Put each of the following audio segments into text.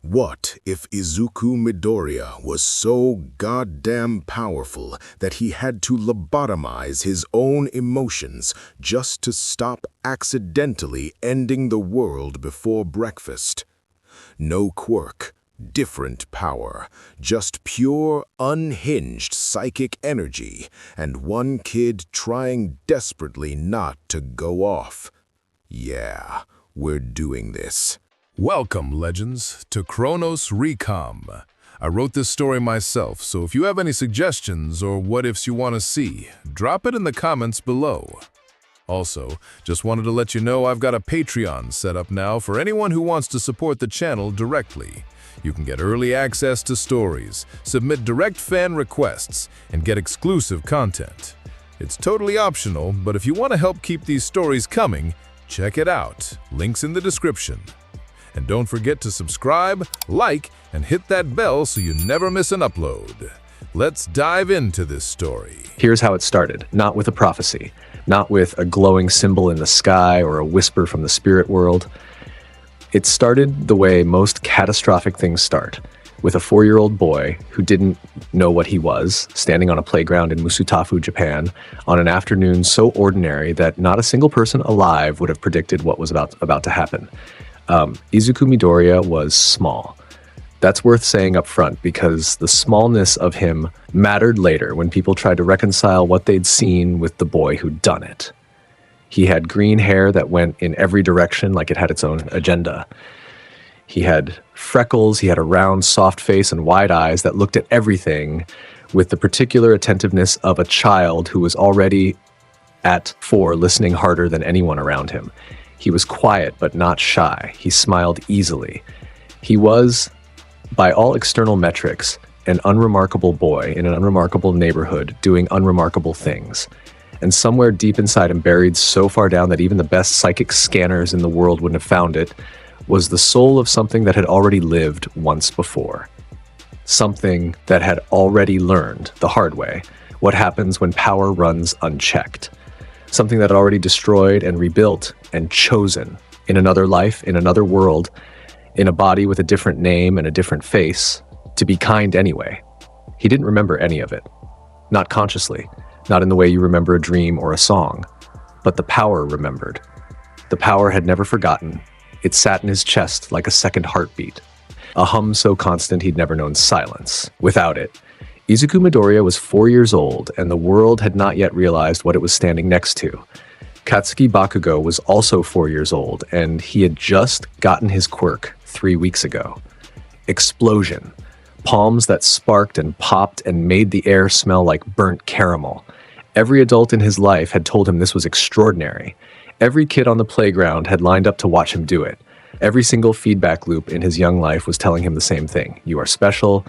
What if Izuku Midoriya was so goddamn powerful that he had to lobotomize his own emotions just to stop accidentally ending the world before breakfast? No quirk, different power, just pure, unhinged psychic energy, and one kid trying desperately not to go off. Yeah, we're doing this. Welcome, Legends, to Chronos Recom. I wrote this story myself, so if you have any suggestions or what-ifs you want to see, drop it in the comments below. Also, just wanted to let you know I've got a Patreon set up now for anyone who wants to support the channel directly. You can get early access to stories, submit direct fan requests, and get exclusive content. It's totally optional, but if you want to help keep these stories coming, check it out. Links in the description. And don't forget to subscribe, like, and hit that bell so you never miss an upload. Let's dive into this story. Here's how it started, not with a prophecy, not with a glowing symbol in the sky or a whisper from the spirit world. It started the way most catastrophic things start, with a 4-year-old boy who didn't know what he was, standing on a playground in Musutafu, Japan, on an afternoon so ordinary that not a single person alive would have predicted what was about to happen. Izuku Midoriya was small. That's worth saying up front because the smallness of him mattered later when people tried to reconcile what they'd seen with the boy who'd done it. He had green hair that went in every direction like it had its own agenda. He had freckles, he had a round, soft face and wide eyes that looked at everything with the particular attentiveness of a child who was already at 4 listening harder than anyone around him. He was quiet but not shy. He smiled easily. He was, by all external metrics, an unremarkable boy in an unremarkable neighborhood doing unremarkable things. And somewhere deep inside him, buried so far down that even the best psychic scanners in the world wouldn't have found it, was the soul of something that had already lived once before. Something that had already learned the hard way what happens when power runs unchecked. Something that had already destroyed and rebuilt and chosen in another life, in another world, in a body with a different name and a different face, to be kind anyway. He didn't remember any of it. Not consciously, not in the way you remember a dream or a song, but the power remembered. The power had never forgotten. It sat in his chest like a second heartbeat, a hum so constant he'd never known silence. Without it, Izuku Midoriya was 4 years old, and the world had not yet realized what it was standing next to. Katsuki Bakugo was also 4 years old, and he had just gotten his quirk 3 weeks ago. Explosion. Palms that sparked and popped and made the air smell like burnt caramel. Every adult in his life had told him this was extraordinary. Every kid on the playground had lined up to watch him do it. Every single feedback loop in his young life was telling him the same thing. You are special.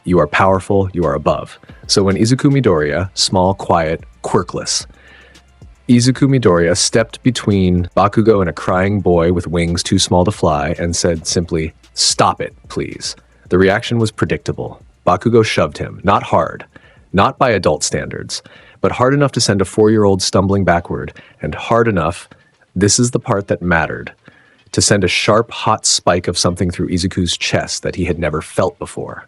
You are powerful, you are above. So when Izuku Midoriya, small, quiet, quirkless, Izuku Midoriya stepped between Bakugo and a crying boy with wings too small to fly and said simply, "Stop it, please." The reaction was predictable. Bakugo shoved him, not hard, not by adult standards, but hard enough to send a 4-year-old stumbling backward, and hard enough, this is the part that mattered, to send a sharp, hot spike of something through Izuku's chest that he had never felt before.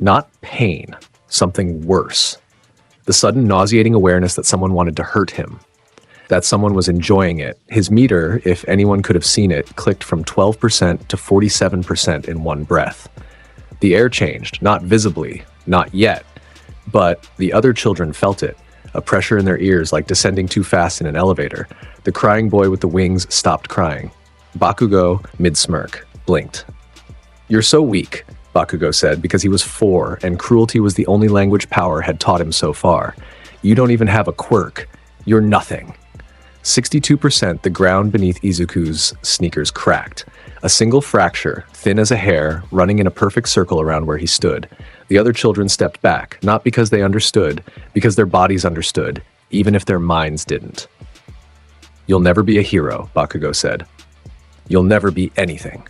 Not pain, something worse. The sudden nauseating awareness that someone wanted to hurt him, that someone was enjoying it. His meter, if anyone could have seen it, clicked from 12% to 47% in one breath. The air changed, not visibly, not yet, but the other children felt it, a pressure in their ears like descending too fast in an elevator. The crying boy with the wings stopped crying. Bakugo, mid-smirk, blinked. "You're so weak," Bakugo said, because he was 4 and cruelty was the only language power had taught him so far. "You don't even have a quirk. You're nothing." 62%, the ground beneath Izuku's sneakers cracked. A single fracture, thin as a hair, running in a perfect circle around where he stood. The other children stepped back, not because they understood, because their bodies understood, even if their minds didn't. "You'll never be a hero," Bakugo said. "You'll never be anything."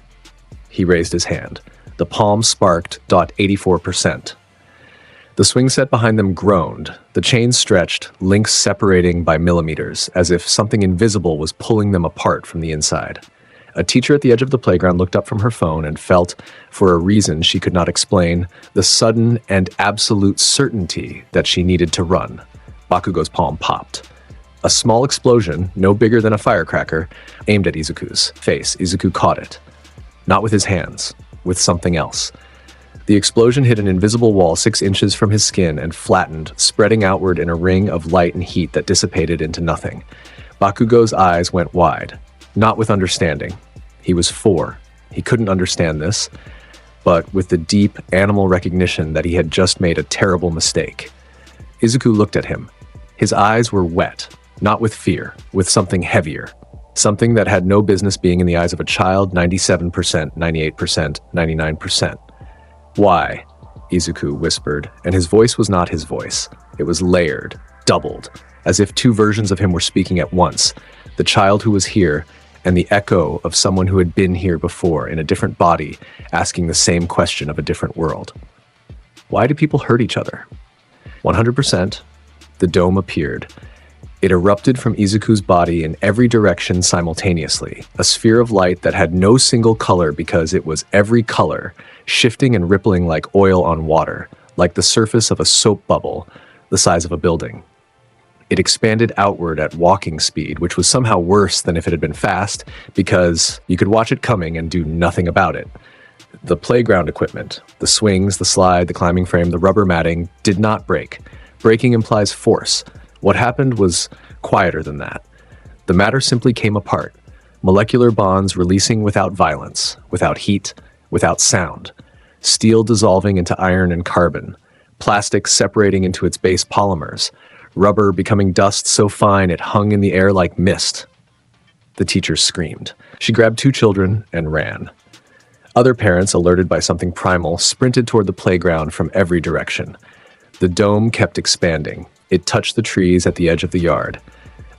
He raised his hand. The palm sparked, 84%. The swing set behind them groaned. The chains stretched, links separating by millimeters, as if something invisible was pulling them apart from the inside. A teacher at the edge of the playground looked up from her phone and felt, for a reason she could not explain, the sudden and absolute certainty that she needed to run. Bakugo's palm popped. A small explosion, no bigger than a firecracker, aimed at Izuku's face. Izuku caught it. Not with his hands, with something else. The explosion hit an invisible wall 6 inches from his skin and flattened, spreading outward in a ring of light and heat that dissipated into nothing. Bakugo's eyes went wide, not with understanding. He was 4. He couldn't understand this, but with the deep animal recognition that he had just made a terrible mistake. Izuku looked at him. His eyes were wet, not with fear, with something heavier. Something that had no business being in the eyes of a child. 97%, 98%, 99%. Why? Izuku whispered, and his voice was not his voice. It was layered, doubled, as if 2 versions of him were speaking at once. The child who was here, and the echo of someone who had been here before in a different body, asking the same question of a different world. Why do people hurt each other? 100%, the dome appeared. It erupted from Izuku's body in every direction simultaneously, a sphere of light that had no single color because it was every color, shifting and rippling like oil on water, like the surface of a soap bubble, the size of a building. It expanded outward at walking speed, which was somehow worse than if it had been fast, because you could watch it coming and do nothing about it. The playground equipment, the swings, the slide, the climbing frame, the rubber matting, did not break. Breaking implies force. What happened was quieter than that. The matter simply came apart. Molecular bonds releasing without violence, without heat, without sound. Steel dissolving into iron and carbon. Plastic separating into its base polymers. Rubber becoming dust so fine it hung in the air like mist. The teacher screamed. She grabbed 2 children and ran. Other parents, alerted by something primal, sprinted toward the playground from every direction. The dome kept expanding. It touched the trees at the edge of the yard.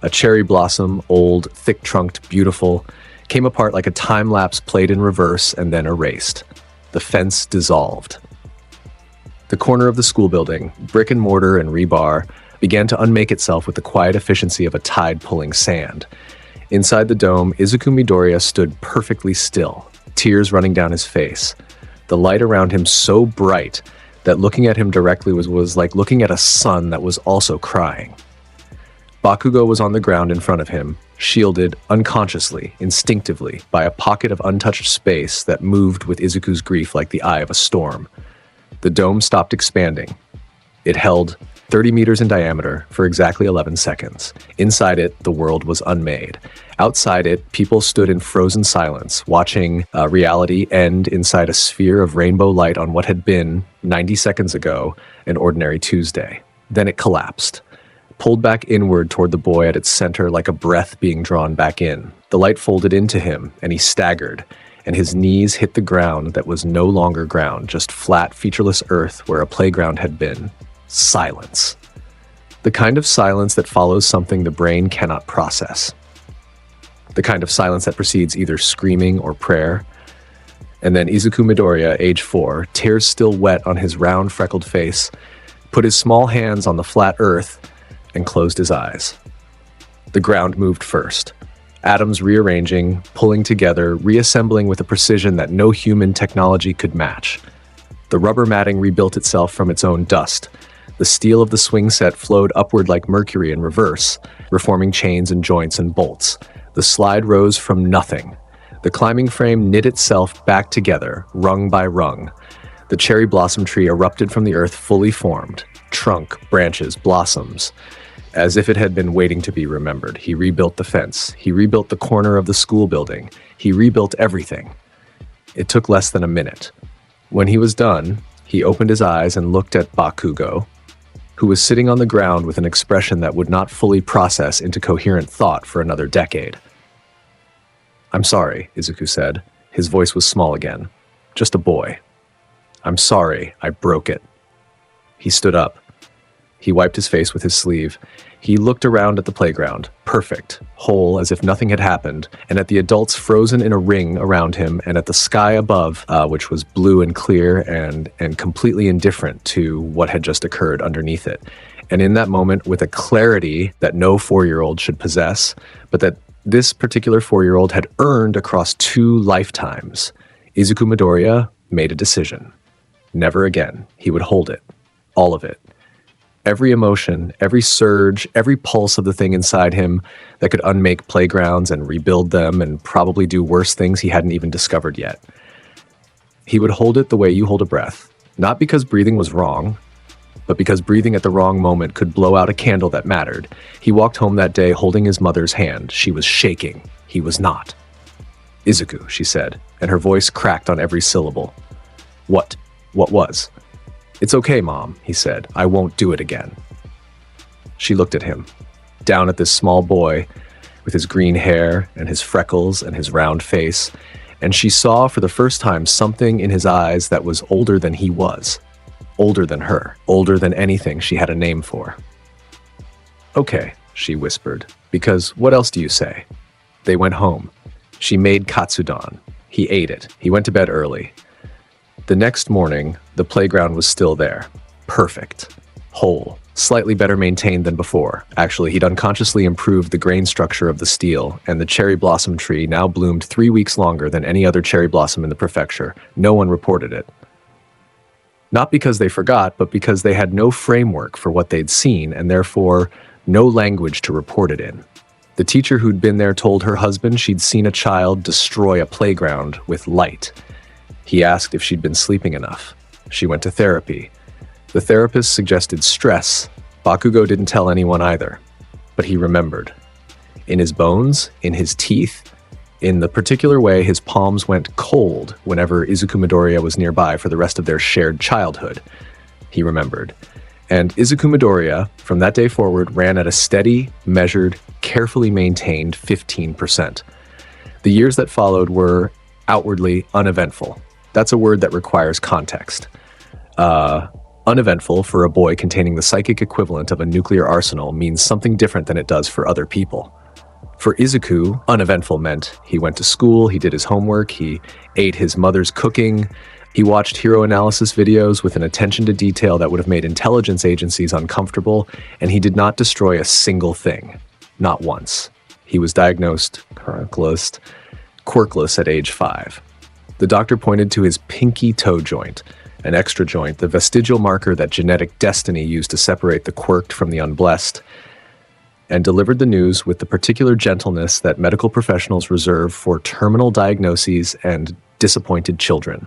A cherry blossom, old, thick-trunked, beautiful, came apart like a time-lapse played in reverse and then erased. The fence dissolved. The corner of the school building, brick and mortar and rebar, began to unmake itself with the quiet efficiency of a tide pulling sand. Inside the dome, Izuku Midoriya stood perfectly still, tears running down his face. The light around him so bright that looking at him directly was like looking at a sun that was also crying. Bakugo was on the ground in front of him, shielded unconsciously, instinctively, by a pocket of untouched space that moved with Izuku's grief like the eye of a storm. The dome stopped expanding. It held 30 meters in diameter for exactly 11 seconds. Inside it, the world was unmade. Outside it, people stood in frozen silence, watching reality end inside a sphere of rainbow light on what had been, 90 seconds ago, an ordinary Tuesday. Then it collapsed, pulled back inward toward the boy at its center like a breath being drawn back in. The light folded into him, and he staggered, and his knees hit the ground that was no longer ground, just flat, featureless earth where a playground had been. Silence. The kind of silence that follows something the brain cannot process. The kind of silence that precedes either screaming or prayer. And then Izuku Midoriya, age 4, tears still wet on his round, freckled face, put his small hands on the flat earth and closed his eyes. The ground moved first. Atoms rearranging, pulling together, reassembling with a precision that no human technology could match. The rubber matting rebuilt itself from its own dust. The steel of the swing set flowed upward like mercury in reverse, reforming chains and joints and bolts. The slide rose from nothing. The climbing frame knit itself back together, rung by rung. The cherry blossom tree erupted from the earth fully formed. Trunk, branches, blossoms. As if it had been waiting to be remembered, he rebuilt the fence. He rebuilt the corner of the school building. He rebuilt everything. It took less than a minute. When he was done, he opened his eyes and looked at Bakugo, who was sitting on the ground with an expression that would not fully process into coherent thought for another decade. "I'm sorry," Izuku said. His voice was small again. "Just a boy. I'm sorry, I broke it." He stood up. He wiped his face with his sleeve. He looked around at the playground, perfect, whole as if nothing had happened, and at the adults frozen in a ring around him, and at the sky above, which was blue and clear and completely indifferent to what had just occurred underneath it. And in that moment, with a clarity that no 4-year-old should possess, but that This particular 4-year-old had earned across 2 lifetimes. Izuku Midoriya made a decision. Never again. He would hold it. All of it. Every emotion, every surge, every pulse of the thing inside him that could unmake playgrounds and rebuild them and probably do worse things he hadn't even discovered yet. He would hold it the way you hold a breath, not because breathing was wrong, but because breathing at the wrong moment could blow out a candle that mattered. He walked home that day holding his mother's hand. She was shaking. He was not. "Izuku," she said, and her voice cracked on every syllable. "What? What was?" "It's okay, Mom," he said. "I won't do it again." She looked at him, down at this small boy with his green hair and his freckles and his round face, and she saw for the first time something in his eyes that was older than he was, older than her, older than anything she had a name for. "Okay," she whispered, "because what else do you say?" They went home. She made katsudon. He ate it. He went to bed early. The next morning, the playground was still there. Perfect. Whole. Slightly better maintained than before. Actually, he'd unconsciously improved the grain structure of the steel, and the cherry blossom tree now bloomed 3 weeks longer than any other cherry blossom in the prefecture. No one reported it. Not because they forgot, but because they had no framework for what they'd seen, and therefore no language to report it in. The teacher who'd been there told her husband she'd seen a child destroy a playground with light. He asked if she'd been sleeping enough. She went to therapy. The therapist suggested stress. Bakugo didn't tell anyone either. But he remembered. In his bones, in his teeth, in the particular way his palms went cold whenever Izuku Midoriya was nearby for the rest of their shared childhood. He remembered. And Izuku Midoriya, from that day forward, ran at a steady, measured, carefully maintained 15%. The years that followed were outwardly uneventful. That's a word that requires context. Uneventful for a boy containing the psychic equivalent of a nuclear arsenal means something different than it does for other people. For Izuku, uneventful meant he went to school, he did his homework, he ate his mother's cooking, he watched hero analysis videos with an attention to detail that would have made intelligence agencies uncomfortable, and he did not destroy a single thing. Not once. He was diagnosed Quirkless at age 5. The doctor pointed to his pinky toe joint, an extra joint, the vestigial marker that genetic destiny used to separate the quirked from the unblessed, and delivered the news with the particular gentleness that medical professionals reserve for terminal diagnoses and disappointed children.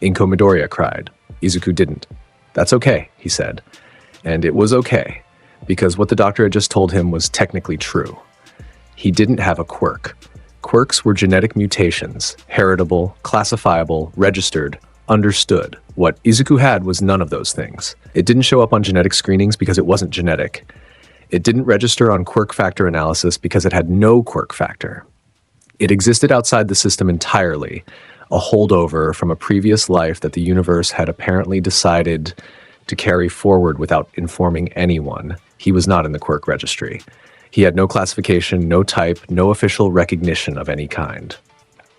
Inko Midoriya cried. Izuku didn't. "That's okay," he said. And it was okay, because what the doctor had just told him was technically true. He didn't have a quirk. Quirks were genetic mutations, heritable, classifiable, registered, understood. What Izuku had was none of those things. It didn't show up on genetic screenings because it wasn't genetic. It didn't register on quirk factor analysis because it had no quirk factor. It existed outside the system entirely, a holdover from a previous life that the universe had apparently decided to carry forward without informing anyone. He was not in the quirk registry. He had no classification, no type, no official recognition of any kind.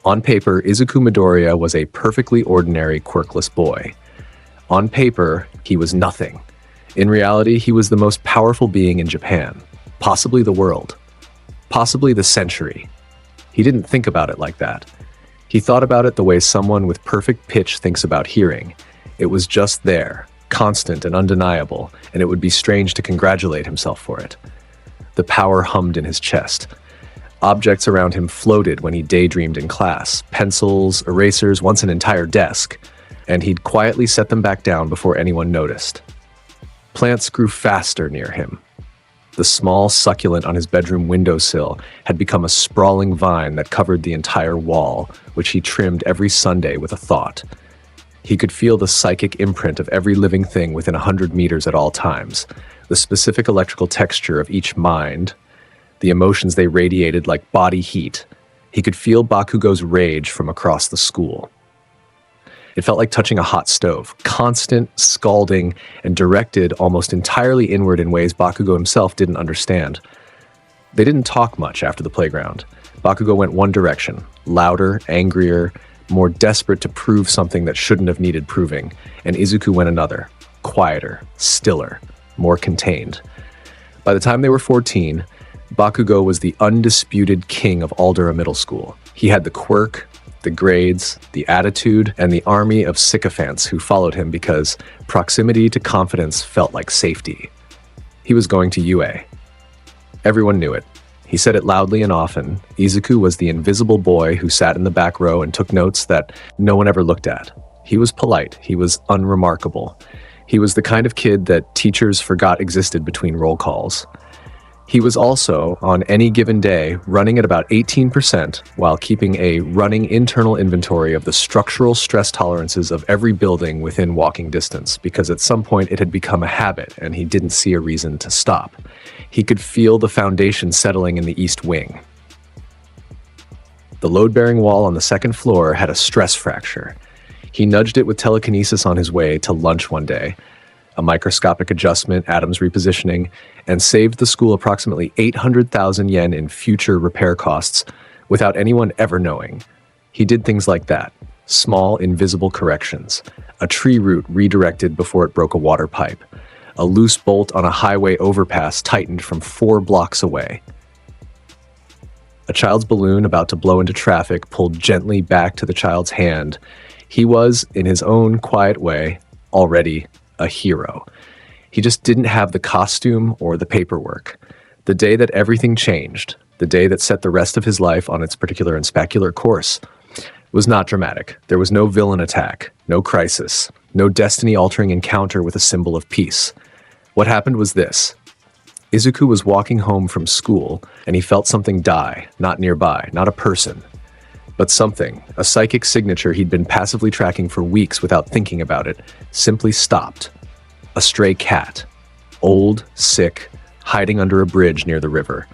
On paper, Izuku Midoriya was a perfectly ordinary quirkless boy. On paper, he was nothing. In reality, he was the most powerful being in Japan, possibly the world, possibly the century. He didn't think about it like that. He thought about it the way someone with perfect pitch thinks about hearing. It was just there, constant and undeniable, and it would be strange to congratulate himself for it. The power hummed in his chest. Objects around him floated when he daydreamed in class, pencils, erasers, once an entire desk, and he'd quietly set them back down before anyone noticed. Plants grew faster near him. The small succulent on his bedroom windowsill had become a sprawling vine that covered the entire wall, which he trimmed every Sunday with a thought. He could feel the psychic imprint of every living thing within 100 meters at all times, the specific electrical texture of each mind, the emotions they radiated like body heat. He could feel Bakugo's rage from across the school. It felt like touching a hot stove, constant, scalding, and directed almost entirely inward in ways Bakugo himself didn't understand. They didn't talk much after the playground. Bakugo went one direction, louder, angrier, more desperate to prove something that shouldn't have needed proving, and Izuku went another, quieter, stiller, more contained. By the time they were 14, Bakugo was the undisputed king of Aldera Middle School. He had the quirk, the grades, the attitude, and the army of sycophants who followed him because proximity to confidence felt like safety. He was going to UA. Everyone knew it. He said it loudly and often. Izuku was the invisible boy who sat in the back row and took notes that no one ever looked at. He was polite. He was unremarkable. He was the kind of kid that teachers forgot existed between roll calls. He was also, on any given day, running at about 18% while keeping a running internal inventory of the structural stress tolerances of every building within walking distance, because at some point it had become a habit and he didn't see a reason to stop. He could feel the foundation settling in the east wing. The load-bearing wall on the second floor had a stress fracture. He nudged it with telekinesis on his way to lunch one day, a microscopic adjustment, atoms repositioning, and saved the school approximately 800,000 yen in future repair costs without anyone ever knowing. He did things like that, small, invisible corrections, a tree root redirected before it broke a water pipe, a loose bolt on a highway overpass tightened from 4 blocks away. A child's balloon about to blow into traffic pulled gently back to the child's hand. He was, in his own quiet way, already a hero. He just didn't have the costume or the paperwork. The day that everything changed, the day that set the rest of his life on its particular and specular course, was not dramatic. There was no villain attack, no crisis, no destiny-altering encounter with a symbol of peace. What happened was this. Izuku was walking home from school, and he felt something die, not nearby, not a person, but something, a psychic signature he'd been passively tracking for weeks without thinking about it, simply stopped. A stray cat. Old, sick, hiding under a bridge near the river.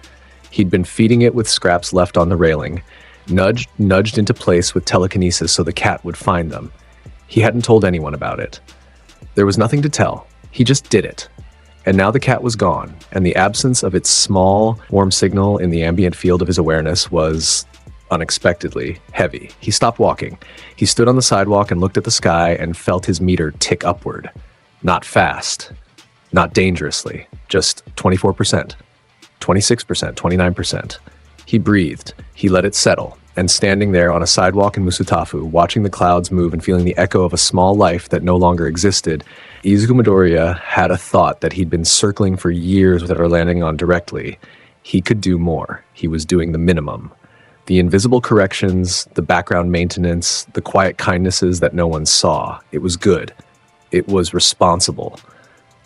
He'd been feeding it with scraps left on the railing, nudged into place with telekinesis so the cat would find them. He hadn't told anyone about it. There was nothing to tell. He just did it. And now the cat was gone, and the absence of its small, warm signal in the ambient field of his awareness was unexpectedly heavy. He stopped walking. He stood on the sidewalk and looked at the sky and felt his meter tick upward. Not fast, not dangerously, just 24%, 26%, 29%. He breathed. He let it settle. And standing there on a sidewalk in Musutafu, watching the clouds move and feeling the echo of a small life that no longer existed, Izuku Midoriya had a thought that he'd been circling for years without landing on directly. He could do more. He was doing the minimum. The invisible corrections, the background maintenance, the quiet kindnesses that no one saw. It was good. It was responsible.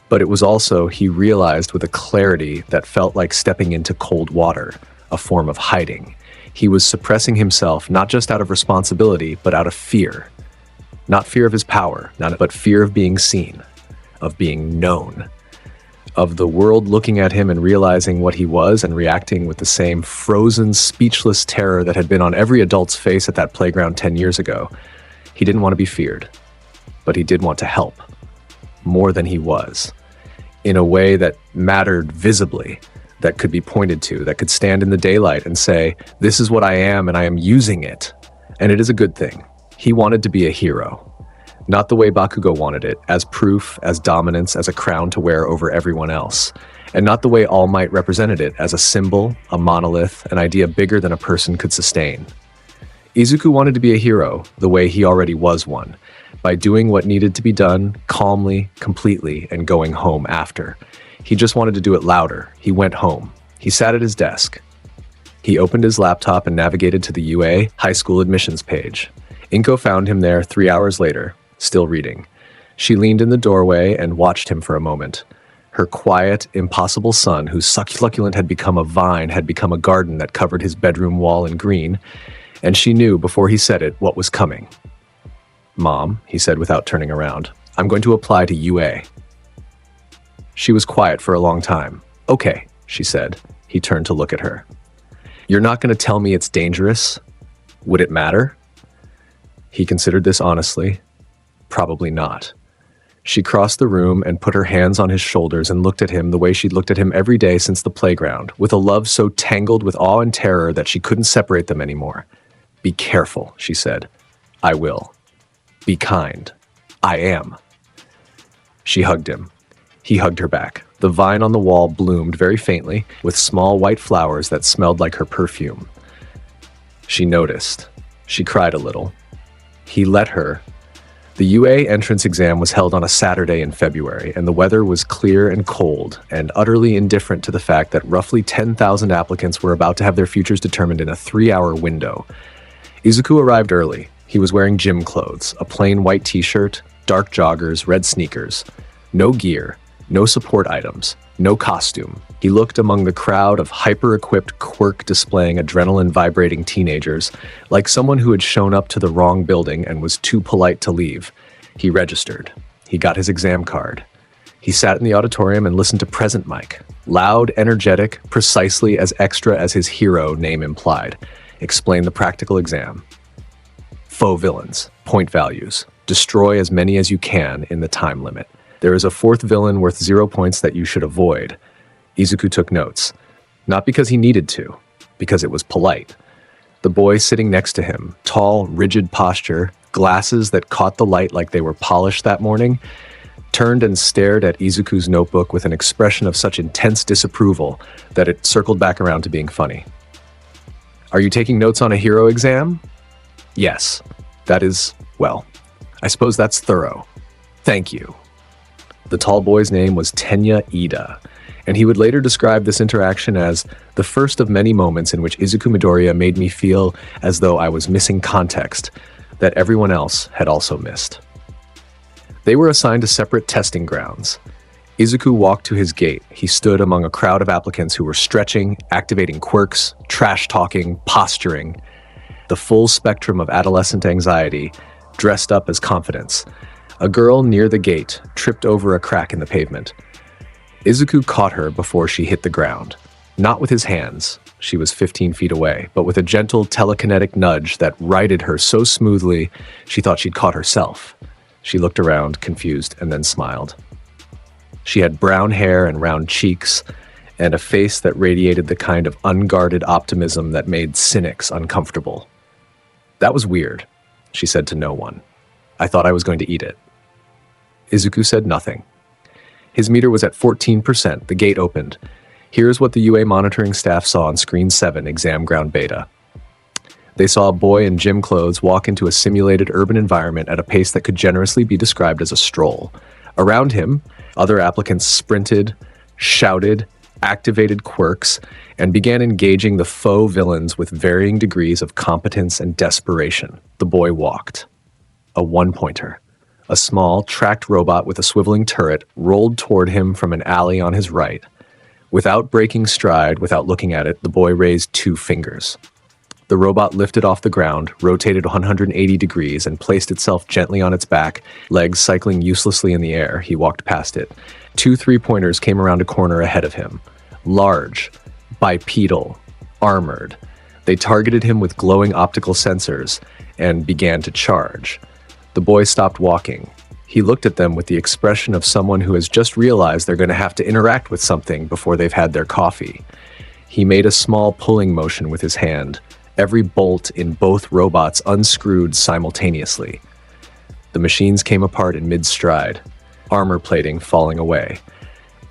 But it was also, he realized with a clarity that felt like stepping into cold water, a form of hiding. He was suppressing himself not just out of responsibility, but out of fear. Not fear of his power, but fear of being seen, of being known, of the world looking at him and realizing what he was and reacting with the same frozen, speechless terror that had been on every adult's face at that playground 10 years ago. He didn't want to be feared, but he did want to help, more than he was, in a way that mattered visibly, that could be pointed to, that could stand in the daylight and say, this is what I am and I am using it. And it is a good thing. He wanted to be a hero. Not the way Bakugo wanted it, as proof, as dominance, as a crown to wear over everyone else. And not the way All Might represented it, as a symbol, a monolith, an idea bigger than a person could sustain. Izuku wanted to be a hero, the way he already was one, by doing what needed to be done, calmly, completely, and going home after. He just wanted to do it louder. He went home. He sat at his desk. He opened his laptop and navigated to the UA high school admissions page. Inko found him there 3 hours later, still reading. She leaned in the doorway and watched him for a moment. Her quiet, impossible son, whose succulent had become a vine, had become a garden that covered his bedroom wall in green, and she knew before he said it what was coming. "Mom," he said without turning around, "I'm going to apply to UA." She was quiet for a long time. "Okay," she said. He turned to look at her. "You're not going to tell me it's dangerous? Would it matter?" He considered this honestly. Probably not. She crossed the room and put her hands on his shoulders and looked at him the way she'd looked at him every day since the playground, with a love so tangled with awe and terror that she couldn't separate them anymore. "Be careful," she said. "I will. Be kind. I am." She hugged him. He hugged her back. The vine on the wall bloomed very faintly, with small white flowers that smelled like her perfume. She noticed. She cried a little. He let her. The UA entrance exam was held on a Saturday in February, and the weather was clear and cold, and utterly indifferent to the fact that roughly 10,000 applicants were about to have their futures determined in a 3-hour window. Izuku arrived early. He was wearing gym clothes, a plain white t-shirt, dark joggers, red sneakers. No gear, no support items, no costume. He looked among the crowd of hyper-equipped quirk-displaying adrenaline-vibrating teenagers like someone who had shown up to the wrong building and was too polite to leave. He registered. He got his exam card. He sat in the auditorium and listened to Present Mic. Loud, energetic, precisely as extra as his hero name implied. Explain the practical exam. Faux villains. Point values. Destroy as many as you can in the time limit. There is a fourth villain worth 0 points that you should avoid. Izuku took notes. Not because he needed to, because it was polite. The boy sitting next to him, tall, rigid posture, glasses that caught the light like they were polished that morning, turned and stared at Izuku's notebook with an expression of such intense disapproval that it circled back around to being funny. Are you taking notes on a hero exam? Yes. That is, well, I suppose that's thorough. Thank you. The tall boy's name was Tenya Ida, and he would later describe this interaction as the first of many moments in which Izuku Midoriya made me feel as though I was missing context that everyone else had also missed. They were assigned to separate testing grounds. Izuku walked to his gate. He stood among a crowd of applicants who were stretching, activating quirks, trash-talking, posturing, the full spectrum of adolescent anxiety, dressed up as confidence. A girl near the gate tripped over a crack in the pavement. Izuku caught her before she hit the ground. Not with his hands, she was 15 feet away, but with a gentle telekinetic nudge that righted her so smoothly she thought she'd caught herself. She looked around, confused, and then smiled. She had brown hair and round cheeks, and a face that radiated the kind of unguarded optimism that made cynics uncomfortable. That was weird, she said to no one. I thought I was going to eat it. Izuku said nothing. His meter was at 14%. The gate opened. Here's what the UA monitoring staff saw on screen 7, exam ground beta. They saw a boy in gym clothes walk into a simulated urban environment at a pace that could generously be described as a stroll. Around him, other applicants sprinted, shouted, activated quirks, and began engaging the faux villains with varying degrees of competence and desperation. The boy walked. A one-pointer. A small, tracked robot with a swiveling turret rolled toward him from an alley on his right. Without breaking stride, without looking at it, the boy raised 2 fingers. The robot lifted off the ground, rotated 180 degrees, and placed itself gently on its back, legs cycling uselessly in the air. He walked past it. 2 3-pointers came around a corner ahead of him. Large, bipedal, armored. They targeted him with glowing optical sensors and began to charge. The boy stopped walking. He looked at them with the expression of someone who has just realized they're going to have to interact with something before they've had their coffee. He made a small pulling motion with his hand. Every bolt in both robots unscrewed simultaneously. The machines came apart in mid-stride, armor plating falling away,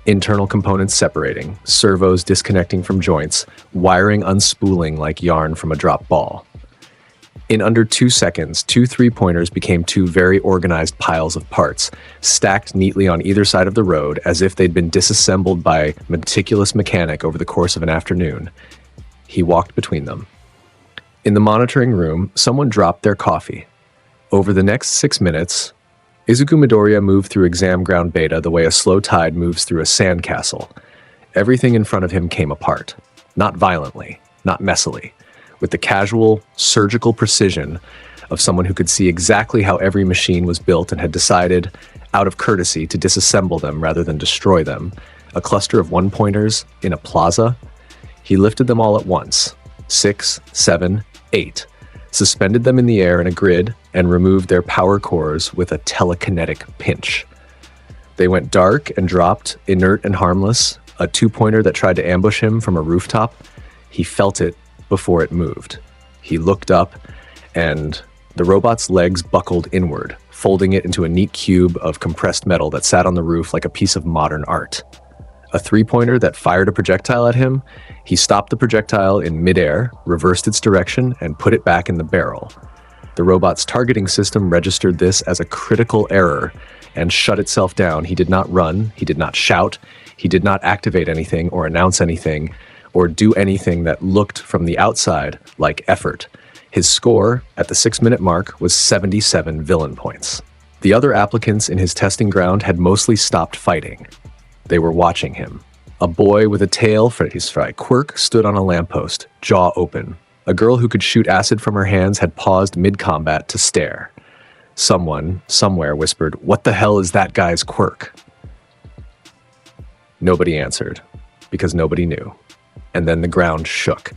internal components separating, servos disconnecting from joints, wiring unspooling like yarn from a drop ball. In under 2 seconds, 2 3-pointers became 2 very organized piles of parts, stacked neatly on either side of the road as if they'd been disassembled by meticulous mechanic over the course of an afternoon. He walked between them. In the monitoring room, someone dropped their coffee. Over the next 6 minutes, Izuku Midoriya moved through exam ground beta the way a slow tide moves through a sandcastle. Everything in front of him came apart. Not violently, not messily. With the casual, surgical precision of someone who could see exactly how every machine was built and had decided, out of courtesy, to disassemble them rather than destroy them. A cluster of one-pointers in a plaza. He lifted them all at once. 6, 7, 8. Suspended them in the air in a grid and removed their power cores with a telekinetic pinch. They went dark and dropped, inert and harmless. A 2-pointer that tried to ambush him from a rooftop. He felt it before it moved. He looked up, and the robot's legs buckled inward, folding it into a neat cube of compressed metal that sat on the roof like a piece of modern art. A three-pointer that fired a projectile at him. He stopped the projectile in midair, reversed its direction, and put it back in the barrel. The robot's targeting system registered this as a critical error and shut itself down. He did not run, he did not shout, he did not activate anything or announce anything or do anything that looked from the outside like effort. His score at the 6-minute mark was 77 villain points. The other applicants in his testing ground had mostly stopped fighting. They were watching him. A boy with a tail for his quirk stood on a lamppost, jaw open. A girl who could shoot acid from her hands had paused mid-combat to stare. Someone, somewhere, whispered, "What the hell is that guy's quirk?" Nobody answered, because nobody knew. And then the ground shook.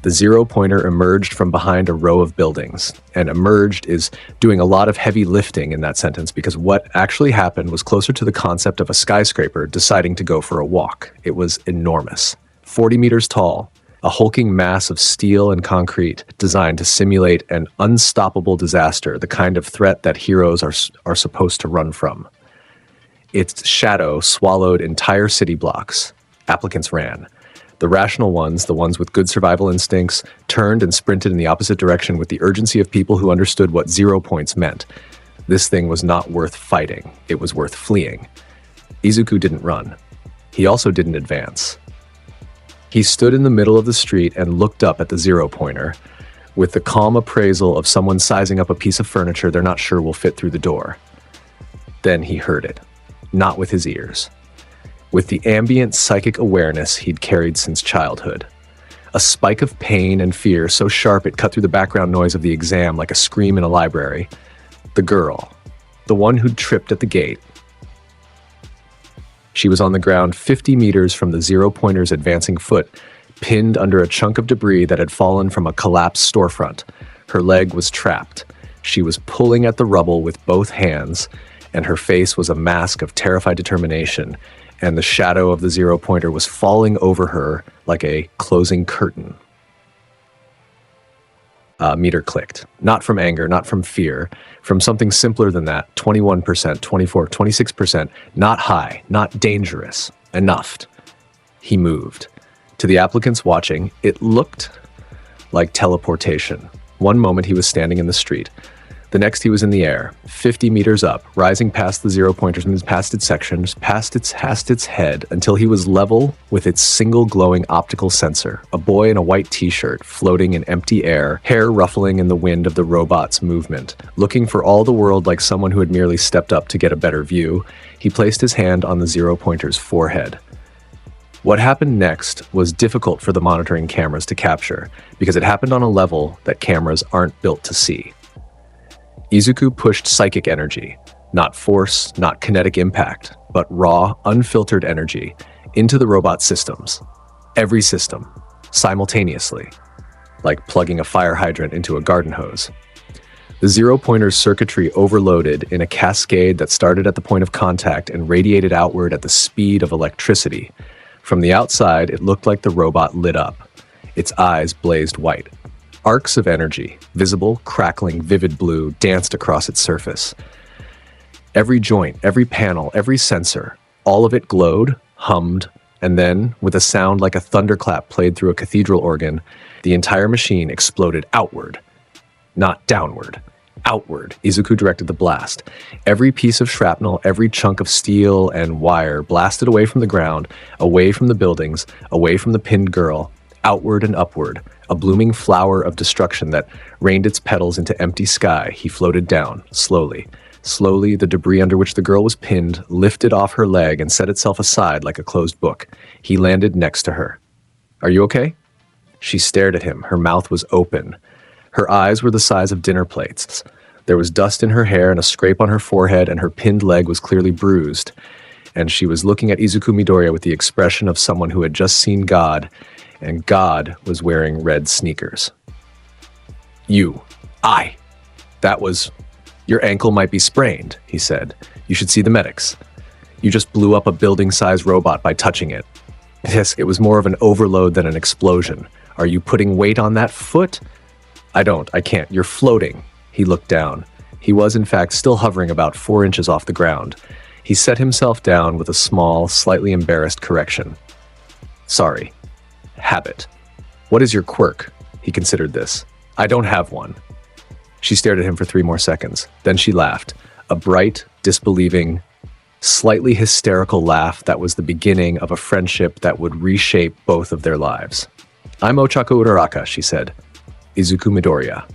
The zero-pointer emerged from behind a row of buildings. And emerged is doing a lot of heavy lifting in that sentence because what actually happened was closer to the concept of a skyscraper deciding to go for a walk. It was enormous. 40 meters tall, a hulking mass of steel and concrete designed to simulate an unstoppable disaster, the kind of threat that heroes are supposed to run from. Its shadow swallowed entire city blocks. Applicants ran. The rational ones, the ones with good survival instincts, turned and sprinted in the opposite direction with the urgency of people who understood what 0 points meant. This thing was not worth fighting. It was worth fleeing. Izuku didn't run. He also didn't advance. He stood in the middle of the street and looked up at the zero-pointer with the calm appraisal of someone sizing up a piece of furniture they're not sure will fit through the door. Then he heard it, not with his ears. With the ambient psychic awareness he'd carried since childhood. A spike of pain and fear so sharp it cut through the background noise of the exam like a scream in a library. The girl, the one who'd tripped at the gate. She was on the ground 50 meters from the zero-pointer's advancing foot, pinned under a chunk of debris that had fallen from a collapsed storefront. Her leg was trapped. She was pulling at the rubble with both hands, and her face was a mask of terrified determination, and the shadow of the zero-pointer was falling over her like a closing curtain. Meter clicked. Not from anger, not from fear, from something simpler than that. 21%, 24, 26%, not high, not dangerous, enough. He moved. To the applicants watching, it looked like teleportation. One moment he was standing in the street. The next he was in the air, 50 meters up, rising past the zero-pointers, past its sections, past its head, until he was level with its single glowing optical sensor, a boy in a white t-shirt floating in empty air, hair ruffling in the wind of the robot's movement. Looking for all the world like someone who had merely stepped up to get a better view, he placed his hand on the zero-pointer's forehead. What happened next was difficult for the monitoring cameras to capture, because it happened on a level that cameras aren't built to see. Izuku pushed psychic energy, not force, not kinetic impact, but raw, unfiltered energy, into the robot systems. Every system, simultaneously, like plugging a fire hydrant into a garden hose. The zero-pointer's circuitry overloaded in a cascade that started at the point of contact and radiated outward at the speed of electricity. From the outside, it looked like the robot lit up. Its eyes blazed white. Arcs of energy, visible, crackling, vivid blue, danced across its surface. Every joint, every panel, every sensor, all of it glowed, hummed, and then, with a sound like a thunderclap played through a cathedral organ, the entire machine exploded outward. Not downward. Outward, Izuku directed the blast. Every piece of shrapnel, every chunk of steel and wire blasted away from the ground, away from the buildings, away from the pinned girl, outward and upward, a blooming flower of destruction that rained its petals into empty sky. He floated down, slowly. Slowly, the debris under which the girl was pinned lifted off her leg and set itself aside like a closed book. He landed next to her. "Are you okay?" She stared at him. Her mouth was open. Her eyes were the size of dinner plates. There was dust in her hair and a scrape on her forehead, and her pinned leg was clearly bruised. And she was looking at Izuku Midoriya with the expression of someone who had just seen God, and God was wearing red sneakers. That was, your ankle might be sprained, he said. You should see the medics. You just blew up a building-sized robot by touching it. Yes, it was more of an overload than an explosion. Are you putting weight on that foot? I can't. You're floating. He looked down. He was, in fact, still hovering about 4 inches off the ground. He set himself down with a small, slightly embarrassed correction. Sorry. Habit. What is your quirk? He considered this. I don't have one. She stared at him for 3 more seconds. Then she laughed. A bright, disbelieving, slightly hysterical laugh that was the beginning of a friendship that would reshape both of their lives. I'm Ochako Uraraka, she said. Izuku Midoriya.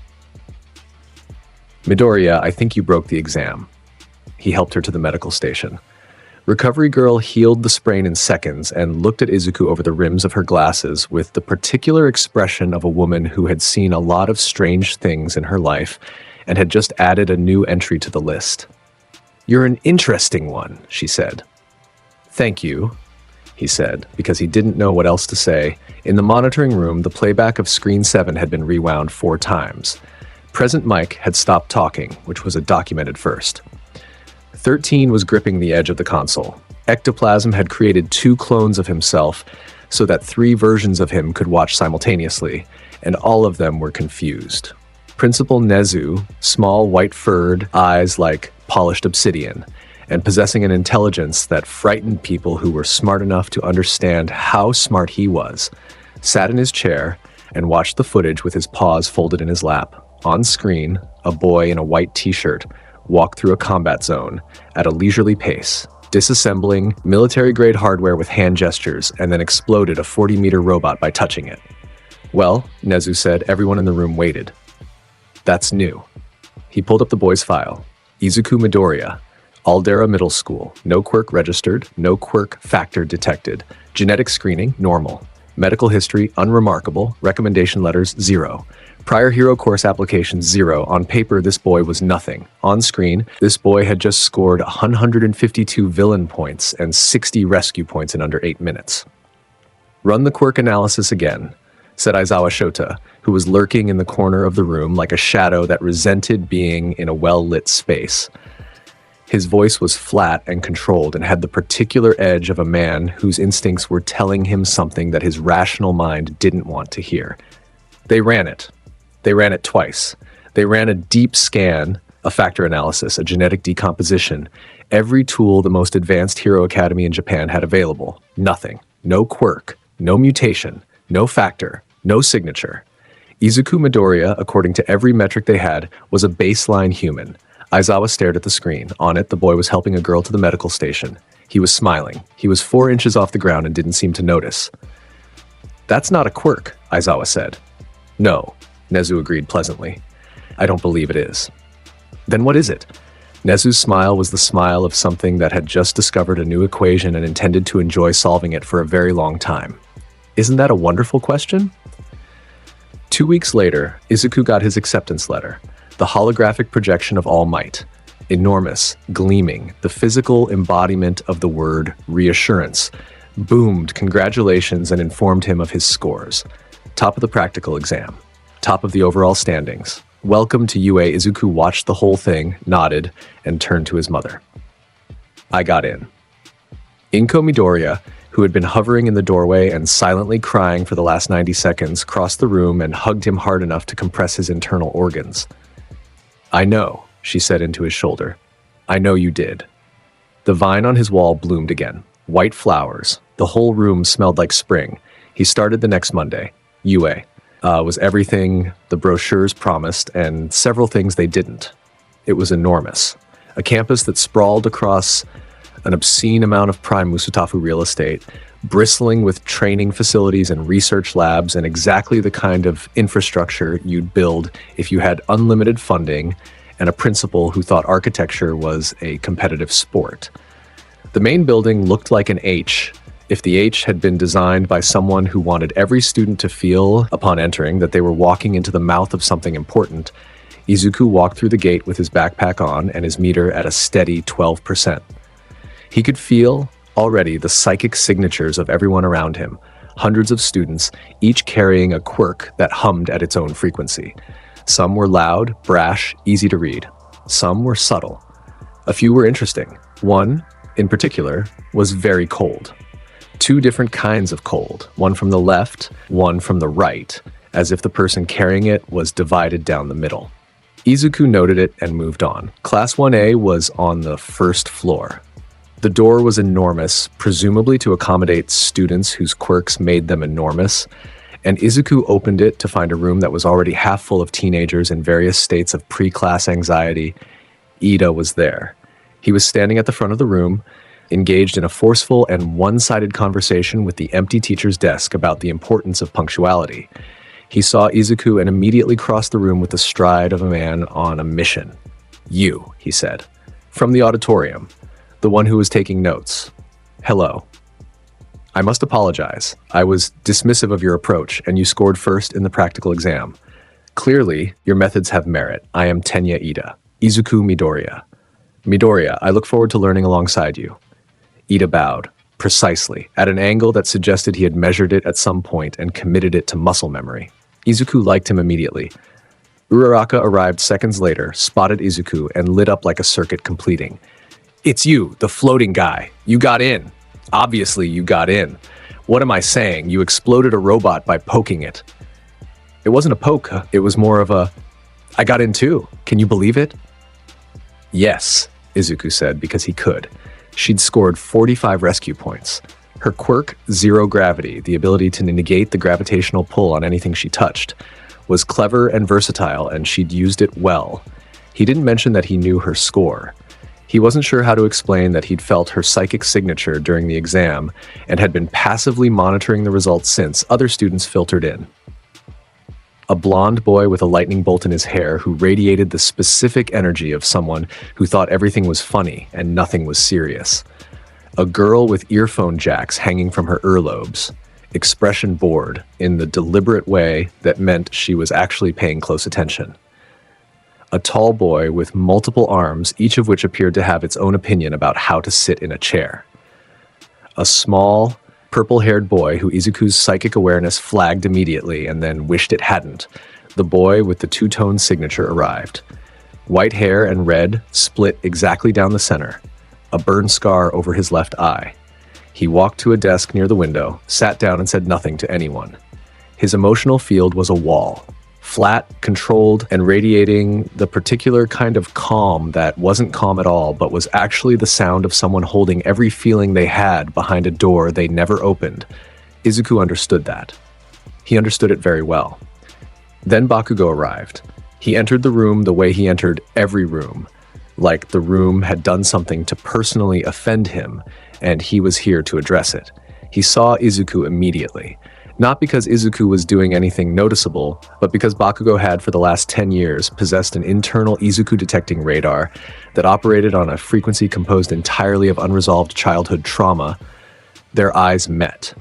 Midoriya, I think you broke the exam. He helped her to the medical station. Recovery Girl healed the sprain in seconds and looked at Izuku over the rims of her glasses with the particular expression of a woman who had seen a lot of strange things in her life and had just added a new entry to the list. You're an interesting one, she said. Thank you, he said, because he didn't know what else to say. In the monitoring room, the playback of Screen 7 had been rewound 4 times. Present Mike had stopped talking, which was a documented first. 13 was gripping the edge of the console. Ectoplasm had created 2 clones of himself so that 3 versions of him could watch simultaneously, and all of them were confused. Principal Nezu, small white-furred, eyes like polished obsidian, and possessing an intelligence that frightened people who were smart enough to understand how smart he was, sat in his chair and watched the footage with his paws folded in his lap. On screen, a boy in a white t-shirt walked through a combat zone at a leisurely pace, disassembling military-grade hardware with hand gestures, and then exploded a 40-meter robot by touching it. Well, Nezu said, everyone in the room waited. That's new. He pulled up the boy's file. Izuku Midoriya, Aldera Middle School, no quirk registered, no quirk factor detected. Genetic screening, normal. Medical history, unremarkable. Recommendation letters, 0. Prior hero course applications, 0. On paper, this boy was nothing. On screen, this boy had just scored 152 villain points and 60 rescue points in under 8 minutes. Run the quirk analysis again, said Aizawa Shota, who was lurking in the corner of the room like a shadow that resented being in a well-lit space. His voice was flat and controlled and had the particular edge of a man whose instincts were telling him something that his rational mind didn't want to hear. They ran it. They ran it twice. They ran a deep scan, a factor analysis, a genetic decomposition, every tool the most advanced hero academy in Japan had available. Nothing. No quirk. No mutation. No factor. No signature. Izuku Midoriya, according to every metric they had, was a baseline human. Aizawa stared at the screen. On it, the boy was helping a girl to the medical station. He was smiling. He was 4 inches off the ground and didn't seem to notice. That's not a quirk, Aizawa said. No, Nezu agreed pleasantly. I don't believe it is. Then what is it? Nezu's smile was the smile of something that had just discovered a new equation and intended to enjoy solving it for a very long time. Isn't that a wonderful question? 2 weeks later, Izuku got his acceptance letter. The holographic projection of All Might. Enormous, gleaming, the physical embodiment of the word reassurance, boomed congratulations and informed him of his scores. Top of the practical exam. Top of the overall standings. Welcome to UA. Izuku watched the whole thing, nodded, and turned to his mother. I got in. Inko Midoriya, who had been hovering in the doorway and silently crying for the last 90 seconds, crossed the room and hugged him hard enough to compress his internal organs. I know, she said into his shoulder. I know you did. The vine on his wall bloomed again. White flowers. The whole room smelled like spring. He started the next Monday. UA. Was everything the brochures promised and several things they didn't. It was enormous. A campus that sprawled across an obscene amount of prime Musutafu real estate, bristling with training facilities and research labs and exactly the kind of infrastructure you'd build if you had unlimited funding and a principal who thought architecture was a competitive sport. The main building looked like an H if the H had been designed by someone who wanted every student to feel, upon entering, that they were walking into the mouth of something important. Izuku walked through the gate with his backpack on and his meter at a steady 12%. He could feel already the psychic signatures of everyone around him, hundreds of students, each carrying a quirk that hummed at its own frequency. Some were loud, brash, easy to read. Some were subtle. A few were interesting. One, in particular, was very cold. 2 different kinds of cold, one from the left, one from the right, as if the person carrying it was divided down the middle. Izuku noted it and moved on. Class 1A was on the first floor. The door was enormous, presumably to accommodate students whose quirks made them enormous, and Izuku opened it to find a room that was already half full of teenagers in various states of pre-class anxiety. Ida was there. He was standing at the front of the room, engaged in a forceful and one-sided conversation with the empty teacher's desk about the importance of punctuality. He saw Izuku and immediately crossed the room with the stride of a man on a mission. "You," he said, from the auditorium, the one who was taking notes. "Hello. I must apologize. I was dismissive of your approach, and you scored first in the practical exam. Clearly, your methods have merit. I am Tenya Ida, Izuku Midoriya. Midoriya, I look forward to learning alongside you." Ida bowed, precisely, at an angle that suggested he had measured it at some point and committed it to muscle memory. Izuku liked him immediately. Uraraka arrived seconds later, spotted Izuku, and lit up like a circuit completing. "It's you, the floating guy. You got in. Obviously, you got in. What am I saying? You exploded a robot by poking it." "It wasn't a poke. It was more of a, I got in too. Can you believe it?" "Yes," Izuku said, because he could. She'd scored 45 rescue points. Her quirk, zero gravity, the ability to negate the gravitational pull on anything she touched, was clever and versatile, and she'd used it well. He didn't mention that he knew her score. He wasn't sure how to explain that he'd felt her psychic signature during the exam and had been passively monitoring the results since other students filtered in. A blonde boy with a lightning bolt in his hair who radiated the specific energy of someone who thought everything was funny and nothing was serious. A girl with earphone jacks hanging from her earlobes, expression bored in the deliberate way that meant she was actually paying close attention. A tall boy with multiple arms, each of which appeared to have its own opinion about how to sit in a chair. A small, purple-haired boy who Izuku's psychic awareness flagged immediately and then wished it hadn't. The boy with the two-tone signature arrived. White hair and red split exactly down the center, a burn scar over his left eye. He walked to a desk near the window, sat down and said nothing to anyone. His emotional field was a wall, flat, controlled, and radiating the particular kind of calm that wasn't calm at all, but was actually the sound of someone holding every feeling they had behind a door they never opened. Izuku understood that. He understood it very well. Then Bakugo arrived. He entered the room the way he entered every room, like the room had done something to personally offend him, and he was here to address it. He saw Izuku immediately. Not because Izuku was doing anything noticeable, but because Bakugo had for the last 10 years possessed an internal Izuku detecting radar that operated on a frequency composed entirely of unresolved childhood trauma. Their eyes met.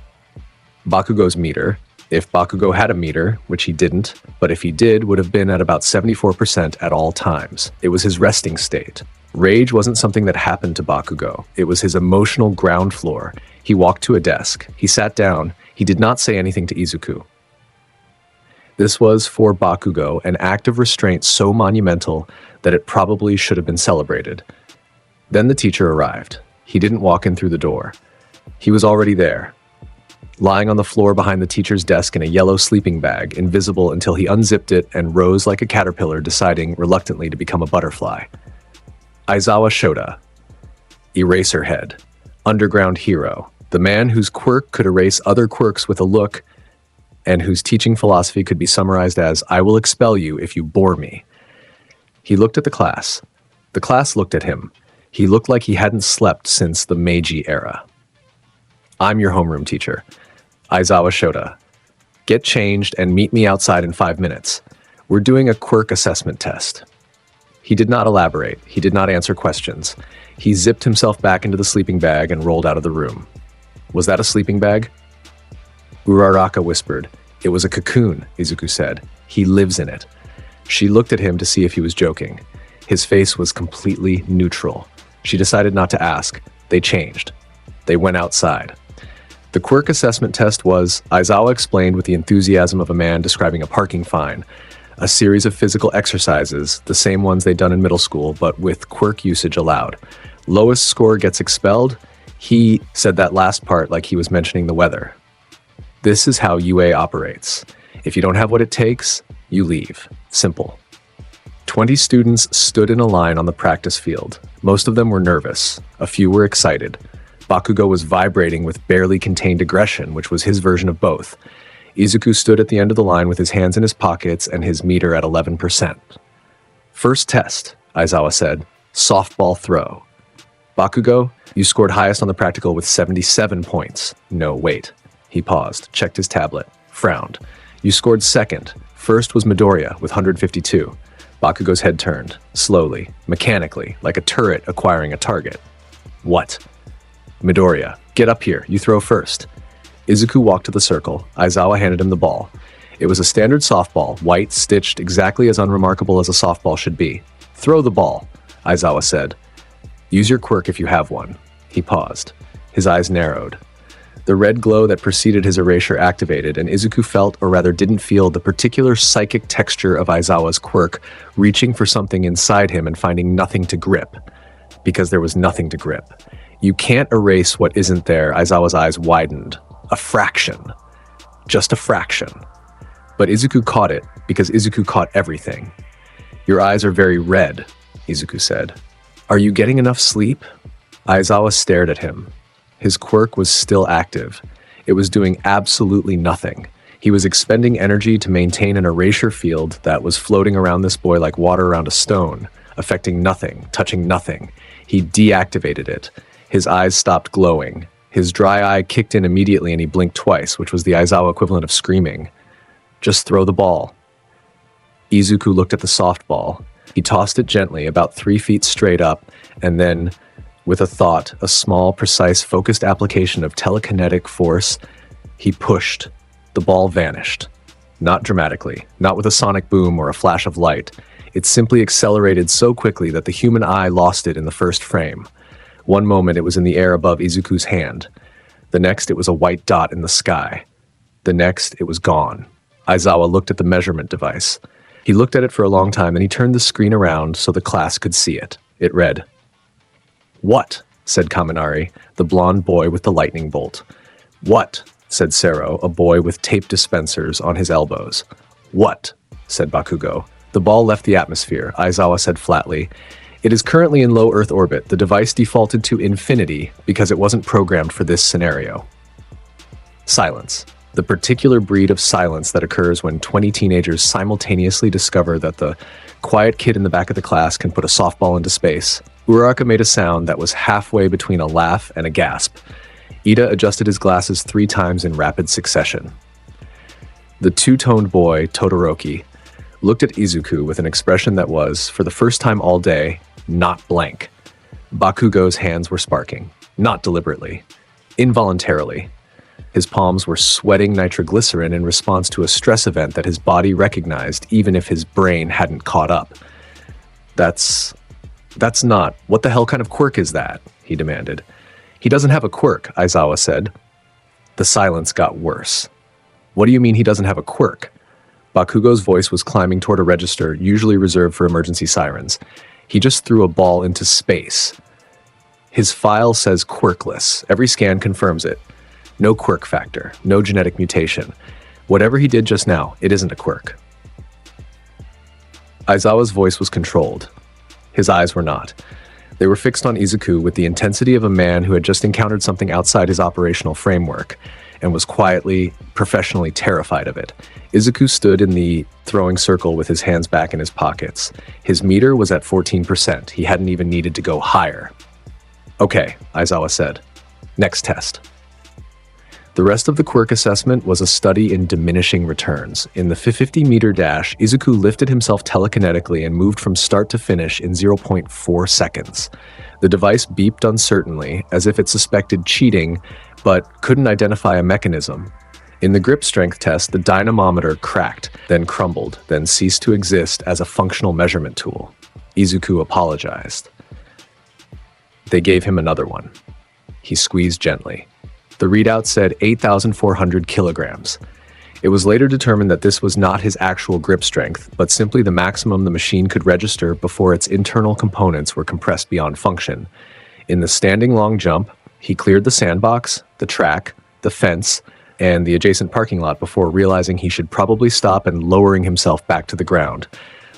Bakugo's meter, if Bakugo had a meter, which he didn't, but if he did, would have been at about 74% at all times. It was his resting state. Rage wasn't something that happened to Bakugo. It was his emotional ground floor. He walked to a desk. He sat down. He did not say anything to Izuku. This was, for Bakugo, an act of restraint so monumental that it probably should have been celebrated. Then the teacher arrived. He didn't walk in through the door. He was already there, lying on the floor behind the teacher's desk in a yellow sleeping bag, invisible until he unzipped it and rose like a caterpillar, deciding reluctantly to become a butterfly. Aizawa Shota, Eraserhead, underground hero, the man whose quirk could erase other quirks with a look, and whose teaching philosophy could be summarized as, "I will expel you if you bore me." He looked at the class. The class looked at him. He looked like he hadn't slept since the Meiji era. "I'm your homeroom teacher, Aizawa Shota. Get changed and meet me outside in 5 minutes. We're doing a quirk assessment test." He did not elaborate. He did not answer questions. He zipped himself back into the sleeping bag and rolled out of the room. "Was that a sleeping bag?" Uraraka whispered. "It was a cocoon," Izuku said. "He lives in it." She looked at him to see if he was joking. His face was completely neutral. She decided not to ask. They changed. They went outside. The quirk assessment test was, Aizawa explained with the enthusiasm of a man describing a parking fine, a series of physical exercises, the same ones they'd done in middle school, but with quirk usage allowed. Lowest score gets expelled. He said that last part like he was mentioning the weather. This is how UA operates. If you don't have what it takes, you leave. Simple. 20 students stood in a line on the practice field. Most of them were nervous. A few were excited. Bakugo was vibrating with barely contained aggression, which was his version of both. Izuku stood at the end of the line with his hands in his pockets and his meter at 11%. First test, Aizawa said. Softball throw. Bakugo, you scored highest on the practical with 77 points. No, wait. He paused, checked his tablet, frowned. You scored second. First was Midoriya with 152. Bakugo's head turned, slowly, mechanically, like a turret acquiring a target. What? Midoriya, get up here. You throw first. Izuku walked to the circle. Aizawa handed him the ball. It was a standard softball, white, stitched, exactly as unremarkable as a softball should be. Throw the ball, Aizawa said. Use your quirk if you have one. He paused. His eyes narrowed. The red glow that preceded his erasure activated, and Izuku felt, or rather didn't feel, the particular psychic texture of Aizawa's quirk, reaching for something inside him and finding nothing to grip. Because there was nothing to grip. You can't erase what isn't there. Aizawa's eyes widened. A fraction. Just a fraction. But Izuku caught it, because Izuku caught everything. Your eyes are very red, Izuku said. Are you getting enough sleep? Aizawa stared at him. His quirk was still active. It was doing absolutely nothing. He was expending energy to maintain an erasure field that was floating around this boy like water around a stone, affecting nothing, touching nothing. He deactivated it. His eyes stopped glowing. His dry eye kicked in immediately and he blinked twice, which was the Aizawa equivalent of screaming. Just throw the ball. Izuku looked at the softball. He tossed it gently, about 3 feet straight up, and then, with a thought, a small, precise, focused application of telekinetic force, he pushed. The ball vanished. Not dramatically, not with a sonic boom or a flash of light. It simply accelerated so quickly that the human eye lost it in the first frame. One moment it was in the air above Izuku's hand. The next it was a white dot in the sky. The next it was gone. Aizawa looked at the measurement device. He looked at it for a long time, then he turned the screen around so the class could see it. It read, "What?" said Kaminari, the blonde boy with the lightning bolt. "What?" said Sero, a boy with tape dispensers on his elbows. "What?" said Bakugo. The ball left the atmosphere, Aizawa said flatly. It is currently in low Earth orbit. The device defaulted to infinity because it wasn't programmed for this scenario. Silence. The particular breed of silence that occurs when 20 teenagers simultaneously discover that the quiet kid in the back of the class can put a softball into space. Uraraka made a sound that was halfway between a laugh and a gasp. Ida adjusted his glasses 3 times in rapid succession. The two-toned boy, Todoroki, looked at Izuku with an expression that was, for the first time all day, not blank. Bakugo's hands were sparking, not deliberately, involuntarily. His palms were sweating nitroglycerin in response to a stress event that his body recognized even if his brain hadn't caught up. That's not. What the hell kind of quirk is that? He demanded. He doesn't have a quirk, Aizawa said. The silence got worse. What do you mean he doesn't have a quirk? Bakugo's voice was climbing toward a register usually reserved for emergency sirens. He just threw a ball into space. His file says quirkless. Every scan confirms it. No quirk factor, no genetic mutation. Whatever he did just now, it isn't a quirk. Aizawa's voice was controlled. His eyes were not. They were fixed on Izuku with the intensity of a man who had just encountered something outside his operational framework and was quietly, professionally terrified of it. Izuku stood in the throwing circle with his hands back in his pockets. His meter was at 14%. He hadn't even needed to go higher. Okay, Aizawa said. Next test. The rest of the quirk assessment was a study in diminishing returns. In the 50-meter dash, Izuku lifted himself telekinetically and moved from start to finish in 0.4 seconds. The device beeped uncertainly, as if it suspected cheating, but couldn't identify a mechanism. In the grip strength test, the dynamometer cracked, then crumbled, then ceased to exist as a functional measurement tool. Izuku apologized. They gave him another one. He squeezed gently. The readout said 8,400 kilograms. It was later determined that this was not his actual grip strength, but simply the maximum the machine could register before its internal components were compressed beyond function. In the standing long jump, he cleared the sandbox, the track, the fence, and the adjacent parking lot before realizing he should probably stop and lowering himself back to the ground.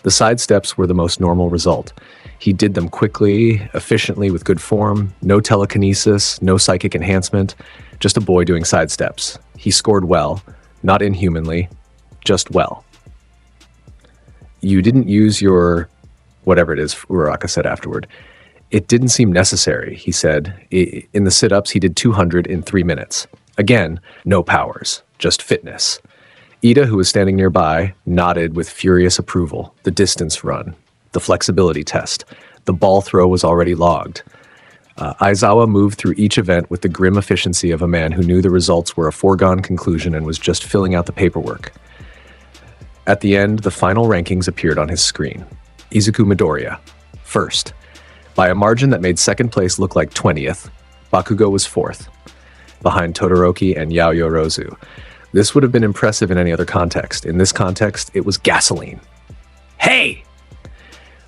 The side steps were the most normal result. He did them quickly, efficiently, with good form, no telekinesis, no psychic enhancement, just a boy doing side steps. He scored well, not inhumanly, just well. You didn't use your, whatever it is, Uraraka said afterward. It didn't seem necessary, he said. In the sit-ups, he did 200 in 3 minutes. Again, no powers, just fitness. Ida, who was standing nearby, nodded with furious approval. The distance run, the flexibility test, the ball throw was already logged. Aizawa moved through each event with the grim efficiency of a man who knew the results were a foregone conclusion and was just filling out the paperwork. At the end, the final rankings appeared on his screen. Izuku Midoriya, first. By a margin that made second place look like 20th, Bakugo was fourth, behind Todoroki and Yaoyorozu. This would have been impressive in any other context. In this context, it was gasoline. Hey!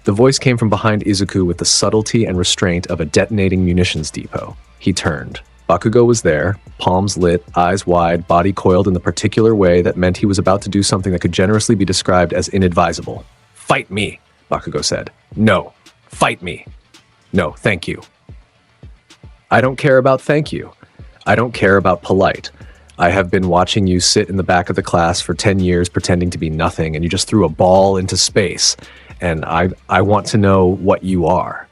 The voice came from behind Izuku with the subtlety and restraint of a detonating munitions depot. He turned. Bakugo was there, palms lit, eyes wide, body coiled in the particular way that meant he was about to do something that could generously be described as inadvisable. Fight me, Bakugo said. No, fight me. No, thank you. I don't care about thank you. I don't care about polite. I have been watching you sit in the back of the class for 10 years pretending to be nothing, and you just threw a ball into space, and I want to know what you are.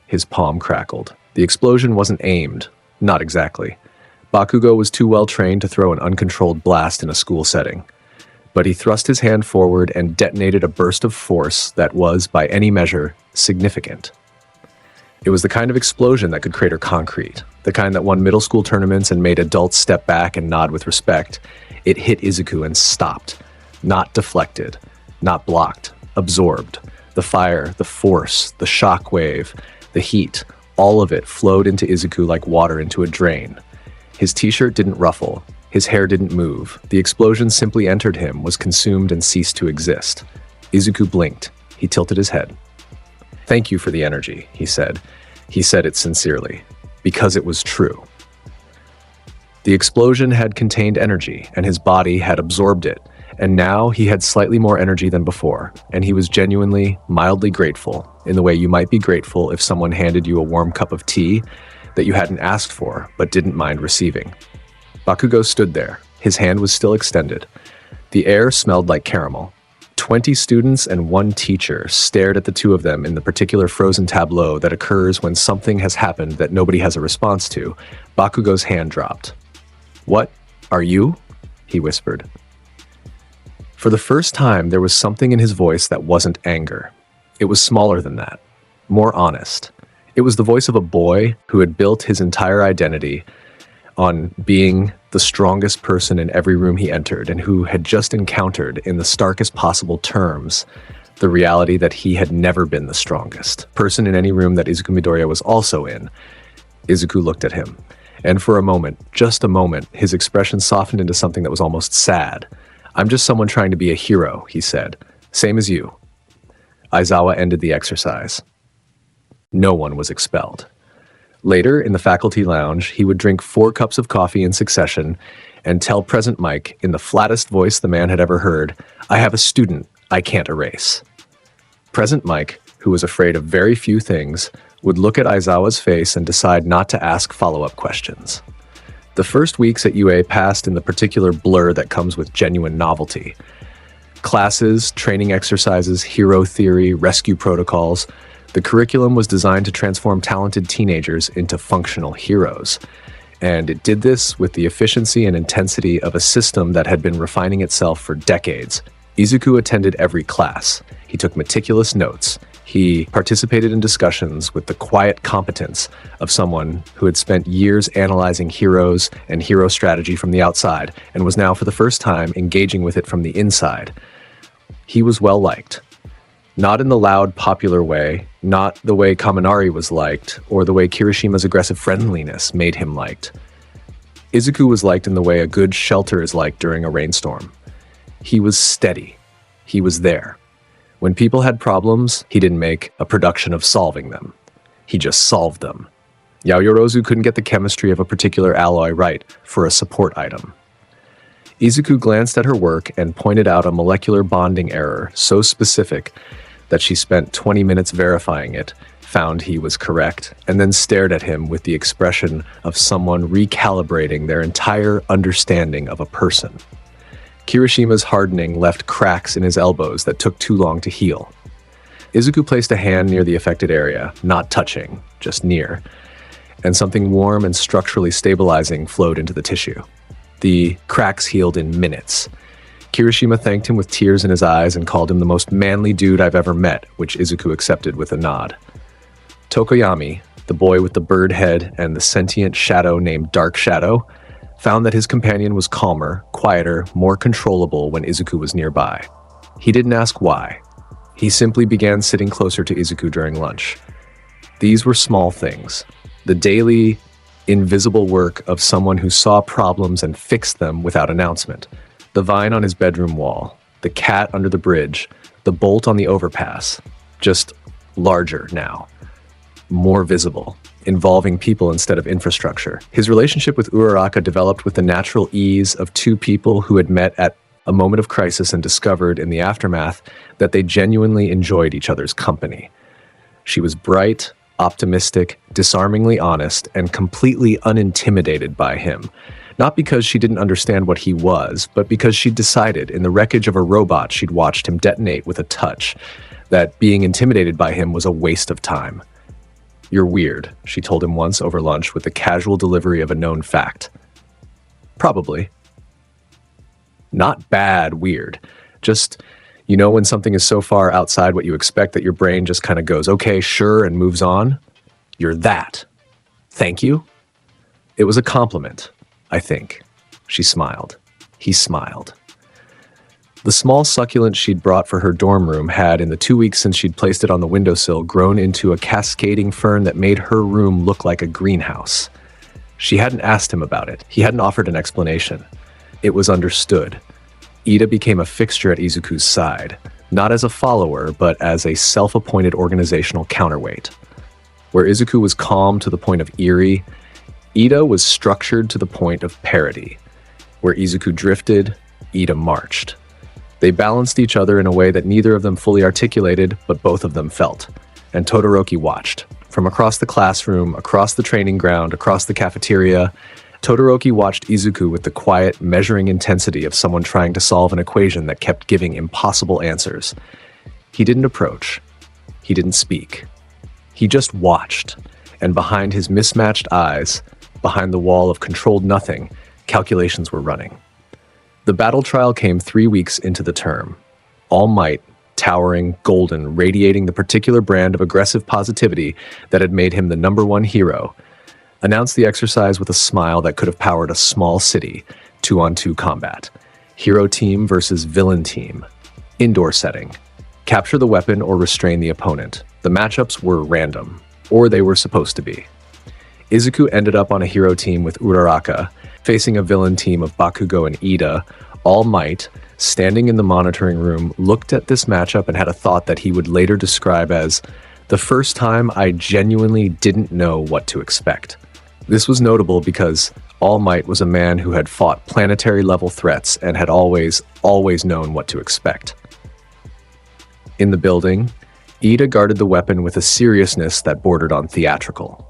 His palm crackled. The explosion wasn't aimed. Not exactly. Bakugo was too well trained to throw an uncontrolled blast in a school setting. But he thrust his hand forward and detonated a burst of force that was, by any measure, significant. It was the kind of explosion that could crater concrete, the kind that won middle school tournaments and made adults step back and nod with respect. It hit Izuku and stopped. Not deflected, not blocked, absorbed. The fire, the force, the shock wave, the heat, all of it flowed into Izuku like water into a drain. His t-shirt didn't ruffle. His hair didn't move. The explosion simply entered him, was consumed and ceased to exist. Izuku blinked. He tilted his head. Thank you for the energy, he said. He said it sincerely, because it was true. The explosion had contained energy, and his body had absorbed it, and now he had slightly more energy than before, and he was genuinely, mildly grateful, in the way you might be grateful if someone handed you a warm cup of tea that you hadn't asked for, but didn't mind receiving. Bakugo stood there. His hand was still extended. The air smelled like caramel. 20 students and 1 teacher stared at the two of them in the particular frozen tableau that occurs when something has happened that nobody has a response to. Bakugo's hand dropped. What? Are you? He whispered. For the first time, there was something in his voice that wasn't anger. It was smaller than that, more honest. It was the voice of a boy who had built his entire identity on being the strongest person in every room he entered, and who had just encountered, in the starkest possible terms, the reality that he had never been the strongest person in any room that Izuku Midoriya was also in. Izuku looked at him, and for a moment, just a moment, his expression softened into something that was almost sad. I'm just someone trying to be a hero, he said. Same as you. Aizawa ended the exercise. No one was expelled. Later, in the faculty lounge, he would drink 4 cups of coffee in succession and tell Present Mike, in the flattest voice the man had ever heard, I have a student I can't erase. Present Mike, who was afraid of very few things, would look at Aizawa's face and decide not to ask follow-up questions. The first weeks at UA passed in the particular blur that comes with genuine novelty. Classes, training exercises, hero theory, rescue protocols. The curriculum was designed to transform talented teenagers into functional heroes. And it did this with the efficiency and intensity of a system that had been refining itself for decades. Izuku attended every class. He took meticulous notes. He participated in discussions with the quiet competence of someone who had spent years analyzing heroes and hero strategy from the outside, and was now for the first time engaging with it from the inside. He was well liked. Not in the loud, popular way, not the way Kaminari was liked, or the way Kirishima's aggressive friendliness made him liked. Izuku was liked in the way a good shelter is liked during a rainstorm. He was steady. He was there. When people had problems, he didn't make a production of solving them. He just solved them. Yaoyorozu couldn't get the chemistry of a particular alloy right for a support item. Izuku glanced at her work and pointed out a molecular bonding error so specific that she spent 20 minutes verifying it, found he was correct, and then stared at him with the expression of someone recalibrating their entire understanding of a person. Kirishima's hardening left cracks in his elbows that took too long to heal. Izuku placed a hand near the affected area, not touching, just near, and something warm and structurally stabilizing flowed into the tissue. The cracks healed in minutes. Kirishima thanked him with tears in his eyes and called him the most manly dude I've ever met, which Izuku accepted with a nod. Tokoyami, the boy with the bird head and the sentient shadow named Dark Shadow, found that his companion was calmer, quieter, more controllable when Izuku was nearby. He didn't ask why. He simply began sitting closer to Izuku during lunch. These were small things. The daily, invisible work of someone who saw problems and fixed them without announcement. The vine on his bedroom wall, the cat under the bridge, the bolt on the overpass. Just larger now. More visible, involving people instead of infrastructure. His relationship with Uraraka developed with the natural ease of two people who had met at a moment of crisis and discovered in the aftermath that they genuinely enjoyed each other's company. She was bright, optimistic, disarmingly honest, and completely unintimidated by him. Not because she didn't understand what he was, but because she'd decided in the wreckage of a robot she'd watched him detonate with a touch that being intimidated by him was a waste of time. "You're weird," she told him once over lunch with the casual delivery of a known fact. Probably. Not bad weird. Just, you know when something is so far outside what you expect that your brain just kind of goes, okay, sure, and moves on? You're that. Thank you? It was a compliment, I think. She smiled. He smiled. The small succulent she'd brought for her dorm room had, in the 2 weeks since she'd placed it on the windowsill, grown into a cascading fern that made her room look like a greenhouse. She hadn't asked him about it. He hadn't offered an explanation. It was understood. Ida became a fixture at Izuku's side, not as a follower, but as a self-appointed organizational counterweight. Where Izuku was calm to the point of eerie, Ida was structured to the point of parody. Where Izuku drifted, Ida marched. They balanced each other in a way that neither of them fully articulated, but both of them felt. And Todoroki watched. From across the classroom, across the training ground, across the cafeteria, Todoroki watched Izuku with the quiet, measuring intensity of someone trying to solve an equation that kept giving impossible answers. He didn't approach. He didn't speak. He just watched, and behind his mismatched eyes, behind the wall of controlled nothing, calculations were running. The battle trial came 3 weeks into the term. All Might, towering, golden, radiating the particular brand of aggressive positivity that had made him the #1 hero, announced the exercise with a smile that could have powered a small city, 2-on-2 combat. Hero team versus villain team. Indoor setting. Capture the weapon or restrain the opponent. The matchups were random, or they were supposed to be. Izuku ended up on a hero team with Uraraka, facing a villain team of Bakugo and Ida. All Might, standing in the monitoring room, looked at this matchup and had a thought that he would later describe as the first time I genuinely didn't know what to expect. This was notable because All Might was a man who had fought planetary-level threats and had always known what to expect. In the building, Ida guarded the weapon with a seriousness that bordered on theatrical.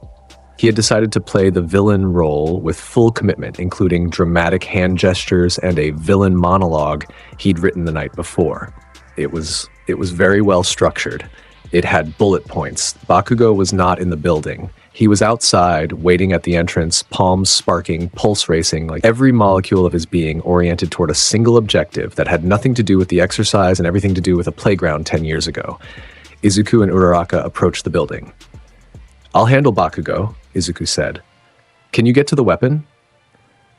He had decided to play the villain role with full commitment, including dramatic hand gestures and a villain monologue he'd written the night before. It was very well structured. It had bullet points. Bakugo was not in the building. He was outside, waiting at the entrance, palms sparking, pulse racing, like every molecule of his being oriented toward a single objective that had nothing to do with the exercise and everything to do with a playground 10 years ago. Izuku and Uraraka approached the building. "I'll handle Bakugo," Izuku said. "Can you get to the weapon?"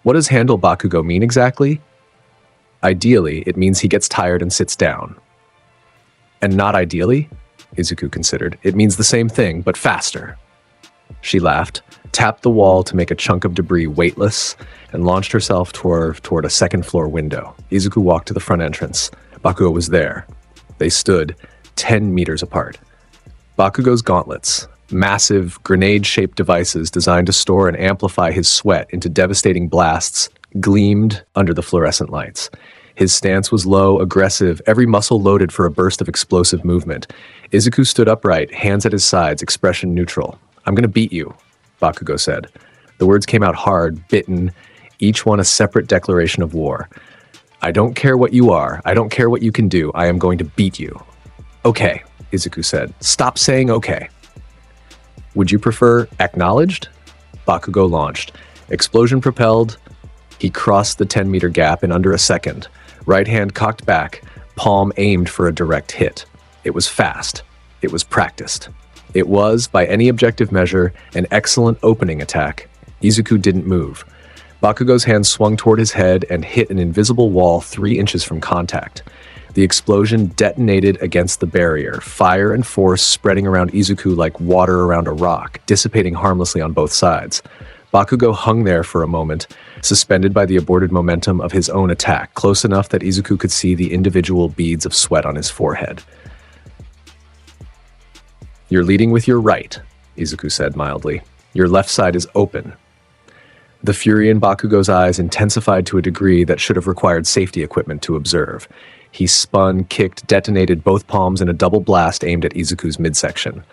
What does handle Bakugo mean exactly? Ideally, it means he gets tired and sits down. And not ideally? Izuku considered. It means the same thing, but faster. She laughed, tapped the wall to make a chunk of debris weightless, and launched herself toward a second-floor window. Izuku walked to the front entrance. Bakugo was there. They stood 10 meters apart. Bakugo's gauntlets, massive, grenade-shaped devices designed to store and amplify his sweat into devastating blasts, gleamed under the fluorescent lights. His stance was low, aggressive, every muscle loaded for a burst of explosive movement. Izuku stood upright, hands at his sides, expression neutral. "I'm gonna beat you," Bakugo said. The words came out hard, bitten, each one a separate declaration of war. "I don't care what you are. I don't care what you can do. I am going to beat you." "Okay," Izuku said. "Stop saying okay." "Would you prefer acknowledged?" Bakugo launched. Explosion propelled. He crossed the 10-meter gap in under a second. Right hand cocked back, palm aimed for a direct hit. It was fast. It was practiced. It was, by any objective measure, an excellent opening attack. Izuku didn't move. Bakugo's hand swung toward his head and hit an invisible wall 3 inches from contact. The explosion detonated against the barrier, fire and force spreading around Izuku like water around a rock, dissipating harmlessly on both sides. Bakugo hung there for a moment, suspended by the aborted momentum of his own attack, close enough that Izuku could see the individual beads of sweat on his forehead. "You're leading with your right," Izuku said mildly. "Your left side is open." The fury in Bakugo's eyes intensified to a degree that should have required safety equipment to observe. He spun, kicked, detonated both palms in a double blast aimed at Izuku's midsection.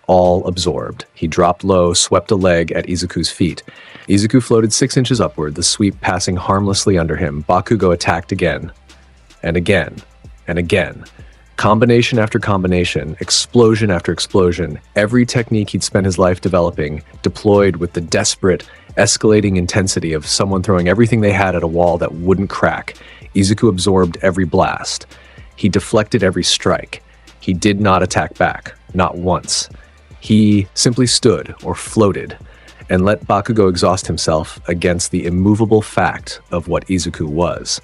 All absorbed. He dropped low, swept a leg at Izuku's feet. Izuku floated 6 inches upward, the sweep passing harmlessly under him. Bakugo attacked again, and again, and again. Combination after combination, explosion after explosion, every technique he'd spent his life developing, deployed with the desperate, escalating intensity of someone throwing everything they had at a wall that wouldn't crack. Izuku absorbed every blast. He deflected every strike. He did not attack back, not once. He simply stood, or floated, and let Bakugo exhaust himself against the immovable fact of what Izuku was.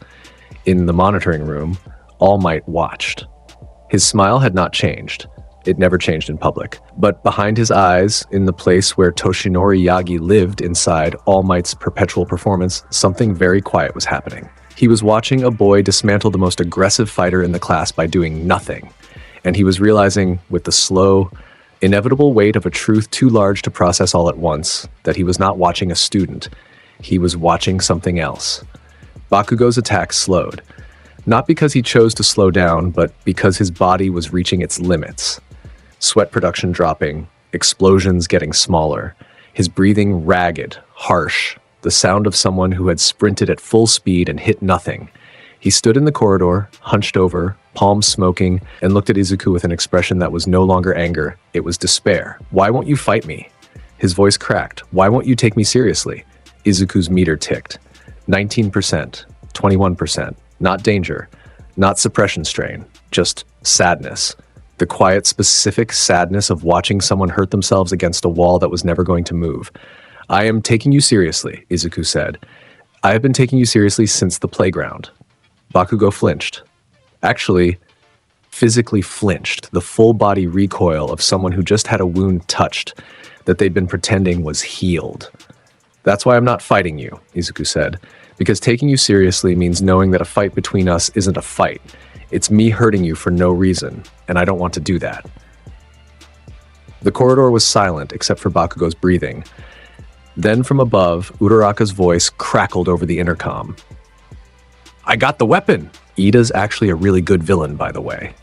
In the monitoring room, All Might watched. His smile had not changed. It never changed in public. But behind his eyes, in the place where Toshinori Yagi lived inside All Might's perpetual performance, something very quiet was happening. He was watching a boy dismantle the most aggressive fighter in the class by doing nothing. And he was realizing, with the slow, inevitable weight of a truth too large to process all at once, that he was not watching a student. He was watching something else. Bakugo's attack slowed. Not because he chose to slow down, but because his body was reaching its limits. Sweat production dropping, explosions getting smaller, his breathing ragged, harsh, the sound of someone who had sprinted at full speed and hit nothing. He stood in the corridor, hunched over, palms smoking, and looked at Izuku with an expression that was no longer anger. It was despair. "Why won't you fight me?" His voice cracked. "Why won't you take me seriously?" Izuku's meter ticked. 19%, 21%. Not danger, not suppression strain, just sadness. The quiet, specific sadness of watching someone hurt themselves against a wall that was never going to move. "I am taking you seriously," Izuku said. "I have been taking you seriously since the playground." Bakugo flinched. Actually, physically flinched, the full-body recoil of someone who just had a wound touched, that they'd been pretending was healed. "That's why I'm not fighting you," Izuku said, "because taking you seriously means knowing that a fight between us isn't a fight. It's me hurting you for no reason, and I don't want to do that." The corridor was silent except for Bakugo's breathing. Then from above, Uraraka's voice crackled over the intercom. "I got the weapon!" Ida's actually a really good villain, by the way.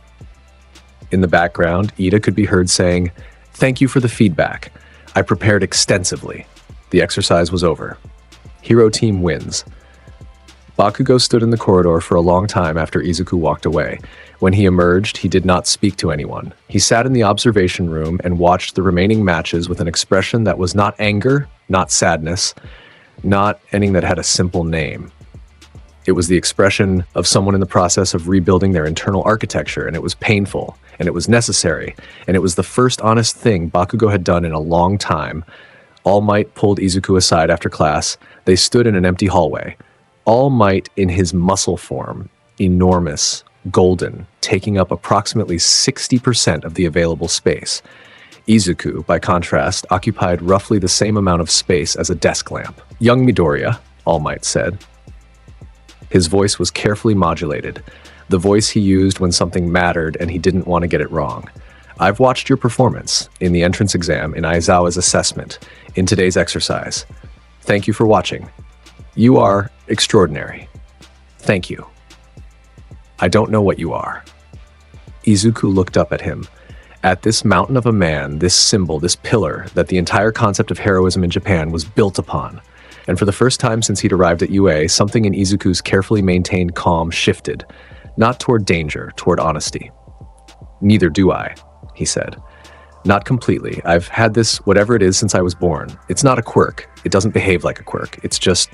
In the background, Ida could be heard saying, "Thank you for the feedback. I prepared extensively." The exercise was over. Hero team wins. Bakugo stood in the corridor for a long time after Izuku walked away. When he emerged, he did not speak to anyone. He sat in the observation room and watched the remaining matches with an expression that was not anger, not sadness, not anything that had a simple name. It was the expression of someone in the process of rebuilding their internal architecture, and it was painful, and it was necessary, and it was the first honest thing Bakugo had done in a long time. All Might pulled Izuku aside after class. They stood in an empty hallway. All Might in his muscle form, enormous, golden, taking up approximately 60% of the available space. Izuku, by contrast, occupied roughly the same amount of space as a desk lamp. "Young Midoriya," All Might said. His voice was carefully modulated, the voice he used when something mattered and he didn't want to get it wrong. "I've watched your performance in the entrance exam, in Aizawa's assessment, in today's exercise. Thank you for watching. You are extraordinary. Thank you. I don't know what you are. Izuku looked up at him. At this mountain of a man, this symbol, this pillar that the entire concept of heroism in Japan was built upon. And for the first time since he'd arrived at UA, something in Izuku's carefully maintained calm shifted. Not toward danger, toward honesty. Neither do I, he said. Not completely. I've had this, whatever it is, since I was born. It's not a quirk. It doesn't behave like a quirk. It's just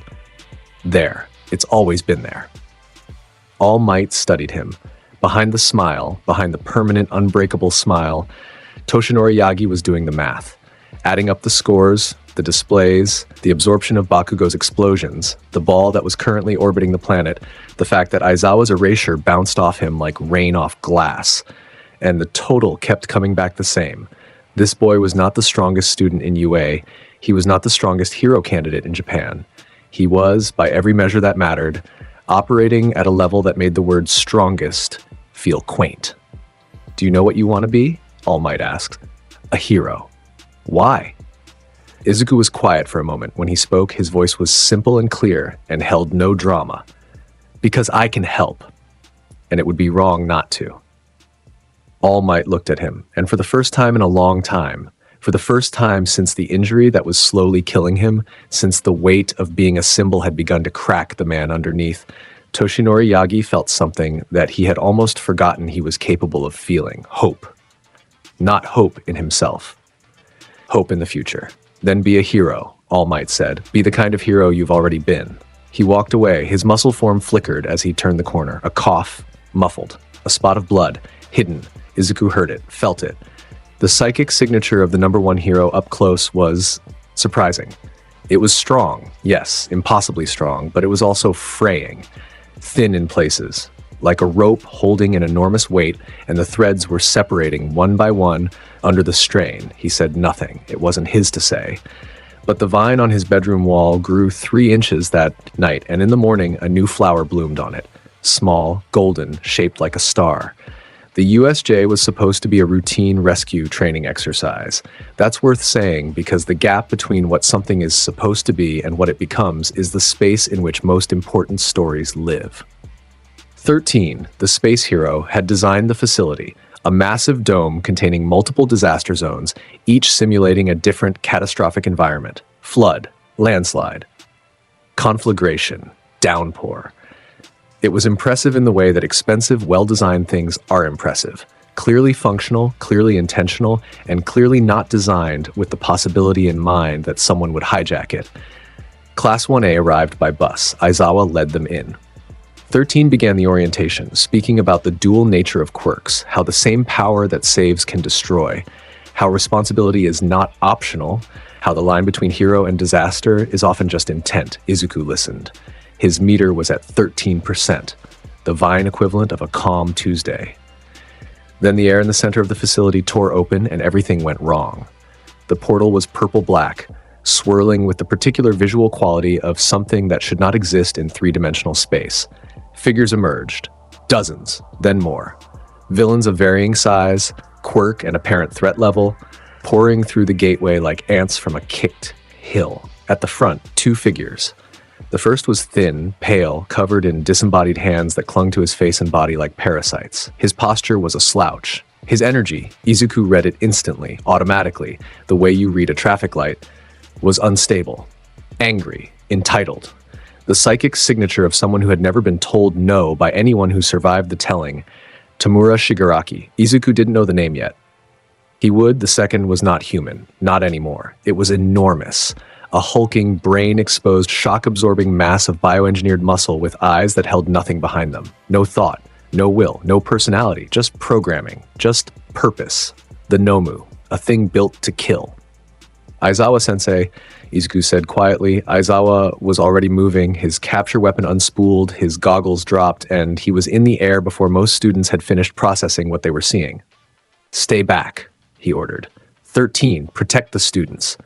there. It's always been there. All Might studied him. Behind the smile, behind the permanent, unbreakable smile, Toshinori Yagi was doing the math. Adding up the scores, the displays, the absorption of Bakugo's explosions, the ball that was currently orbiting the planet, the fact that Aizawa's erasure bounced off him like rain off glass. And the total kept coming back the same. This boy was not the strongest student in UA. He was not the strongest hero candidate in Japan. He was, by every measure that mattered, operating at a level that made the word strongest feel quaint. Do you know what you want to be? All Might asked. A hero. Why? Izuku was quiet for a moment. When he spoke, his voice was simple and clear and held no drama. Because I can help. And it would be wrong not to. All Might looked at him, and for the first time in a long time, for the first time since the injury that was slowly killing him, since the weight of being a symbol had begun to crack the man underneath, Toshinori Yagi felt something that he had almost forgotten he was capable of feeling. Hope. Not hope in himself. Hope in the future. Then be a hero, All Might said. Be the kind of hero you've already been. He walked away. His muscle form flickered as he turned the corner. A cough, muffled. A spot of blood, hidden. Izuku heard it, felt it. The psychic signature of the #1 hero up close was surprising. It was strong, yes, impossibly strong, but it was also fraying, thin in places, like a rope holding an enormous weight, and the threads were separating one by one under the strain. He said nothing. It wasn't his to say. But the vine on his bedroom wall grew 3 inches that night, and in the morning a new flower bloomed on it, small, golden, shaped like a star. The USJ was supposed to be a routine rescue training exercise. That's worth saying because the gap between what something is supposed to be and what it becomes is the space in which most important stories live. 13, the space hero, had designed the facility, a massive dome containing multiple disaster zones, each simulating a different catastrophic environment. Flood, landslide, conflagration, downpour. It was impressive in the way that expensive, well-designed things are impressive. Clearly functional, clearly intentional, and clearly not designed with the possibility in mind that someone would hijack it. Class 1A arrived by bus. Aizawa led them in. 13 began the orientation, speaking about the dual nature of quirks, how the same power that saves can destroy, how responsibility is not optional, how the line between hero and disaster is often just intent. Izuku listened. His meter was at 13%, the Vine equivalent of a calm Tuesday. Then the air in the center of the facility tore open and everything went wrong. The portal was purple-black, swirling with the particular visual quality of something that should not exist in 3-dimensional space. Figures emerged, dozens, then more. Villains of varying size, quirk and apparent threat level, pouring through the gateway like ants from a kicked hill. At the front, 2 figures. The first was thin, pale, covered in disembodied hands that clung to his face and body like parasites. His posture was a slouch. His energy, Izuku read it instantly, automatically, the way you read a traffic light, was unstable, angry, entitled. The psychic signature of someone who had never been told no by anyone who survived the telling. Tamura Shigaraki. Izuku didn't know the name yet. He would, the second was not human, not anymore. It was enormous. A hulking, brain-exposed, shock-absorbing mass of bioengineered muscle with eyes that held nothing behind them. No thought, no will, no personality, just programming, just purpose. The Nomu, a thing built to kill. Aizawa-sensei, Izuku said quietly. Aizawa was already moving, his capture weapon unspooled, his goggles dropped, and he was in the air before most students had finished processing what they were seeing. Stay back, he ordered. 13, protect the students.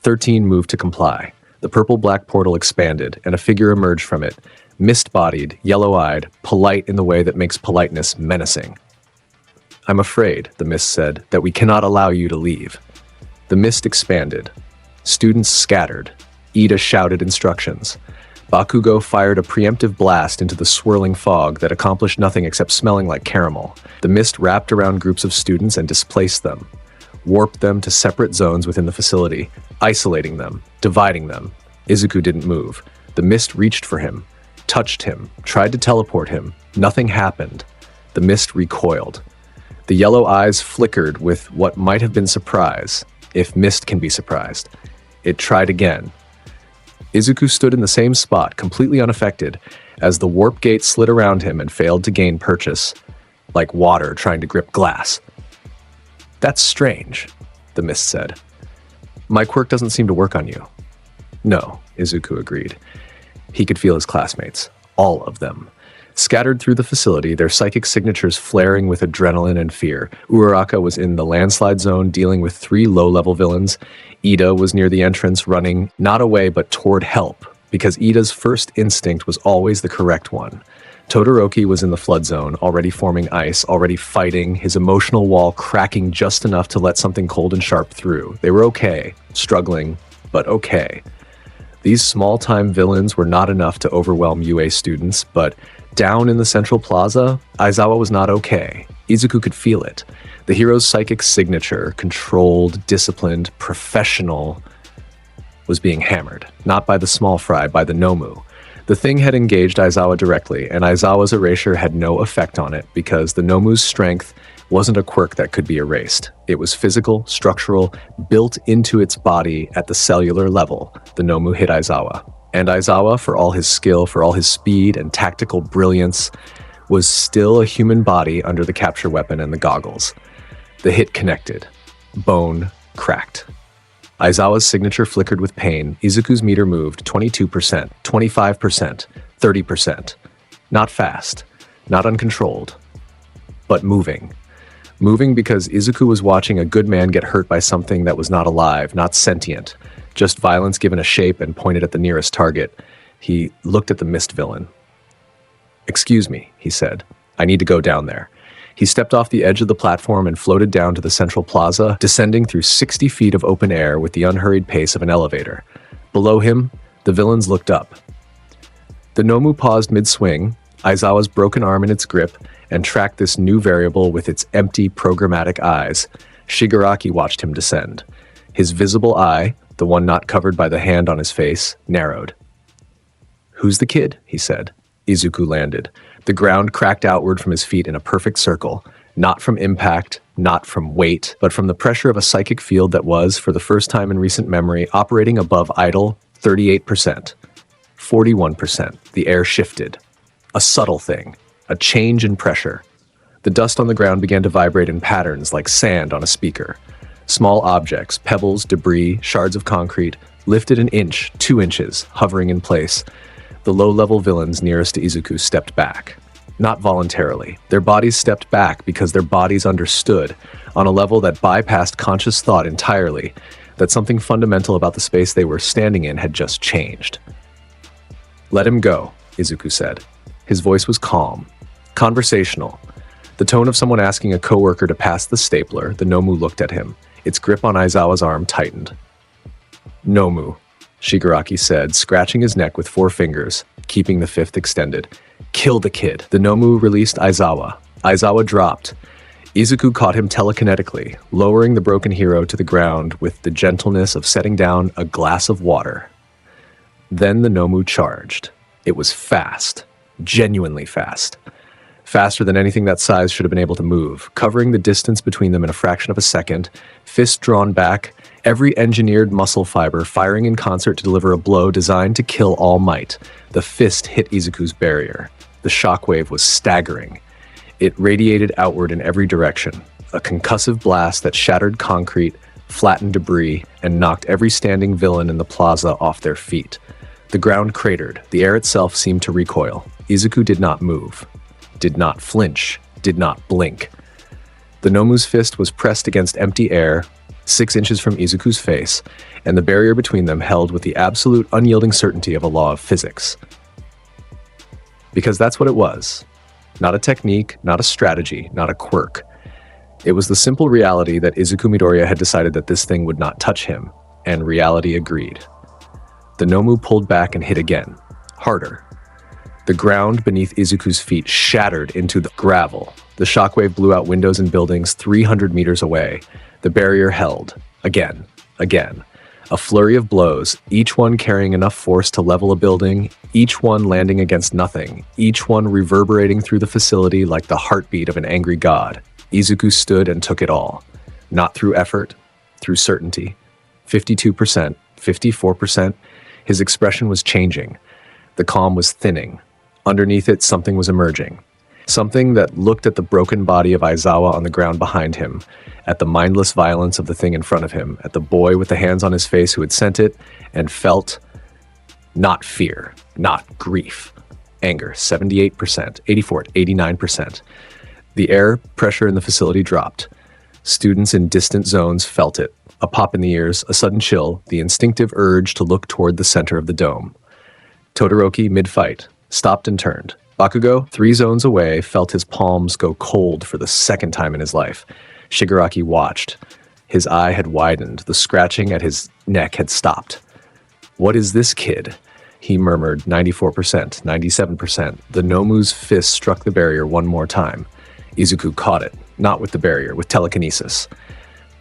13 moved to comply. The purple-black portal expanded, and a figure emerged from it, mist-bodied, yellow-eyed, polite in the way that makes politeness menacing. I'm afraid, the mist said, that we cannot allow you to leave. The mist expanded. Students scattered. Ida shouted instructions. Bakugo fired a preemptive blast into the swirling fog that accomplished nothing except smelling like caramel. The mist wrapped around groups of students and displaced them, warped them to separate zones within the facility, isolating them, dividing them. Izuku didn't move. The mist reached for him, touched him, tried to teleport him. Nothing happened. The mist recoiled. The yellow eyes flickered with what might have been surprise, if mist can be surprised. It tried again. Izuku stood in the same spot, completely unaffected, as the warp gate slid around him and failed to gain purchase, like water trying to grip glass. "That's strange," the mist said. "My quirk doesn't seem to work on you." "No," Izuku agreed. He could feel his classmates, all of them, scattered through the facility, their psychic signatures flaring with adrenaline and fear. Uraraka was in the landslide zone dealing with 3 low-level villains. Ida was near the entrance, running not away but toward help, because Ida's first instinct was always the correct one. Todoroki was in the flood zone, already forming ice, already fighting, his emotional wall cracking just enough to let something cold and sharp through. They were okay, struggling, but okay. These small-time villains were not enough to overwhelm UA students, but down in the central plaza, Aizawa was not okay. Izuku could feel it. The hero's psychic signature, controlled, disciplined, professional, was being hammered. Not by the small fry, by the Nomu. The thing had engaged Aizawa directly, and Aizawa's erasure had no effect on it because the Nomu's strength wasn't a quirk that could be erased. It was physical, structural, built into its body at the cellular level. The Nomu hit Aizawa. And Aizawa, for all his skill, for all his speed and tactical brilliance, was still a human body under the capture weapon and the goggles. The hit connected. Bone cracked. Aizawa's signature flickered with pain. Izuku's meter moved 22%, 25%, 30%. Not fast, not uncontrolled, but moving. Moving because Izuku was watching a good man get hurt by something that was not alive, not sentient, just violence given a shape and pointed at the nearest target. He looked at the mist villain. "Excuse me," he said. "I need to go down there." He stepped off the edge of the platform and floated down to the central plaza, descending through 60 feet of open air with the unhurried pace of an elevator. Below him, the villains looked up. The Nomu paused mid-swing, Aizawa's broken arm in its grip, and tracked this new variable with its empty, programmatic eyes. Shigaraki watched him descend. His visible eye, the one not covered by the hand on his face, narrowed. "Who's the kid?" he said. Izuku landed. The ground cracked outward from his feet in a perfect circle, not from impact, not from weight, but from the pressure of a psychic field that was, for the first time in recent memory, operating above idle 38%, 41%. The air shifted. A subtle thing, a change in pressure. The dust on the ground began to vibrate in patterns like sand on a speaker. Small objects, pebbles, debris, shards of concrete, lifted an inch, 2 inches, hovering in place. The low-level villains nearest to Izuku stepped back. Not voluntarily. Their bodies stepped back because their bodies understood, on a level that bypassed conscious thought entirely, that something fundamental about the space they were standing in had just changed. "Let him go," Izuku said. His voice was calm, conversational. The tone of someone asking a coworker to pass the stapler. The Nomu looked at him. Its grip on Aizawa's arm tightened. "Nomu," Shigaraki said, scratching his neck with 4 fingers, keeping the 5th extended. "Kill the kid." The Nomu released Aizawa. Aizawa dropped. Izuku caught him telekinetically, lowering the broken hero to the ground with the gentleness of setting down a glass of water. Then the Nomu charged. It was fast, genuinely fast. Faster than anything that size should have been able to move, covering the distance between them in a fraction of a second, fist drawn back, every engineered muscle fiber firing in concert to deliver a blow designed to kill all might. The fist hit Izuku's barrier. The shockwave was staggering. It radiated outward in every direction, a concussive blast that shattered concrete, flattened debris, and knocked every standing villain in the plaza off their feet. The ground cratered. The air itself seemed to recoil. Izuku did not move, did not flinch, did not blink. The Nomu's fist was pressed against empty air, 6 inches from Izuku's face, and the barrier between them held with the absolute unyielding certainty of a law of physics. Because that's what it was. Not a technique, not a strategy, not a quirk. It was the simple reality that Izuku Midoriya had decided that this thing would not touch him, and reality agreed. The Nomu pulled back and hit again. harder. The ground beneath Izuku's feet shattered into the gravel. The shockwave blew out windows and buildings 300 meters away. The barrier held. Again. A flurry of blows, each one carrying enough force to level a building, each one landing against nothing, each one reverberating through the facility like the heartbeat of an angry god. Izuku stood and took it all. Not through effort, through certainty. 52%, 54%. His expression was changing. The calm was thinning. Underneath it, something was emerging. Something that looked at the broken body of Aizawa on the ground behind him, at the mindless violence of the thing in front of him, at the boy with the hands on his face who had sent it, and felt not fear, not grief. Anger, 78%, 84, 89%. The air pressure in the facility dropped. Students in distant zones felt it. A pop in the ears, a sudden chill, the instinctive urge to look toward the center of the dome. Todoroki, mid-fight, stopped and turned. Bakugo, 3 zones away, felt his palms go cold for the second time in his life. Shigaraki watched. His eye had widened. The scratching at his neck had stopped. "What is this kid?" He murmured, 94%, 97%. The Nomu's fist struck the barrier one more time. Izuku caught it, not with the barrier, with telekinesis.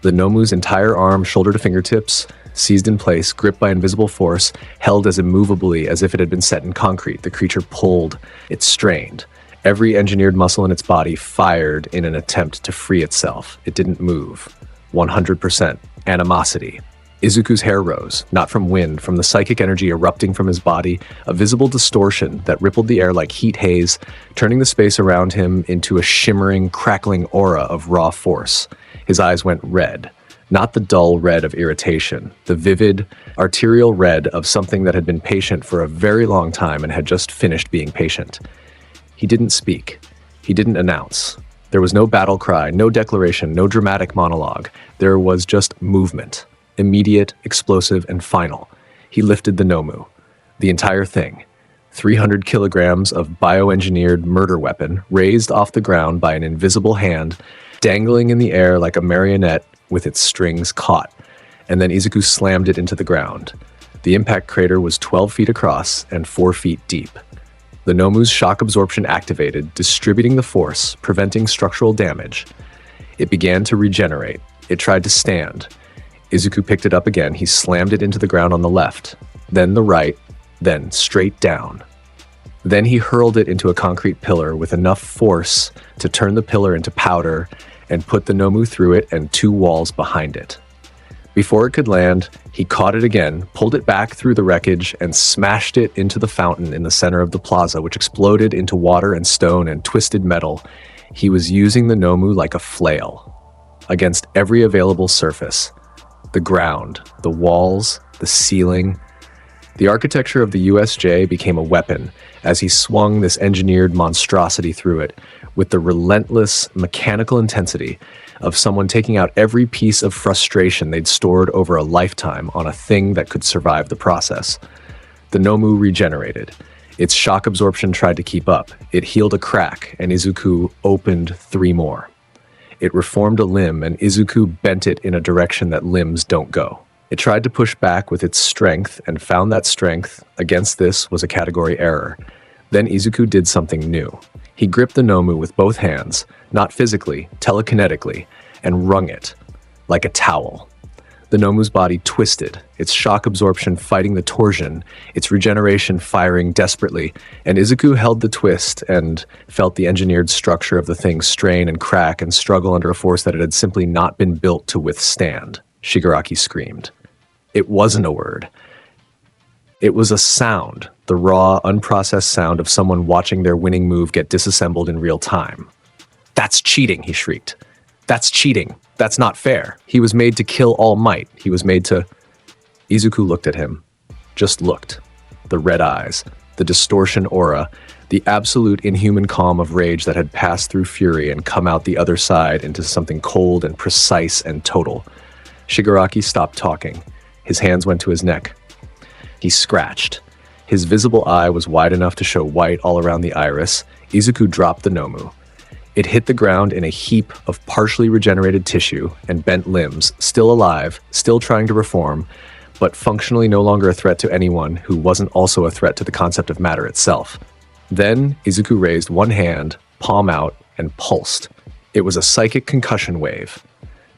The Nomu's entire arm, shoulder to fingertips, seized in place, gripped by invisible force, held as immovably as if it had been set in concrete. The creature pulled. It strained. Every engineered muscle in its body fired in an attempt to free itself. It didn't move. 100%. Animosity. Izuku's hair rose, not from wind, from the psychic energy erupting from his body, a visible distortion that rippled the air like heat haze, turning the space around him into a shimmering, crackling aura of raw force. His eyes went red. Not the dull red of irritation, the vivid, arterial red of something that had been patient for a very long time and had just finished being patient. He didn't speak. He didn't announce. There was no battle cry, no declaration, no dramatic monologue. There was just movement. Immediate, explosive, and final. He lifted the Nomu. The entire thing. 300 kilograms of bioengineered murder weapon raised off the ground by an invisible hand, dangling in the air like a marionette with its strings caught, and then Izuku slammed it into the ground. The impact crater was 12 feet across and 4 feet deep. The Nomu's shock absorption activated, distributing the force, preventing structural damage. It began to regenerate. It tried to stand. Izuku picked it up again. He slammed it into the ground on the left, then the right, then straight down. Then he hurled it into a concrete pillar with enough force to turn the pillar into powder and put the Nomu through it and 2 walls behind it. Before it could land, he caught it again, pulled it back through the wreckage, and smashed it into the fountain in the center of the plaza, which exploded into water and stone and twisted metal. He was using the Nomu like a flail, against every available surface. The ground, the walls, the ceiling. The architecture of the USJ became a weapon as he swung this engineered monstrosity through it, with the relentless mechanical intensity of someone taking out every piece of frustration they'd stored over a lifetime on a thing that could survive the process. The Nomu regenerated. Its shock absorption tried to keep up. It healed a crack, and Izuku opened 3 more. It reformed a limb, and Izuku bent it in a direction that limbs don't go. It tried to push back with its strength, and found that strength against this was a category error. Then Izuku did something new. He gripped the Nomu with both hands, not physically, telekinetically, and wrung it, like a towel. The Nomu's body twisted, its shock absorption fighting the torsion, its regeneration firing desperately, and Izuku held the twist and felt the engineered structure of the thing strain and crack and struggle under a force that it had simply not been built to withstand. Shigaraki screamed. It wasn't a word. It was a sound, the raw, unprocessed sound of someone watching their winning move get disassembled in real time. "That's cheating," he shrieked. "That's cheating. That's not fair. He was made to kill All Might. He was made to..." Izuku looked at him. Just looked. The red eyes, the distortion aura, the absolute inhuman calm of rage that had passed through fury and come out the other side into something cold and precise and total. Shigaraki stopped talking. His hands went to his neck. He scratched. His visible eye was wide enough to show white all around the iris. Izuku dropped the Nomu. It hit the ground in a heap of partially regenerated tissue and bent limbs, still alive, still trying to reform, but functionally no longer a threat to anyone who wasn't also a threat to the concept of matter itself. Then, Izuku raised one hand, palm out, and pulsed. It was a psychic concussion wave.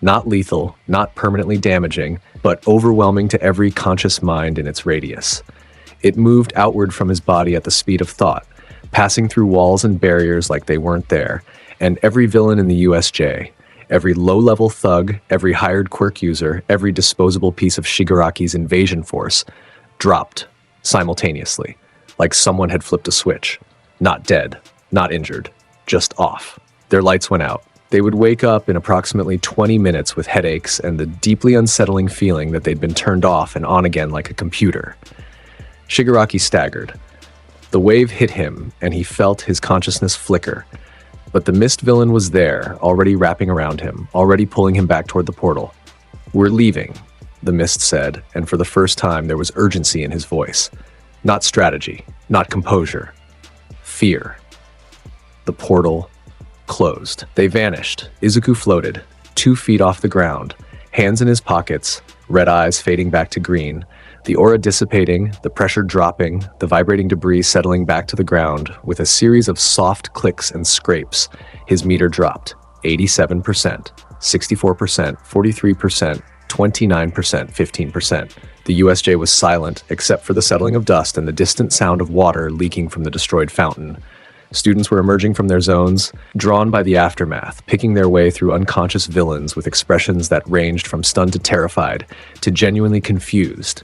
Not lethal, not permanently damaging, but overwhelming to every conscious mind in its radius. It moved outward from his body at the speed of thought, passing through walls and barriers like they weren't there, and every villain in the USJ, every low-level thug, every hired quirk user, every disposable piece of Shigaraki's invasion force, dropped simultaneously, like someone had flipped a switch. Not dead, not injured, just off. Their lights went out. They would wake up in approximately 20 minutes with headaches and the deeply unsettling feeling that they'd been turned off and on again like a computer. Shigaraki staggered. The wave hit him, and he felt his consciousness flicker. But the mist villain was there, already wrapping around him, already pulling him back toward the portal. "We're leaving," the mist said, and for the first time there was urgency in his voice. Not strategy, not composure. Fear. The portal closed. They vanished. Izuku floated, 2 feet off the ground, hands in his pockets, red eyes fading back to green, the aura dissipating, the pressure dropping, the vibrating debris settling back to the ground. With a series of soft clicks and scrapes, his meter dropped. 87%, 64%, 43%, 29%, 15%. The USJ was silent, except for the settling of dust and the distant sound of water leaking from the destroyed fountain. Students were emerging from their zones, drawn by the aftermath, picking their way through unconscious villains with expressions that ranged from stunned to terrified to genuinely confused.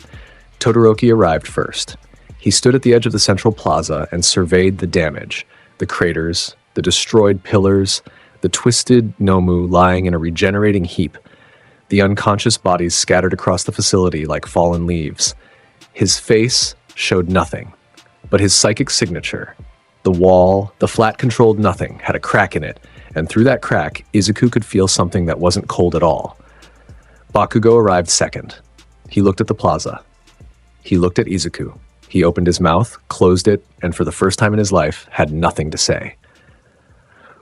Todoroki arrived first. He stood at the edge of the central plaza and surveyed the damage, the craters, the destroyed pillars, the twisted Nomu lying in a regenerating heap, the unconscious bodies scattered across the facility like fallen leaves. His face showed nothing, but his psychic signature, the wall, the flat-controlled nothing, had a crack in it, and through that crack, Izuku could feel something that wasn't cold at all. Bakugo arrived second. He looked at the plaza. He looked at Izuku. He opened his mouth, closed it, and for the first time in his life, had nothing to say.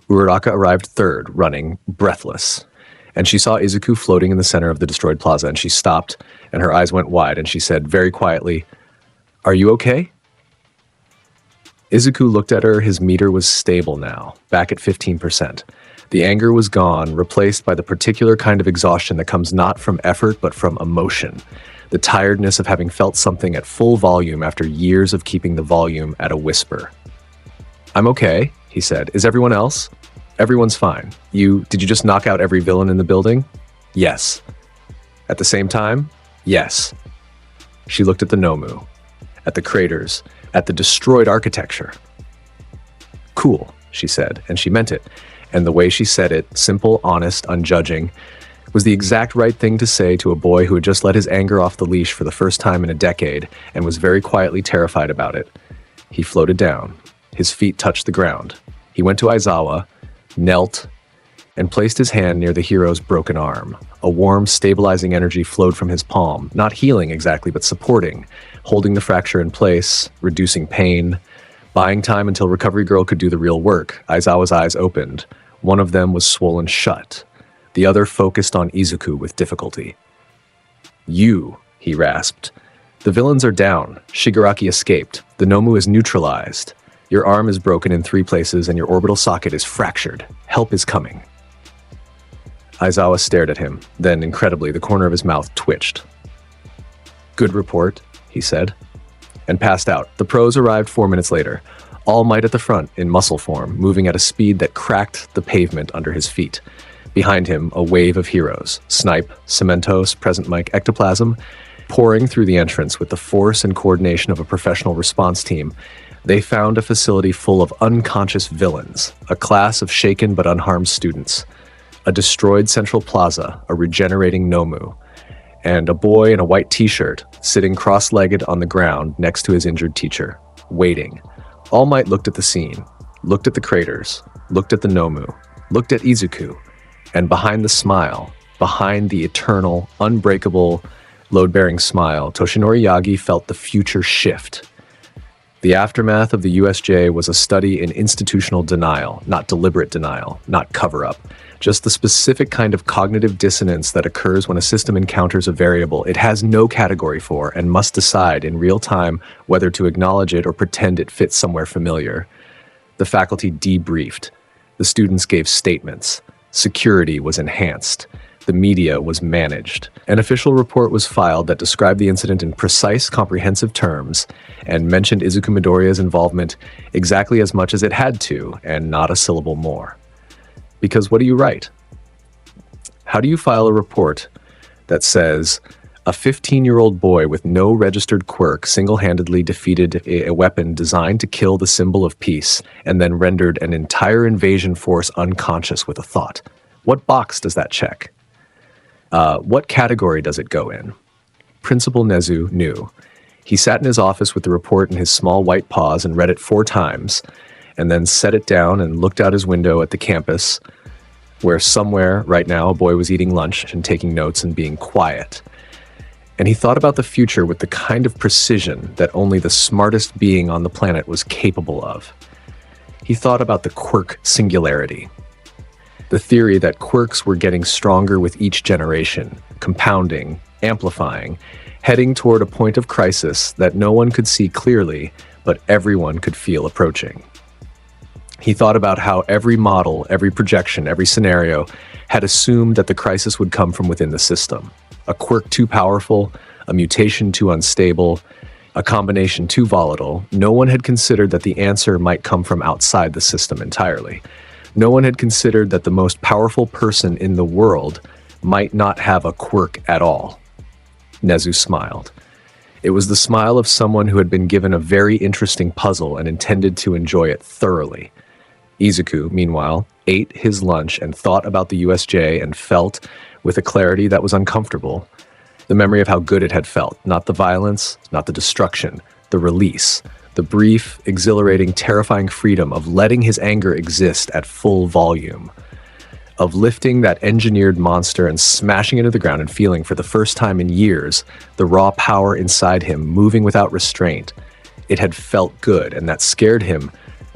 Uraraka arrived third, running, breathless. And she saw Izuku floating in the center of the destroyed plaza, and she stopped, and her eyes went wide, and she said very quietly, "Are you okay?" Izuku looked at her. His meter was stable now, back at 15%. The anger was gone, replaced by the particular kind of exhaustion that comes not from effort but from emotion. The tiredness of having felt something at full volume after years of keeping the volume at a whisper. "I'm okay," he said. "Is everyone else?" "Everyone's fine. Did you just knock out every villain in the building?" "Yes." "At the same time?" "Yes." She looked at the Nomu, at the craters, at the destroyed architecture. "Cool," she said, and she meant it. And the way she said it, simple, honest, unjudging, was the exact right thing to say to a boy who had just let his anger off the leash for the first time in a decade and was very quietly terrified about it. He floated down. His feet touched the ground. He went to Aizawa, knelt, and placed his hand near the hero's broken arm. A warm, stabilizing energy flowed from his palm, not healing exactly, but supporting, holding the fracture in place, reducing pain, buying time until Recovery Girl could do the real work. Aizawa's eyes opened. One of them was swollen shut. The other focused on Izuku with difficulty. "You," he rasped. "The villains are down. Shigaraki escaped. The Nomu is neutralized. Your arm is broken in 3 places and your orbital socket is fractured. Help is coming." Aizawa stared at him. Then, incredibly, the corner of his mouth twitched. "Good report," he said, and passed out. The pros arrived 4 minutes later, All Might at the front in muscle form, moving at a speed that cracked the pavement under his feet. Behind him, a wave of heroes, Snipe, Cementos, Present Mike, Ectoplasm, pouring through the entrance with the force and coordination of a professional response team. They found a facility full of unconscious villains, a class of shaken but unharmed students, a destroyed central plaza, a regenerating Nomu, and a boy in a white t-shirt sitting cross-legged on the ground next to his injured teacher, waiting. All Might looked at the scene, looked at the craters, looked at the Nomu, looked at Izuku, and behind the smile, behind the eternal, unbreakable, load-bearing smile, Toshinori Yagi felt the future shift. The aftermath of the USJ was a study in institutional denial, not deliberate denial, not cover-up. Just the specific kind of cognitive dissonance that occurs when a system encounters a variable it has no category for and must decide in real time whether to acknowledge it or pretend it fits somewhere familiar. The faculty debriefed. The students gave statements. Security was enhanced. The media was managed. An official report was filed that described the incident in precise, comprehensive terms and mentioned Izuku Midoriya's involvement exactly as much as it had to, and not a syllable more. Because what do you write? How do you file a report that says a 15-year-old boy with no registered quirk single-handedly defeated a weapon designed to kill the symbol of peace and then rendered an entire invasion force unconscious with a thought? What box does that check? What category does it go in? Principal Nezu knew. He sat in his office with the report in his small white paws and read it 4 times, and then set it down and looked out his window at the campus, where somewhere right now a boy was eating lunch and taking notes and being quiet. And he thought about the future with the kind of precision that only the smartest being on the planet was capable of. He thought about the quirk singularity. The theory that quirks were getting stronger with each generation, compounding, amplifying, heading toward a point of crisis that no one could see clearly, but everyone could feel approaching. He thought about how every model, every projection, every scenario had assumed that the crisis would come from within the system. A quirk too powerful, a mutation too unstable, a combination too volatile. No one had considered that the answer might come from outside the system entirely. No one had considered that the most powerful person in the world might not have a quirk at all. Nezu smiled. It was the smile of someone who had been given a very interesting puzzle and intended to enjoy it thoroughly. Izuku, meanwhile, ate his lunch and thought about the USJ and felt, with a clarity that was uncomfortable, the memory of how good it had felt. Not the violence, not the destruction, the release. The brief, exhilarating, terrifying freedom of letting his anger exist at full volume, of lifting that engineered monster and smashing it to the ground and feeling for the first time in years the raw power inside him moving without restraint. It had felt good, and that scared him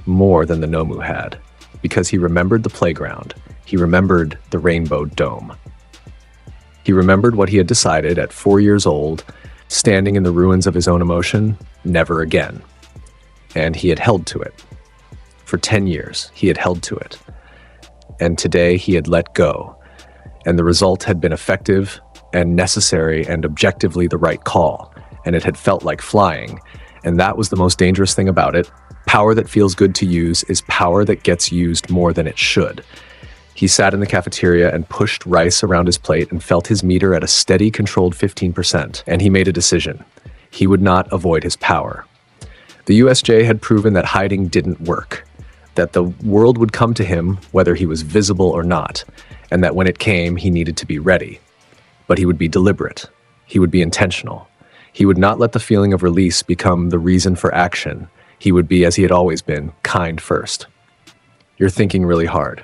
more than the Nomu had, because he remembered the playground. He remembered the Rainbow Dome. He remembered what he had decided at 4 years old, standing in the ruins of his own emotion, never again. And he had held to it. For 10 years, he had held to it. And today he had let go. And the result had been effective and necessary and objectively the right call. And it had felt like flying. And that was the most dangerous thing about it. Power that feels good to use is power that gets used more than it should. He sat in the cafeteria and pushed rice around his plate and felt his meter at a steady, controlled 15%. And he made a decision. He would not avoid his power. The USJ had proven that hiding didn't work, that the world would come to him whether he was visible or not, and that when it came, he needed to be ready. But he would be deliberate. He would be intentional. He would not let the feeling of release become the reason for action. He would be, as he had always been, kind first. You're thinking really hard.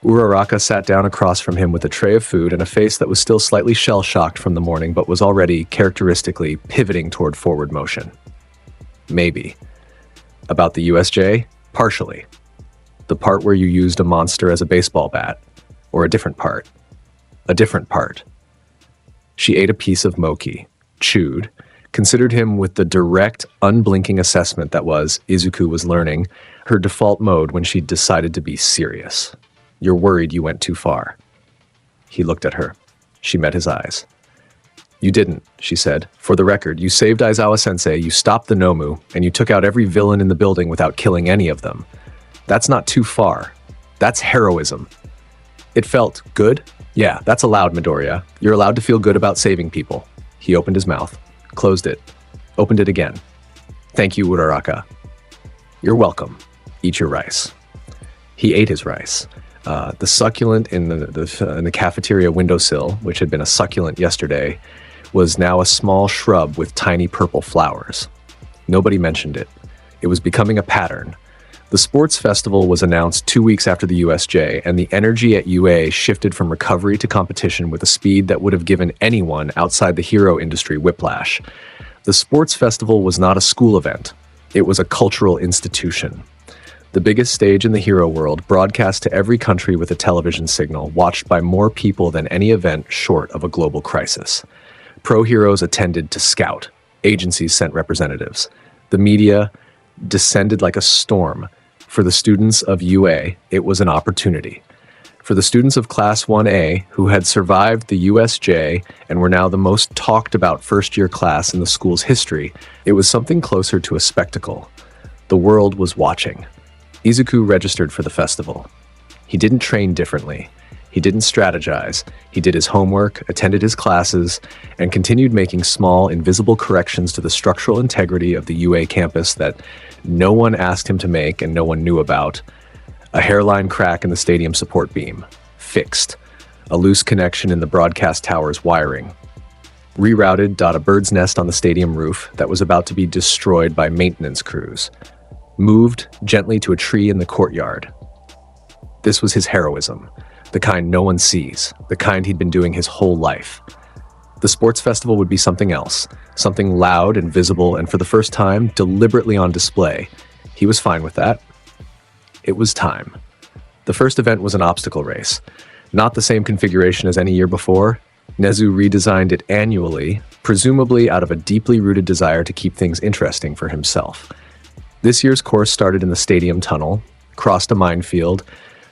Uraraka sat down across from him with a tray of food and a face that was still slightly shell-shocked from the morning but was already, characteristically, pivoting toward forward motion. Maybe. About the USJ? Partially. The part where you used a monster as a baseball bat. Or a different part. A different part. She ate a piece of mochi, chewed, considered him with the direct, unblinking assessment that was, Izuku was learning, her default mode when she decided to be serious. You're worried you went too far. He looked at her. She met his eyes. You didn't, she said. For the record, you saved Aizawa-sensei, you stopped the Nomu, and you took out every villain in the building without killing any of them. That's not too far. That's heroism. It felt good? Yeah, that's allowed, Midoriya. You're allowed to feel good about saving people. He opened his mouth, closed it, opened it again. Thank you, Uraraka. You're welcome. Eat your rice. He ate his rice. The succulent in the cafeteria windowsill, which had been a succulent yesterday, was now a small shrub with tiny purple flowers. Nobody mentioned it. It was becoming a pattern. The sports festival was announced 2 weeks after the USJ, and the energy at UA shifted from recovery to competition with a speed that would have given anyone outside the hero industry whiplash. The sports festival was not a school event. It was a cultural institution. The biggest stage in the hero world, broadcast to every country with a television signal, watched by more people than any event short of a global crisis. Pro heroes attended to scout. Agencies sent representatives. The media descended like a storm. For the students of UA, it was an opportunity. For the students of Class 1A, who had survived the USJ and were now the most talked about first-year class in the school's history, it was something closer to a spectacle. The world was watching. Izuku registered for the festival. He didn't train differently. He didn't strategize. He did his homework, attended his classes, and continued making small, invisible corrections to the structural integrity of the UA campus that no one asked him to make and no one knew about. A hairline crack in the stadium support beam. Fixed. A loose connection in the broadcast tower's wiring. Rerouted. A bird's nest on the stadium roof that was about to be destroyed by maintenance crews. Moved gently to a tree in the courtyard. This was his heroism. The kind no one sees. The kind he'd been doing his whole life. The sports festival would be something else. Something loud and visible and for the first time, deliberately on display. He was fine with that. It was time. The first event was an obstacle race. Not the same configuration as any year before. Nezu redesigned it annually, presumably out of a deeply rooted desire to keep things interesting for himself. This year's course started in the stadium tunnel, crossed a minefield,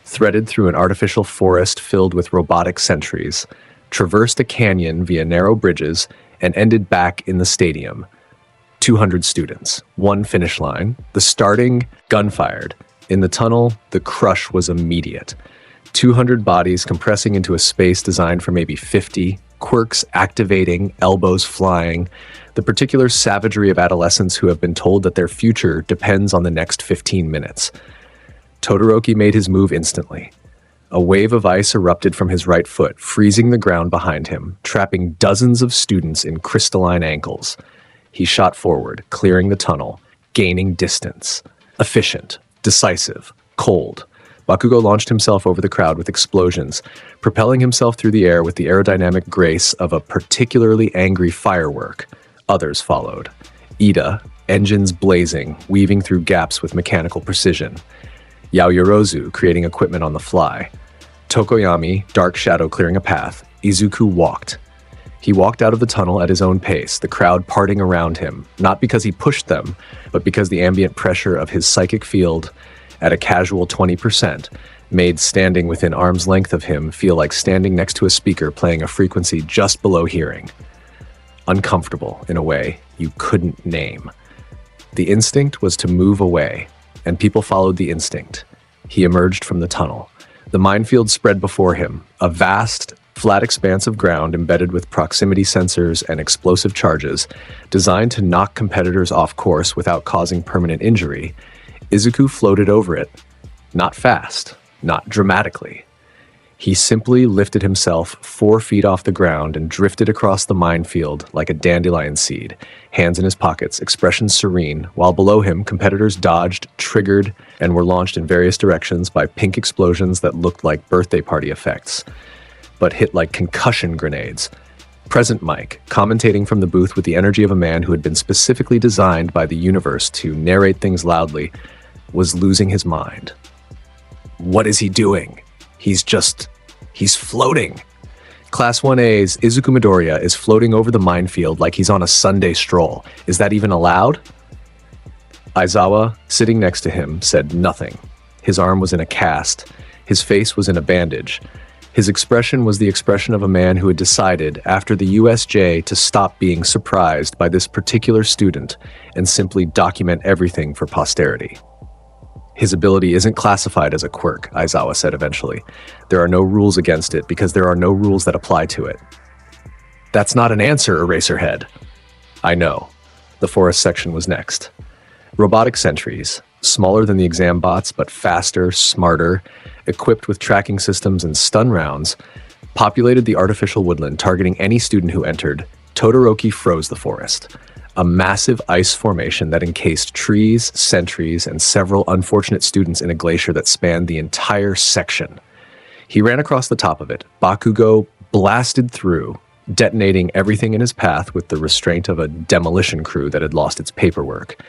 threaded through an artificial forest filled with robotic sentries, traversed a canyon via narrow bridges, and ended back in the stadium. 200 students, one finish line, the starting gun-fired. In the tunnel, the crush was immediate. 200 bodies compressing into a space designed for maybe 50, quirks activating, elbows flying, the particular savagery of adolescents who have been told that their future depends on the next 15 minutes. Todoroki made his move instantly. A wave of ice erupted from his right foot, freezing the ground behind him, trapping dozens of students in crystalline ankles. He shot forward, clearing the tunnel, gaining distance. Efficient. Decisive, cold. Bakugo launched himself over the crowd with explosions, propelling himself through the air with the aerodynamic grace of a particularly angry firework. Others followed. Ida, engines blazing, weaving through gaps with mechanical precision. Yaoyorozu, creating equipment on the fly. Tokoyami, dark shadow clearing a path. Izuku walked. He walked out of the tunnel at his own pace, the crowd parting around him, not because he pushed them, but because the ambient pressure of his psychic field, at a casual 20%, made standing within arm's length of him feel like standing next to a speaker playing a frequency just below hearing. Uncomfortable, in a way you couldn't name. The instinct was to move away, and people followed the instinct. He emerged from the tunnel. The minefield spread before him, a vast, flat expanse of ground embedded with proximity sensors and explosive charges, designed to knock competitors off course without causing permanent injury. Izuku floated over it. Not fast, not dramatically. He simply lifted himself 4 feet off the ground and drifted across the minefield like a dandelion seed, hands in his pockets, expression serene, while below him competitors dodged, triggered, and were launched in various directions by pink explosions that looked like birthday party effects, but hit like concussion grenades. Present Mike, commentating from the booth with the energy of a man who had been specifically designed by the universe to narrate things loudly, was losing his mind. What is he doing? He's floating. Class 1A's Izuku Midoriya is floating over the minefield like he's on a Sunday stroll. Is that even allowed? Aizawa, sitting next to him, said nothing. His arm was in a cast. His face was in a bandage. His expression was the expression of a man who had decided, after the USJ, to stop being surprised by this particular student and simply document everything for posterity. His ability isn't classified as a quirk, Aizawa said eventually. There are no rules against it because there are no rules that apply to it. That's not an answer, Eraserhead. I know. The forest section was next. Robotic sentries, smaller than the exam bots but faster, smarter, equipped with tracking systems and stun rounds, populated the artificial woodland, targeting any student who entered. Todoroki froze the forest. A massive ice formation that encased trees, sentries, and several unfortunate students in a glacier that spanned the entire section. He ran across the top of it. Bakugo blasted through, detonating everything in his path with the restraint of a demolition crew that had lost its paperwork.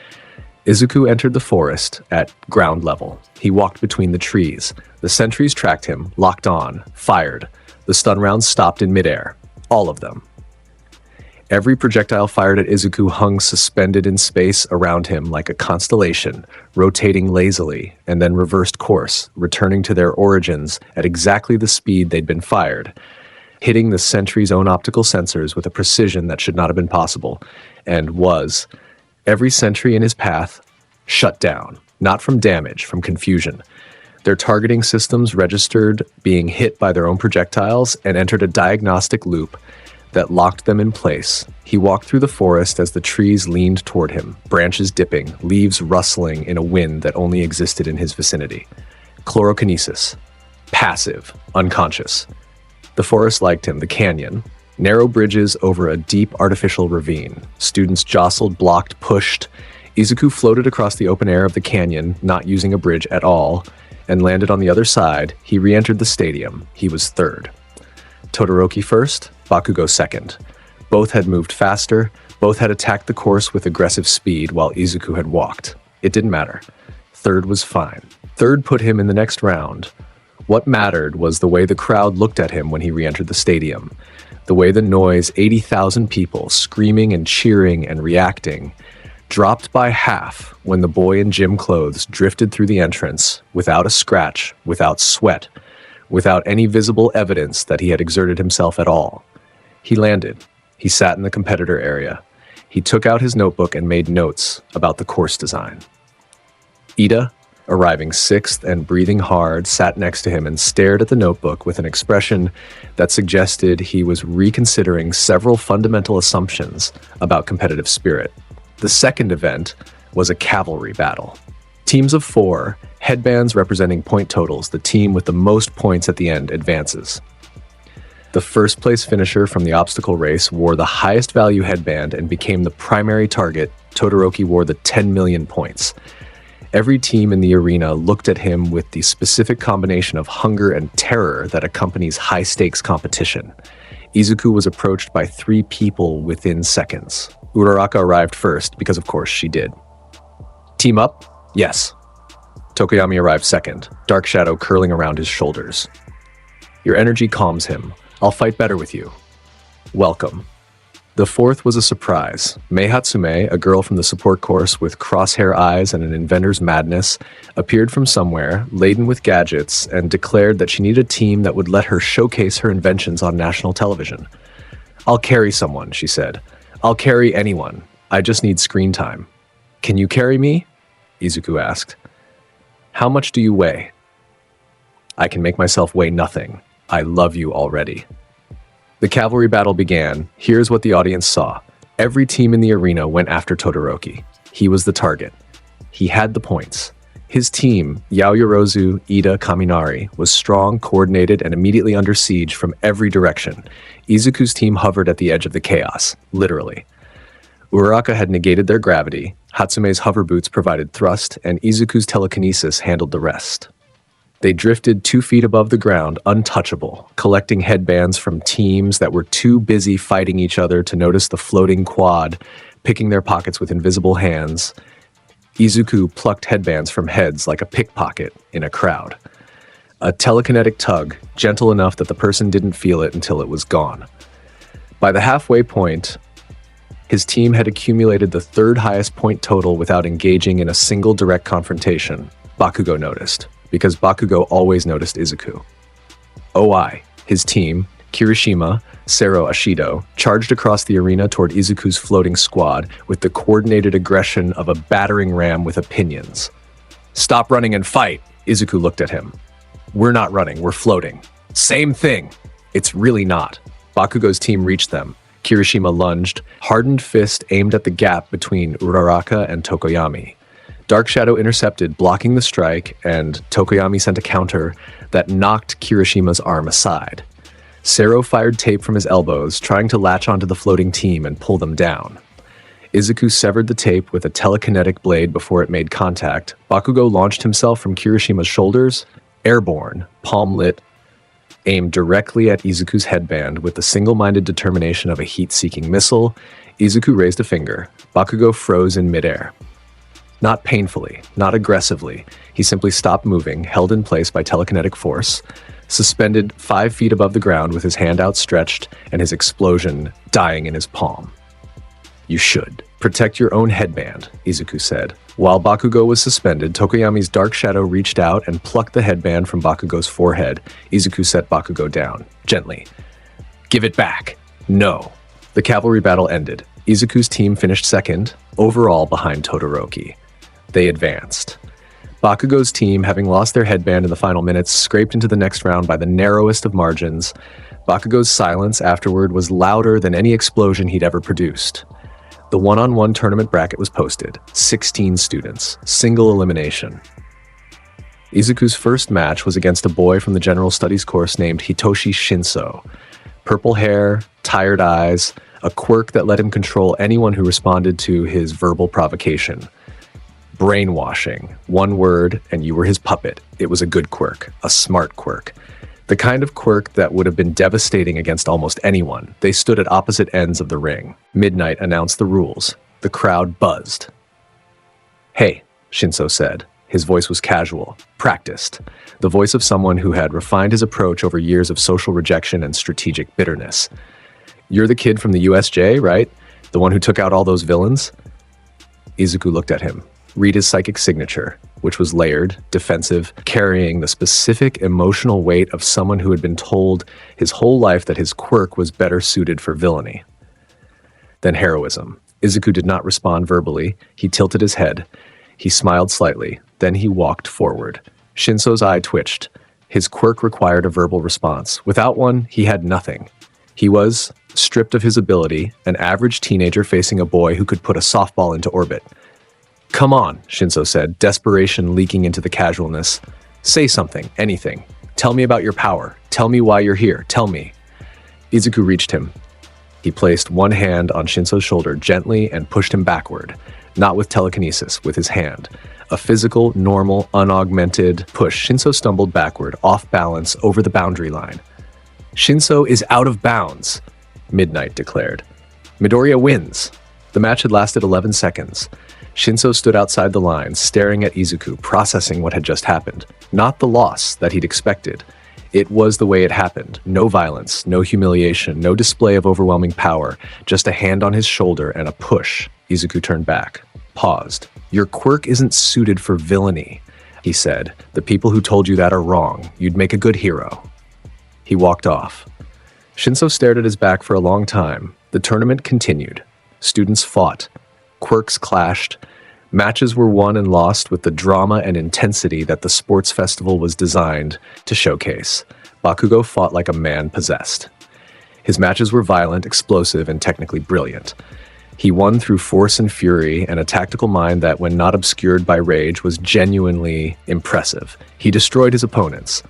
Izuku entered the forest at ground level. He walked between the trees. The sentries tracked him, locked on, fired. The stun rounds stopped in midair. All of them. Every projectile fired at Izuku hung suspended in space around him like a constellation, rotating lazily, and then reversed course, returning to their origins at exactly the speed they'd been fired, hitting the sentry's own optical sensors with a precision that should not have been possible, and was. Every sentry in his path shut down, not from damage, from confusion. Their targeting systems registered being hit by their own projectiles and entered a diagnostic loop that locked them in place. He walked through the forest as the trees leaned toward him, branches dipping, leaves rustling in a wind that only existed in his vicinity. Chlorokinesis. Passive. Unconscious. The forest liked him, the canyon. Narrow bridges over a deep artificial ravine. Students jostled, blocked, pushed. Izuku floated across the open air of the canyon, not using a bridge at all, and landed on the other side. He re-entered the stadium. He was third. Todoroki first, Bakugo second. Both had moved faster, both had attacked the course with aggressive speed while Izuku had walked. It didn't matter. Third was fine. Third put him in the next round. What mattered was the way the crowd looked at him when he re-entered the stadium. The way the noise, 80,000 people screaming and cheering and reacting, dropped by half when the boy in gym clothes drifted through the entrance without a scratch, without sweat, without any visible evidence that he had exerted himself at all. He landed. He sat in the competitor area. He took out his notebook and made notes about the course design. Ida, arriving sixth and breathing hard, sat next to him and stared at the notebook with an expression that suggested he was reconsidering several fundamental assumptions about competitive spirit. The second event was a cavalry battle. Teams of 4, headbands representing point totals. The team with the most points at the end advances. The first place finisher from the obstacle race wore the highest value headband and became the primary target. Todoroki wore the 10 million points. Every team in the arena looked at him with the specific combination of hunger and terror that accompanies high-stakes competition. Izuku was approached by 3 people within seconds. Uraraka arrived first, because of course she did. Team up? Yes. Tokoyami arrived second, dark shadow curling around his shoulders. Your energy calms him. I'll fight better with you. Welcome. The fourth was a surprise. Mei Hatsume, a girl from the support course with crosshair eyes and an inventor's madness, appeared from somewhere, laden with gadgets, and declared that she needed a team that would let her showcase her inventions on national television. I'll carry someone, she said. I'll carry anyone. I just need screen time. Can you carry me? Izuku asked. How much do you weigh? I can make myself weigh nothing. I love you already. The cavalry battle began. Here's what the audience saw. Every team in the arena went after Todoroki. He was the target. He had the points. His team, Yaoyorozu, Ida, Kaminari, was strong, coordinated, and immediately under siege from every direction. Izuku's team hovered at the edge of the chaos, literally. Uraraka had negated their gravity, Hatsume's hover boots provided thrust, and Izuku's telekinesis handled the rest. They drifted 2 feet above the ground, untouchable, collecting headbands from teams that were too busy fighting each other to notice the floating quad, picking their pockets with invisible hands. Izuku plucked headbands from heads like a pickpocket in a crowd. A telekinetic tug, gentle enough that the person didn't feel it until it was gone. By the halfway point, his team had accumulated the 3rd highest point total without engaging in a single direct confrontation. Bakugo noticed, because Bakugo always noticed Izuku. OI, his team, Kirishima, Sero Ashido, charged across the arena toward Izuku's floating squad with the coordinated aggression of a battering ram with opinions. Stop running and fight, Izuku looked at him. We're not running, we're floating. Same thing. It's really not. Bakugo's team reached them. Kirishima lunged, hardened fist aimed at the gap between Uraraka and Tokoyami. Dark Shadow intercepted, blocking the strike, and Tokoyami sent a counter that knocked Kirishima's arm aside. Sero fired tape from his elbows, trying to latch onto the floating team and pull them down. Izuku severed the tape with a telekinetic blade before it made contact. Bakugo launched himself from Kirishima's shoulders, airborne, palm lit, aimed directly at Izuku's headband with the single-minded determination of a heat-seeking missile. Izuku raised a finger. Bakugo froze in midair. Not painfully, not aggressively. He simply stopped moving, held in place by telekinetic force, suspended 5 feet above the ground with his hand outstretched and his explosion dying in his palm. You should. Protect your own headband, Izuku said. While Bakugo was suspended, Tokoyami's dark shadow reached out and plucked the headband from Bakugo's forehead. Izuku set Bakugo down, gently. Give it back. No. The cavalry battle ended. Izuku's team finished second, overall behind Todoroki. They advanced. Bakugo's team, having lost their headband in the final minutes, scraped into the next round by the narrowest of margins. Bakugo's silence afterward was louder than any explosion he'd ever produced. The one-on-one tournament bracket was posted. 16 students. Single elimination. Izuku's first match was against a boy from the general studies course named Hitoshi Shinso. Purple hair, tired eyes, a quirk that let him control anyone who responded to his verbal provocation. Brainwashing. One word, and you were his puppet. It was a good quirk, a smart quirk. The kind of quirk that would have been devastating against almost anyone. They stood at opposite ends of the ring. Midnight announced the rules. The crowd buzzed. Hey, Shinso said. His voice was casual, practiced. The voice of someone who had refined his approach over years of social rejection and strategic bitterness. You're the kid from the USJ, right? The one who took out all those villains? Izuku looked at him. Read his psychic signature, which was layered, defensive, carrying the specific emotional weight of someone who had been told his whole life that his quirk was better suited for villainy than heroism. Izuku did not respond verbally. He tilted his head. He smiled slightly. Then he walked forward. Shinso's eye twitched. His quirk required a verbal response. Without one, he had nothing. He was, stripped of his ability, an average teenager facing a boy who could put a softball into orbit. Come on, Shinso said, desperation leaking into the casualness. Say something, anything. Tell me about your power. Tell me why you're here. Tell me. Izuku reached him. He placed one hand on Shinso's shoulder gently and pushed him backward, not with telekinesis, with his hand. A physical, normal, unaugmented push. Shinso stumbled backward, off balance, over the boundary line. Shinso is out of bounds, Midnight declared. Midoriya wins. The match had lasted 11 seconds. Shinso stood outside the lines, staring at Izuku, processing what had just happened. Not the loss that he'd expected. It was the way it happened. No violence, no humiliation, no display of overwhelming power, just a hand on his shoulder and a push. Izuku turned back, paused. Your quirk isn't suited for villainy, he said. The people who told you that are wrong. You'd make a good hero. He walked off. Shinso stared at his back for a long time. The tournament continued. Students fought. Quirks clashed. Matches were won and lost with the drama and intensity that the sports festival was designed to showcase. Bakugo fought like a man possessed. His matches were violent, explosive, and technically brilliant. He won through force and fury and a tactical mind that, when not obscured by rage, was genuinely impressive. He destroyed his opponents.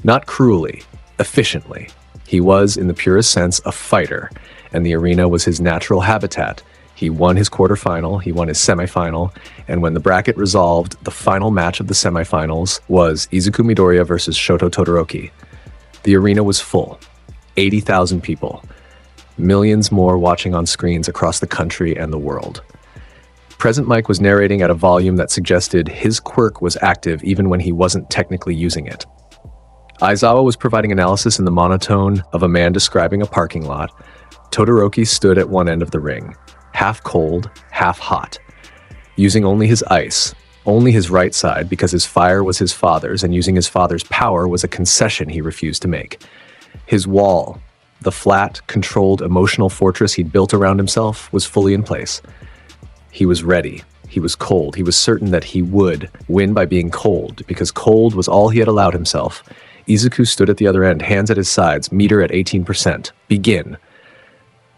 Not cruelly, efficiently. He was, in the purest sense, a fighter, and the arena was his natural habitat. He won his quarterfinal, he won his semifinal, and when the bracket resolved, the final match of the semifinals was Izuku Midoriya versus Shoto Todoroki. The arena was full. 80,000 people. Millions more watching on screens across the country and the world. Present Mike was narrating at a volume that suggested his quirk was active even when he wasn't technically using it. Aizawa was providing analysis in the monotone of a man describing a parking lot. Todoroki stood at one end of the ring. Half cold, half hot, using only his ice, only his right side because his fire was his father's and using his father's power was a concession he refused to make. His wall, the flat, controlled, emotional fortress he'd built around himself, was fully in place. He was ready. He was cold. He was certain that he would win by being cold because cold was all he had allowed himself. Izuku stood at the other end, hands at his sides, meter at 18%. Begin.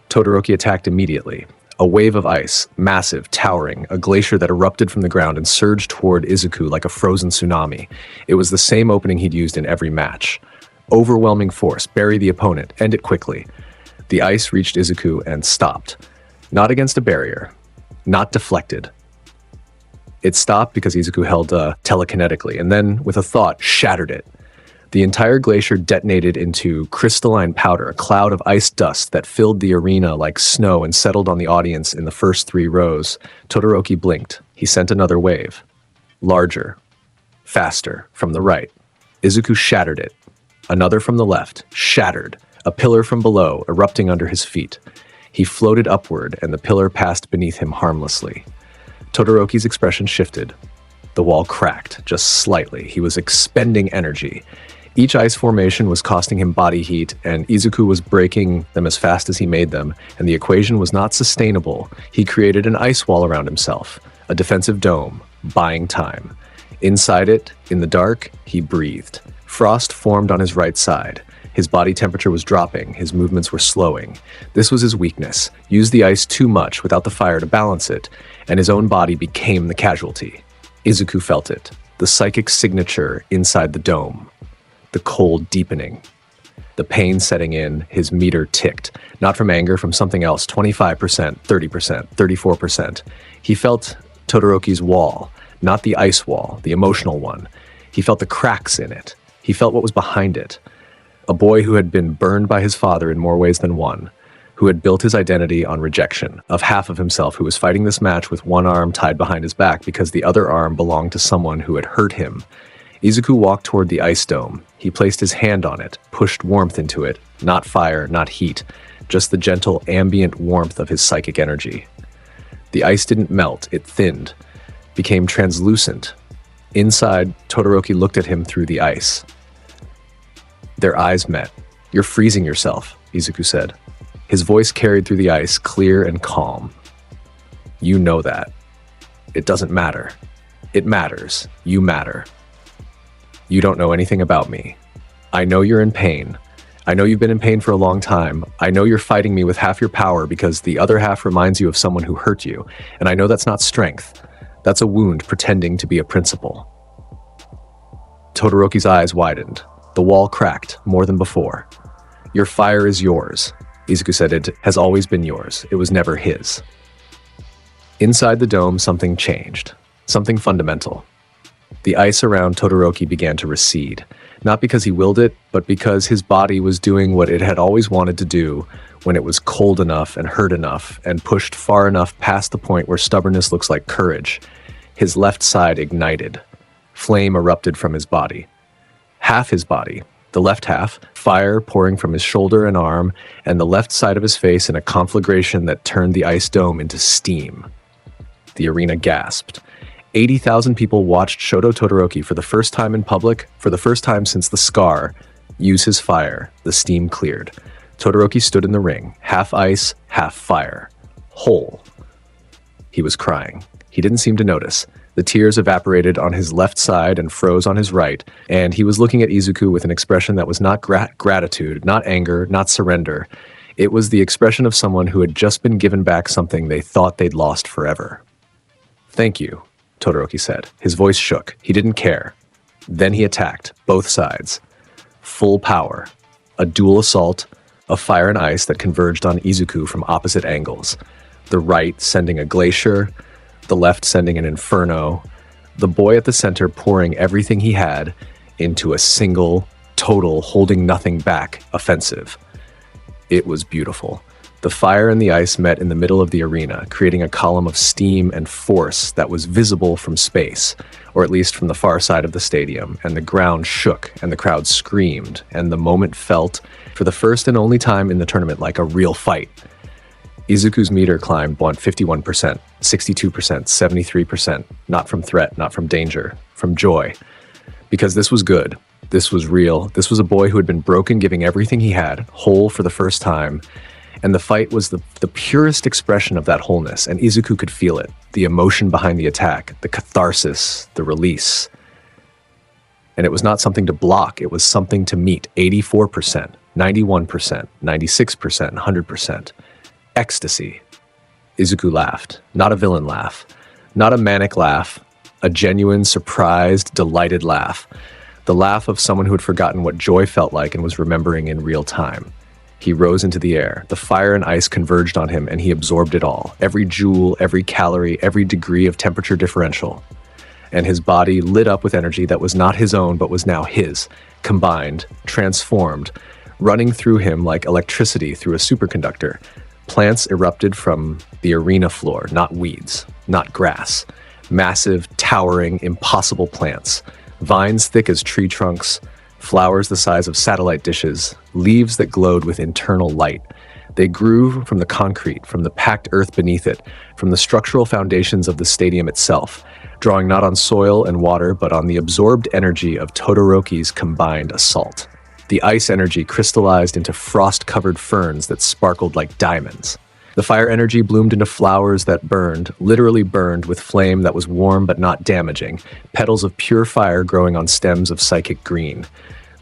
Todoroki attacked immediately. A wave of ice, massive, towering, a glacier that erupted from the ground and surged toward Izuku like a frozen tsunami. It was the same opening he'd used in every match. Overwhelming force, bury the opponent, end it quickly. The ice reached Izuku and stopped. Not against a barrier. Not deflected. It stopped because Izuku held telekinetically, and then, with a thought, shattered it. The entire glacier detonated into crystalline powder, a cloud of ice dust that filled the arena like snow and settled on the audience in the first 3 rows. Todoroki blinked. He sent another wave. Larger. Faster. From the right. Izuku shattered it. Another from the left. Shattered. A pillar from below, erupting under his feet. He floated upward, and the pillar passed beneath him harmlessly. Todoroki's expression shifted. The wall cracked, just slightly. He was expending energy. Each ice formation was costing him body heat, and Izuku was breaking them as fast as he made them, and the equation was not sustainable. He created an ice wall around himself, a defensive dome, buying time. Inside it, in the dark, he breathed. Frost formed on his right side. His body temperature was dropping, his movements were slowing. This was his weakness. Use the ice too much without the fire to balance it, and his own body became the casualty. Izuku felt it, the psychic signature inside the dome. The cold deepening. The pain setting in, his meter ticked. Not from anger, from something else, 25%, 30%, 34%. He felt Todoroki's wall, not the ice wall, the emotional one. He felt the cracks in it. He felt what was behind it. A boy who had been burned by his father in more ways than one, who had built his identity on rejection, of half of himself who was fighting this match with one arm tied behind his back because the other arm belonged to someone who had hurt him. Izuku walked toward the ice dome. He placed his hand on it, pushed warmth into it, not fire, not heat, just the gentle ambient warmth of his psychic energy. The ice didn't melt, it thinned, became translucent. Inside, Todoroki looked at him through the ice. Their eyes met. "You're freezing yourself," Izuku said. His voice carried through the ice, clear and calm. "You know that. It doesn't matter. It matters. You matter. You don't know anything about me. I know you're in pain. I know you've been in pain for a long time. I know you're fighting me with half your power because the other half reminds you of someone who hurt you. And I know that's not strength. That's a wound pretending to be a principle." Todoroki's eyes widened. The wall cracked, more than before. "Your fire is yours." Izuku said. "It has always been yours. It was never his." Inside the dome, something changed. Something fundamental. The ice around Todoroki began to recede, not because he willed it, but because his body was doing what it had always wanted to do when it was cold enough and hurt enough and pushed far enough past the point where stubbornness looks like courage. His left side ignited. Flame erupted from his body. Half his body, the left half, fire pouring from his shoulder and arm, and the left side of his face in a conflagration that turned the ice dome into steam. The arena gasped. 80,000 people watched Shoto Todoroki for the first time in public, for the first time since the scar, use his fire. The steam cleared. Todoroki stood in the ring, half ice, half fire. Whole. He was crying. He didn't seem to notice. The tears evaporated on his left side and froze on his right, and he was looking at Izuku with an expression that was not gratitude, not anger, not surrender. It was the expression of someone who had just been given back something they thought they'd lost forever. "Thank you," Todoroki said. His voice shook. He didn't care. Then he attacked, both sides. Full power. A dual assault, of fire and ice that converged on Izuku from opposite angles. The right sending a glacier, the left sending an inferno, the boy at the center pouring everything he had into a single, total, holding nothing back offensive. It was beautiful. The fire and the ice met in the middle of the arena, creating a column of steam and force that was visible from space, or at least from the far side of the stadium, and the ground shook, and the crowd screamed, and the moment felt, for the first and only time in the tournament, like a real fight. Izuku's meter climbed 51%, 62%, 73%, not from threat, not from danger, from joy. Because this was good, this was real, this was a boy who had been broken, giving everything he had, whole for the first time, and the fight was the purest expression of that wholeness, and Izuku could feel it, the emotion behind the attack, the catharsis, the release. And it was not something to block, it was something to meet. 84%, 91%, 96%, 100%. Ecstasy. Izuku laughed, not a villain laugh, not a manic laugh, a genuine, surprised, delighted laugh. The laugh of someone who had forgotten what joy felt like and was remembering in real time. He rose into the air. The fire and ice converged on him, and he absorbed it all. Every joule, every calorie, every degree of temperature differential. and his body lit up with energy that was not his own but was now his, combined, transformed, running through him like electricity through a superconductor. Plants erupted from the arena floor, not weeds, not grass. Massive, towering, impossible plants. Vines thick as tree trunks, flowers the size of satellite dishes, leaves that glowed with internal light. They grew from the concrete, from the packed earth beneath it, from the structural foundations of the stadium itself, drawing not on soil and water, but on the absorbed energy of Todoroki's combined assault. The ice energy crystallized into frost-covered ferns that sparkled like diamonds. The fire energy bloomed into flowers that burned, literally burned, with flame that was warm but not damaging, petals of pure fire growing on stems of psychic green.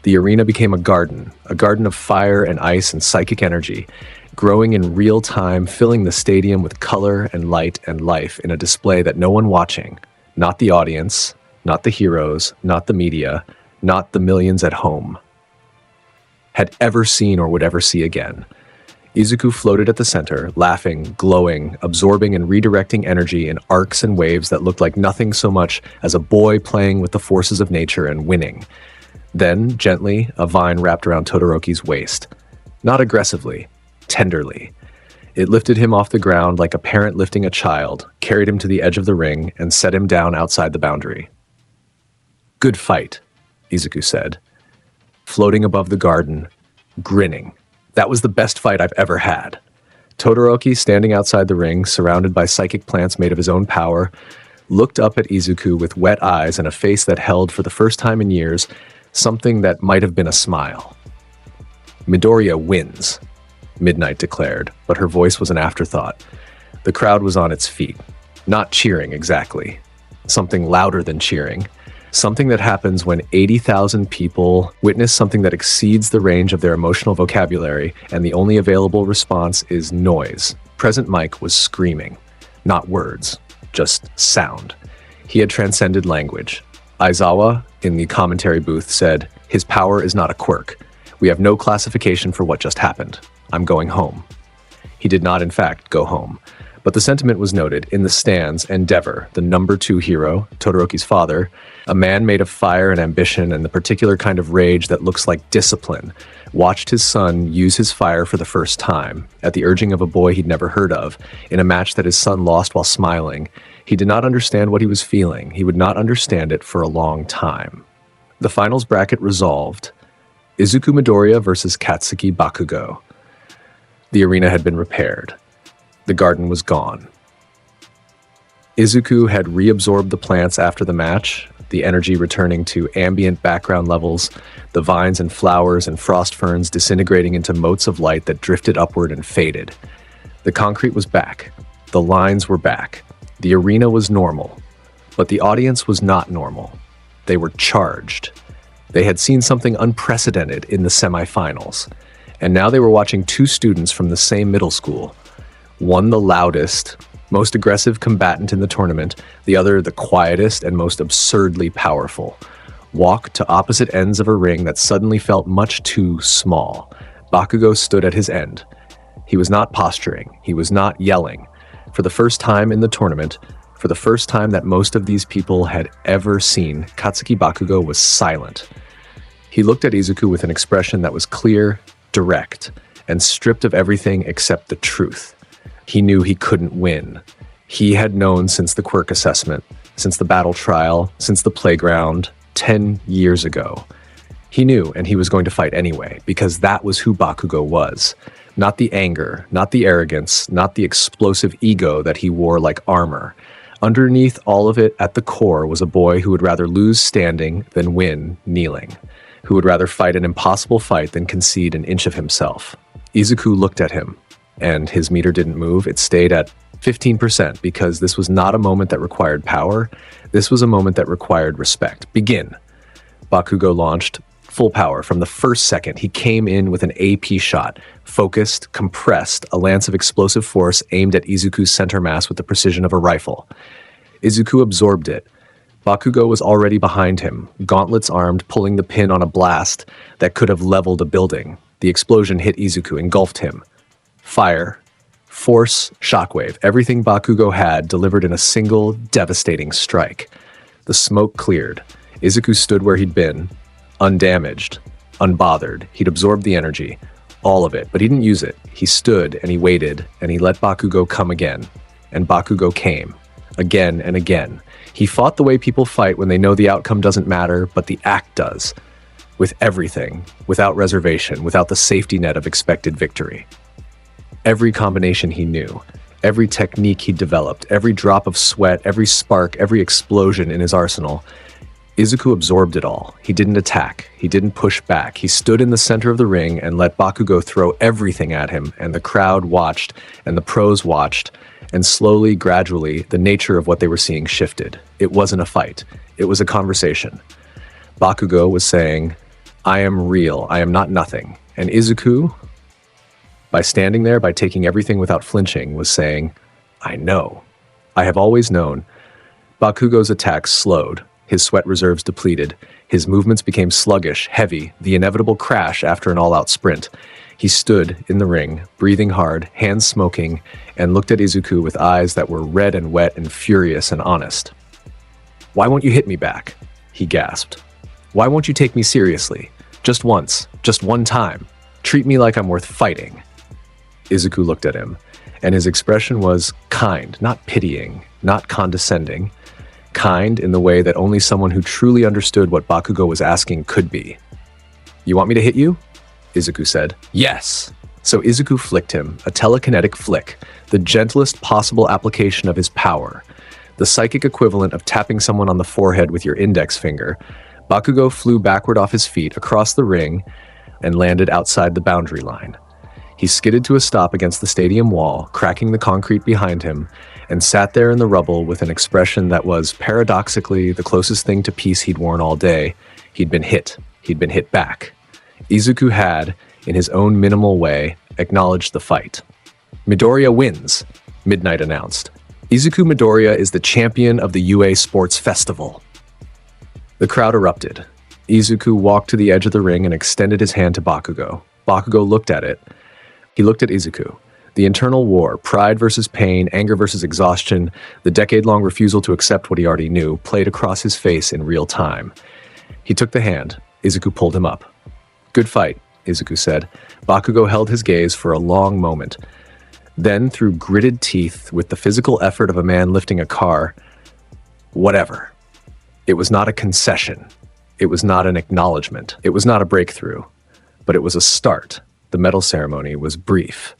The arena became a garden of fire and ice and psychic energy, growing in real time, filling the stadium with color and light and life in a display that no one watching, not the audience, not the heroes, not the media, not the millions at home, had ever seen or would ever see again. Izuku floated at the center, laughing, glowing, absorbing and redirecting energy in arcs and waves that looked like nothing so much as a boy playing with the forces of nature and winning. Then, gently, a vine wrapped around Todoroki's waist. Not aggressively, tenderly. It lifted him off the ground like a parent lifting a child, carried him to the edge of the ring, and set him down outside the boundary. "Good fight," Izuku said. Floating above the garden, grinning. That was the best fight I've ever had. Todoroki, standing outside the ring, surrounded by psychic plants made of his own power, looked up at Izuku with wet eyes and a face that held, for the first time in years, something that might have been a smile. "Midoriya wins," Midnight declared, but her voice was an afterthought. The crowd was on its feet. Not cheering, exactly. Something louder than cheering. Something that happens when 80,000 people witness something that exceeds the range of their emotional vocabulary, and the only available response is noise. Present Mike was screaming. Not words, just sound. He had transcended language. Aizawa, in the commentary booth, said, "His power is not a quirk. We have no classification for what just happened. I'm going home." He did not, in fact, go home. But the sentiment was noted. In the stands, Endeavor, the number 2 hero, Todoroki's father, a man made of fire and ambition and the particular kind of rage that looks like discipline, watched his son use his fire for the first time, at the urging of a boy he'd never heard of, in a match that his son lost while smiling. He did not understand what he was feeling. He would not understand it for a long time. The finals bracket resolved. Izuku Midoriya versus Katsuki Bakugo. The arena had been repaired. The garden was gone. Izuku had reabsorbed the plants after the match, the energy returning to ambient background levels, the vines and flowers and frost ferns disintegrating into motes of light that drifted upward and faded. The concrete was back. The lines were back. The arena was normal. But the audience was not normal. They were charged. They had seen something unprecedented in the semifinals. And now they were watching 2 students from the same middle school. One the loudest, most aggressive combatant in the tournament, the other the quietest and most absurdly powerful. Walk to opposite ends of a ring that suddenly felt much too small. Bakugo stood at his end. He was not posturing. He was not yelling. For the first time in the tournament, for the first time that most of these people had ever seen, Katsuki Bakugo was silent. He looked at Izuku with an expression that was clear, direct, and stripped of everything except the truth. He knew he couldn't win. He had known since the quirk assessment, since the battle trial, since the playground, 10 years ago. He knew, and he was going to fight anyway, because that was who Bakugo was. Not the anger, not the arrogance, not the explosive ego that he wore like armor. Underneath all of it, at the core, was a boy who would rather lose standing than win kneeling, who would rather fight an impossible fight than concede an inch of himself. Izuku looked at him, and his meter didn't move. It stayed at 15% because this was not a moment that required power. This was a moment that required respect. Begin. Bakugo launched full power from the first second. He came in with an AP shot, focused, compressed, a lance of explosive force aimed at Izuku's center mass with the precision of a rifle. Izuku absorbed it. Bakugo was already behind him, gauntlets armed, pulling the pin on a blast that could have leveled a building. The explosion hit Izuku, engulfed him. Fire, force, shockwave, everything Bakugo had delivered in a single, devastating strike. The smoke cleared. Izuku stood where he'd been, undamaged, unbothered. He'd absorbed the energy, all of it, but he didn't use it. He stood and he waited, and he let Bakugo come again. And Bakugo came, again and again. He fought the way people fight when they know the outcome doesn't matter, but the act does. With everything, without reservation, without the safety net of expected victory. Every combination he knew, every technique he developed, every drop of sweat, every spark, every explosion in his arsenal, Izuku absorbed it all. He didn't attack. He didn't push back. He stood in the center of the ring and let Bakugo throw everything at him, and the crowd watched, and the pros watched, and slowly, gradually, the nature of what they were seeing shifted. It wasn't a fight. It was a conversation. Bakugo was saying, "I am real. I am not nothing." And Izuku, by standing there, by taking everything without flinching, was saying, "I know. I have always known." Bakugo's attacks slowed. His sweat reserves depleted. His movements became sluggish, heavy, the inevitable crash after an all-out sprint. He stood in the ring, breathing hard, hands smoking, and looked at Izuku with eyes that were red and wet and furious and honest. "Why won't you hit me back?" he gasped. "Why won't you take me seriously? Just once, just one time. Treat me like I'm worth fighting." Izuku looked at him, and his expression was kind, not pitying, not condescending. Kind in the way that only someone who truly understood what Bakugo was asking could be. "You want me to hit you?" Izuku said. "Yes." So Izuku flicked him, a telekinetic flick, the gentlest possible application of his power. The psychic equivalent of tapping someone on the forehead with your index finger. Bakugo flew backward off his feet across the ring and landed outside the boundary line. He skidded to a stop against the stadium wall, cracking the concrete behind him, and sat there in the rubble with an expression that was, paradoxically, the closest thing to peace he'd worn all day. He'd been hit. He'd been hit back. Izuku had, in his own minimal way, acknowledged the fight. "Midoriya wins," Midnight announced. "Izuku Midoriya is the champion of the UA Sports Festival." The crowd erupted. Izuku walked to the edge of the ring and extended his hand to Bakugo. Bakugo looked at it. He looked at Izuku. The internal war, pride versus pain, anger versus exhaustion, the decade-long refusal to accept what he already knew, played across his face in real time. He took the hand. Izuku pulled him up. "Good fight," Izuku said. Bakugo held his gaze for a long moment. Then, through gritted teeth, with the physical effort of a man lifting a car, "Whatever." It was not a concession. It was not an acknowledgement. It was not a breakthrough. But it was a start. The medal ceremony was brief.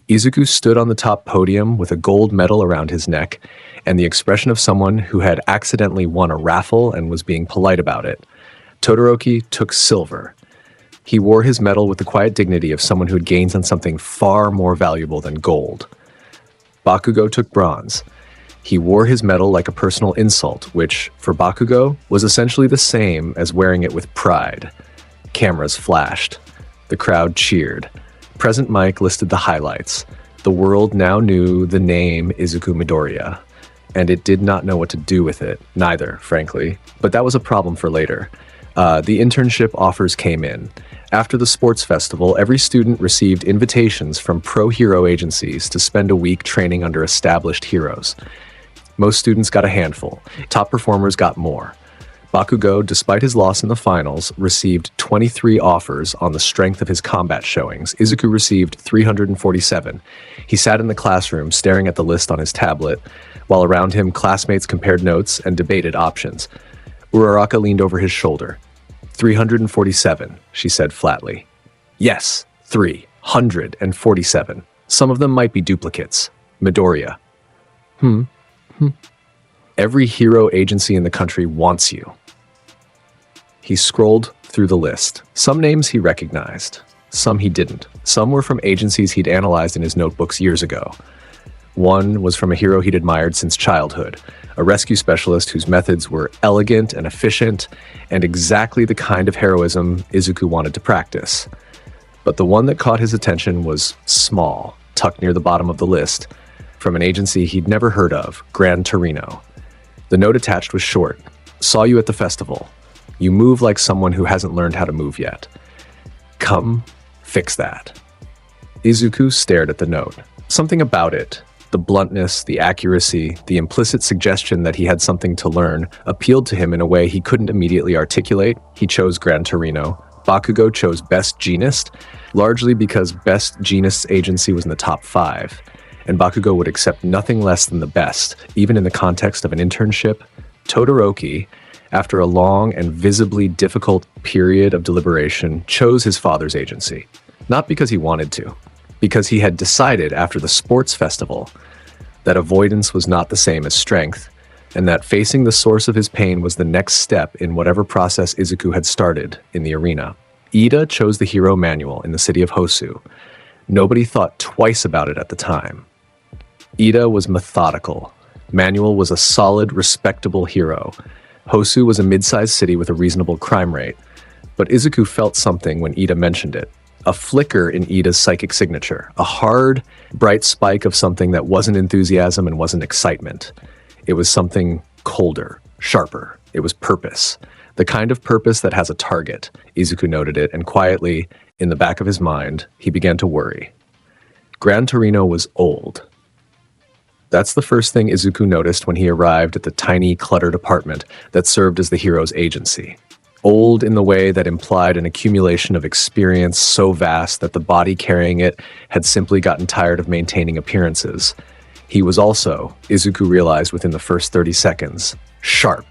Izuku stood on the top podium with a gold medal around his neck and the expression of someone who had accidentally won a raffle and was being polite about it. Todoroki took silver. He wore his medal with the quiet dignity of someone who had gained on something far more valuable than gold. Bakugo took bronze. He wore his medal like a personal insult, which, for Bakugo, was essentially the same as wearing it with pride. Cameras flashed. The crowd cheered. Present Mike listed the highlights. The world now knew the name Izuku Midoriya, and it did not know what to do with it, neither, frankly. But that was a problem for later. The internship offers came in. After the sports festival, every student received invitations from pro-hero agencies to spend a week training under established heroes. Most students got a handful. Top performers got more. Bakugo, despite his loss in the finals, received 23 offers on the strength of his combat showings. Izuku received 347. He sat in the classroom staring at the list on his tablet, while around him classmates compared notes and debated options. Uraraka leaned over his shoulder. 347, she said flatly. Yes, 347. Some of them might be duplicates. Midoriya. Every hero agency in the country wants you. He scrolled through the list. Some names he recognized, some he didn't. Some were from agencies he'd analyzed in his notebooks years ago. One was from a hero he'd admired since childhood, a rescue specialist whose methods were elegant and efficient, and exactly the kind of heroism Izuku wanted to practice. But the one that caught his attention was small, tucked near the bottom of the list, from an agency he'd never heard of, Gran Torino. The note attached was short. Saw you at the festival. You move like someone who hasn't learned how to move yet. Come, fix that. Izuku stared at the note. Something about it, The bluntness, the accuracy, the implicit suggestion that he had something to learn appealed to him in a way he couldn't immediately articulate. He chose Gran Torino. Bakugo chose Best Genist, largely because Best Genist's agency was in the top 5, and Bakugo would accept nothing less than the best, even in the context of an internship. Todoroki, after a long and visibly difficult period of deliberation, chose his father's agency. Not because he wanted to, because he had decided after the sports festival that avoidance was not the same as strength, and that facing the source of his pain was the next step in whatever process Izuku had started in the arena. Ida chose the hero manual in the city of Hosu. Nobody thought twice about it at the time. Ida was methodical. Manual was a solid, respectable hero. Hosu was a mid-sized city with a reasonable crime rate. But Izuku felt something when Ida mentioned it. A flicker in Ida's psychic signature. A hard, bright spike of something that wasn't enthusiasm and wasn't excitement. It was something colder, sharper. It was purpose. The kind of purpose that has a target. Izuku noted it, and quietly, in the back of his mind, he began to worry. Gran Torino was old. That's the first thing Izuku noticed when he arrived at the tiny, cluttered apartment that served as the hero's agency. Old in the way that implied an accumulation of experience so vast that the body carrying it had simply gotten tired of maintaining appearances. He was also, Izuku realized within the first 30 seconds, sharp.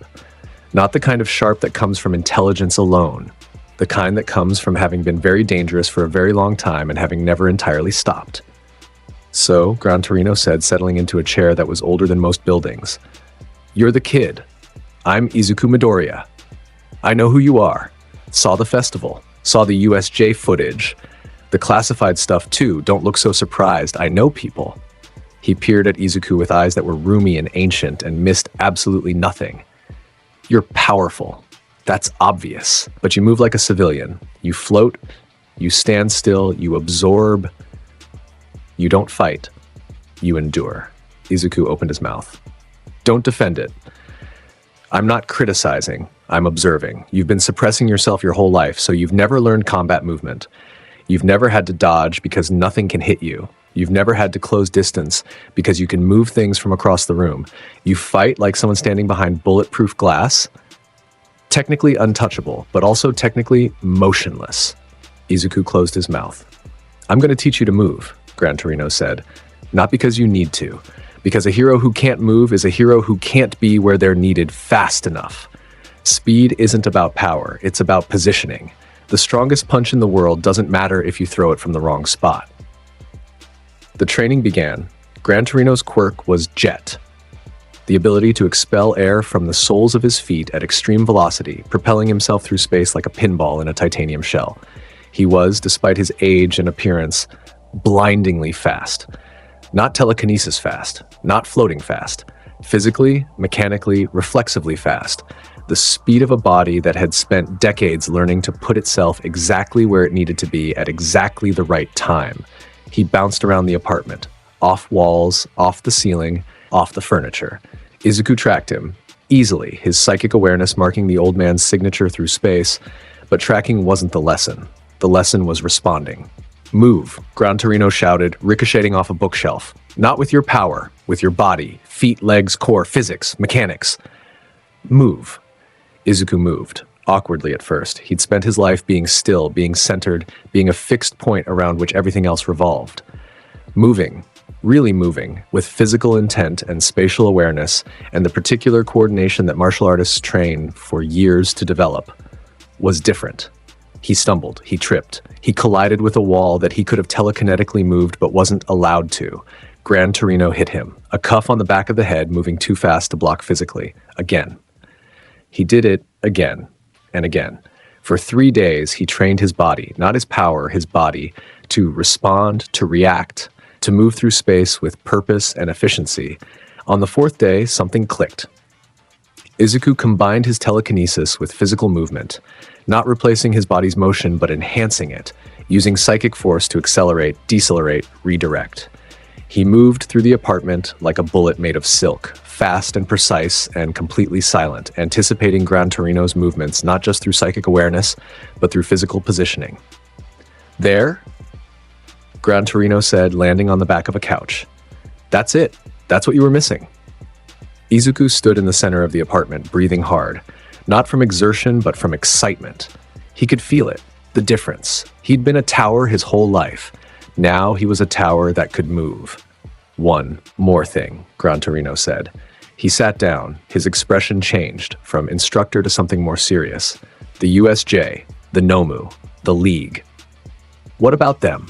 Not the kind of sharp that comes from intelligence alone. The kind that comes from having been very dangerous for a very long time and having never entirely stopped. So, Gran Torino said, settling into a chair that was older than most buildings. "You're the kid. I'm Izuku Midoriya. I know who you are. Saw the festival. Saw the USJ footage. The classified stuff too. Don't look so surprised. I know people." He peered at Izuku with eyes that were roomy and ancient and missed absolutely nothing. "You're powerful. That's obvious. But you move like a civilian. You float. You stand still. You absorb. You don't fight. You endure." Izuku opened his mouth. "Don't defend it. I'm not criticizing. I'm observing. You've been suppressing yourself your whole life, so you've never learned combat movement. You've never had to dodge because nothing can hit you. You've never had to close distance because you can move things from across the room. You fight like someone standing behind bulletproof glass. Technically untouchable, but also technically motionless." Izuku closed his mouth. "I'm going to teach you to move," Gran Torino said. "Not because you need to. Because a hero who can't move is a hero who can't be where they're needed fast enough. Speed isn't about power, it's about positioning. The strongest punch in the world doesn't matter if you throw it from the wrong spot." The training began. Gran Torino's quirk was Jet, the ability to expel air from the soles of his feet at extreme velocity, propelling himself through space like a pinball in a titanium shell. He was, despite his age and appearance, blindingly fast. Not telekinesis fast, not floating fast. Physically, mechanically, reflexively fast. The speed of a body that had spent decades learning to put itself exactly where it needed to be at exactly the right time. He bounced around the apartment, off walls, off the ceiling, off the furniture. Izuku tracked him, easily, his psychic awareness marking the old man's signature through space, but tracking wasn't the lesson. The lesson was responding. "Move," Gran Torino shouted, ricocheting off a bookshelf. "Not with your power, with your body, feet, legs, core, physics, mechanics. Move." Izuku moved, awkwardly at first. He'd spent his life being still, being centered, being a fixed point around which everything else revolved. Moving, really moving, with physical intent and spatial awareness, and the particular coordination that martial artists train for years to develop, was different. He stumbled, he tripped, he collided with a wall that he could have telekinetically moved but wasn't allowed to. Gran Torino hit him, a cuff on the back of the head moving too fast to block physically. Again. He did it again and again. For 3 days, he trained his body, not his power, his body, to respond, to react, to move through space with purpose and efficiency. On the 4th day, something clicked. Izuku combined his telekinesis with physical movement, not replacing his body's motion but enhancing it, using psychic force to accelerate, decelerate, redirect. He moved through the apartment like a bullet made of silk, fast and precise and completely silent, anticipating Gran Torino's movements not just through psychic awareness, but through physical positioning. "There?" Gran Torino said, landing on the back of a couch. That's it. That's what you were missing. Izuku stood in the center of the apartment, breathing hard. Not from exertion, but from excitement. He could feel it, the difference. He'd been a tower his whole life. Now he was a tower that could move. One more thing, Gran Torino said. He sat down. His expression changed from instructor to something more serious. The USJ, the Nomu, the League. What about them?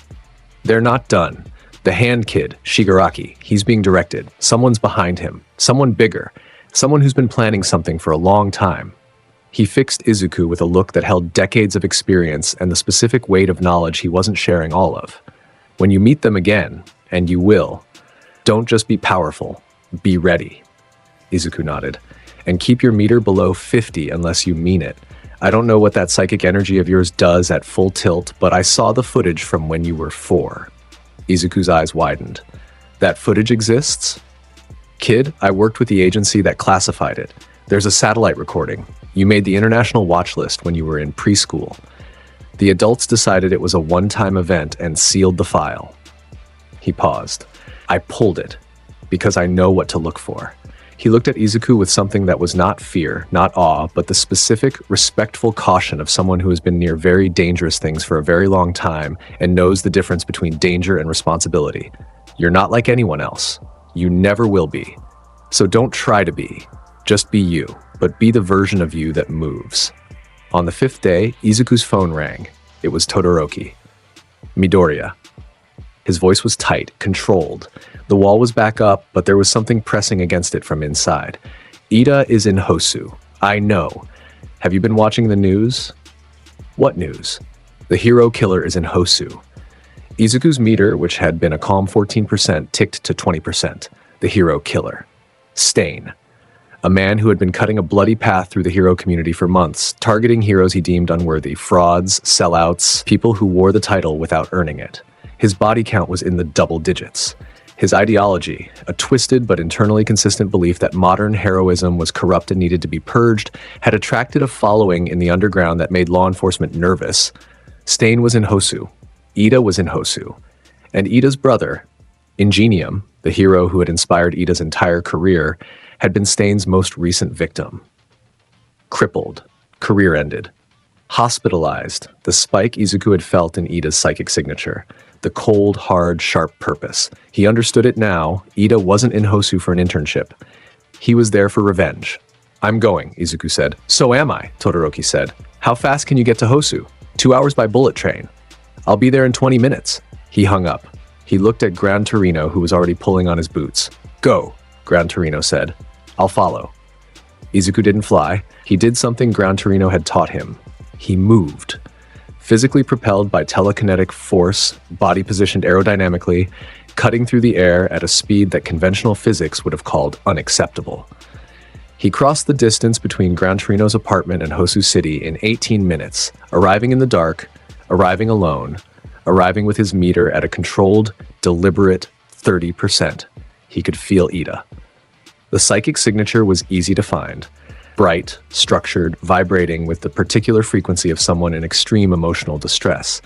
They're not done. The hand kid, Shigaraki, he's being directed. Someone's behind him. Someone bigger. Someone who's been planning something for a long time. He fixed Izuku with a look that held decades of experience and the specific weight of knowledge he wasn't sharing all of. When you meet them again, and you will, don't just be powerful, be ready. Izuku nodded. And keep your meter below 50 unless you mean it. I don't know what that psychic energy of yours does at full tilt, but I saw the footage from when you were 4. Izuku's eyes widened. That footage exists? Kid, I worked with the agency that classified it. There's a satellite recording. You made the international watch list when you were in preschool. The adults decided it was a one-time event and sealed the file. He paused. I pulled it, because I know what to look for. He looked at Izuku with something that was not fear, not awe, but the specific, respectful caution of someone who has been near very dangerous things for a very long time and knows the difference between danger and responsibility. You're not like anyone else. You never will be. So don't try to be. Just be you, but be the version of you that moves. On the 5th day, Izuku's phone rang. It was Todoroki. Midoriya. His voice was tight, controlled. The wall was back up, but there was something pressing against it from inside. Ida is in Hosu. I know. Have you been watching the news? What news? The hero killer is in Hosu. Izuku's meter, which had been a calm 14%, ticked to 20%. The hero killer. Stain. A man who had been cutting a bloody path through the hero community for months, targeting heroes he deemed unworthy, frauds, sellouts, people who wore the title without earning it. His body count was in the double digits. His ideology, a twisted but internally consistent belief that modern heroism was corrupt and needed to be purged, had attracted a following in the underground that made law enforcement nervous. Stain was in Hosu. Ida was in Hosu. And Ida's brother, Ingenium, the hero who had inspired Ida's entire career, had been Stain's most recent victim. Crippled. Career ended. Hospitalized. The spike Izuku had felt in Ida's psychic signature. The cold, hard, sharp purpose. He understood it now. Ida wasn't in Hosu for an internship. He was there for revenge. I'm going, Izuku said. So am I, Todoroki said. How fast can you get to Hosu? 2 hours by bullet train. I'll be there in 20 minutes. He hung up. He looked at Gran Torino, who was already pulling on his boots. Go, Gran Torino said. I'll follow. Izuku didn't fly. He did something Gran Torino had taught him. He moved. Physically propelled by telekinetic force, body positioned aerodynamically, cutting through the air at a speed that conventional physics would have called unacceptable. He crossed the distance between Gran Torino's apartment and Hosu City in 18 minutes, arriving in the dark, arriving alone, arriving with his meter at a controlled, deliberate 30%. He could feel Ida. The psychic signature was easy to find. Bright, structured, vibrating with the particular frequency of someone in extreme emotional distress.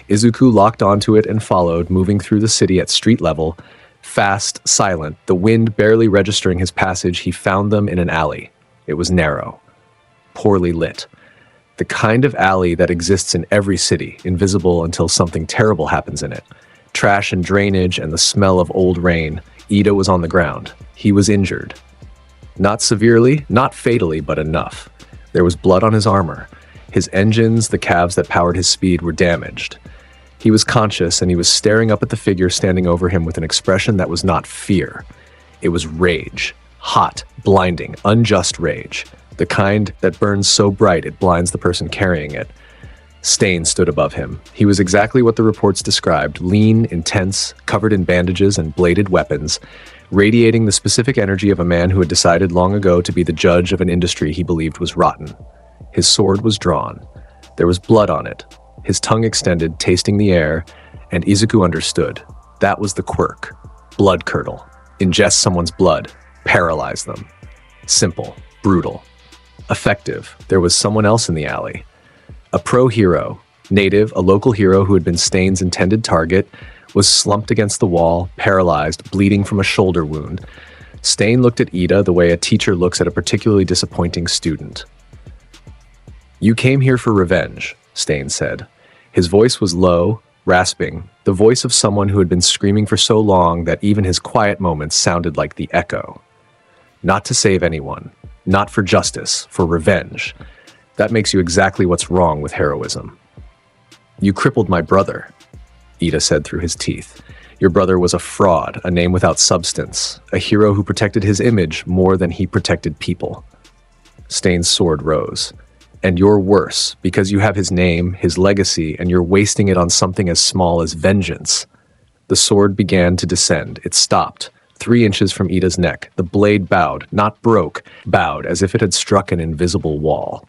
Izuku locked onto it and followed, moving through the city at street level. Fast, silent, the wind barely registering his passage, he found them in an alley. It was narrow. Poorly lit. The kind of alley that exists in every city, invisible until something terrible happens in it. Trash and drainage and the smell of old rain. Ida was on the ground. He was injured. Not severely, not fatally, but enough. There was blood on his armor. His engines, the calves that powered his speed, were damaged. He was conscious, and he was staring up at the figure standing over him with an expression that was not fear. It was rage. Hot, blinding, unjust rage. The kind that burns so bright it blinds the person carrying it. Stain stood above him. He was exactly what the reports described, lean, intense, covered in bandages and bladed weapons, radiating the specific energy of a man who had decided long ago to be the judge of an industry he believed was rotten. His sword was drawn. There was blood on it. His tongue extended, tasting the air, and Izuku understood. That was the quirk. Blood curdle. Ingest someone's blood. Paralyze them. Simple. Brutal. Effective. There was someone else in the alley. A pro hero. Native, a local hero who had been Stain's intended target, was slumped against the wall, paralyzed, bleeding from a shoulder wound. Stain looked at Ida the way a teacher looks at a particularly disappointing student. "You came here for revenge," Stain said. His voice was low, rasping, the voice of someone who had been screaming for so long that even his quiet moments sounded like the echo. "Not to save anyone. Not for justice, for revenge. That makes you exactly what's wrong with heroism." "You crippled my brother," Ida said through his teeth. "Your brother was a fraud, a name without substance, a hero who protected his image more than he protected people." Stain's sword rose. "And you're worse, because you have his name, his legacy, and you're wasting it on something as small as vengeance." The sword began to descend. It stopped, 3 inches from Ida's neck. The blade bowed, not broke, bowed as if it had struck an invisible wall.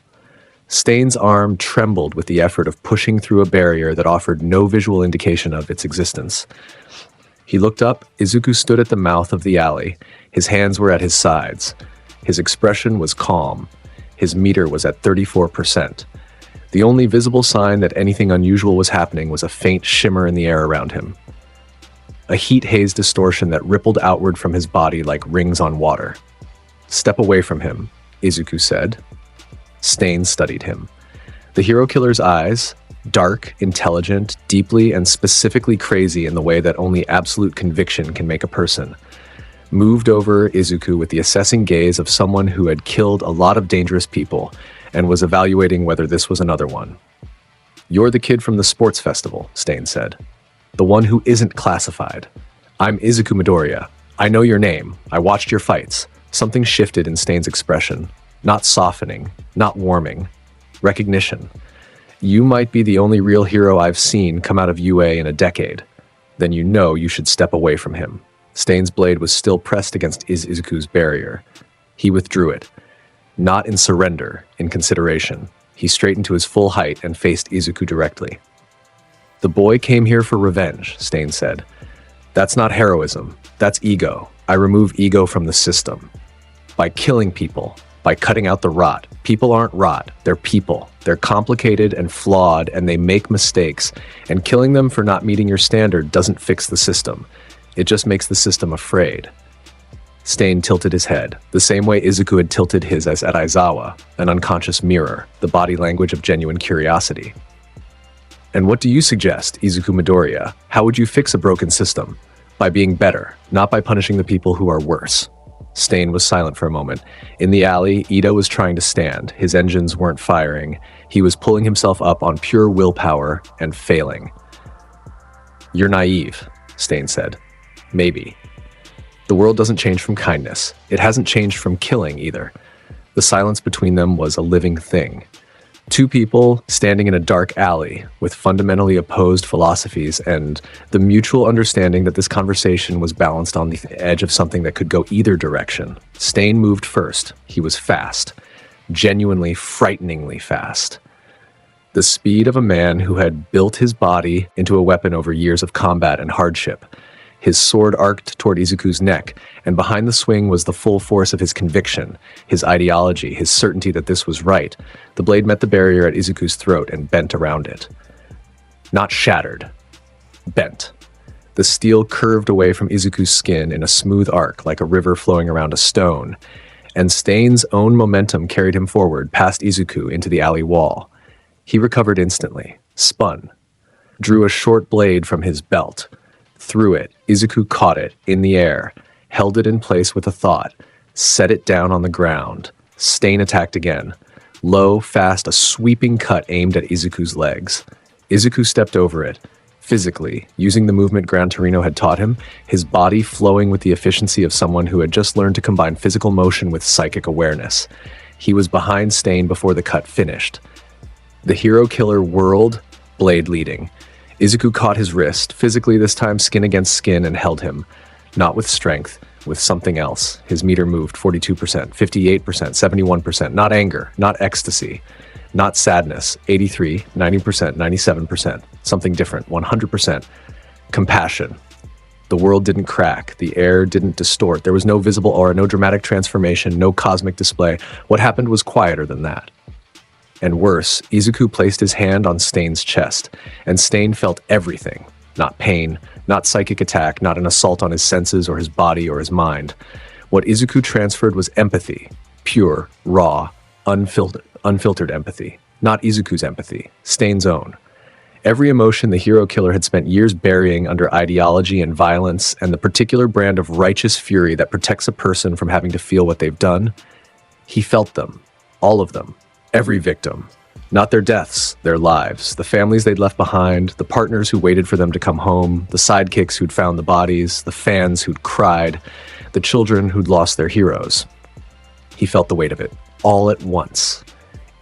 Stain's arm trembled with the effort of pushing through a barrier that offered no visual indication of its existence. He looked up. Izuku stood at the mouth of the alley. His hands were at his sides. His expression was calm. His meter was at 34%. The only visible sign that anything unusual was happening was a faint shimmer in the air around him. A heat haze distortion that rippled outward from his body like rings on water. "Step away from him," Izuku said. Stain studied him. The hero killer's eyes, dark, intelligent, deeply and specifically crazy in the way that only absolute conviction can make a person, moved over Izuku with the assessing gaze of someone who had killed a lot of dangerous people and was evaluating whether this was another one. "You're the kid from the sports festival," Stain said. "The one who isn't classified. I'm Izuku Midoriya. I know your name. I watched your fights." Something shifted in Stain's expression. Not softening, not warming. Recognition. "You might be the only real hero I've seen come out of UA in a decade. Then you know you should step away from him." Stain's blade was still pressed against Izuku's barrier. He withdrew it. Not in surrender, in consideration. He straightened to his full height and faced Izuku directly. "The boy came here for revenge," Stain said. "That's not heroism. That's ego. I remove ego from the system. By killing people, by cutting out the rot. People aren't rot. They're people. They're complicated and flawed, and they make mistakes. And killing them for not meeting your standard doesn't fix the system. It just makes the system afraid." Stain tilted his head, the same way Izuku had tilted his as at Aizawa, an unconscious mirror, the body language of genuine curiosity. "And what do you suggest, Izuku Midoriya? How would you fix a broken system? By being better, not by punishing the people who are worse." Stain was silent for a moment. In the alley, Ida was trying to stand. His engines weren't firing. He was pulling himself up on pure willpower and failing. "You're naive," Stain said. "Maybe. The world doesn't change from kindness. It hasn't changed from killing either." The silence between them was a living thing. Two people standing in a dark alley with fundamentally opposed philosophies and the mutual understanding that this conversation was balanced on the edge of something that could go either direction. Stain moved first. He was fast. Genuinely, frighteningly fast. The speed of a man who had built his body into a weapon over years of combat and hardship. His sword arced toward Izuku's neck, and behind the swing was the full force of his conviction, his ideology, his certainty that this was right. The blade met the barrier at Izuku's throat and bent around it. Not shattered. Bent. The steel curved away from Izuku's skin in a smooth arc like a river flowing around a stone, and Stain's own momentum carried him forward past Izuku into the alley wall. He recovered instantly, spun, drew a short blade from his belt. Threw it. Izuku caught it, in the air, held it in place with a thought, set it down on the ground. Stain attacked again. Low, fast, a sweeping cut aimed at Izuku's legs. Izuku stepped over it, physically, using the movement Gran Torino had taught him, his body flowing with the efficiency of someone who had just learned to combine physical motion with psychic awareness. He was behind Stain before the cut finished. The hero killer whirled, blade leading. Izuku caught his wrist, physically this time skin against skin, and held him. Not with strength, with something else. His meter moved 42%, 58%, 71%. Not anger, not ecstasy, not sadness. 83, 90%, 97%. Something different, 100%. Compassion. The world didn't crack. The air didn't distort. There was no visible aura, no dramatic transformation, no cosmic display. What happened was quieter than that. And worse, Izuku placed his hand on Stain's chest, and Stain felt everything. not pain, not psychic attack, not an assault on his senses or his body or his mind. What Izuku transferred was empathy, pure, raw, unfiltered empathy, not Izuku's empathy, Stain's own. Every emotion the hero killer had spent years burying under ideology and violence and the particular brand of righteous fury that protects a person from having to feel what they've done, he felt them, all of them, every victim. Not their deaths, their lives, the families they'd left behind, the partners who waited for them to come home, the sidekicks who'd found the bodies, the fans who'd cried, the children who'd lost their heroes. He felt the weight of it, all at once.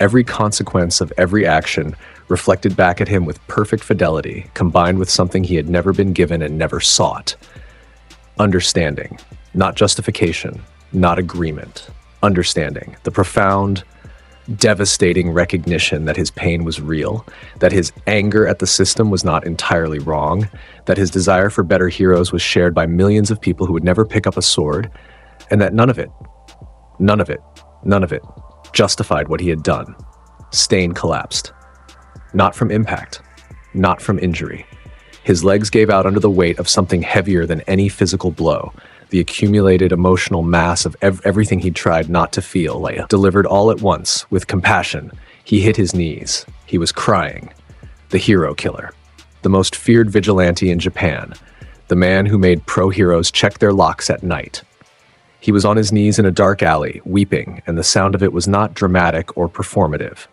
Every consequence of every action reflected back at him with perfect fidelity, combined with something he had never been given and never sought. Understanding, not justification, not agreement. Understanding, the profound, devastating recognition that his pain was real, that his anger at the system was not entirely wrong, that his desire for better heroes was shared by millions of people who would never pick up a sword, and that none of it justified what he had done. Stain collapsed. Not from impact, not from injury. His legs gave out under the weight of something heavier than any physical blow, the accumulated emotional mass of everything he'd tried not to feel, delivered all at once, with compassion. He hit his knees. He was crying. The hero killer. The most feared vigilante in Japan. The man who made pro-heroes check their locks at night. He was on his knees in a dark alley, weeping, and the sound of it was not dramatic or performative.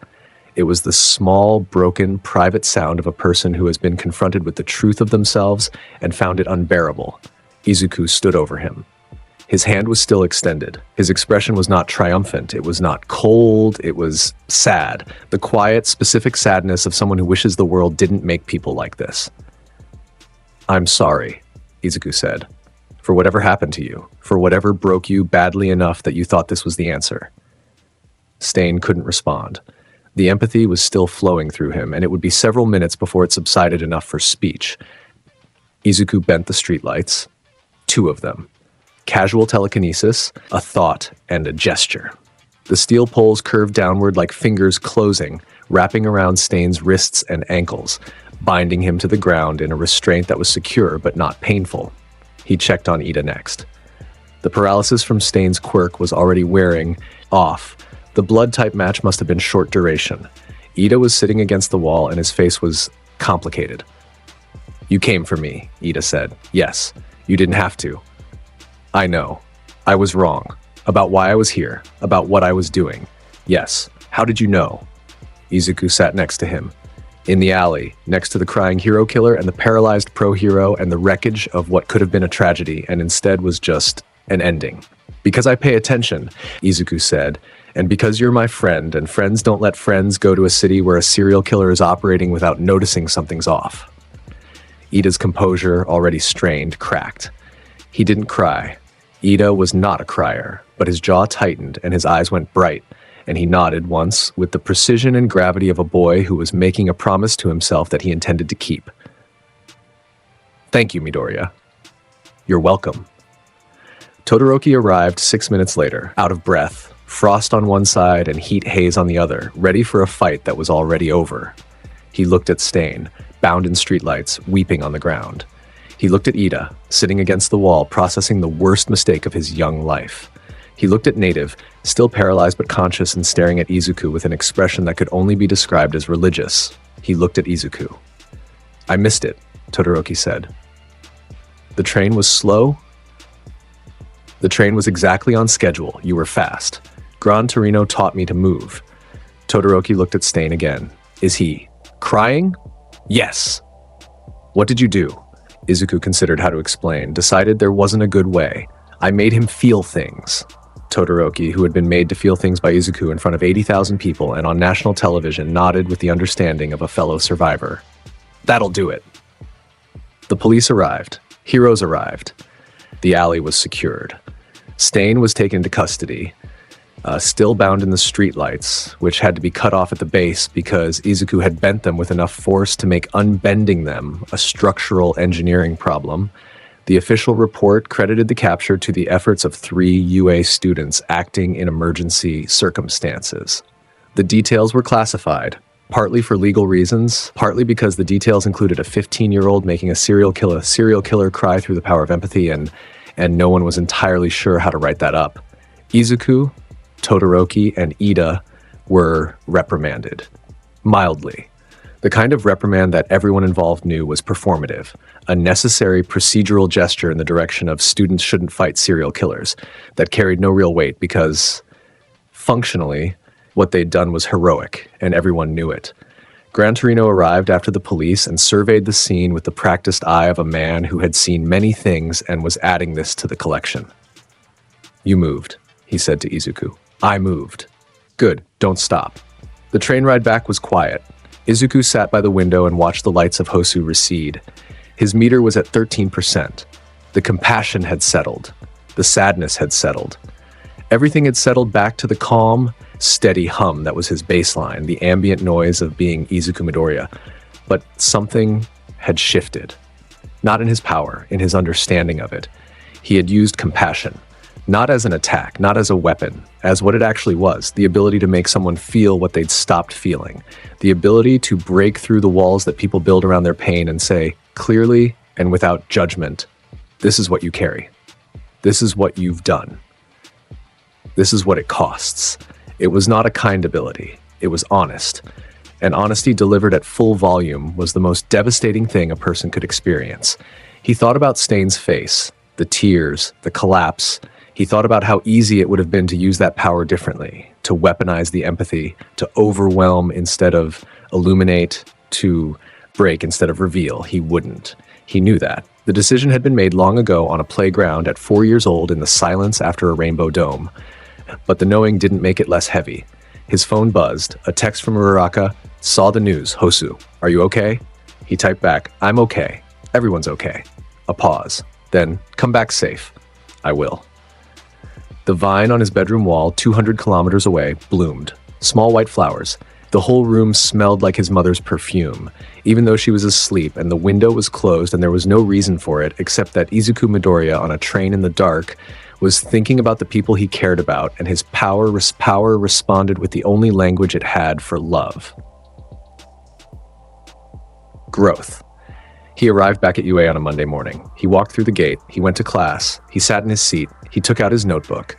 It was the small, broken, private sound of a person who has been confronted with the truth of themselves and found it unbearable. Izuku stood over him. His hand was still extended. His expression was not triumphant. It was not cold. It was sad. The quiet, specific sadness of someone who wishes the world didn't make people like this. "I'm sorry," Izuku said, "for whatever happened to you, for whatever broke you badly enough that you thought this was the answer." Stain couldn't respond. The empathy was still flowing through him, and it would be several minutes before it subsided enough for speech. Izuku bent the streetlights. 2 of them. Casual telekinesis, a thought, and a gesture. The steel poles curved downward like fingers closing, wrapping around Stain's wrists and ankles, binding him to the ground in a restraint that was secure but not painful. He checked on Ida next. The paralysis from Stain's quirk was already wearing off. The blood-type match must have been short duration. Ida was sitting against the wall and his face was complicated. "You came for me," Ida said. "Yes, you didn't have to. I know. I was wrong. About why I was here. About what I was doing. Yes. How did you know?" Izuku sat next to him. In the alley, next to the crying hero killer and the paralyzed pro-hero and the wreckage of what could have been a tragedy and instead was just an ending. "Because I pay attention," Izuku said, "and because you're my friend, and friends don't let friends go to a city where a serial killer is operating without noticing something's off." Ida's composure, already strained, cracked. He didn't cry. Ida was not a crier, but his jaw tightened and his eyes went bright, and he nodded once with the precision and gravity of a boy who was making a promise to himself that he intended to keep. "Thank you, Midoriya." "You're welcome." Todoroki arrived 6 minutes later, out of breath, frost on one side and heat haze on the other, ready for a fight that was already over. He looked at Stain, bound in streetlights, weeping on the ground. He looked at Ida, sitting against the wall, processing the worst mistake of his young life. He looked at Native, still paralyzed but conscious and staring at Izuku with an expression that could only be described as religious. He looked at Izuku. "I missed it," Todoroki said. "The train was slow?" "The train was exactly on schedule. You were fast. Gran Torino taught me to move." Todoroki looked at Stain again. "Is he crying?" "Yes." "What did you do?" Izuku considered how to explain, decided there wasn't a good way. "I made him feel things." Todoroki, who had been made to feel things by Izuku in front of 80,000 people and on national television, nodded with the understanding of a fellow survivor. "That'll do it." The police arrived. Heroes arrived. The alley was secured. Stain was taken into custody, still bound in the streetlights, which had to be cut off at the base because Izuku had bent them with enough force to make unbending them a structural engineering problem. The official report credited the capture to the efforts of 3 UA students acting in emergency circumstances. The details were classified, Partly for legal reasons, partly because the details included a 15-year-old making a serial killer cry through the power of empathy, and no one was entirely sure how to write that up. Izuku, Todoroki, and Ida were reprimanded. Mildly. The kind of reprimand that everyone involved knew was performative, a necessary procedural gesture in the direction of students shouldn't fight serial killers, that carried no real weight because, functionally, what they'd done was heroic, and everyone knew it. Gran Torino arrived after the police and surveyed the scene with the practiced eye of a man who had seen many things and was adding this to the collection. "You moved," he said to Izuku. "I moved." "Good, don't stop." The train ride back was quiet. Izuku sat by the window and watched the lights of Hosu recede. His meter was at 13%. The compassion had settled. The sadness had settled. Everything had settled back to the calm, steady hum that was his baseline, the ambient noise of being Izuku Midoriya. But something had shifted. Not in his power, in his understanding of it. He had used compassion. Not as an attack, not as a weapon, as what it actually was, the ability to make someone feel what they'd stopped feeling, the ability to break through the walls that people build around their pain and say, clearly and without judgment, this is what you carry. This is what you've done. This is what it costs. It was not a kind ability. It was honest. And honesty delivered at full volume was the most devastating thing a person could experience. He thought about Stain's face, the tears, the collapse. He thought about how easy it would have been to use that power differently, to weaponize the empathy, to overwhelm instead of illuminate, to break instead of reveal. He wouldn't. He knew that. The decision had been made long ago on a playground at 4 years old in the silence after a rainbow dome. But the knowing didn't make it less heavy. His phone buzzed. A text from Uraraka. "Saw the news. Hosu, are you okay?" He typed back, "I'm okay. Everyone's okay." A pause. Then, "Come back safe." "I will." The vine on his bedroom wall, 200 kilometers away, bloomed. Small white flowers. The whole room smelled like his mother's perfume, even though she was asleep and the window was closed and there was no reason for it except that Izuku Midoriya on a train in the dark was thinking about the people he cared about, and his power responded with the only language it had for love. Growth. He arrived back at UA on a Monday morning. He walked through the gate. He went to class. He sat in his seat. He took out his notebook.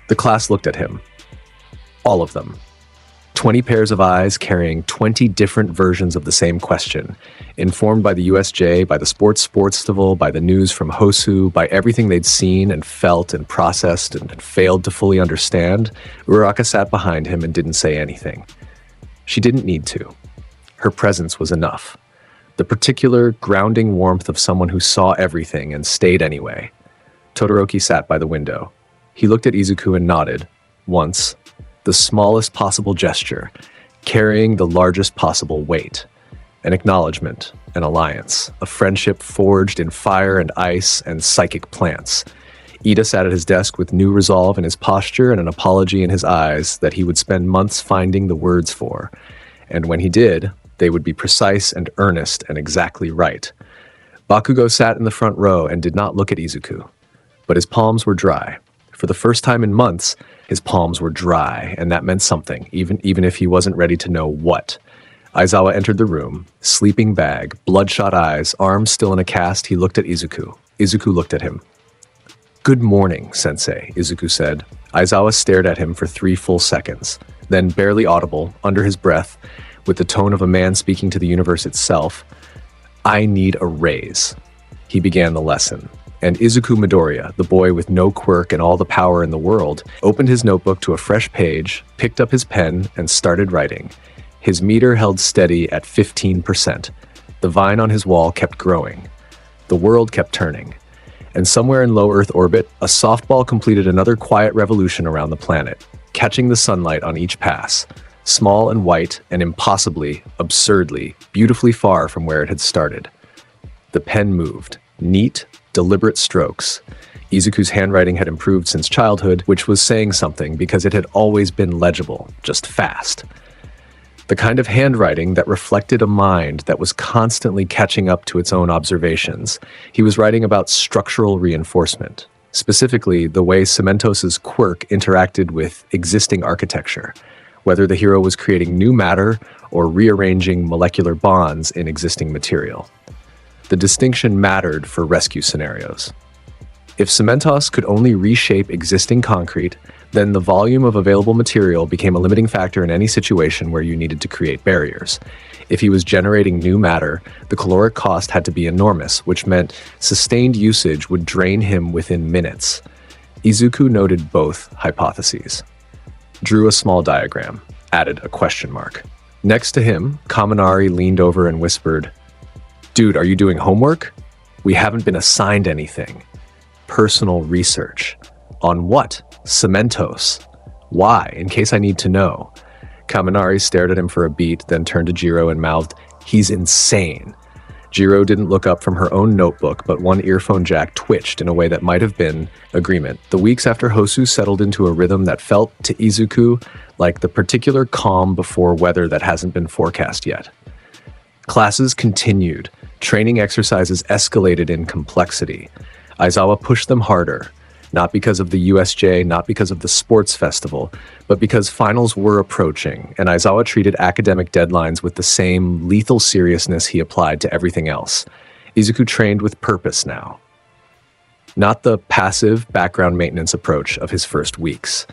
The class looked at him. All of them. 20 pairs of eyes carrying 20 different versions of the same question, informed by the USJ, by the sports festival, by the news from Hosu, by everything they'd seen and felt and processed and had failed to fully understand. Uraraka sat behind him and didn't say anything. She didn't need to. Her presence was enough. The particular grounding warmth of someone who saw everything and stayed anyway. Todoroki sat by the window. He looked at Izuku and nodded, once, the smallest possible gesture, carrying the largest possible weight. An acknowledgement, an alliance, a friendship forged in fire and ice and psychic plants. Ida sat at his desk with new resolve in his posture and an apology in his eyes that he would spend months finding the words for. And when he did, they would be precise and earnest and exactly right. Bakugo sat in the front row and did not look at Izuku. But his palms were dry. For the first time in months, his palms were dry, and that meant something, even if he wasn't ready to know what. Aizawa entered the room, sleeping bag, bloodshot eyes, arms still in a cast. He looked at Izuku. Izuku looked at him. "Good morning, sensei," Izuku said. Aizawa stared at him for 3 full seconds. Then, barely audible, under his breath, with the tone of a man speaking to the universe itself, "I need a raise." He began the lesson. And Izuku Midoriya, the boy with no quirk and all the power in the world, opened his notebook to a fresh page, picked up his pen, and started writing. His meter held steady at 15%. The vine on his wall kept growing. The world kept turning. And somewhere in low Earth orbit, a softball completed another quiet revolution around the planet, catching the sunlight on each pass, small and white and impossibly, absurdly, beautifully far from where it had started. The pen moved, neat, deliberate strokes. Izuku's handwriting had improved since childhood, which was saying something because it had always been legible, just fast. The kind of handwriting that reflected a mind that was constantly catching up to its own observations. He was writing about structural reinforcement, specifically the way Cementos's quirk interacted with existing architecture. whether the hero was creating new matter or rearranging molecular bonds in existing material. The distinction mattered for rescue scenarios. If Cementos could only reshape existing concrete, then the volume of available material became a limiting factor in any situation where you needed to create barriers. If he was generating new matter, the caloric cost had to be enormous, which meant sustained usage would drain him within minutes. Izuku noted both hypotheses, drew a small diagram, added a question mark. Next to him, Kaminari leaned over and whispered, "Dude, are you doing homework? We haven't been assigned anything. Personal research. On what? Cementos. Why? In case I need to know." Kaminari stared at him for a beat, then turned to Jiro and mouthed, "He's insane." Jiro didn't look up from her own notebook, but one earphone jack twitched in a way that might have been agreement. The weeks after Hosu settled into a rhythm that felt to Izuku like the particular calm before weather that hasn't been forecast yet. Classes continued. Training exercises escalated in complexity. Aizawa pushed them harder, not because of the USJ, not because of the sports festival, but because finals were approaching, and Aizawa treated academic deadlines with the same lethal seriousness he applied to everything else. Izuku trained with purpose now. Not the passive background maintenance approach of his first weeks.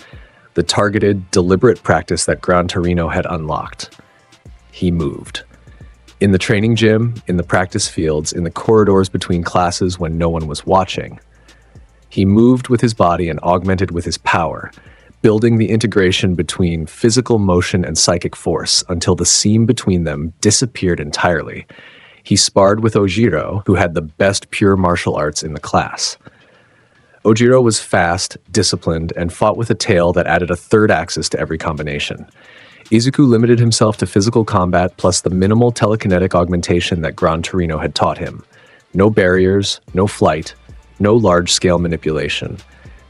The targeted, deliberate practice that Gran Torino had unlocked. He moved. In the training gym, in the practice fields, in the corridors between classes when no one was watching. He moved with his body and augmented with his power, building the integration between physical motion and psychic force until the seam between them disappeared entirely. He sparred with Ojiro, who had the best pure martial arts in the class. Ojiro was fast, disciplined, and fought with a tail that added a third axis to every combination. Izuku limited himself to physical combat plus the minimal telekinetic augmentation that Gran Torino had taught him. No barriers, no flight, no large-scale manipulation.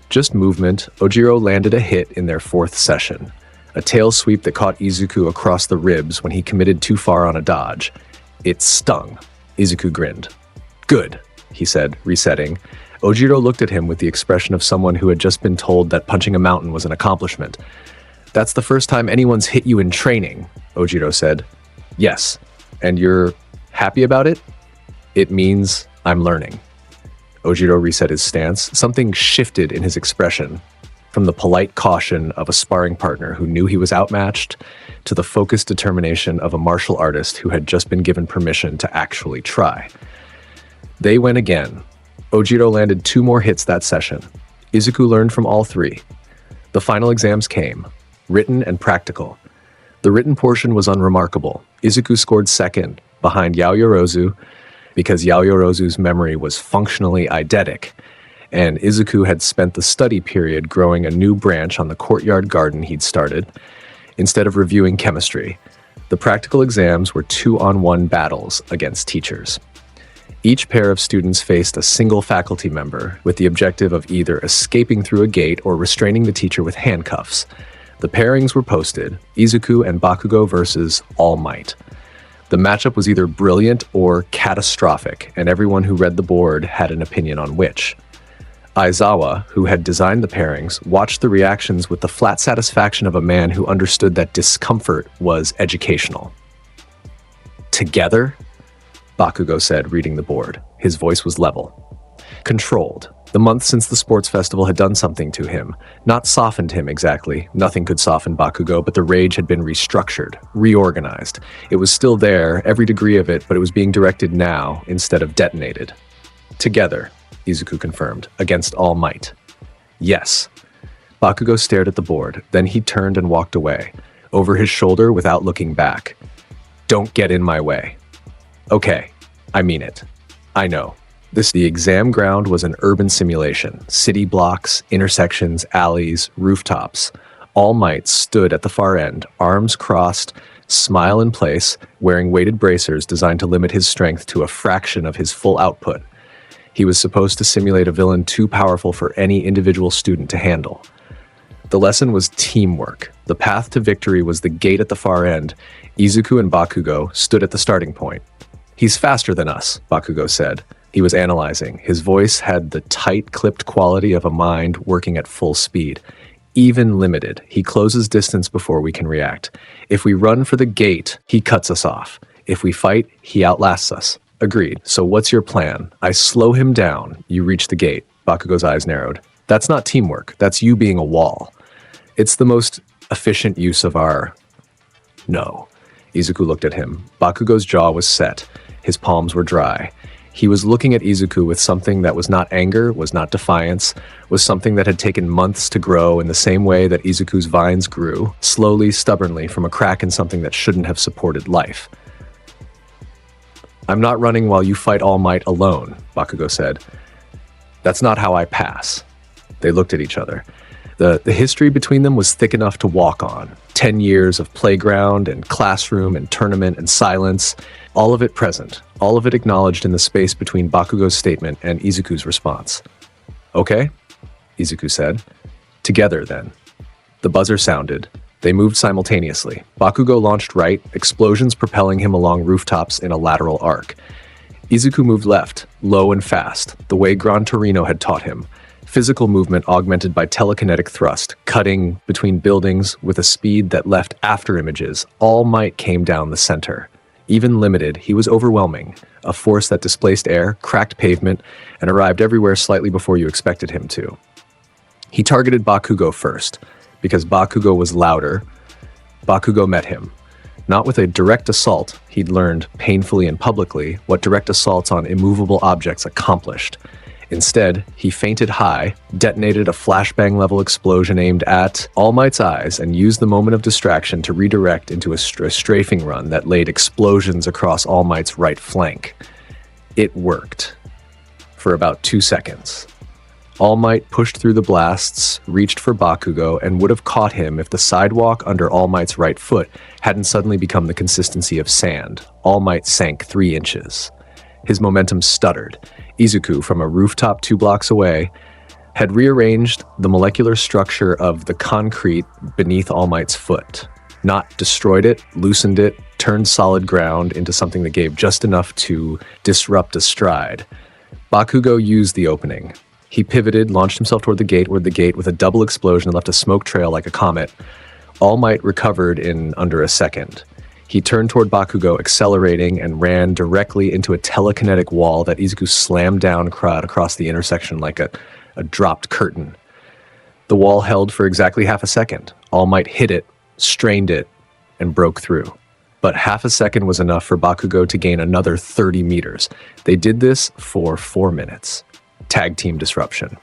Just movement. Ojiro landed a hit in their fourth session. A tail sweep that caught Izuku across the ribs when he committed too far on a dodge. It stung. Izuku grinned. "Good," he said, resetting. Ojiro looked at him with the expression of someone who had just been told that punching a mountain was an accomplishment. "That's the first time anyone's hit you in training," Ojiro said. "Yes. And you're happy about it?" "It means I'm learning." Ojiro reset his stance. Something shifted in his expression, from the polite caution of a sparring partner who knew he was outmatched to the focused determination of a martial artist who had just been given permission to actually try. They went again. Ojiro landed 2 more hits that session. Izuku learned from all 3. The final exams came, written and practical. The written portion was unremarkable. Izuku scored second, behind Yaoyorozu, because Yaoyorozu's memory was functionally eidetic, and Izuku had spent the study period growing a new branch on the courtyard garden he'd started, instead of reviewing chemistry. The practical exams were 2-on-1 battles against teachers. Each pair of students faced a single faculty member with the objective of either escaping through a gate or restraining the teacher with handcuffs. The pairings were posted, Izuku and Bakugo versus All Might. The matchup was either brilliant or catastrophic, and everyone who read the board had an opinion on which. Aizawa, who had designed the pairings, watched the reactions with the flat satisfaction of a man who understood that discomfort was educational. "Together?" Bakugo said, reading the board. His voice was level. "Controlled. The month since the sports festival had done something to him. Not softened him exactly. Nothing could soften Bakugo, but the rage had been restructured, reorganized. It was still there, every degree of it, but it was being directed now instead of detonated. Together," Izuku confirmed, "against All Might." "Yes." Bakugo stared at the board, then he turned and walked away, over his shoulder without looking back. "Don't get in my way." "Okay, I mean it. I know." The exam ground was an urban simulation. City blocks, intersections, alleys, rooftops. All Might stood at the far end, arms crossed, smile in place, wearing weighted bracers designed to limit his strength to a fraction of his full output. He was supposed to simulate a villain too powerful for any individual student to handle. The lesson was teamwork. The path to victory was the gate at the far end. Izuku and Bakugo stood at the starting point. "He's faster than us," Bakugo said. He was analyzing. His voice had the tight, clipped quality of a mind working at full speed. Even limited. He closes distance before we can react. If we run for the gate, he cuts us off. If we fight, he outlasts us. Agreed. So what's your plan? I slow him down. You reach the gate. Bakugo's eyes narrowed. That's not teamwork. That's you being a wall. It's the most efficient use of our... No. Izuku looked at him. Bakugo's jaw was set. His palms were dry. He was looking at Izuku with something that was not anger, was not defiance, was something that had taken months to grow in the same way that Izuku's vines grew, slowly, stubbornly, from a crack in something that shouldn't have supported life. I'm not running while you fight All Might alone, Bakugo said. That's not how I pass. They looked at each other. The history between them was thick enough to walk on. 10 years of playground and classroom and tournament and silence, all of it present, all of it acknowledged in the space between Bakugo's statement and Izuku's response. Okay, Izuku said. Together, then. The buzzer sounded. They moved simultaneously. Bakugo launched right, explosions propelling him along rooftops in a lateral arc. Izuku moved left, low and fast, the way Gran Torino had taught him. Physical movement augmented by telekinetic thrust, cutting between buildings with a speed that left after images. All Might came down the center. Even limited, he was overwhelming, a force that displaced air, cracked pavement, and arrived everywhere slightly before you expected him to. He targeted Bakugo first, because Bakugo was louder. Bakugo met him. Not with a direct assault, he'd learned, painfully and publicly, what direct assaults on immovable objects accomplished. Instead, he feinted high, detonated a flashbang-level explosion aimed at All Might's eyes, and used the moment of distraction to redirect into a strafing run that laid explosions across All Might's right flank. It worked. For about 2 seconds. All Might pushed through the blasts, reached for Bakugo, and would have caught him if the sidewalk under All Might's right foot hadn't suddenly become the consistency of sand. All Might sank 3 inches. His momentum stuttered. Izuku, from a rooftop 2 blocks away, had rearranged the molecular structure of the concrete beneath All Might's foot. Not destroyed it, loosened it, turned solid ground into something that gave just enough to disrupt a stride. Bakugo used the opening. He pivoted, launched himself toward the gate with a double explosion and left a smoke trail like a comet. All Might recovered in under a second. He turned toward Bakugo, accelerating, and ran directly into a telekinetic wall that Izuku slammed down across the intersection like a dropped curtain. The wall held for exactly half a second. All Might hit it, strained it, and broke through. But half a second was enough for Bakugo to gain another 30 meters. They did this for 4 minutes. Tag team disruption.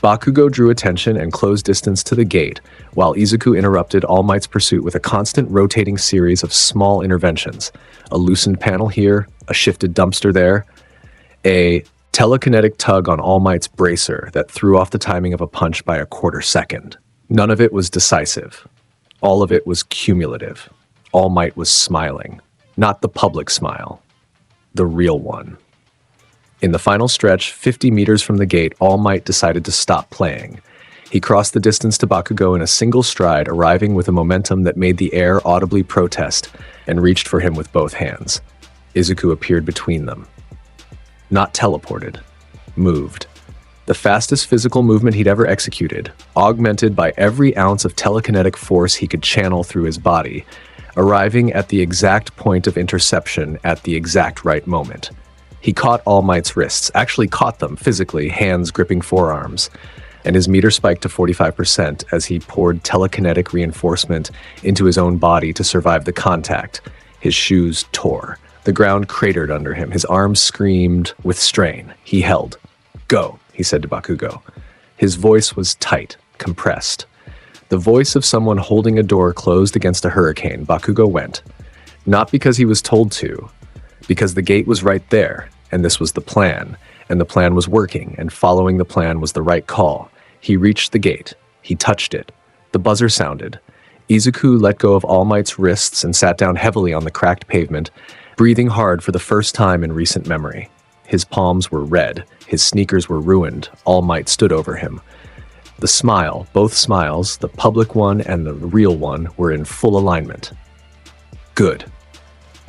Bakugo drew attention and closed distance to the gate, while Izuku interrupted All Might's pursuit with a constant rotating series of small interventions. A loosened panel here, a shifted dumpster there, a telekinetic tug on All Might's bracer that threw off the timing of a punch by a quarter second. None of it was decisive. All of it was cumulative. All Might was smiling. Not the public smile. The real one. In the final stretch, 50 meters from the gate, All Might decided to stop playing. He crossed the distance to Bakugo in a single stride, arriving with a momentum that made the air audibly protest, and reached for him with both hands. Izuku appeared between them. Not teleported. Moved. The fastest physical movement he'd ever executed, augmented by every ounce of telekinetic force he could channel through his body, arriving at the exact point of interception at the exact right moment. He caught All Might's wrists, actually caught them physically, hands gripping forearms, and his meter spiked to 45% as he poured telekinetic reinforcement into his own body to survive the contact. His shoes tore. The ground cratered under him. His arms screamed with strain. He held. Go, he said to Bakugo. His voice was tight, compressed. The voice of someone holding a door closed against a hurricane. Bakugo went. Not because he was told to, because the gate was right there, and this was the plan, and the plan was working, and following the plan was the right call. He reached the gate. He touched it. The buzzer sounded. Izuku let go of All Might's wrists and sat down heavily on the cracked pavement, breathing hard for the first time in recent memory. His palms were red. His sneakers were ruined. All Might stood over him. The smile, both smiles, the public one and the real one, were in full alignment. Good,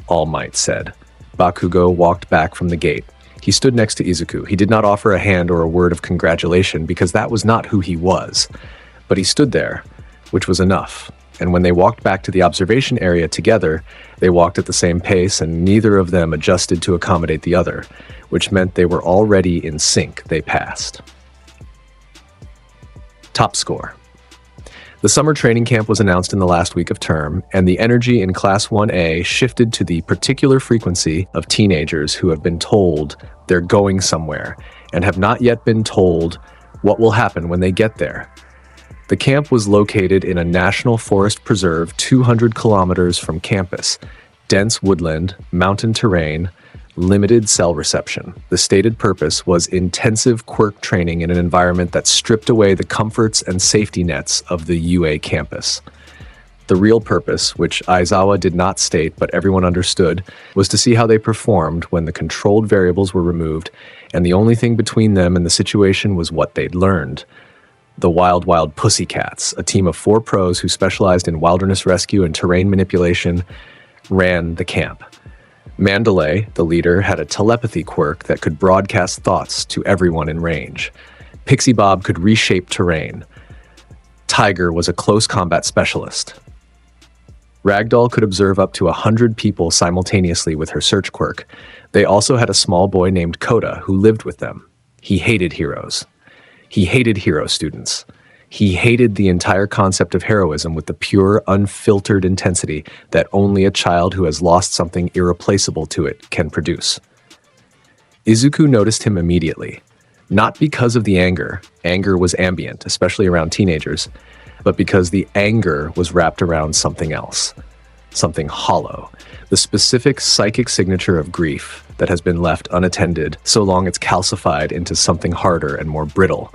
All Might said. Bakugo walked back from the gate. He stood next to Izuku. He did not offer a hand or a word of congratulation because that was not who he was. But he stood there, which was enough. And when they walked back to the observation area together, they walked at the same pace and neither of them adjusted to accommodate the other, which meant they were already in sync. They passed. Top score. The summer training camp was announced in the last week of term, and the energy in Class 1A shifted to the particular frequency of teenagers who have been told they're going somewhere and have not yet been told what will happen when they get there. The camp was located in a national forest preserve 200 kilometers from campus, dense woodland, mountain terrain, limited cell reception. The stated purpose was intensive quirk training in an environment that stripped away the comforts and safety nets of the UA campus. The real purpose, which Aizawa did not state but everyone understood, was to see how they performed when the controlled variables were removed, and the only thing between them and the situation was what they'd learned. The Wild Wild Pussycats, a team of 4 pros who specialized in wilderness rescue and terrain manipulation, ran the camp. Mandalay, the leader, had a telepathy quirk that could broadcast thoughts to everyone in range. Pixie Bob could reshape terrain. Tiger was a close combat specialist. Ragdoll could observe up to 100 people simultaneously with her search quirk. They also had a small boy named Koda who lived with them. He hated heroes. He hated hero students. He hated the entire concept of heroism with the pure, unfiltered intensity that only a child who has lost something irreplaceable to it can produce. Izuku noticed him immediately, not because of the anger. Anger was ambient, especially around teenagers, but because the anger was wrapped around something else, something hollow, the specific psychic signature of grief that has been left unattended so long it's calcified into something harder and more brittle.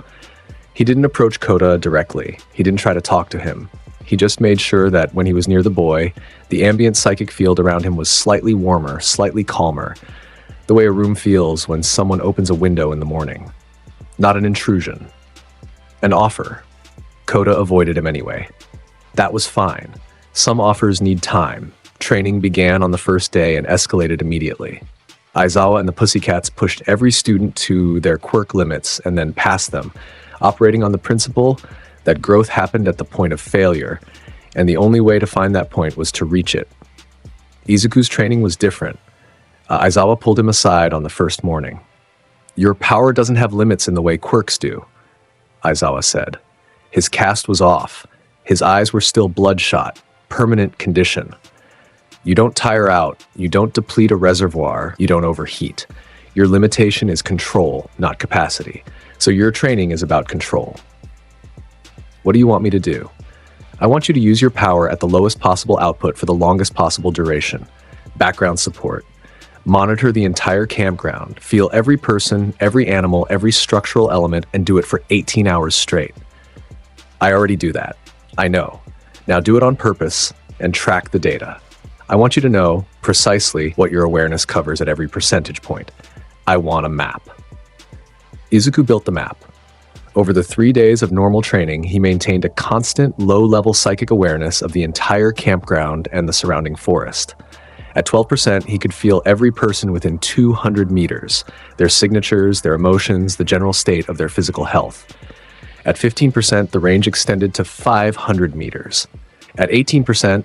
He didn't approach Koda directly. He didn't try to talk to him. He just made sure that when he was near the boy, the ambient psychic field around him was slightly warmer, slightly calmer, the way a room feels when someone opens a window in the morning. Not an intrusion. An offer. Koda avoided him anyway. That was fine. Some offers need time. Training began on the first day and escalated immediately. Aizawa and the Pussycats pushed every student to their quirk limits and then passed them, operating on the principle that growth happened at the point of failure, and the only way to find that point was to reach it. Izuku's training was different. Aizawa pulled him aside on the first morning. "Your power doesn't have limits in the way quirks do," Aizawa said. His cast was off. His eyes were still bloodshot, permanent condition. You don't tire out, you don't deplete a reservoir, you don't overheat. Your limitation is control, not capacity. So your training is about control. What do you want me to do? I want you to use your power at the lowest possible output for the longest possible duration. Background support. Monitor the entire campground. Feel every person, every animal, every structural element, and do it for 18 hours straight. I already do that. I know. Now do it on purpose and track the data. I want you to know precisely what your awareness covers at every percentage point. I want a map. Izuku built the map. Over the 3 days of normal training, he maintained a constant low-level psychic awareness of the entire campground and the surrounding forest. At 12%, he could feel every person within 200 meters, their signatures, their emotions, the general state of their physical health. At 15%, the range extended to 500 meters. At 18%,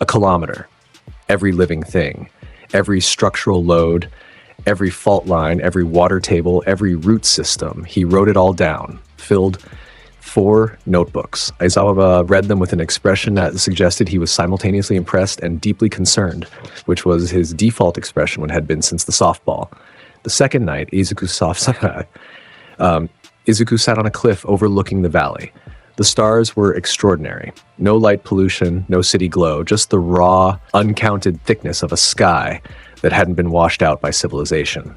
a kilometer. Every living thing, every structural load, every fault line, every water table, every root system. He wrote it all down, filled 4 notebooks. Aizawa read them with an expression that suggested he was simultaneously impressed and deeply concerned, which was his default expression when it had been since the softball. The second night, Izuku sat on a cliff overlooking the valley. The stars were extraordinary. No light pollution, no city glow, just the raw, uncounted thickness of a sky that hadn't been washed out by civilization.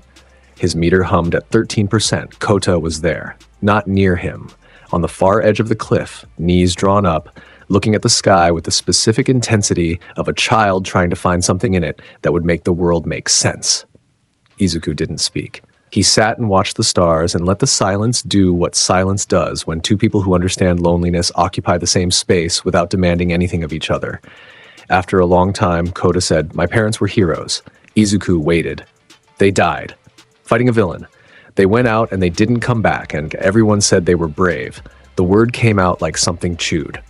His meter hummed at 13%. Kota was there, not near him, on the far edge of the cliff, knees drawn up, looking at the sky with the specific intensity of a child trying to find something in it that would make the world make sense. Izuku didn't speak. He sat and watched the stars and let the silence do what silence does when 2 people who understand loneliness occupy the same space without demanding anything of each other. After a long time, Kota said, "My parents were heroes." Izuku waited. They died, fighting a villain. They went out and they didn't come back, and everyone said they were brave. The word came out like something chewed.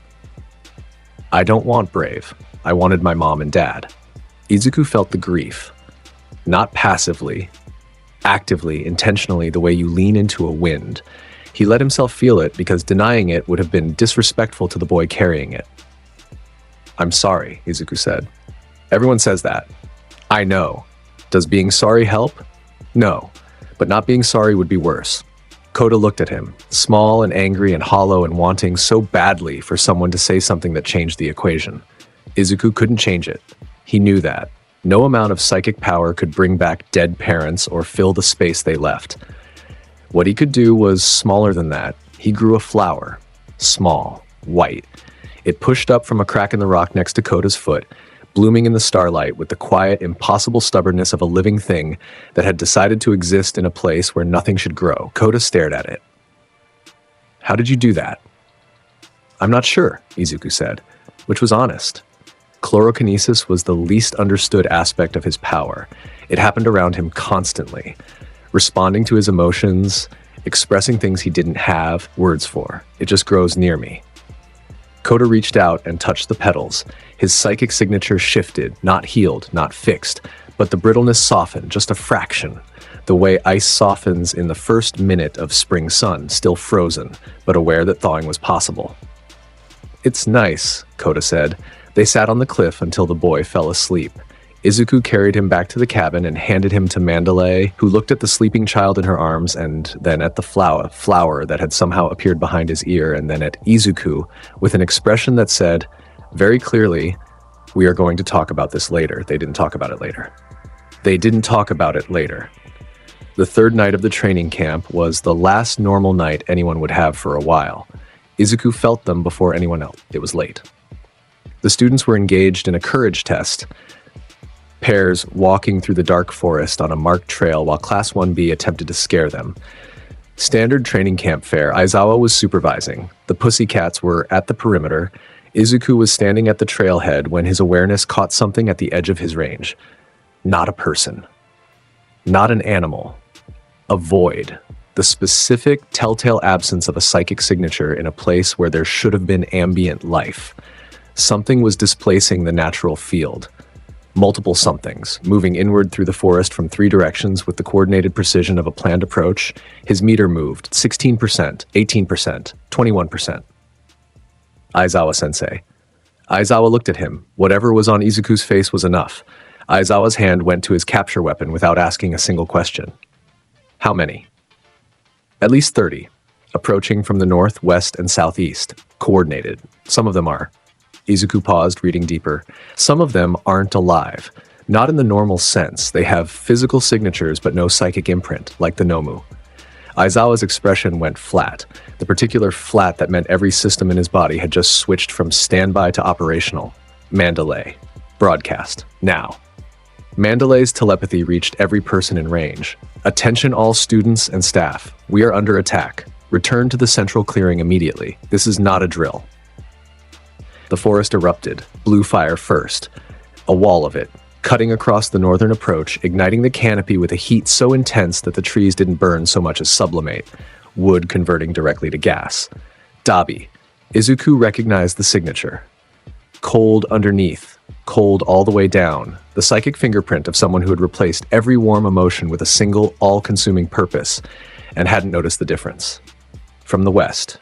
I don't want brave. I wanted my mom and dad. Izuku felt the grief. Not passively, actively, intentionally, the way you lean into a wind. He let himself feel it because denying it would have been disrespectful to the boy carrying it. I'm sorry, Izuku said. Everyone says that. I know. Does being sorry help? No, but not being sorry would be worse. Kota looked at him, small and angry and hollow and wanting so badly for someone to say something that changed the equation. Izuku couldn't change it. He knew that. No amount of psychic power could bring back dead parents or fill the space they left. What he could do was smaller than that. He grew a flower. Small, white. It pushed up from a crack in the rock next to Kota's foot, blooming in the starlight with the quiet, impossible stubbornness of a living thing that had decided to exist in a place where nothing should grow. Kota stared at it. How did you do that? I'm not sure, Izuku said, which was honest. Chlorokinesis was the least understood aspect of his power. It happened around him constantly, responding to his emotions, expressing things he didn't have words for. It just grows near me. Kota reached out and touched the petals. His psychic signature shifted, not healed, not fixed, but the brittleness softened, just a fraction. The way ice softens in the first minute of spring sun, still frozen, but aware that thawing was possible. It's nice, Kota said. They sat on the cliff until the boy fell asleep. Izuku carried him back to the cabin and handed him to Mandalay, who looked at the sleeping child in her arms and then at the flower that had somehow appeared behind his ear, and then at Izuku with an expression that said, very clearly, we are going to talk about this later. They didn't talk about it later. They didn't talk about it later. The third night of the training camp was the last normal night anyone would have for a while. Izuku felt them before anyone else. It was late. The students were engaged in a courage test, pairs walking through the dark forest on a marked trail while Class 1B attempted to scare them. Standard training camp fare. Aizawa was supervising. The pussycats were at the perimeter. Izuku was standing at the trailhead when his awareness caught something at the edge of his range. Not a person. Not an animal. A void. The specific telltale absence of a psychic signature in a place where there should have been ambient life. Something was displacing the natural field. Multiple somethings, moving inward through the forest from 3 directions with the coordinated precision of a planned approach. His meter moved 16%, 18%, 21%. Aizawa-sensei. Aizawa looked at him. Whatever was on Izuku's face was enough. Aizawa's hand went to his capture weapon without asking a single question. How many? At least 30. Approaching from the north, west, and southeast. Coordinated. Some of them are. Izuku paused, reading deeper. Some of them aren't alive. Not in the normal sense. They have physical signatures but no psychic imprint, like the Nomu. Aizawa's expression went flat. The particular flat that meant every system in his body had just switched from standby to operational. Mandalay. Broadcast. Now. Mandalay's telepathy reached every person in range. Attention all students and staff. We are under attack. Return to the central clearing immediately. This is not a drill. The forest erupted, blue fire first, a wall of it, cutting across the northern approach, igniting the canopy with a heat so intense that the trees didn't burn so much as sublimate, wood converting directly to gas. Dabi. Izuku recognized the signature. Cold underneath, cold all the way down, the psychic fingerprint of someone who had replaced every warm emotion with a single, all-consuming purpose, and hadn't noticed the difference. From the west.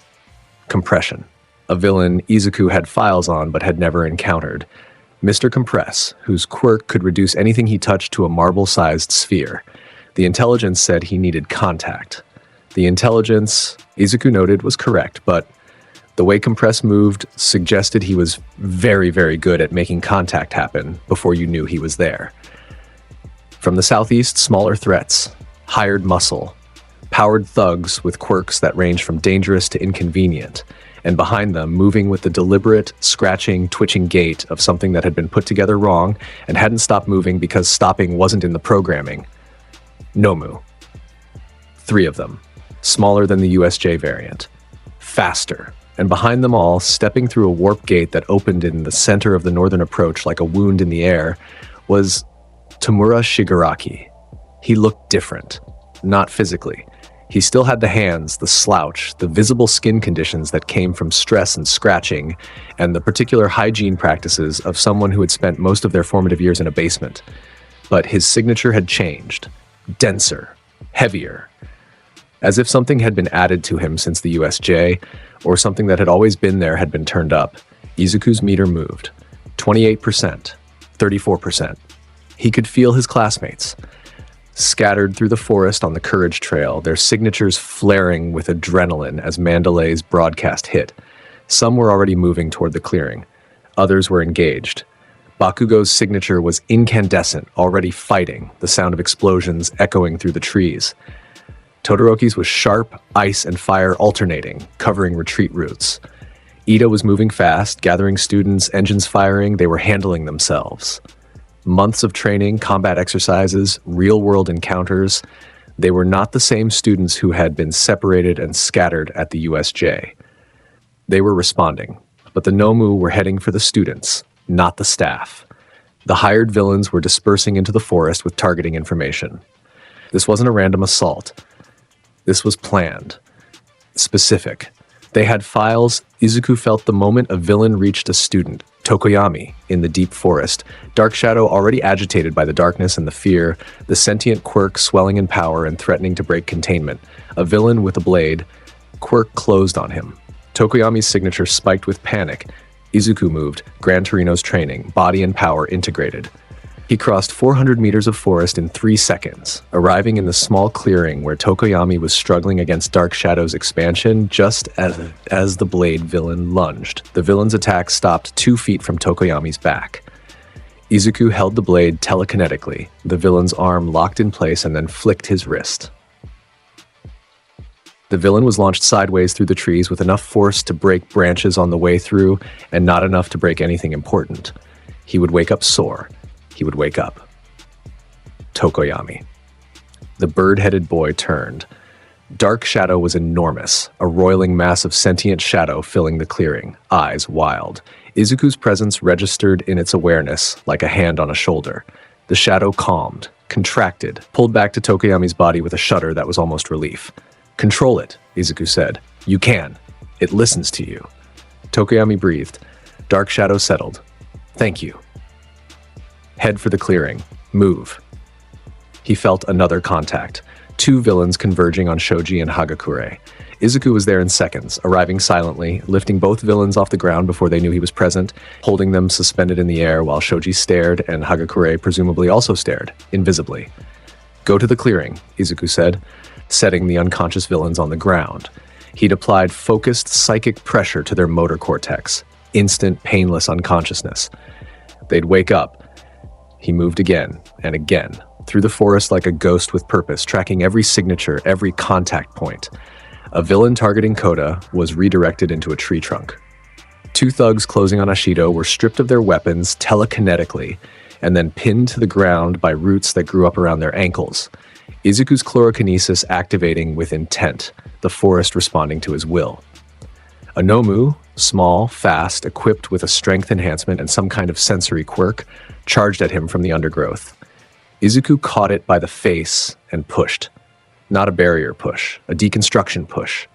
Compression. A villain Izuku had files on but had never encountered. Mr. Compress, whose quirk could reduce anything he touched to a marble-sized sphere. The intelligence said he needed contact. The intelligence, Izuku noted, was correct, but the way Compress moved suggested he was very, very good at making contact happen before you knew he was there. From the southeast, smaller threats. Hired muscle. Powered thugs with quirks that range from dangerous to inconvenient. And behind them, moving with the deliberate, scratching, twitching gait of something that had been put together wrong and hadn't stopped moving because stopping wasn't in the programming. Nomu. 3 of them. Smaller than the USJ variant. Faster. And behind them all, stepping through a warp gate that opened in the center of the northern approach like a wound in the air, was Tamura Shigaraki. He looked different. Not physically. He still had the hands, the slouch, the visible skin conditions that came from stress and scratching, and the particular hygiene practices of someone who had spent most of their formative years in a basement. But his signature had changed. Denser. Heavier. As if something had been added to him since the USJ, or something that had always been there had been turned up. Izuku's meter moved. 28%. 34%. He could feel his classmates. Scattered through the forest on the Courage Trail, their signatures flaring with adrenaline as Mandalay's broadcast hit. Some were already moving toward the clearing. Others were engaged. Bakugo's signature was incandescent, already fighting, the sound of explosions echoing through the trees. Todoroki's was sharp, ice and fire alternating, covering retreat routes. Ida was moving fast, gathering students, engines firing, they were handling themselves. Months of training, combat exercises, real-world encounters. They were not the same students who had been separated and scattered at the USJ. They were responding, but the Nomu were heading for the students, not the staff. The hired villains were dispersing into the forest with targeting information. This wasn't a random assault. This was planned. Specific. They had files. Izuku felt the moment a villain reached a student, Tokoyami, in the deep forest, Dark Shadow already agitated by the darkness and the fear, the sentient Quirk swelling in power and threatening to break containment. A villain with a blade. Quirk closed on him. Tokoyami's signature spiked with panic. Izuku moved, Gran Torino's training, body and power integrated. He crossed 400 meters of forest in 3 seconds, arriving in the small clearing where Tokoyami was struggling against Dark Shadow's expansion just as the blade villain lunged. The villain's attack stopped 2 feet from Tokoyami's back. Izuku held the blade telekinetically. The villain's arm locked in place and then flicked his wrist. The villain was launched sideways through the trees with enough force to break branches on the way through and not enough to break anything important. He would wake up sore. He would wake up. Tokoyami. The bird-headed boy turned. Dark Shadow was enormous, a roiling mass of sentient shadow filling the clearing, eyes wild. Izuku's presence registered in its awareness, like a hand on a shoulder. The shadow calmed, contracted, pulled back to Tokoyami's body with a shudder that was almost relief. "Control it," Izuku said. "You can. It listens to you." Tokoyami breathed. Dark Shadow settled. "Thank you." Head for the clearing. Move. He felt another contact. 2 villains converging on Shoji and Hagakure. Izuku was there in seconds, arriving silently, lifting both villains off the ground before they knew he was present, holding them suspended in the air while Shoji stared and Hagakure presumably also stared, invisibly. "Go to the clearing," Izuku said, setting the unconscious villains on the ground. He'd applied focused psychic pressure to their motor cortex. Instant, painless unconsciousness. They'd wake up. He moved again and again, through the forest like a ghost with purpose, tracking every signature, every contact point. A villain targeting Koda was redirected into a tree trunk. 2 thugs closing on Ashido were stripped of their weapons telekinetically and then pinned to the ground by roots that grew up around their ankles. Izuku's chlorokinesis activating with intent, the forest responding to his will. A Nomu, small, fast, equipped with a strength enhancement and some kind of sensory quirk, charged at him from the undergrowth. Izuku caught it by the face and pushed. Not a barrier push, a deconstruction push.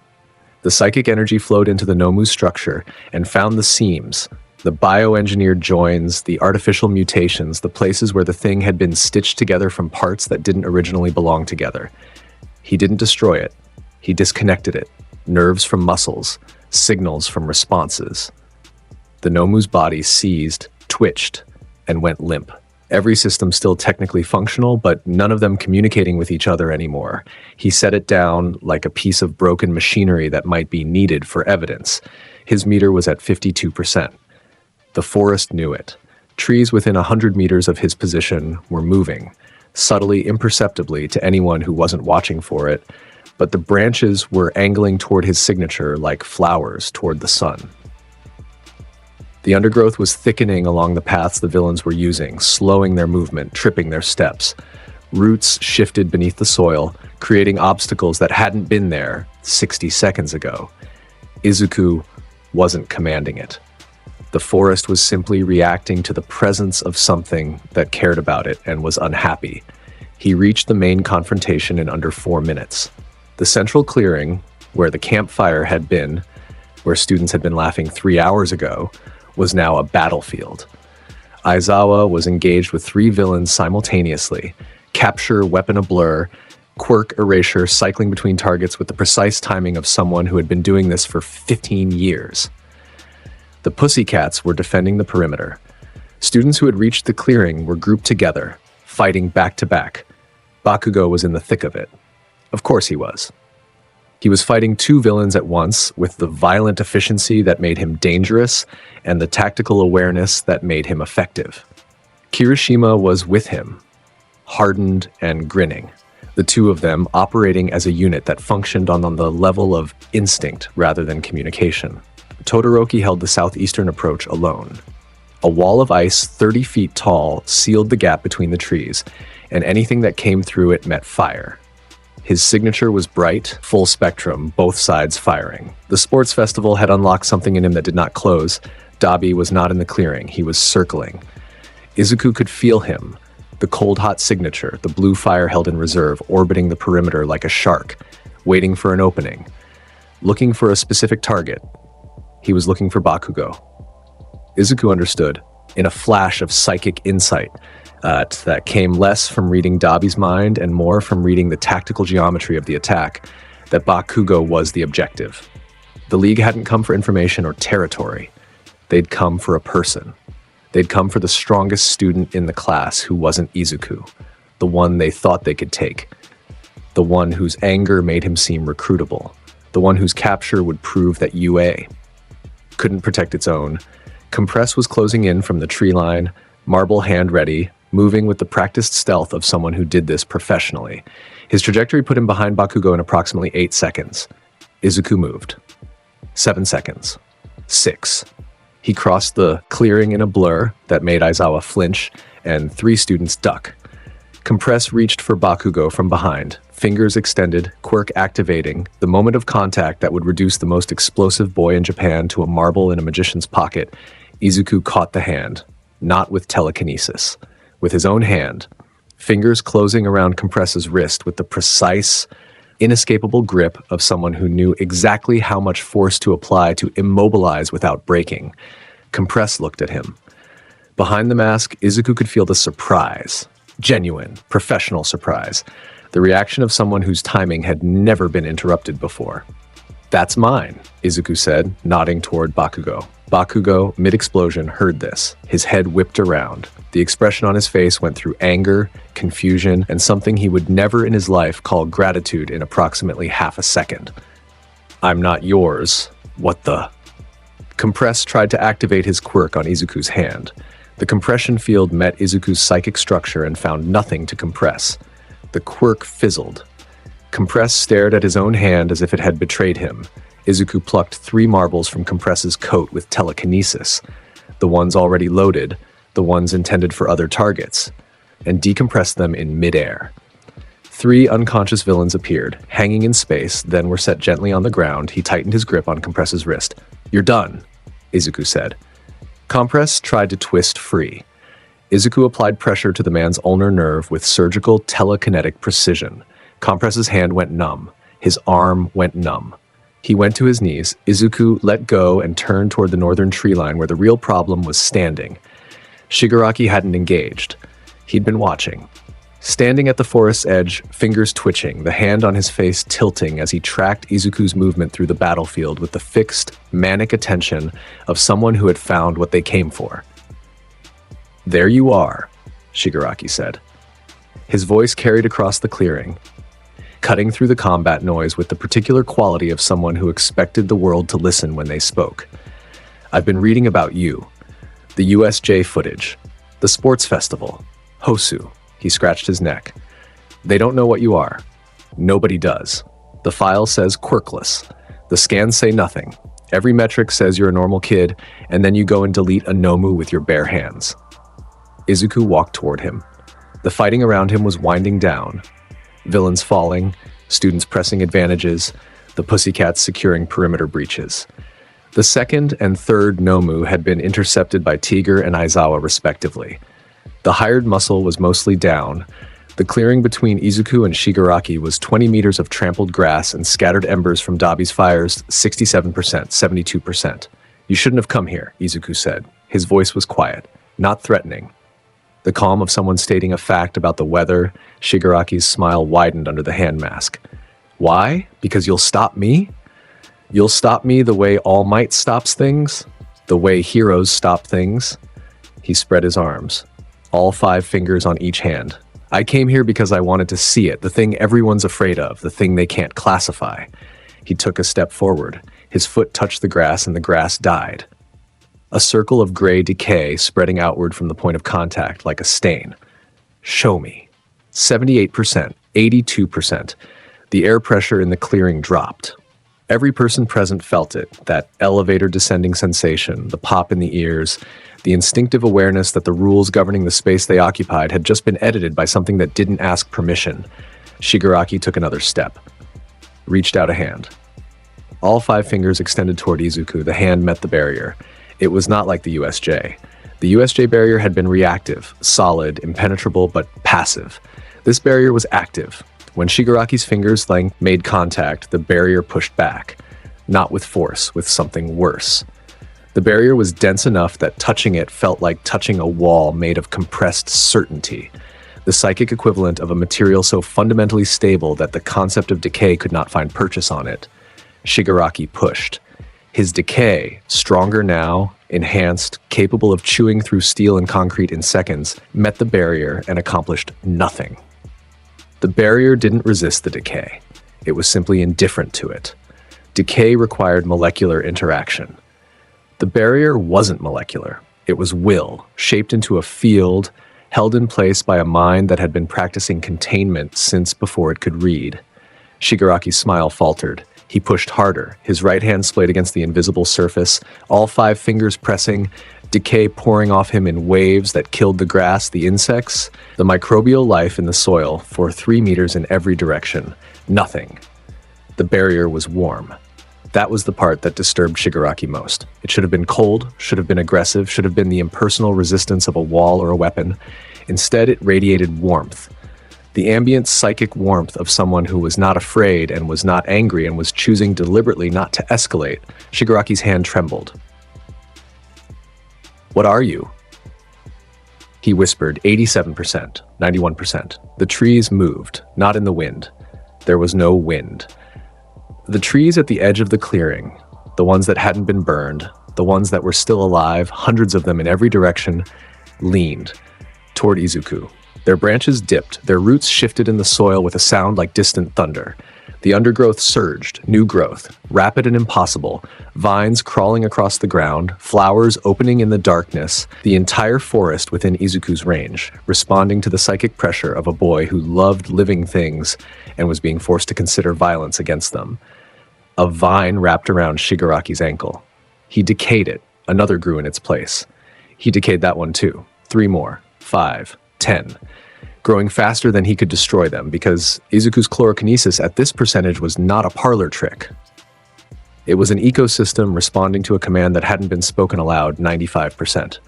The psychic energy flowed into the Nomu's structure and found the seams, the bioengineered joins, the artificial mutations, the places where the thing had been stitched together from parts that didn't originally belong together. He didn't destroy it. He disconnected it. Nerves from muscles, signals from responses. The Nomu's body seized, twitched, and went limp. Every system still technically functional, but none of them communicating with each other anymore. He set it down like a piece of broken machinery that might be needed for evidence. His meter was at 52%. The forest knew it. Trees within 100 meters of his position were moving, subtly, imperceptibly to anyone who wasn't watching for it, but the branches were angling toward his signature like flowers toward the sun. The undergrowth was thickening along the paths the villains were using, slowing their movement, tripping their steps. Roots shifted beneath the soil, creating obstacles that hadn't been there 60 seconds ago. Izuku wasn't commanding it. The forest was simply reacting to the presence of something that cared about it and was unhappy. He reached the main confrontation in under 4 minutes. The central clearing, where the campfire had been, where students had been laughing 3 hours ago, was now a battlefield. Aizawa was engaged with 3 villains simultaneously: capture, weapon a blur, quirk, erasure, cycling between targets with the precise timing of someone who had been doing this for 15 years. The Pussycats were defending the perimeter. Students who had reached the clearing were grouped together, fighting back to back. Bakugo was in the thick of it. Of course he was. He was fighting 2 villains at once, with the violent efficiency that made him dangerous and the tactical awareness that made him effective. Kirishima was with him, hardened and grinning, the 2 of them operating as a unit that functioned on the level of instinct rather than communication. Todoroki held the southeastern approach alone. A wall of ice 30 feet tall sealed the gap between the trees, and anything that came through it met fire. His signature was bright, full spectrum, both sides firing. The sports festival had unlocked something in him that did not close. Dabi was not in the clearing, he was circling. Izuku could feel him, the cold hot signature, the blue fire held in reserve, orbiting the perimeter like a shark, waiting for an opening, looking for a specific target. He was looking for Bakugo. Izuku understood, in a flash of psychic insight, that came less from reading Dabi's mind and more from reading the tactical geometry of the attack, that Bakugo was the objective. The League hadn't come for information or territory. They'd come for a person. They'd come for the strongest student in the class who wasn't Izuku, the one they thought they could take, the one whose anger made him seem recruitable, the one whose capture would prove that UA couldn't protect its own. Compress was closing in from the tree line, marble hand ready, moving with the practiced stealth of someone who did this professionally. His trajectory put him behind Bakugo in approximately 8 seconds. Izuku moved. 7 seconds. 6. He crossed the clearing in a blur that made Aizawa flinch, and 3 students duck. Compress reached for Bakugo from behind, fingers extended, quirk activating, the moment of contact that would reduce the most explosive boy in Japan to a marble in a magician's pocket. Izuku caught the hand, not with telekinesis, with his own hand, fingers closing around Compress's wrist with the precise, inescapable grip of someone who knew exactly how much force to apply to immobilize without breaking. Compress looked at him. Behind the mask, Izuku could feel the surprise, genuine, professional surprise, the reaction of someone whose timing had never been interrupted before. "That's mine," Izuku said, nodding toward Bakugo. Bakugo, mid-explosion, heard this. His head whipped around. The expression on his face went through anger, confusion, and something he would never in his life call gratitude in approximately half a second. "I'm not yours. What the?" Compress tried to activate his quirk on Izuku's hand. The compression field met Izuku's psychic structure and found nothing to compress. The quirk fizzled. Compress stared at his own hand as if it had betrayed him. Izuku plucked 3 marbles from Compress's coat with telekinesis, the ones already loaded, the ones intended for other targets, and decompressed them in midair. 3 unconscious villains appeared, hanging in space, then were set gently on the ground. He tightened his grip on Compress's wrist. "You're done," Izuku said. Compress tried to twist free. Izuku applied pressure to the man's ulnar nerve with surgical telekinetic precision. Compress's hand went numb. His arm went numb. He went to his knees. Izuku let go and turned toward the northern tree line where the real problem was standing. Shigaraki hadn't engaged. He'd been watching. Standing at the forest's edge, fingers twitching, the hand on his face tilting as he tracked Izuku's movement through the battlefield with the fixed, manic attention of someone who had found what they came for. "There you are," Shigaraki said. His voice carried across the clearing, cutting through the combat noise with the particular quality of someone who expected the world to listen when they spoke. "I've been reading about you. The USJ footage. The sports festival. Hosu." He scratched his neck. "They don't know what you are. Nobody does. The file says Quirkless. The scans say nothing. Every metric says you're a normal kid, and then you go and delete a Nomu with your bare hands." Izuku walked toward him. The fighting around him was winding down. Villains falling, students pressing advantages, the Pussycats securing perimeter breaches. The 2nd and 3rd Nomu had been intercepted by Tiger and Aizawa respectively. The hired muscle was mostly down. The clearing between Izuku and Shigaraki was 20 meters of trampled grass and scattered embers from Dabi's fires, 67%, 72%. "You shouldn't have come here," Izuku said. His voice was quiet, not threatening. The calm of someone stating a fact about the weather. Shigaraki's smile widened under the hand mask. "Why? Because you'll stop me? You'll stop me the way All Might stops things? The way heroes stop things?" He spread his arms, all 5 fingers on each hand. "I came here because I wanted to see it, the thing everyone's afraid of, the thing they can't classify." He took a step forward. His foot touched the grass and the grass died. A circle of gray decay spreading outward from the point of contact like a stain. "Show me." 78%, 82%. The air pressure in the clearing dropped. Every person present felt it, that elevator descending sensation, the pop in the ears, the instinctive awareness that the rules governing the space they occupied had just been edited by something that didn't ask permission. Shigaraki took another step, reached out a hand. All 5 fingers extended toward Izuku. The hand met the barrier. It was not like the USJ. The USJ barrier had been reactive, solid, impenetrable, but passive. This barrier was active. When Shigaraki's fingers' length made contact, the barrier pushed back. Not with force, with something worse. The barrier was dense enough that touching it felt like touching a wall made of compressed certainty. The psychic equivalent of a material so fundamentally stable that the concept of decay could not find purchase on it. Shigaraki pushed. His decay, stronger now, enhanced, capable of chewing through steel and concrete in seconds, met the barrier and accomplished nothing. The barrier didn't resist the decay. It was simply indifferent to it. Decay required molecular interaction. The barrier wasn't molecular. It was will, shaped into a field, held in place by a mind that had been practicing containment since before it could read. Shigaraki's smile faltered. He pushed harder, his right hand splayed against the invisible surface, all 5 fingers pressing, decay pouring off him in waves that killed the grass, the insects, the microbial life in the soil for 3 meters in every direction. Nothing. The barrier was warm. That was the part that disturbed Shigaraki most. It should have been cold, should have been aggressive, should have been the impersonal resistance of a wall or a weapon. Instead, it radiated warmth. The ambient psychic warmth of someone who was not afraid and was not angry and was choosing deliberately not to escalate. Shigaraki's hand trembled. "What are you?" He whispered, 87%, 91%. The trees moved, not in the wind. There was no wind. The trees at the edge of the clearing, the ones that hadn't been burned, the ones that were still alive, hundreds of them in every direction, leaned toward Izuku. Their branches dipped, their roots shifted in the soil with a sound like distant thunder. The undergrowth surged, new growth, rapid and impossible, vines crawling across the ground, flowers opening in the darkness, the entire forest within Izuku's range, responding to the psychic pressure of a boy who loved living things and was being forced to consider violence against them. A vine wrapped around Shigaraki's ankle. He decayed it, another grew in its place. He decayed that one too, 3 more, 5, 10. Growing faster than he could destroy them, because Izuku's chlorokinesis at this percentage was not a parlor trick. It was an ecosystem responding to a command that hadn't been spoken aloud 95%.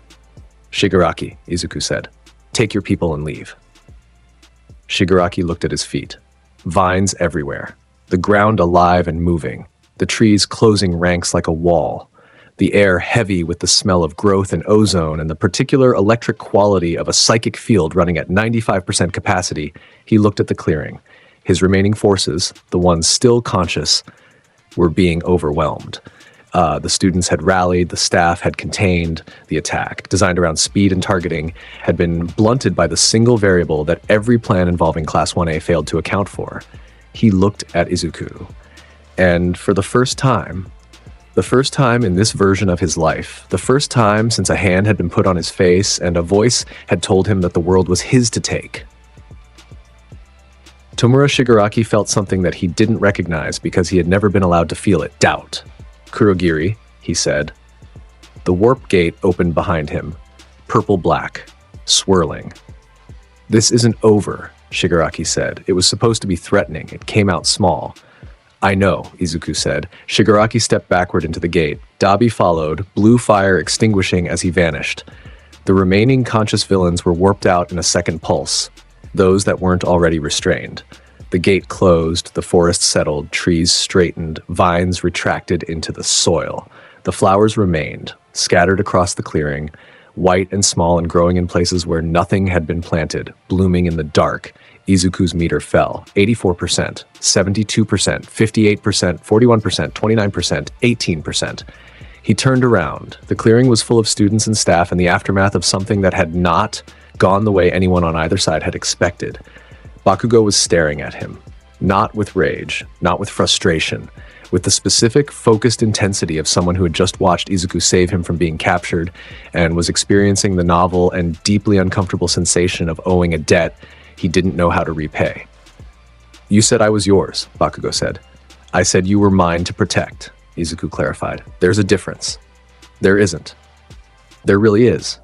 "Shigaraki," Izuku said, "take your people and leave." Shigaraki looked at his feet. Vines everywhere. The ground alive and moving. The trees closing ranks like a wall. The air heavy with the smell of growth and ozone and the particular electric quality of a psychic field running at 95% capacity. He looked at the clearing. His remaining forces, the ones still conscious, were being overwhelmed. The students had rallied, the staff had contained the attack, designed around speed and targeting, had been blunted by the single variable that every plan involving Class 1A failed to account for. He looked at Izuku, and for the first time in this version of his life, the first time since a hand had been put on his face and a voice had told him that the world was his to take. Tomura Shigaraki felt something that he didn't recognize because he had never been allowed to feel it. Doubt. "Kurogiri," he said. The warp gate opened behind him, purple-black, swirling. "This isn't over," Shigaraki said. It was supposed to be threatening. It came out small. "I know," Izuku said. Shigaraki stepped backward into the gate. Dabi followed, blue fire extinguishing as he vanished. The remaining conscious villains were warped out in a second pulse. those that weren't already restrained. The gate closed, the forest settled, trees straightened, vines retracted into the soil. The flowers remained, scattered across the clearing, white and small and growing in places where nothing had been planted, blooming in the dark. Izuku's meter fell, 84%, 72%, 58%, 41%, 29%, 18%. He turned around. The clearing was full of students and staff in the aftermath of something that had not gone the way anyone on either side had expected. Bakugo was staring at him, not with rage, not with frustration, with the specific, focused intensity of someone who had just watched Izuku save him from being captured and was experiencing the novel and deeply uncomfortable sensation of owing a debt he didn't know how to repay. "You said I was yours," Bakugo said. "I said you were mine to protect," Izuku clarified. "There's a difference." "There isn't." "There really is."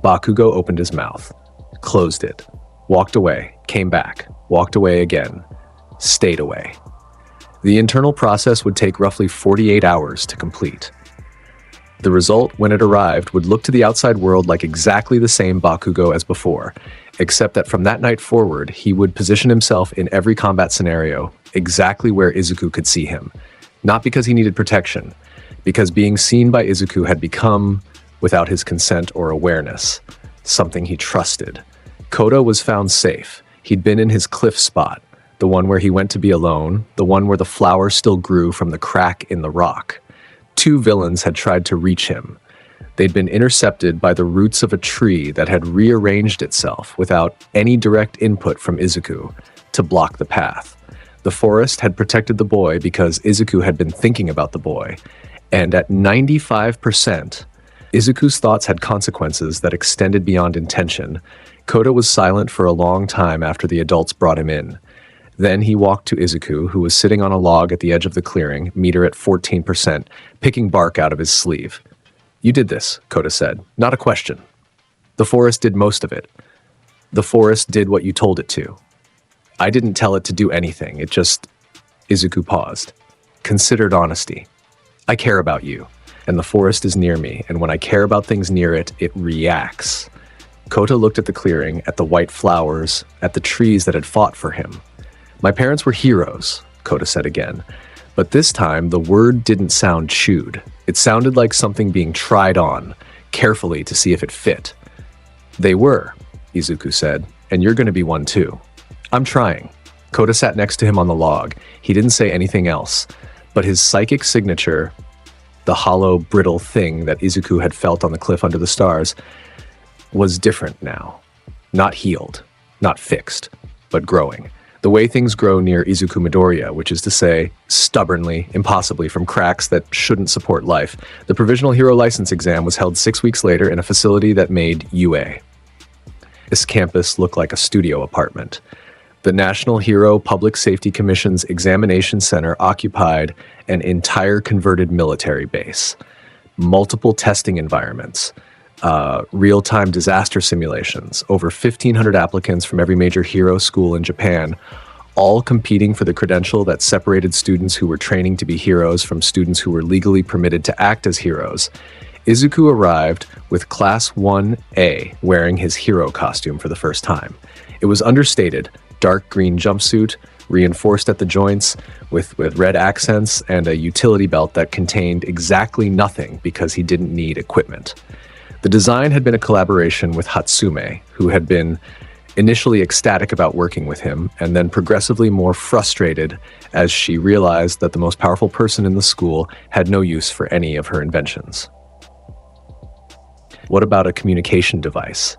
Bakugo opened his mouth, closed it, walked away, came back, walked away again, stayed away. The internal process would take roughly 48 hours to complete. The result, when it arrived, would look to the outside world like exactly the same Bakugo as before, except that from that night forward, he would position himself in every combat scenario exactly where Izuku could see him. Not because he needed protection, because being seen by Izuku had become, without his consent or awareness, something he trusted. Koda was found safe. He'd been in his cliff spot, the one where he went to be alone, the one where the flower still grew from the crack in the rock. 2 villains had tried to reach him. They'd been intercepted by the roots of a tree that had rearranged itself without any direct input from Izuku to block the path. The forest had protected the boy because Izuku had been thinking about the boy, and at 95%, Izuku's thoughts had consequences that extended beyond intention. Koda was silent for a long time after the adults brought him in. Then he walked to Izuku, who was sitting on a log at the edge of the clearing, meter at 14%, picking bark out of his sleeve. "You did this," Koda said. "Not a question. The forest did most of it. The forest did what you told it to. I didn't tell it to do anything. It just..." Izuku paused. "Considered honesty. I care about you, and the forest is near me, and when I care about things near it, it reacts." Koda looked at the clearing, at the white flowers, at the trees that had fought for him. "My parents were heroes," Koda said again. But this time, the word didn't sound chewed. It sounded like something being tried on, carefully to see if it fit. "They were," Izuku said, "and you're going to be one too." "I'm trying." Koda sat next to him on the log. He didn't say anything else, but his psychic signature, the hollow, brittle thing that Izuku had felt on the cliff under the stars, was different now. Not healed, not fixed, but growing. The way things grow near Izuku Midoriya, which is to say, stubbornly, impossibly, from cracks that shouldn't support life. The provisional hero license exam was held 6 weeks later in a facility that made UA. This campus looked like a studio apartment. The National Hero Public Safety Commission's examination center occupied an entire converted military base, multiple testing environments, real-time disaster simulations, over 1,500 applicants from every major hero school in Japan, all competing for the credential that separated students who were training to be heroes from students who were legally permitted to act as heroes. Izuku arrived with Class 1A wearing his hero costume for the first time. It was understated, dark green jumpsuit, reinforced at the joints, with red accents, and a utility belt that contained exactly nothing because he didn't need equipment. The design had been a collaboration with Hatsume, who had been initially ecstatic about working with him, and then progressively more frustrated as she realized that the most powerful person in the school had no use for any of her inventions. What about a communication device?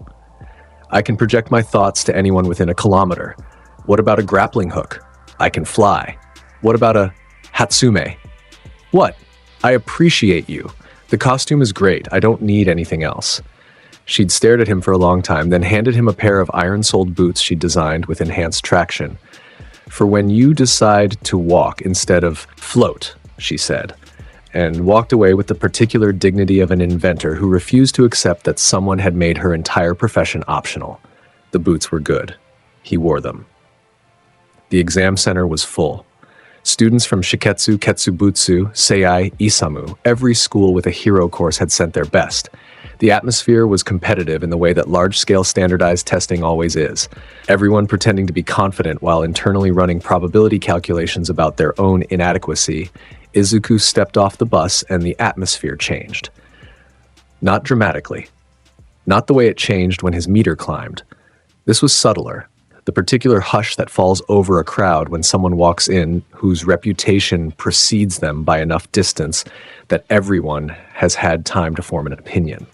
I can project my thoughts to anyone within a kilometer. What about a grappling hook? I can fly. What about a Hatsume? What? I appreciate you. The costume is great. I don't need anything else. She'd stared at him for a long time, then handed him a pair of iron-soled boots she'd designed with enhanced traction. "For when you decide to walk instead of float," she said, and walked away with the particular dignity of an inventor who refused to accept that someone had made her entire profession optional. The boots were good. He wore them. The exam center was full. Students from Shiketsu, Ketsubutsu, Seiai, Isamu, every school with a hero course had sent their best. The atmosphere was competitive in the way that large-scale standardized testing always is. Everyone pretending to be confident while internally running probability calculations about their own inadequacy. Izuku stepped off the bus and the atmosphere changed. Not dramatically. Not the way it changed when his meter climbed. This was subtler. The particular hush that falls over a crowd when someone walks in whose reputation precedes them by enough distance that everyone has had time to form an opinion.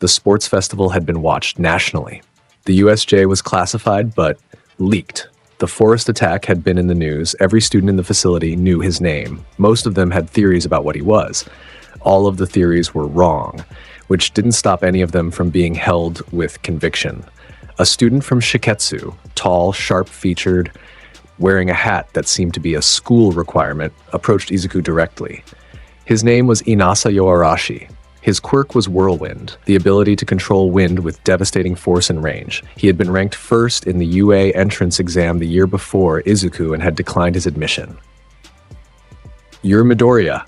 The sports festival had been watched nationally. The USJ was classified but leaked. The forest attack had been in the news. Every student in the facility knew his name. Most of them had theories about what he was. All of the theories were wrong, which didn't stop any of them from being held with conviction. A student from Shiketsu, tall, sharp-featured, wearing a hat that seemed to be a school requirement, approached Izuku directly. His name was Inasa Yoarashi. His quirk was Whirlwind, the ability to control wind with devastating force and range. He had been ranked first in the UA entrance exam the year before Izuku and had declined his admission. "You're Midoriya,"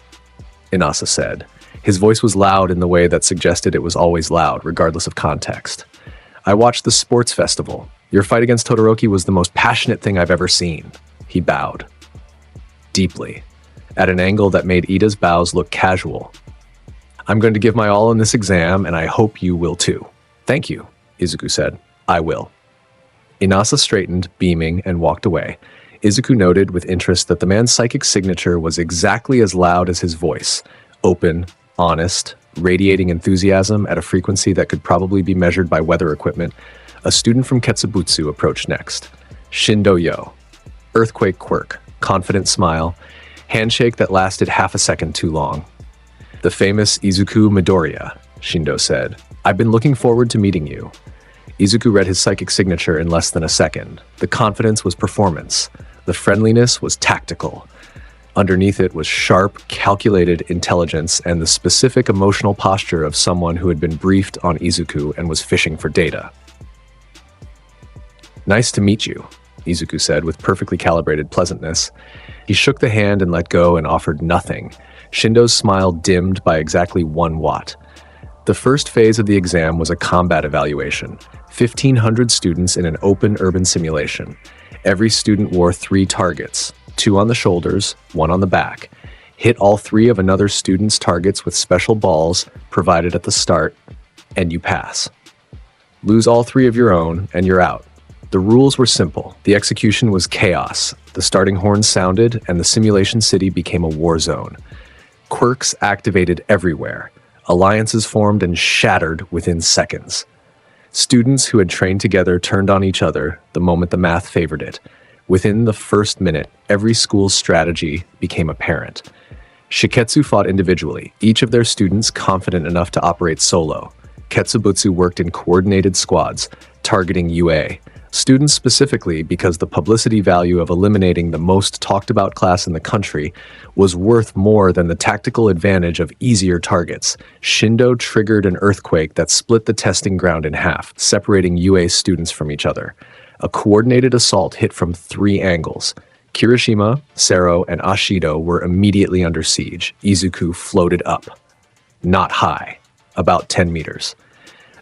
Inasa said. His voice was loud in the way that suggested it was always loud, regardless of context. "I watched the sports festival. Your fight against Todoroki was the most passionate thing I've ever seen." He bowed. Deeply, at an angle that made Ida's bows look casual. "I'm going to give my all in this exam, and I hope you will too." "Thank you," Izuku said. "I will." Inasa straightened, beaming, and walked away. Izuku noted with interest that the man's psychic signature was exactly as loud as his voice. Open, honest, radiating enthusiasm at a frequency that could probably be measured by weather equipment. A student from Ketsubutsu approached next. Shindo Yo. Earthquake quirk, confident smile, handshake that lasted half a second too long. "The famous Izuku Midoriya," Shindo said. "I've been looking forward to meeting you." Izuku read his psychic signature in less than a second. The confidence was performance. The friendliness was tactical. Underneath it was sharp, calculated intelligence and the specific emotional posture of someone who had been briefed on Izuku and was fishing for data. "Nice to meet you," Izuku said with perfectly calibrated pleasantness. He shook the hand and let go and offered nothing. Shindo's smile dimmed by exactly 1 watt. The first phase of the exam was a combat evaluation. 1,500 students in an open urban simulation. Every student wore 3 targets, 2 on the shoulders, 1 on the back. Hit all 3 of another student's targets with special balls provided at the start, and you pass. Lose all 3 of your own, and you're out. The rules were simple. The execution was chaos. The starting horn sounded, and the simulation city became a war zone. Quirks activated everywhere. Alliances formed and shattered within seconds. Students who had trained together turned on each other the moment the math favored it. Within the first minute, every school's strategy became apparent. Shiketsu fought individually, each of their students confident enough to operate solo. Ketsubutsu worked in coordinated squads, targeting UA. Students specifically because the publicity value of eliminating the most talked about class in the country was worth more than the tactical advantage of easier targets. Shindo triggered an earthquake that split the testing ground in half, separating UA students from each other. A coordinated assault hit from 3 angles. Kirishima, Sero, and Ashido were immediately under siege. Izuku floated up. Not high, about 10 meters.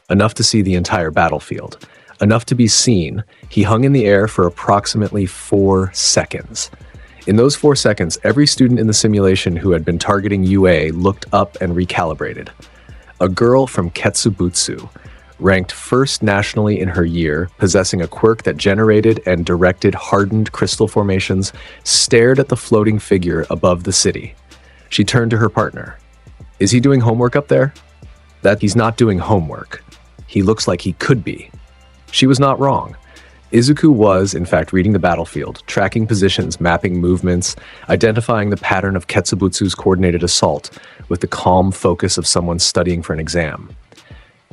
Enough to see the entire battlefield. Enough to be seen, he hung in the air for approximately 4 seconds. In those 4 seconds, every student in the simulation who had been targeting UA looked up and recalibrated. A girl from Ketsubutsu, ranked first nationally in her year, possessing a quirk that generated and directed hardened crystal formations, stared at the floating figure above the city. She turned to her partner. "Is he doing homework up there?" "That he's not doing homework. He looks like he could be." She was not wrong. Izuku was, in fact, reading the battlefield, tracking positions, mapping movements, identifying the pattern of Ketsubutsu's coordinated assault with the calm focus of someone studying for an exam.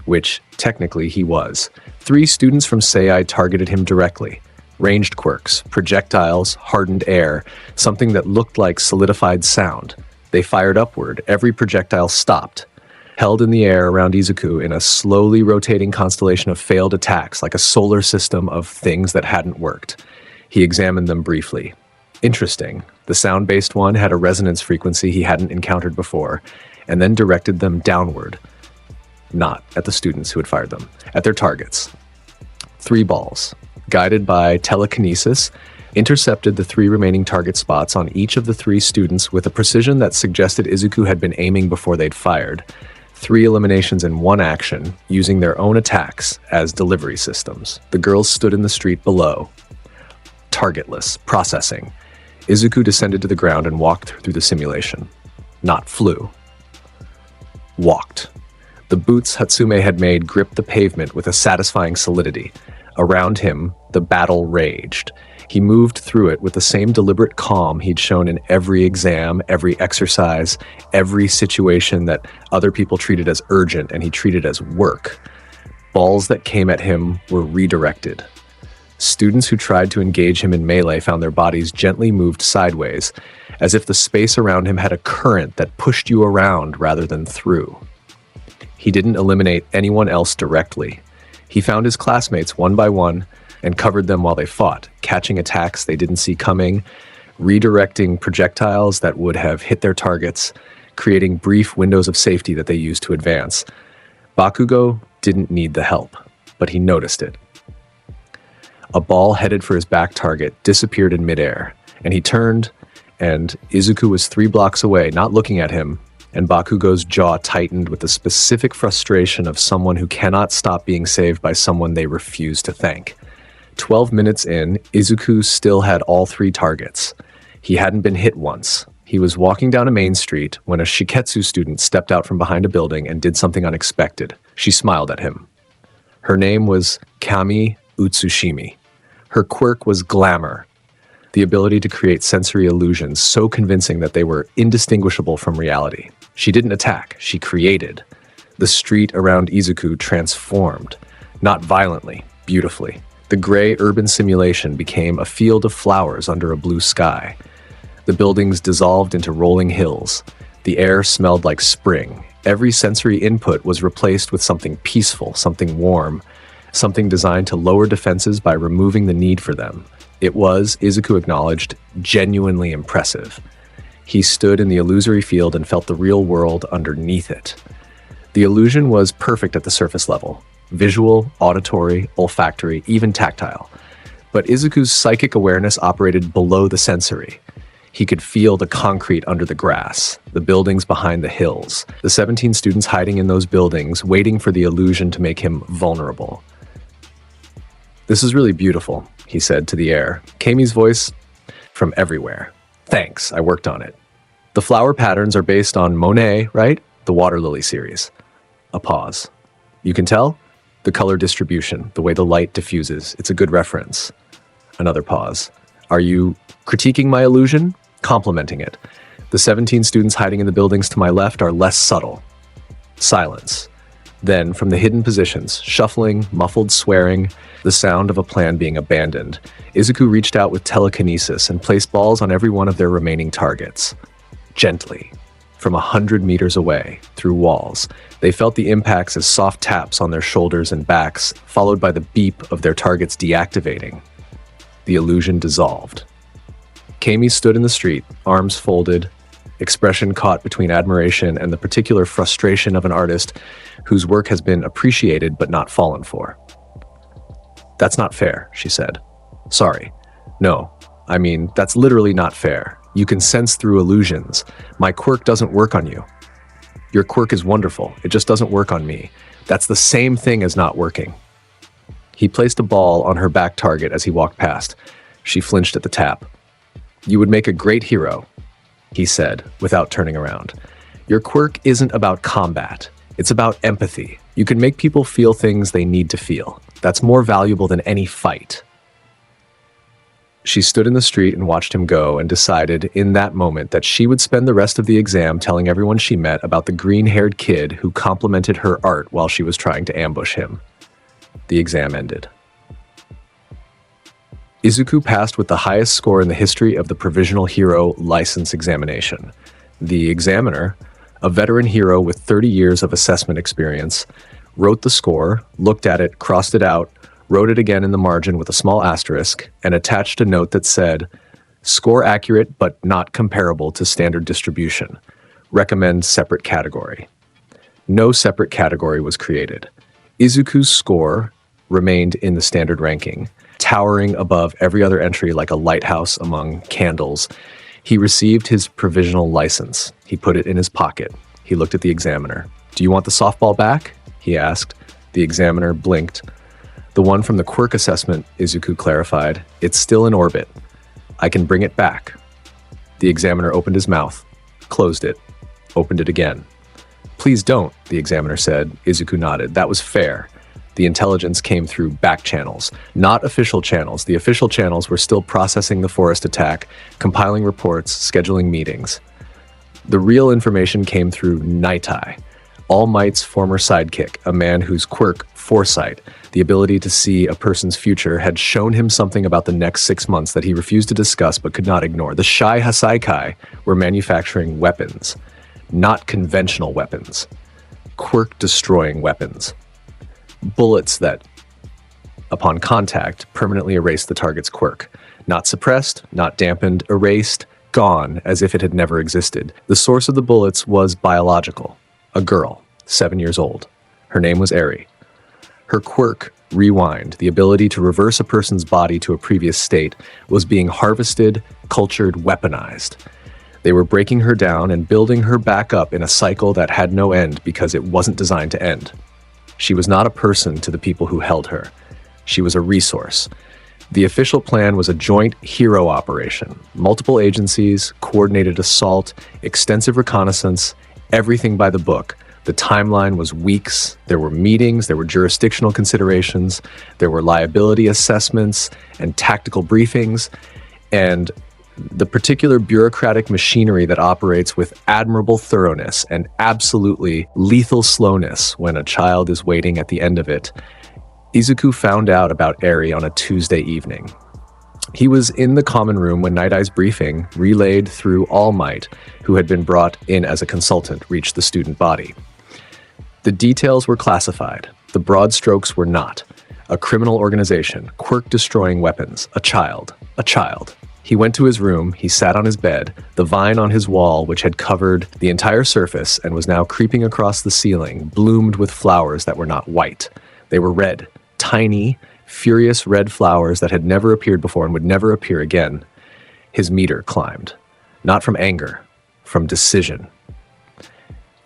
Which, technically, he was. 3 students from Sei targeted him directly. Ranged quirks, projectiles, hardened air, something that looked like solidified sound. They fired upward. Every projectile stopped. Held in the air around Izuku in a slowly rotating constellation of failed attacks, like a solar system of things that hadn't worked. He examined them briefly. Interesting. The sound-based one had a resonance frequency he hadn't encountered before, and then directed them downward. not at the students who had fired them, at their targets. 3 balls, guided by telekinesis, intercepted the 3 remaining target spots on each of the 3 students with a precision that suggested Izuku had been aiming before they'd fired. 3 eliminations in 1 action, using their own attacks as delivery systems. The girls stood in the street below. Targetless, processing. Izuku descended to the ground and walked through the simulation. Not flew. Walked. The boots Hatsume had made gripped the pavement with a satisfying solidity. Around him, the battle raged. He moved through it with the same deliberate calm he'd shown in every exam, every exercise, every situation that other people treated as urgent and he treated as work. Balls that came at him were redirected. Students who tried to engage him in melee found their bodies gently moved sideways, as if the space around him had a current that pushed you around rather than through. He didn't eliminate anyone else directly. He found his classmates one by one and covered them while they fought, catching attacks they didn't see coming, redirecting projectiles that would have hit their targets, creating brief windows of safety that they used to advance. Bakugo didn't need the help, but he noticed it. A ball headed for his back target disappeared in midair, and he turned, and Izuku was 3 blocks away, not looking at him, and Bakugo's jaw tightened with the specific frustration of someone who cannot stop being saved by someone they refuse to thank. 12 minutes in, Izuku still had all 3 targets. He hadn't been hit once. He was walking down a main street when a Shiketsu student stepped out from behind a building and did something unexpected. She smiled at him. Her name was Kami Utsushimi. Her quirk was glamour, the ability to create sensory illusions so convincing that they were indistinguishable from reality. She didn't attack, she created. The street around Izuku transformed, not violently, beautifully. The gray urban simulation became a field of flowers under a blue sky. The buildings dissolved into rolling hills. The air smelled like spring. Every sensory input was replaced with something peaceful, something warm, something designed to lower defenses by removing the need for them. It was, Izuku acknowledged, genuinely impressive. He stood in the illusory field and felt the real world underneath it. The illusion was perfect at the surface level. Visual, auditory, olfactory, even tactile. But Izuku's psychic awareness operated below the sensory. He could feel the concrete under the grass, the buildings behind the hills, the 17 students hiding in those buildings, waiting for the illusion to make him vulnerable. "This is really beautiful," he said to the air. Kami's voice from everywhere. "Thanks, I worked on it. The flower patterns are based on Monet, right? The water lily series." A pause. "You can tell? The color distribution, the way the light diffuses, it's a good reference." Another pause. "Are you critiquing my illusion? Complimenting it. The 17 students hiding in the buildings to my left are less subtle." Silence. Then, from the hidden positions, shuffling, muffled swearing, the sound of a plan being abandoned, Izuku reached out with telekinesis and placed balls on every one of their remaining targets. Gently. From 100 meters away, through walls, they felt the impacts as soft taps on their shoulders and backs, followed by the beep of their targets deactivating. The illusion dissolved. Kami stood in the street, arms folded, expression caught between admiration and the particular frustration of an artist whose work has been appreciated but not fallen for. "That's not fair," she said. "Sorry. No, I mean, that's literally not fair. You can sense through illusions. My quirk doesn't work on you. Your quirk is wonderful. It just doesn't work on me. That's the same thing as not working." He placed a ball on her back target as he walked past. She flinched at the tap. "You would make a great hero," he said, without turning around. "Your quirk isn't about combat. It's about empathy. You can make people feel things they need to feel. That's more valuable than any fight." She stood in the street and watched him go and decided in that moment that she would spend the rest of the exam telling everyone she met about the green-haired kid who complimented her art while she was trying to ambush him. The exam ended. Izuku passed with the highest score in the history of the Provisional Hero License Examination. The examiner, a veteran hero with 30 years of assessment experience, wrote the score, looked at it, crossed it out, wrote it again in the margin with a small asterisk, and attached a note that said, "Score accurate but not comparable to standard distribution. Recommend separate category." No separate category was created. Izuku's score remained in the standard ranking, towering above every other entry like a lighthouse among candles. He received his provisional license. He put it in his pocket. He looked at the examiner. "Do you want the softball back?" he asked. The examiner blinked. "The one from the quirk assessment," Izuku clarified. "It's still in orbit. I can bring it back." The examiner opened his mouth, closed it, opened it again. "Please don't," the examiner said. Izuku nodded. That was fair. The intelligence came through back channels, not official channels. The official channels were still processing the forest attack, compiling reports, scheduling meetings. The real information came through Night Eye, All Might's former sidekick, a man whose quirk, foresight, the ability to see a person's future, had shown him something about the next 6 months that he refused to discuss but could not ignore. The Shy Hasaikai were manufacturing weapons, not conventional weapons, quirk-destroying weapons. Bullets that, upon contact, permanently erased the target's quirk. Not suppressed, not dampened, erased, gone, as if it had never existed. The source of the bullets was biological. A girl, 7 years old. Her name was Eri. Her quirk, Rewind, the ability to reverse a person's body to a previous state, was being harvested, cultured, weaponized. They were breaking her down and building her back up in a cycle that had no end because it wasn't designed to end. She was not a person to the people who held her. She was a resource. The official plan was a joint hero operation. Multiple agencies, coordinated assault, extensive reconnaissance, everything by the book. The timeline was weeks. There were meetings, there were jurisdictional considerations, there were liability assessments and tactical briefings, and the particular bureaucratic machinery that operates with admirable thoroughness and absolutely lethal slowness when a child is waiting at the end of it. Izuku found out about Eri on a Tuesday evening. He was in the common room when Night Eye's briefing, relayed through All Might, who had been brought in as a consultant, reached the student body. The details were classified. The broad strokes were not. A criminal organization, quirk-destroying weapons, a child. He went to his room, he sat on his bed, the vine on his wall, which had covered the entire surface and was now creeping across the ceiling, bloomed with flowers that were not white. They were red, tiny, furious red flowers that had never appeared before and would never appear again. His meter climbed. Not from anger, from decision.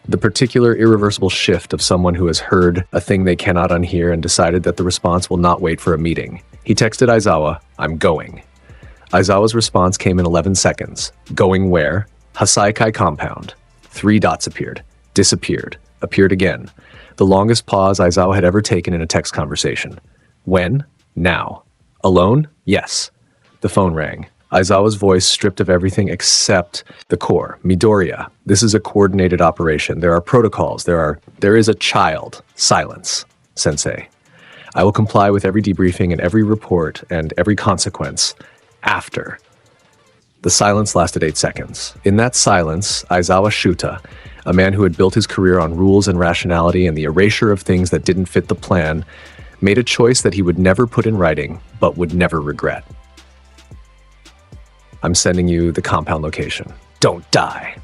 The particular irreversible shift of someone who has heard a thing they cannot unhear and decided that the response will not wait for a meeting. He texted Aizawa, "I'm going." Aizawa's response came in 11 seconds. Going where? Hasaikai compound. 3 dots appeared. Disappeared. Appeared again. The longest pause Aizawa had ever taken in a text conversation. When? Now. Alone? Yes. The phone rang. Aizawa's voice stripped of everything except the core. "Midoriya, this is a coordinated operation. There are protocols. There is a child. Silence. Sensei. I will comply with every debriefing and every report and every consequence. After." The silence lasted 8 seconds. In that silence, Aizawa Shuta, a man who had built his career on rules and rationality and the erasure of things that didn't fit the plan, made a choice that he would never put in writing, but would never regret. "I'm sending you the compound location. Don't die."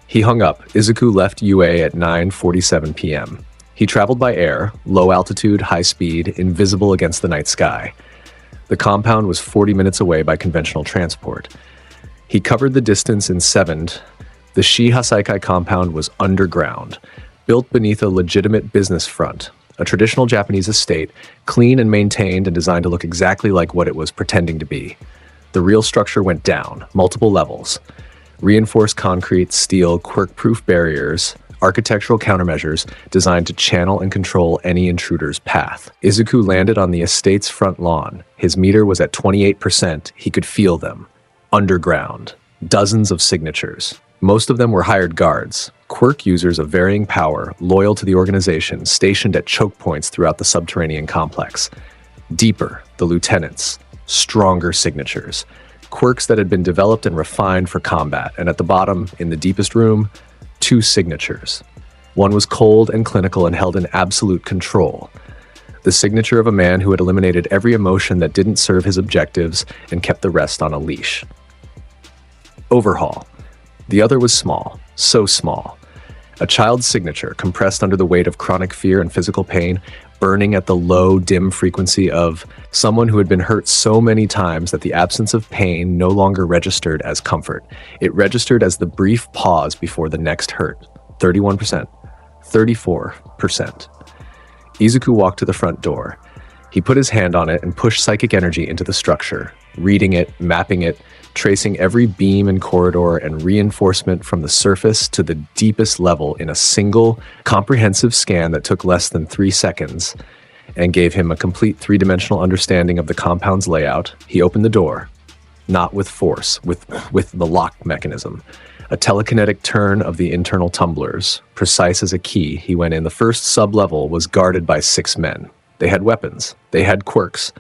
He hung up. Izuku left UA at 9:47 p.m. He traveled by air, low altitude, high speed, invisible against the night sky. The compound was 40 minutes away by conventional transport. He covered the distance in 7. The Shi Hasaikai compound was underground, built beneath a legitimate business front, a traditional Japanese estate, clean and maintained and designed to look exactly like what it was pretending to be. The real structure went down, multiple levels. Reinforced concrete, steel, quirk-proof barriers, architectural countermeasures designed to channel and control any intruder's path. Izuku landed on the estate's front lawn. His meter was at 28%. He could feel them. Underground. Dozens of signatures. Most of them were hired guards, quirk users of varying power, loyal to the organization, stationed at choke points throughout the subterranean complex. Deeper, the lieutenants. Stronger signatures. Quirks that had been developed and refined for combat. And at the bottom, in the deepest room, 2 signatures. One was cold and clinical and held in absolute control. The signature of a man who had eliminated every emotion that didn't serve his objectives and kept the rest on a leash. Overhaul. The other was small, so small. A child's signature, compressed under the weight of chronic fear and physical pain, burning at the low, dim frequency of someone who had been hurt so many times that the absence of pain no longer registered as comfort. It registered as the brief pause before the next hurt. 31%. 34%. Izuku walked to the front door. He put his hand on it and pushed psychic energy into the structure, reading it, mapping it, tracing every beam and corridor and reinforcement from the surface to the deepest level in a single, comprehensive scan that took less than 3 seconds and gave him a complete three-dimensional understanding of the compound's layout. He opened the door, not with force, with the lock mechanism. A telekinetic turn of the internal tumblers, precise as a key, he went in. The first sub-level was guarded by 6 men. They had weapons. They had quirks.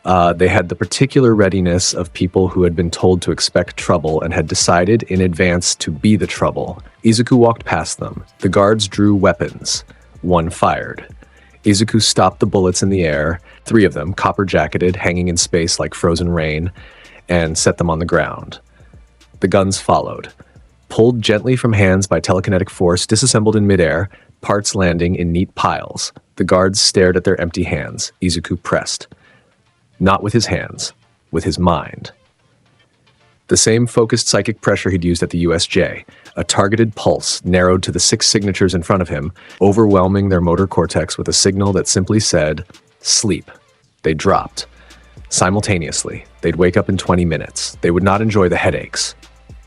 They had the particular readiness of people who had been told to expect trouble and had decided in advance to be the trouble. Izuku walked past them. The guards drew weapons. One fired. Izuku stopped the bullets in the air, 3 of them, copper-jacketed, hanging in space like frozen rain, and set them on the ground. The guns followed. Pulled gently from hands by telekinetic force, disassembled in midair, parts landing in neat piles. The guards stared at their empty hands. Izuku pressed. Not with his hands, with his mind. The same focused psychic pressure he'd used at the USJ, a targeted pulse narrowed to the 6 signatures in front of him, overwhelming their motor cortex with a signal that simply said, sleep. They dropped. Simultaneously, they'd wake up in 20 minutes. They would not enjoy the headaches.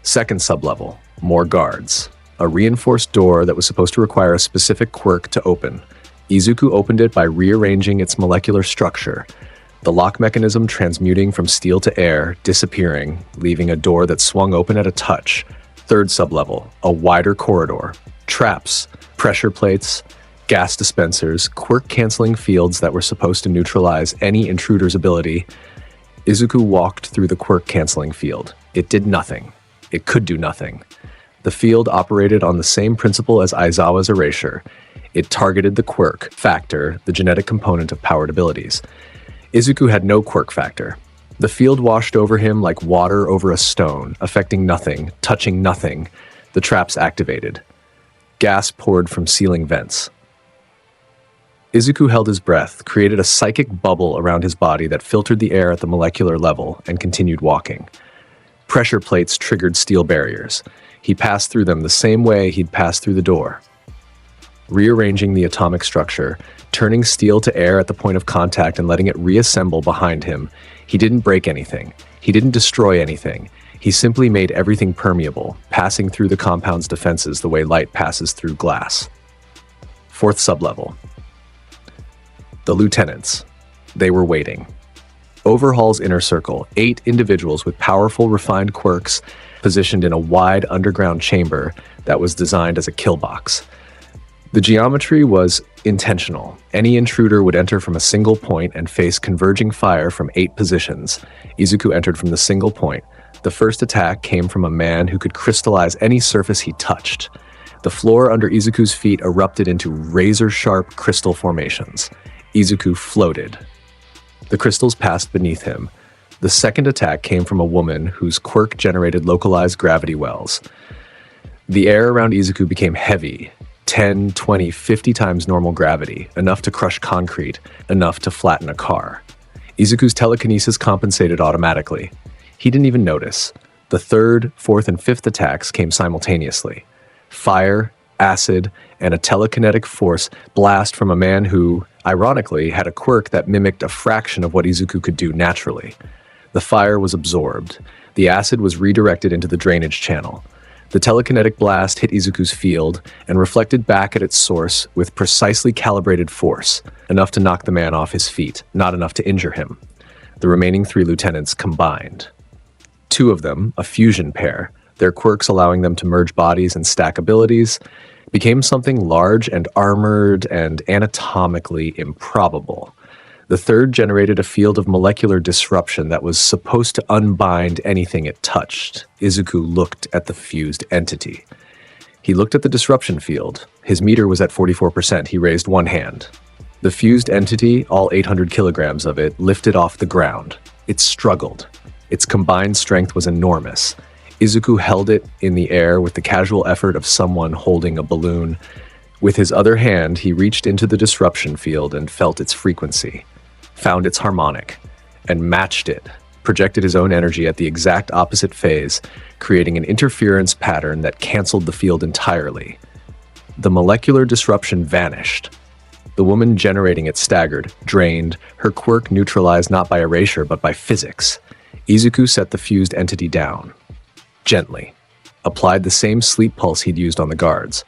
Second sublevel, more guards. A reinforced door that was supposed to require a specific quirk to open. Izuku opened it by rearranging its molecular structure, the lock mechanism transmuting from steel to air, disappearing, leaving a door that swung open at a touch. Third sublevel, a wider corridor. Traps, pressure plates, gas dispensers, quirk-canceling fields that were supposed to neutralize any intruder's ability. Izuku walked through the quirk-canceling field. It did nothing. It could do nothing. The field operated on the same principle as Aizawa's erasure. It targeted the quirk factor, the genetic component of powered abilities. Izuku had no quirk factor. The field washed over him like water over a stone, affecting nothing, touching nothing. The traps activated. Gas poured from ceiling vents. Izuku held his breath, created a psychic bubble around his body that filtered the air at the molecular level, and continued walking. Pressure plates triggered steel barriers. He passed through them the same way he'd passed through the door. Rearranging the atomic structure, turning steel to air at the point of contact and letting it reassemble behind him. He didn't break anything. He didn't destroy anything. He simply made everything permeable, passing through the compound's defenses the way light passes through glass. Fourth sublevel. The lieutenants. They were waiting. Overhaul's inner circle, 8 individuals with powerful, refined quirks positioned in a wide underground chamber that was designed as a kill box. The geometry was intentional. Any intruder would enter from a single point and face converging fire from 8 positions. Izuku entered from the single point. The first attack came from a man who could crystallize any surface he touched. The floor under Izuku's feet erupted into razor-sharp crystal formations. Izuku floated. The crystals passed beneath him. The second attack came from a woman whose quirk generated localized gravity wells. The air around Izuku became heavy, 10, 20, 50 times normal gravity, enough to crush concrete, enough to flatten a car. Izuku's telekinesis compensated automatically. He didn't even notice. The third, fourth, and fifth attacks came simultaneously. Fire, acid, and a telekinetic force blast from a man who, ironically, had a quirk that mimicked a fraction of what Izuku could do naturally. The fire was absorbed. The acid was redirected into the drainage channel. The telekinetic blast hit Izuku's field and reflected back at its source with precisely calibrated force, enough to knock the man off his feet, not enough to injure him. The remaining 3 lieutenants combined. 2 of them, a fusion pair, their quirks allowing them to merge bodies and stack abilities, became something large and armored and anatomically improbable. The third generated a field of molecular disruption that was supposed to unbind anything it touched. Izuku looked at the fused entity. He looked at the disruption field. His meter was at 44%. He raised one hand. The fused entity, all 800 kilograms of it, lifted off the ground. It struggled. Its combined strength was enormous. Izuku held it in the air with the casual effort of someone holding a balloon. With his other hand, he reached into the disruption field and felt its frequency, found its harmonic, and matched it, projected his own energy at the exact opposite phase, creating an interference pattern that canceled the field entirely. The molecular disruption vanished. The woman generating it staggered, drained, her quirk neutralized not by erasure but by physics. Izuku set the fused entity down. Gently. Applied the same sleep pulse he'd used on the guards.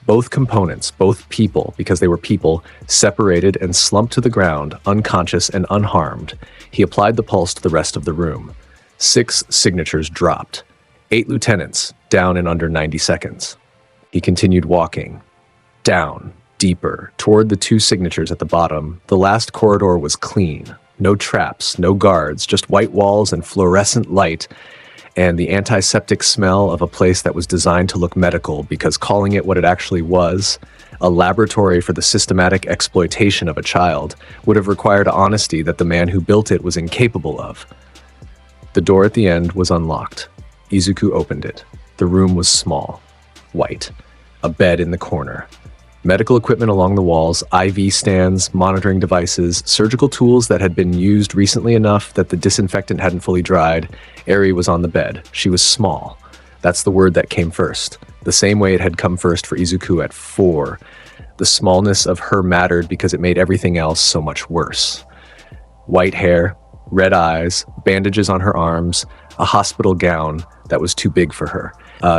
Both components, both people, because they were people, separated and slumped to the ground, unconscious and unharmed. He applied the pulse to the rest of the room. 6 signatures dropped. 8 lieutenants, down in under 90 seconds. He continued walking. Down, deeper, toward the 2 signatures at the bottom. The last corridor was clean. No traps, no guards, just white walls and fluorescent light, and the antiseptic smell of a place that was designed to look medical because calling it what it actually was, a laboratory for the systematic exploitation of a child, would have required honesty that the man who built it was incapable of. The door at the end was unlocked. Izuku opened it. The room was small, white, a bed in the corner. Medical equipment along the walls, IV stands, monitoring devices, surgical tools that had been used recently enough that the disinfectant hadn't fully dried. Eri was on the bed. She was small. That's the word that came first. The same way it had come first for Izuku at 4. The smallness of her mattered because it made everything else so much worse. White hair, red eyes, bandages on her arms, a hospital gown that was too big for her.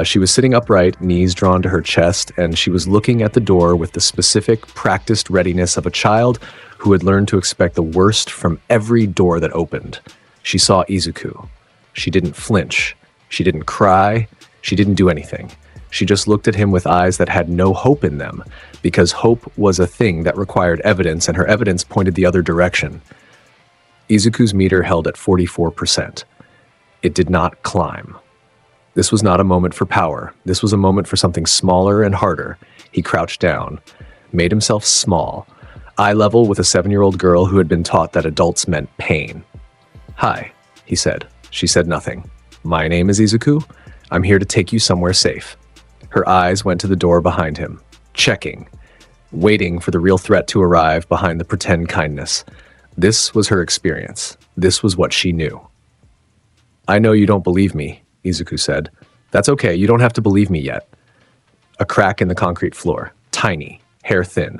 She was sitting upright, knees drawn to her chest, and she was looking at the door with the specific, practiced readiness of a child who had learned to expect the worst from every door that opened. She saw Izuku. She didn't flinch. She didn't cry. She didn't do anything. She just looked at him with eyes that had no hope in them, because hope was a thing that required evidence, and her evidence pointed the other direction. Izuku's meter held at 44%. It did not climb. This was not a moment for power. This was a moment for something smaller and harder. He crouched down, made himself small, eye level with a 7-year-old girl who had been taught that adults meant pain. "Hi," he said. She said nothing. "My name is Izuku. I'm here to take you somewhere safe." Her eyes went to the door behind him, checking, waiting for the real threat to arrive behind the pretend kindness. This was her experience. This was what she knew. "I know you don't believe me," Izuku said. "That's okay, you don't have to believe me yet." A crack in the concrete floor, tiny, hair thin.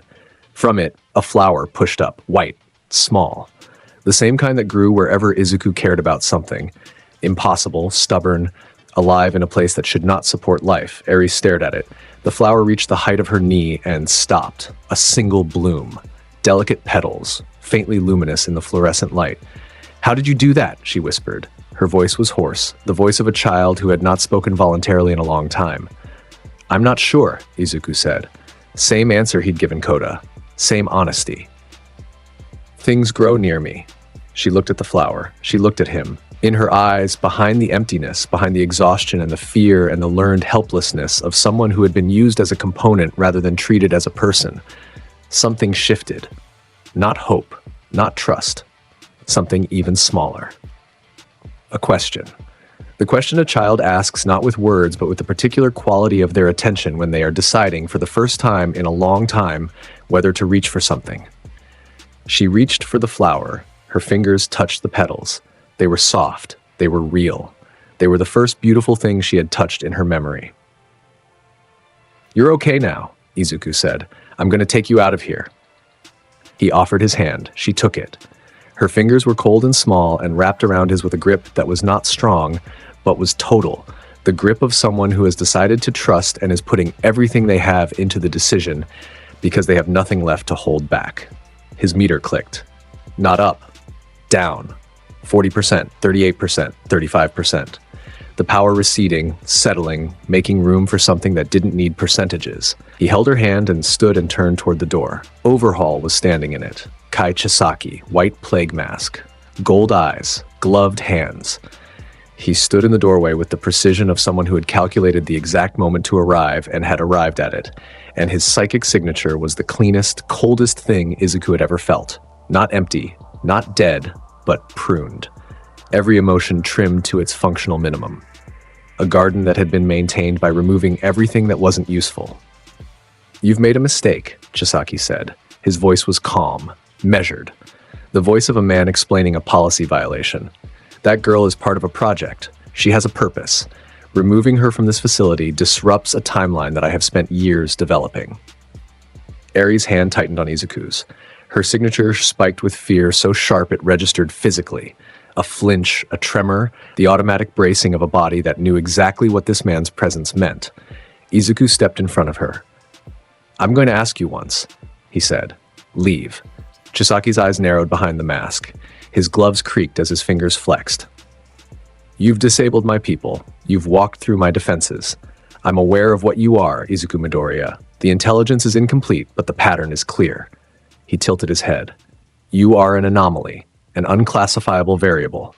From it, a flower pushed up, white, small. The same kind that grew wherever Izuku cared about something. Impossible, stubborn, alive in a place that should not support life. Eri stared at it. The flower reached the height of her knee and stopped. A single bloom. Delicate petals, faintly luminous in the fluorescent light. "How did you do that?" she whispered. Her voice was hoarse, the voice of a child who had not spoken voluntarily in a long time. "I'm not sure," Izuku said. Same answer he'd given Koda. Same honesty. "Things grow near me." She looked at the flower. She looked at him. In her eyes, behind the emptiness, behind the exhaustion and the fear and the learned helplessness of someone who had been used as a component rather than treated as a person, something shifted. Not hope, not trust. Something even smaller. A question. The question a child asks not with words but with the particular quality of their attention when they are deciding for the first time in a long time whether to reach for something. She reached for the flower. Her fingers touched the petals. They were soft. They were real. They were the first beautiful thing she had touched in her memory. "You're okay now," Izuku said. "I'm going to take you out of here." He offered his hand. She took it. Her fingers were cold and small and wrapped around his with a grip that was not strong, but was total. The grip of someone who has decided to trust and is putting everything they have into the decision because they have nothing left to hold back. His meter clicked. Not up. Down. 40%, 38%, 35%. The power receding, settling, making room for something that didn't need percentages. He held her hand and stood and turned toward the door. Overhaul was standing in it. Kai Chisaki, white plague mask, gold eyes, gloved hands. He stood in the doorway with the precision of someone who had calculated the exact moment to arrive and had arrived at it, and his psychic signature was the cleanest, coldest thing Izuku had ever felt. Not empty, not dead, but pruned. Every emotion trimmed to its functional minimum. a garden that had been maintained by removing everything that wasn't useful. "You've made a mistake," Chisaki said. His voice was calm, measured, the voice of a man explaining a policy violation. "That girl is part of a project. She has a purpose. Removing her from this facility disrupts a timeline that I have spent years developing." Eri's hand tightened on Izuku's. Her signature spiked with fear so sharp it registered physically. A flinch, a tremor, the automatic bracing of a body that knew exactly what this man's presence meant. Izuku stepped in front of her. "I'm going to ask you once," he said. "Leave." Chisaki's eyes narrowed behind the mask. His gloves creaked as his fingers flexed. "You've disabled my people. You've walked through my defenses. I'm aware of what you are, Izuku Midoriya. The intelligence is incomplete, but the pattern is clear." He tilted his head. "You are an anomaly, an unclassifiable variable.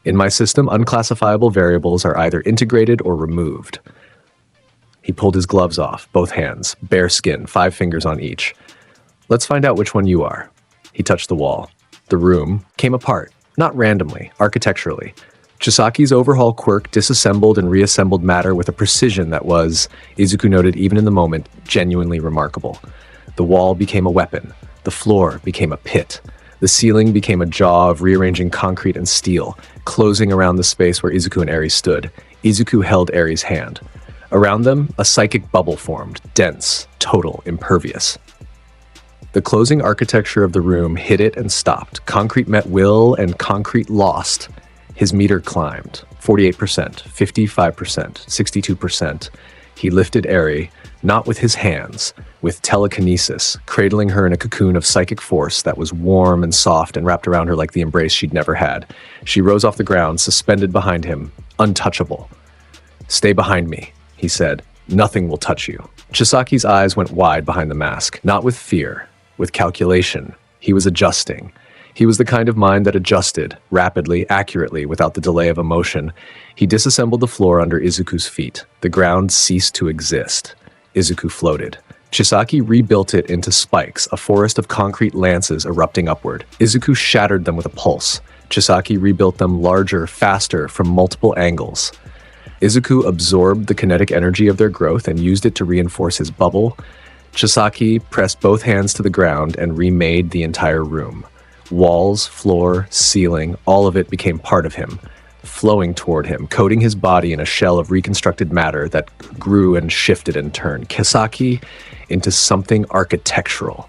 In my system, unclassifiable variables are either integrated or removed." He pulled his gloves off, both hands, bare skin, 5 fingers on each. "Let's find out which one you are." He touched the wall. The room came apart, not randomly, architecturally. Chisaki's overhaul quirk disassembled and reassembled matter with a precision that was, Izuku noted even in the moment, genuinely remarkable. The wall became a weapon. The floor became a pit. The ceiling became a jaw of rearranging concrete and steel, closing around the space where Izuku and Eri stood. Izuku held Eri's hand. Around them, a psychic bubble formed, dense, total, impervious. The closing architecture of the room hit it and stopped. Concrete met will and concrete lost. His meter climbed, 48%, 55%, 62%. He lifted Eri, not with his hands, with telekinesis, cradling her in a cocoon of psychic force that was warm and soft and wrapped around her like the embrace she'd never had. She rose off the ground, suspended behind him, untouchable. "Stay behind me," he said. "Nothing will touch you." Chisaki's eyes went wide behind the mask, not with fear, with calculation. He was adjusting. He was the kind of mind that adjusted, rapidly, accurately, without the delay of emotion. He disassembled the floor under Izuku's feet. The ground ceased to exist. Izuku floated. Chisaki rebuilt it into spikes, a forest of concrete lances erupting upward. Izuku shattered them with a pulse. Chisaki rebuilt them larger, faster, from multiple angles. Izuku absorbed the kinetic energy of their growth and used it to reinforce his bubble. Chisaki pressed both hands to the ground and remade the entire room. Walls, floor, ceiling, all of it became part of him, flowing toward him, coating his body in a shell of reconstructed matter that grew and shifted and turned Chisaki into something architectural.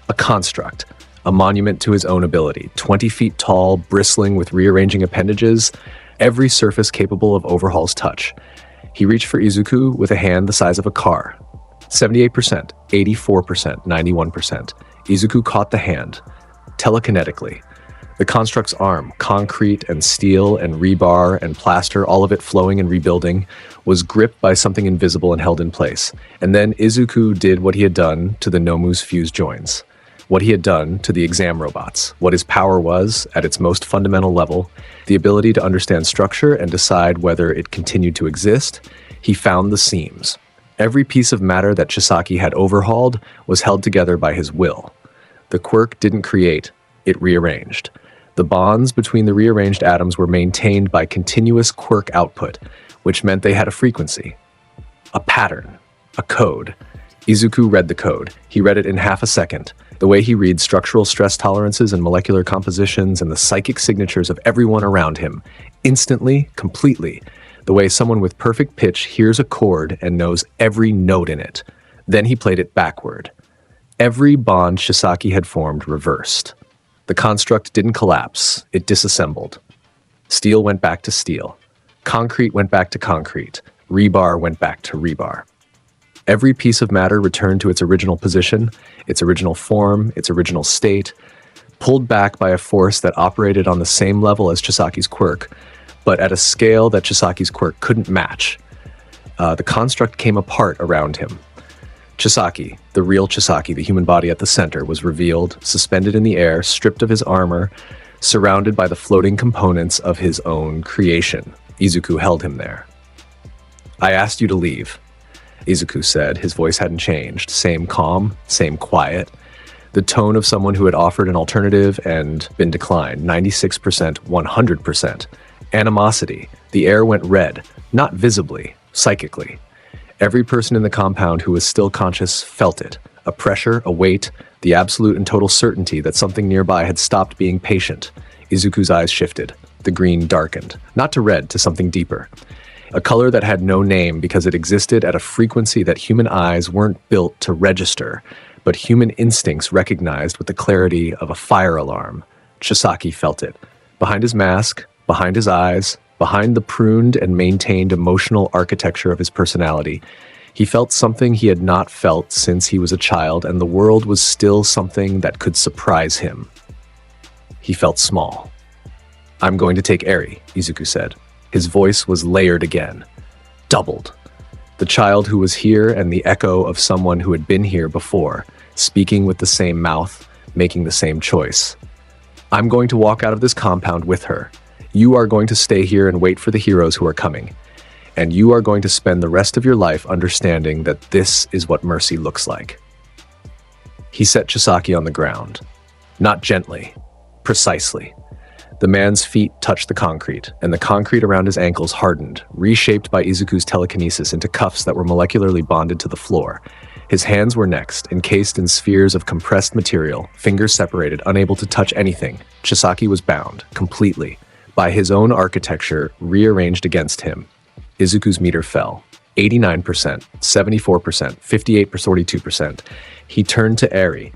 A construct, a monument to his own ability, 20 feet tall, bristling with rearranging appendages, every surface capable of Overhaul's touch. He reached for Izuku with a hand the size of a car. 78%, 84%, 91%. Izuku caught the hand. Telekinetically. The construct's arm, concrete and steel and rebar and plaster, all of it flowing and rebuilding, was gripped by something invisible and held in place. And then Izuku did what he had done to the Nomu's fuse joins, what he had done to the exam robots, what his power was, at its most fundamental level, the ability to understand structure and decide whether it continued to exist. He found the seams. Every piece of matter that Chisaki had overhauled was held together by his will. The quirk didn't create, it rearranged. The bonds between the rearranged atoms were maintained by continuous quirk output, which meant they had a frequency, a pattern, a code. Izuku read the code. He read it in half a second. The way he reads structural stress tolerances and molecular compositions and the psychic signatures of everyone around him, instantly, completely. The way someone with perfect pitch hears a chord and knows every note in it. Then he played it backward. Every bond Chisaki had formed reversed. The construct didn't collapse, it disassembled. Steel went back to steel. Concrete went back to concrete. Rebar went back to rebar. Every piece of matter returned to its original position, its original form, its original state, pulled back by a force that operated on the same level as Chisaki's quirk, but at a scale that Chisaki's quirk couldn't match. The construct came apart around him. Chisaki, the real Chisaki, the human body at the center, was revealed, suspended in the air, stripped of his armor, surrounded by the floating components of his own creation. Izuku held him there. "I asked you to leave," Izuku said. His voice hadn't changed. Same calm, same quiet. The tone of someone who had offered an alternative and been declined. 96%, 100%. Animosity, The air went red, not visibly, psychically. Every person in the compound who was still conscious felt it. A pressure, a weight, the absolute and total certainty that something nearby had stopped being patient. Izuku's eyes shifted. The green darkened, not to red, to something deeper. A color that had no name because it existed at a frequency that human eyes weren't built to register, but human instincts recognized with the clarity of a fire alarm. Chisaki felt it. Behind his mask, behind his eyes, behind the pruned and maintained emotional architecture of his personality, he felt something he had not felt since he was a child, and the world was still something that could surprise him. He felt small. "I'm going to take Eri," Izuku said. His voice was layered again, doubled. The child who was here and the echo of someone who had been here before, speaking with the same mouth, making the same choice. "I'm going to walk out of this compound with her. You are going to stay here and wait for the heroes who are coming. And you are going to spend the rest of your life understanding that this is what mercy looks like." He set Chisaki on the ground. Not gently, precisely. The man's feet touched the concrete, and the concrete around his ankles hardened, reshaped by Izuku's telekinesis into cuffs that were molecularly bonded to the floor. His hands were next, encased in spheres of compressed material, fingers separated, unable to touch anything. Chisaki was bound, completely, by his own architecture rearranged against him. Izuku's meter fell. 89%, 74%, 58%, 42%. He turned to Eri.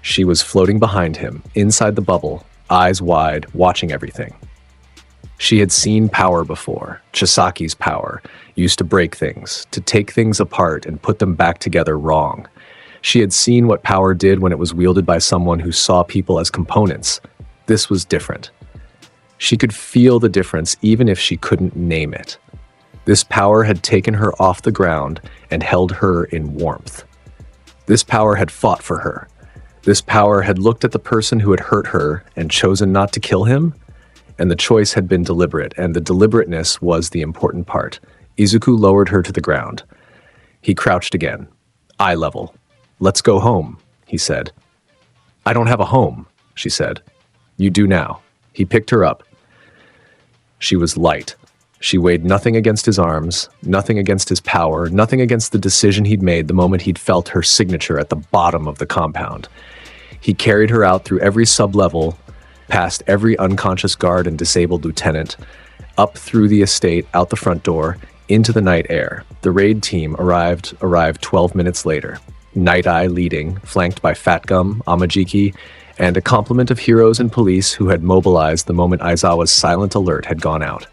She was floating behind him, inside the bubble, eyes wide, watching everything. She had seen power before, Chisaki's power, used to break things, to take things apart and put them back together wrong. She had seen what power did when it was wielded by someone who saw people as components. This was different. She could feel the difference even if she couldn't name it. This power had taken her off the ground and held her in warmth. This power had fought for her. This power had looked at the person who had hurt her and chosen not to kill him, and the choice had been deliberate, and the deliberateness was the important part. Izuku lowered her to the ground. He crouched again. Eye level. "Let's go home," he said. "I don't have a home," she said. "You do now." He picked her up. She was light. She weighed nothing against his arms, nothing against his power, nothing against the decision he'd made the moment he'd felt her signature at the bottom of the compound. He carried her out through every sub-level, past every unconscious guard and disabled lieutenant, up through the estate, out the front door, into the night air. The raid team arrived 12 minutes later. Night Eye leading, flanked by Fat Gum, Amajiki, and a complement of heroes and police who had mobilized the moment Aizawa's silent alert had gone out.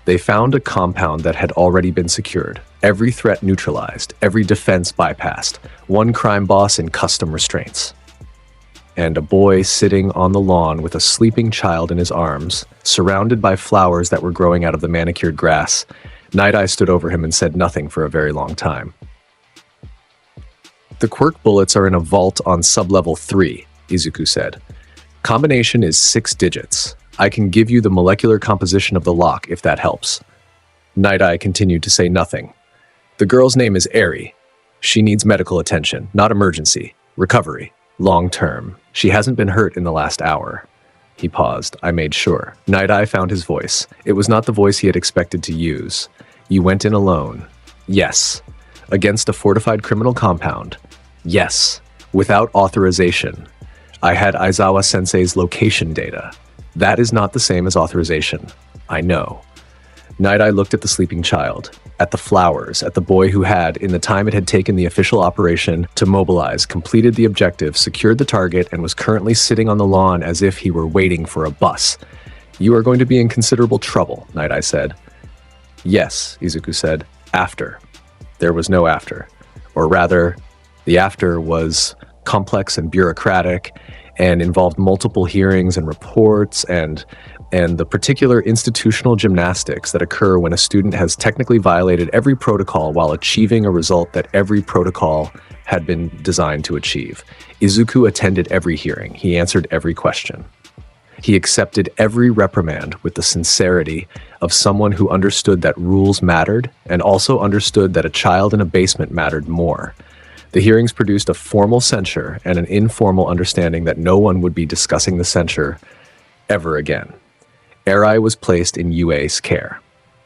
They found a compound that had already been secured, every threat neutralized, every defense bypassed, one crime boss in custom restraints. And a boy sitting on the lawn with a sleeping child in his arms, surrounded by flowers that were growing out of the manicured grass. Night Eye stood over him and said nothing for a very long time. "The quirk bullets are in a vault on sub-level 3, Izuku said. "Combination is 6 digits. I can give you the molecular composition of the lock if that helps." Night Eye continued to say nothing. "The girl's name is Eri. She needs medical attention, not emergency. Recovery. Long term. She hasn't been hurt in the last hour." He paused. I made sure. Night Eye found his voice. It was not the voice he had expected to use. "You went in alone." "Yes." "Against a fortified criminal compound." "Yes." "Without authorization." "I had Aizawa-sensei's location data." "That is not the same as authorization." "I know." Night Eye looked at the sleeping child, at the flowers, at the boy who had, in the time it had taken the official operation to mobilize, completed the objective, secured the target, and was currently sitting on the lawn as if he were waiting for a bus. "You are going to be in considerable trouble," Night Eye said. "Yes," Izuku said. "After." There was no after. Or rather, the after was complex and bureaucratic and involved multiple hearings and reports and the particular institutional gymnastics that occur when a student has technically violated every protocol while achieving a result that every protocol had been designed to achieve. Izuku attended every hearing. He answered every question. He accepted every reprimand with the sincerity of someone who understood that rules mattered and also understood that a child in a basement mattered more. The hearings produced a formal censure and an informal understanding that no one would be discussing the censure ever again. Eri was placed in UA's care.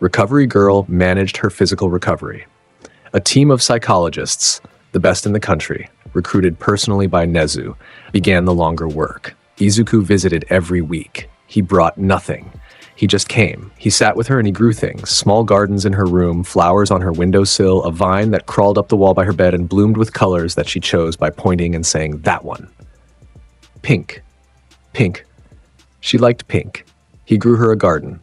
Recovery Girl managed her physical recovery. A team of psychologists, the best in the country, recruited personally by Nezu, began the longer work. Izuku visited every week. He brought nothing. He just came. He sat with her and he grew things. Small gardens in her room, flowers on her windowsill, a vine that crawled up the wall by her bed and bloomed with colors that she chose by pointing and saying, "That one." Pink. Pink. She liked pink. He grew her a garden.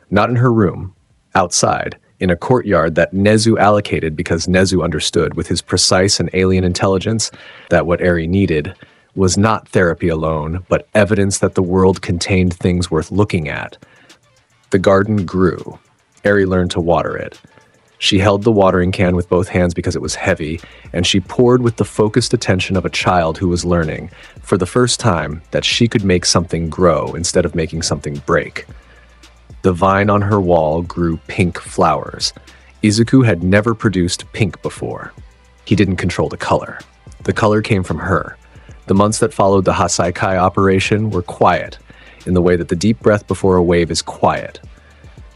Not in her room. Outside. In a courtyard that Nezu allocated because Nezu understood with his precise and alien intelligence that what Eri needed was not therapy alone, but evidence that the world contained things worth looking at. The garden grew. Eri learned to water it. She held the watering can with both hands because it was heavy, and she poured with the focused attention of a child who was learning, for the first time, that she could make something grow instead of making something break. The vine on her wall grew pink flowers. Izuku had never produced pink before. He didn't control the color. The color came from her. The months that followed the Hasaikai operation were quiet, in the way that the deep breath before a wave is quiet.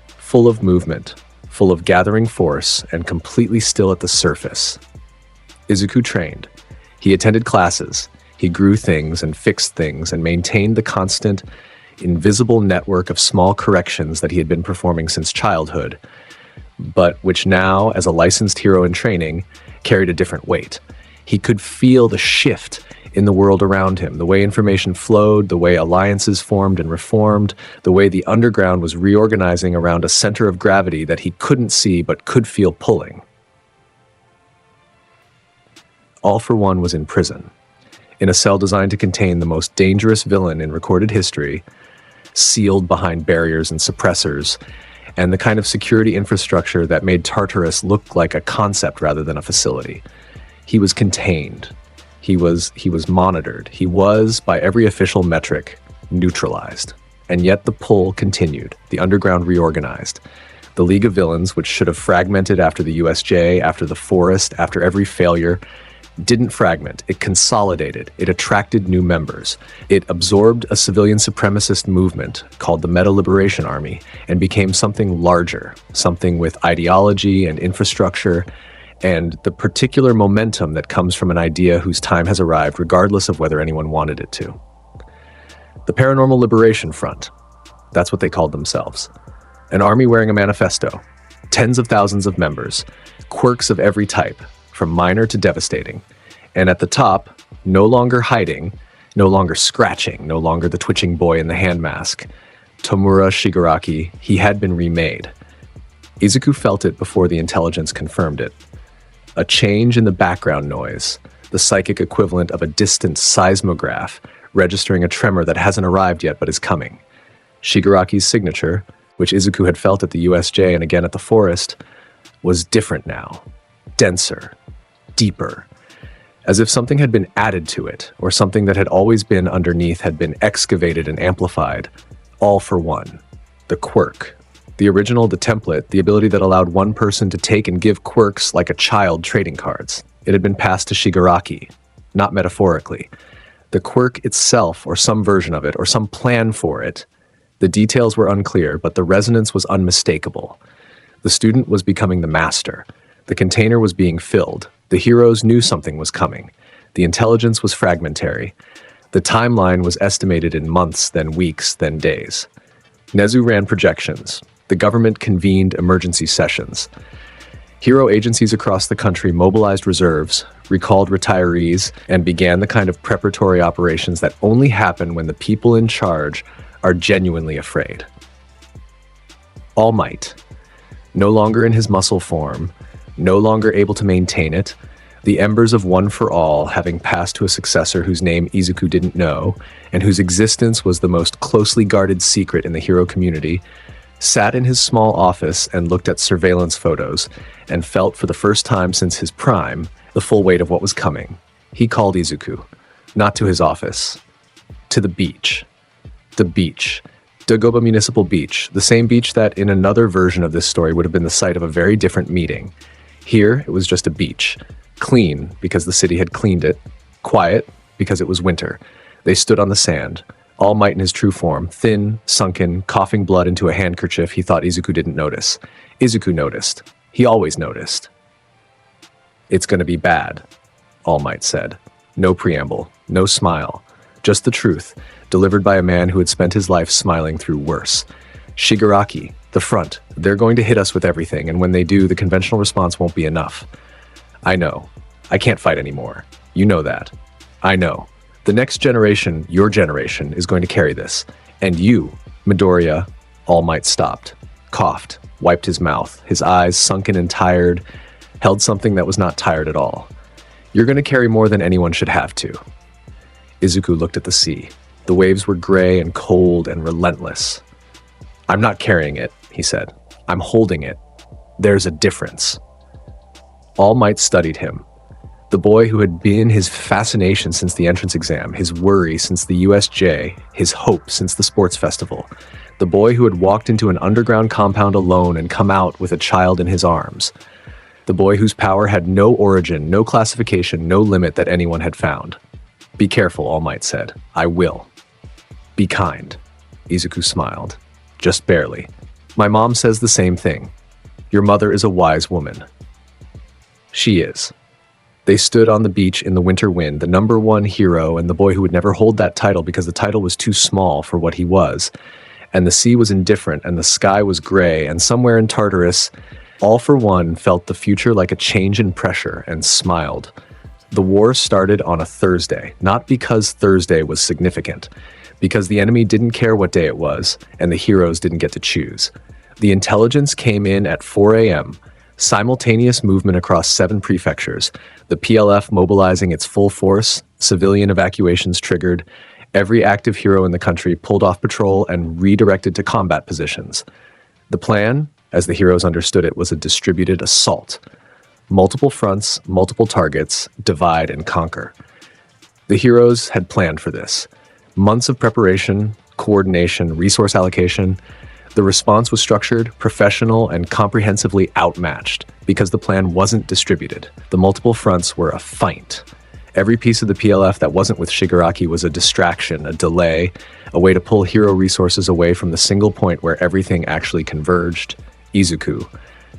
Full of movement, full of gathering force, and completely still at the surface. Izuku trained. He attended classes. He grew things and fixed things and maintained the constant, invisible network of small corrections that he had been performing since childhood, but which now, as a licensed hero in training, carried a different weight. He could feel the shift in the world around him, the way information flowed, the way alliances formed and reformed, the way the underground was reorganizing around a center of gravity that he couldn't see but could feel pulling. All for One was in prison, in a cell designed to contain the most dangerous villain in recorded history, sealed behind barriers and suppressors, and the kind of security infrastructure that made Tartarus look like a concept rather than a facility. He was contained. He was monitored. He was, by every official metric, neutralized. And yet the pull continued. The underground reorganized. The League of Villains, which should have fragmented after the USJ, after the Forest, after every failure, didn't fragment. It consolidated. It attracted new members. It absorbed a civilian supremacist movement called the Meta Liberation Army and became something larger, something with ideology and infrastructure and the particular momentum that comes from an idea whose time has arrived regardless of whether anyone wanted it to. The Paranormal Liberation Front. That's what they called themselves. An army wearing a manifesto. Tens of thousands of members. Quirks of every type, from minor to devastating. And at the top, no longer hiding, no longer scratching, no longer the twitching boy in the hand mask. Tomura Shigaraki, he had been remade. Izuku felt it before the intelligence confirmed it. A change in the background noise, the psychic equivalent of a distant seismograph, registering a tremor that hasn't arrived yet but is coming. Shigaraki's signature, which Izuku had felt at the USJ and again at the Forest, was different now. Denser. Deeper. As if something had been added to it, or something that had always been underneath had been excavated and amplified. All for one. The quirk. The original, the template, the ability that allowed one person to take and give quirks like a child trading cards. It had been passed to Shigaraki, not metaphorically. The quirk itself, or some version of it, or some plan for it. The details were unclear, but the resonance was unmistakable. The student was becoming the master. The container was being filled. The heroes knew something was coming. The intelligence was fragmentary. The timeline was estimated in months, then weeks, then days. Nezu ran projections. The government convened emergency sessions. Hero agencies across the country mobilized reserves, recalled retirees, and began the kind of preparatory operations that only happen when the people in charge are genuinely afraid. All Might. No longer in his muscle form, no longer able to maintain it, the embers of One for All having passed to a successor whose name Izuku didn't know, and whose existence was the most closely guarded secret in the hero community, sat in his small office and looked at surveillance photos, and felt for the first time since his prime the full weight of what was coming. He called Izuku, not to his office, to the beach. The beach. Dagoba Municipal Beach, the same beach that in another version of this story would have been the site of a very different meeting. Here, it was just a beach. Clean, because the city had cleaned it. Quiet, because it was winter. They stood on the sand. All Might in his true form, thin, sunken, coughing blood into a handkerchief he thought Izuku didn't notice. Izuku noticed. He always noticed. "It's gonna be bad," All Might said. No preamble, no smile, just the truth, delivered by a man who had spent his life smiling through worse. "Shigaraki, the front, they're going to hit us with everything, and when they do, the conventional response won't be enough. I know. I can't fight anymore. You know that. I know. The next generation, your generation, is going to carry this. And you, Midoriya," All Might stopped, coughed, wiped his mouth, his eyes sunken and tired, held something that was not tired at all. "You're going to carry more than anyone should have to." Izuku looked at the sea. The waves were gray and cold and relentless. "I'm not carrying it," he said. "I'm holding it. There's a difference." All Might studied him. The boy who had been his fascination since the entrance exam, his worry since the USJ, his hope since the sports festival. The boy who had walked into an underground compound alone and come out with a child in his arms. The boy whose power had no origin, no classification, no limit that anyone had found. "Be careful," All Might said. "I will." "Be kind." Izuku smiled. Just barely. "My mom says the same thing. Your mother is a wise woman." "She is." They stood on the beach in the winter wind, the number one hero and the boy who would never hold that title because the title was too small for what he was. And the sea was indifferent and the sky was gray, and somewhere in Tartarus, all for one felt the future like a change in pressure and smiled. The war started on a Thursday, not because Thursday was significant, because the enemy didn't care what day it was, and the heroes didn't get to choose. The intelligence came in at 4 a.m., simultaneous movement across 7 prefectures, the PLF mobilizing its full force, civilian evacuations triggered, every active hero in the country pulled off patrol and redirected to combat positions. The plan, as the heroes understood it, was a distributed assault. Multiple fronts, multiple targets, divide and conquer. The heroes had planned for this. Months of preparation, coordination, resource allocation. The response was structured, professional, and comprehensively outmatched because the plan wasn't distributed. The multiple fronts were a feint. Every piece of the PLF that wasn't with Shigaraki was a distraction, a delay, a way to pull hero resources away from the single point where everything actually converged. Izuku.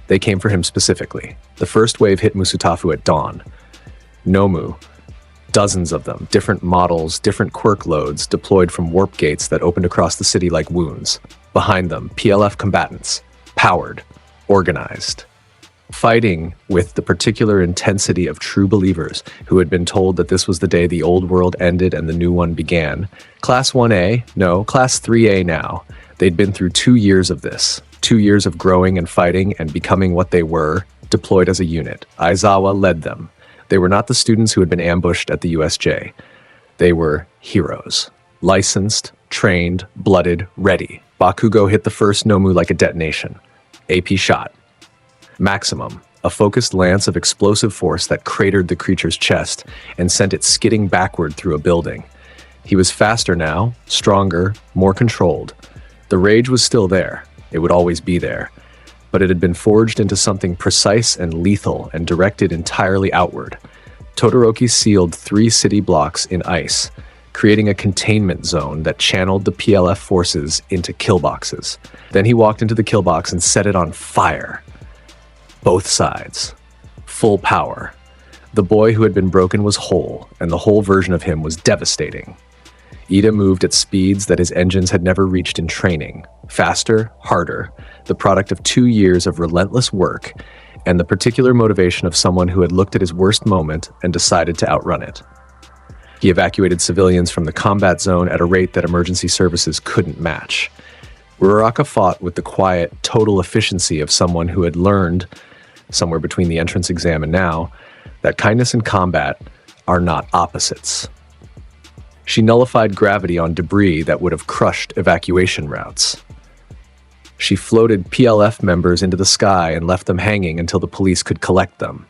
They came for him specifically. The first wave hit Musutafu at dawn. Nomu. Dozens of them, different models, different quirk loads, deployed from warp gates that opened across the city like wounds. Behind them, PLF combatants, powered, organized, fighting with the particular intensity of true believers who had been told that this was the day the old world ended and the new one began. Class 1A, no, Class 3A now. They'd been through 2 years of this, 2 years of growing and fighting and becoming what they were, deployed as a unit. Aizawa led them. They were not the students who had been ambushed at the USJ. They were heroes, licensed, trained, blooded, ready. Bakugo hit the first Nomu like a detonation. AP shot. Maximum, a focused lance of explosive force that cratered the creature's chest and sent it skidding backward through a building. He was faster now, stronger, more controlled. The rage was still there. It would always be there. But it had been forged into something precise and lethal and directed entirely outward. Todoroki sealed 3 city blocks in ice, creating a containment zone that channeled the PLF forces into killboxes. Then he walked into the killbox and set it on fire. Both sides. Full power. The boy who had been broken was whole, and the whole version of him was devastating. Ida moved at speeds that his engines had never reached in training. Faster, harder, the product of 2 years of relentless work, and the particular motivation of someone who had looked at his worst moment and decided to outrun it. He evacuated civilians from the combat zone at a rate that emergency services couldn't match. Uraraka fought with the quiet, total efficiency of someone who had learned, somewhere between the entrance exam and now, that kindness and combat are not opposites. She nullified gravity on debris that would have crushed evacuation routes. She floated PLF members into the sky and left them hanging until the police could collect them.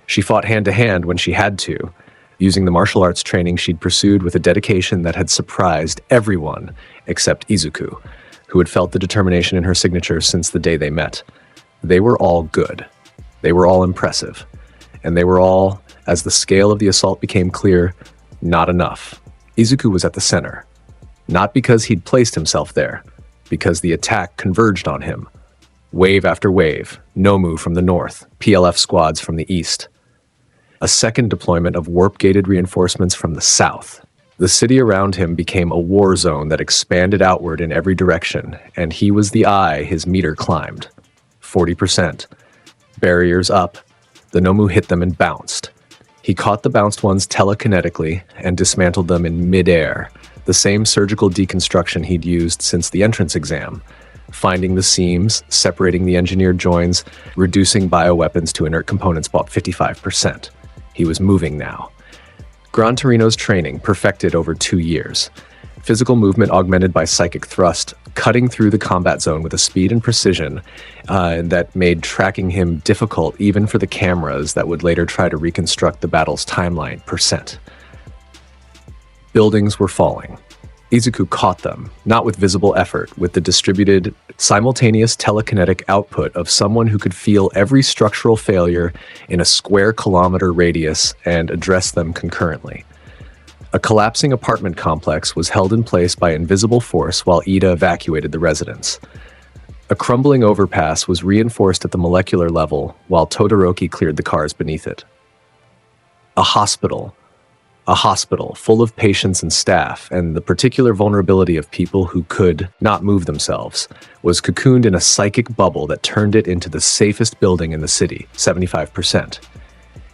She fought hand-to-hand when she had to, using the martial arts training she'd pursued with a dedication that had surprised everyone except Izuku, who had felt the determination in her signature since the day they met. They were all good. They were all impressive. And they were all, as the scale of the assault became clear, not enough. Izuku was at the center. Not because he'd placed himself there, because the attack converged on him. Wave after wave, Nomu from the north, PLF squads from the east. A second deployment of warp-gated reinforcements from the south. The city around him became a war zone that expanded outward in every direction, and he was the eye his meter climbed. 40%. Barriers up. The Nomu hit them and bounced. He caught the bounced ones telekinetically and dismantled them in mid-air, the same surgical deconstruction he'd used since the entrance exam, finding the seams, separating the engineered joins, reducing bioweapons to inert components about 55%. He was moving now. Gran Torino's training perfected over 2 years. Physical movement augmented by psychic thrust, cutting through the combat zone with a speed and precision that made tracking him difficult even for the cameras that would later try to reconstruct the battle's timeline %. Buildings were falling. Izuku caught them, not with visible effort, with the distributed, simultaneous telekinetic output of someone who could feel every structural failure in a square kilometer radius and address them concurrently. A collapsing apartment complex was held in place by invisible force while Ida evacuated the residence. A crumbling overpass was reinforced at the molecular level while Todoroki cleared the cars beneath it. A hospital full of patients and staff, and the particular vulnerability of people who could not move themselves, was cocooned in a psychic bubble that turned it into the safest building in the city, 75%.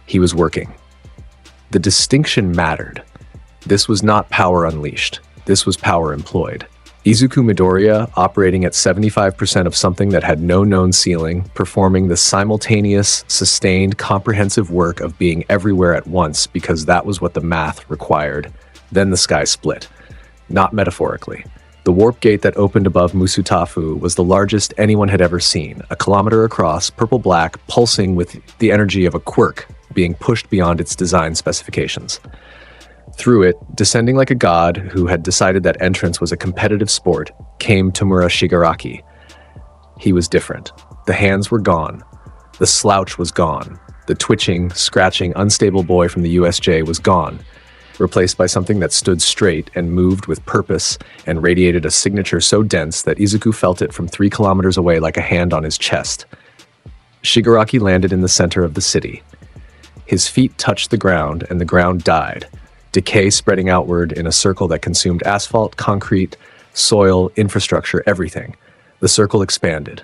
He was working. The distinction mattered. This was not power unleashed. This was power employed. Izuku Midoriya, operating at 75% of something that had no known ceiling, performing the simultaneous, sustained, comprehensive work of being everywhere at once because that was what the math required. Then the sky split. Not metaphorically. The warp gate that opened above Musutafu was the largest anyone had ever seen, a kilometer across, purple-black, pulsing with the energy of a quirk, being pushed beyond its design specifications. Through it, descending like a god who had decided that entrance was a competitive sport, came Tomura Shigaraki. He was different. The hands were gone. The slouch was gone. The twitching, scratching, unstable boy from the USJ was gone, replaced by something that stood straight and moved with purpose and radiated a signature so dense that Izuku felt it from 3 kilometers away like a hand on his chest. Shigaraki landed in the center of the city. His feet touched the ground, and the ground died. Decay spreading outward in a circle that consumed asphalt, concrete, soil, infrastructure, everything. The circle expanded.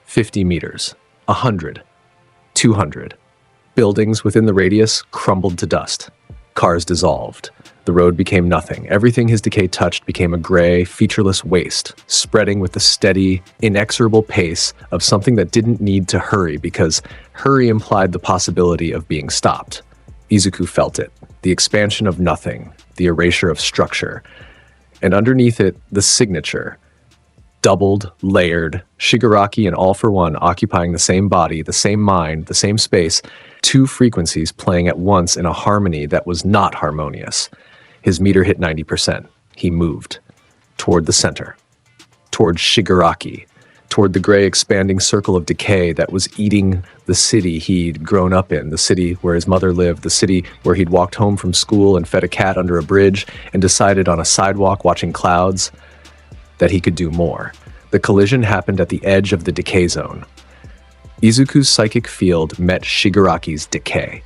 50 meters. 100. 200. Buildings within the radius crumbled to dust. Cars dissolved. The road became nothing. Everything his decay touched became a gray, featureless waste, spreading with the steady, inexorable pace of something that didn't need to hurry because hurry implied the possibility of being stopped. Izuku felt it. The expansion of nothing, the erasure of structure, and underneath it, the signature. Doubled, layered, Shigaraki and All for One occupying the same body, the same mind, the same space, 2 frequencies playing at once in a harmony that was not harmonious. His meter hit 90%. He moved. Toward the center. Toward Shigaraki. Toward the gray expanding circle of decay that was eating the city he'd grown up in, the city where his mother lived, the city where he'd walked home from school and fed a cat under a bridge and decided on a sidewalk watching clouds that he could do more. The collision happened at the edge of the decay zone. Izuku's psychic field met Shigaraki's decay.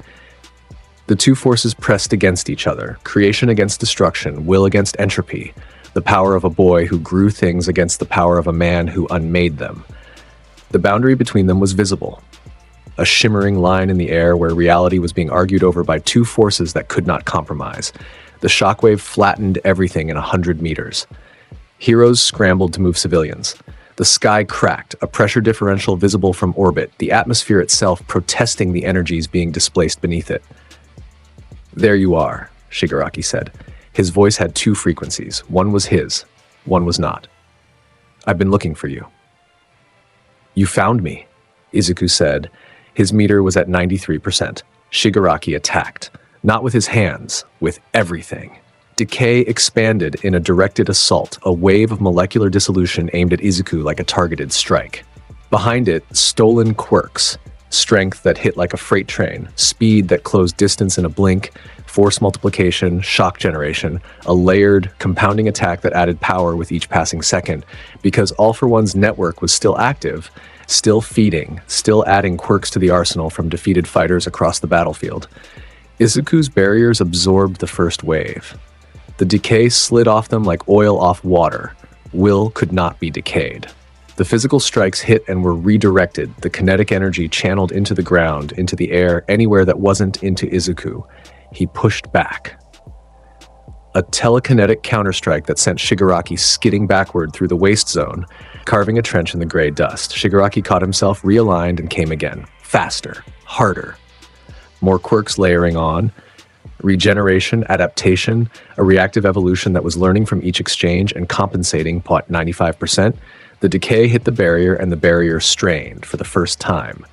The 2 forces pressed against each other, creation against destruction, will against entropy. The power of a boy who grew things against the power of a man who unmade them. The boundary between them was visible. A shimmering line in the air where reality was being argued over by 2 forces that could not compromise. The shockwave flattened everything in 100 meters. Heroes scrambled to move civilians. The sky cracked, a pressure differential visible from orbit, the atmosphere itself protesting the energies being displaced beneath it. "There you are," Shigaraki said. His voice had 2 frequencies. One was his, one was not. "I've been looking for you." "You found me," Izuku said. His meter was at 93%. Shigaraki attacked, not with his hands, with everything. Decay expanded in a directed assault, a wave of molecular dissolution aimed at Izuku like a targeted strike. Behind it, stolen quirks, strength that hit like a freight train, speed that closed distance in a blink, force multiplication, shock generation, a layered, compounding attack that added power with each passing second, because All for One's network was still active, still feeding, still adding quirks to the arsenal from defeated fighters across the battlefield. Izuku's barriers absorbed the first wave. The decay slid off them like oil off water. Will could not be decayed. The physical strikes hit and were redirected, the kinetic energy channeled into the ground, into the air, anywhere that wasn't into Izuku. He pushed back. A telekinetic counterstrike that sent Shigaraki skidding backward through the waste zone, carving a trench in the gray dust. Shigaraki caught himself, realigned, and came again. Faster, harder. More quirks layering on. Regeneration, adaptation, a reactive evolution that was learning from each exchange and compensating 95%. The decay hit the barrier, and the barrier strained for the first time.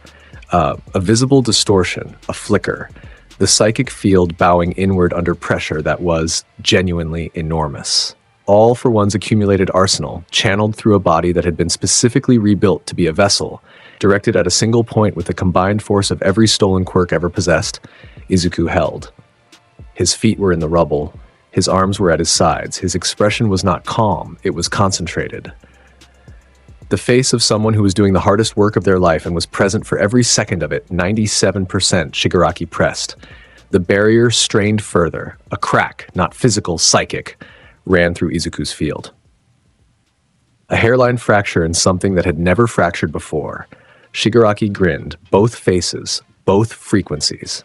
A visible distortion, a flicker. The psychic field bowing inward under pressure that was genuinely enormous. All for One's accumulated arsenal, channeled through a body that had been specifically rebuilt to be a vessel, directed at a single point with the combined force of every stolen quirk ever possessed, Izuku held. His feet were in the rubble. His arms were at his sides. His expression was not calm, it was concentrated. The face of someone who was doing the hardest work of their life and was present for every second of it, 97%, Shigaraki pressed. The barrier strained further. A crack, not physical, psychic, ran through Izuku's field. A hairline fracture in something that had never fractured before. Shigaraki grinned, both faces, both frequencies.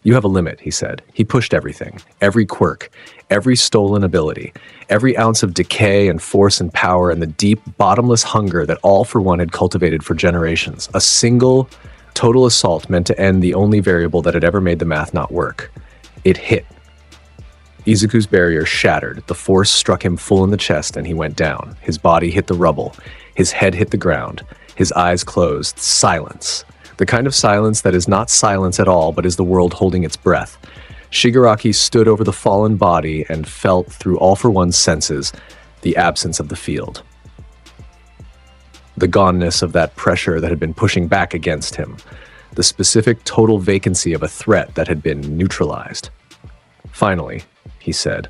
"You have a limit," he said. He pushed everything, every quirk, every stolen ability, every ounce of decay and force and power and the deep, bottomless hunger that All for One had cultivated for generations. A single, total assault meant to end the only variable that had ever made the math not work. It hit. Izuku's barrier shattered. The force struck him full in the chest and he went down. His body hit the rubble. His head hit the ground. His eyes closed. Silence. The kind of silence that is not silence at all, but is the world holding its breath. Shigaraki stood over the fallen body and felt through All for One's senses the absence of the field. The goneness of that pressure that had been pushing back against him. The specific total vacancy of a threat that had been neutralized. "Finally," he said,